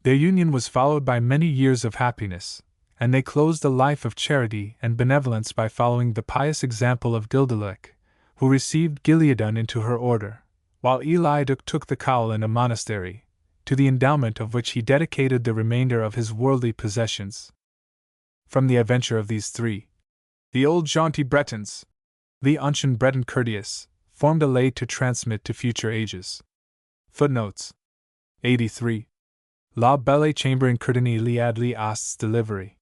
Their union was followed by many years of happiness, and they closed a life of charity and benevolence by following the pious example of Gildeloic, who received Gilliadan into her order, while Eliduc took the cowl in a monastery, to the endowment of which he dedicated the remainder of his worldly possessions. From the adventure of these three, the old jaunty Bretons, the ancien Breton courteous, formed a lay to transmit to future ages. Footnotes 83. La belle chambre in Courtenay liad li asts delivery.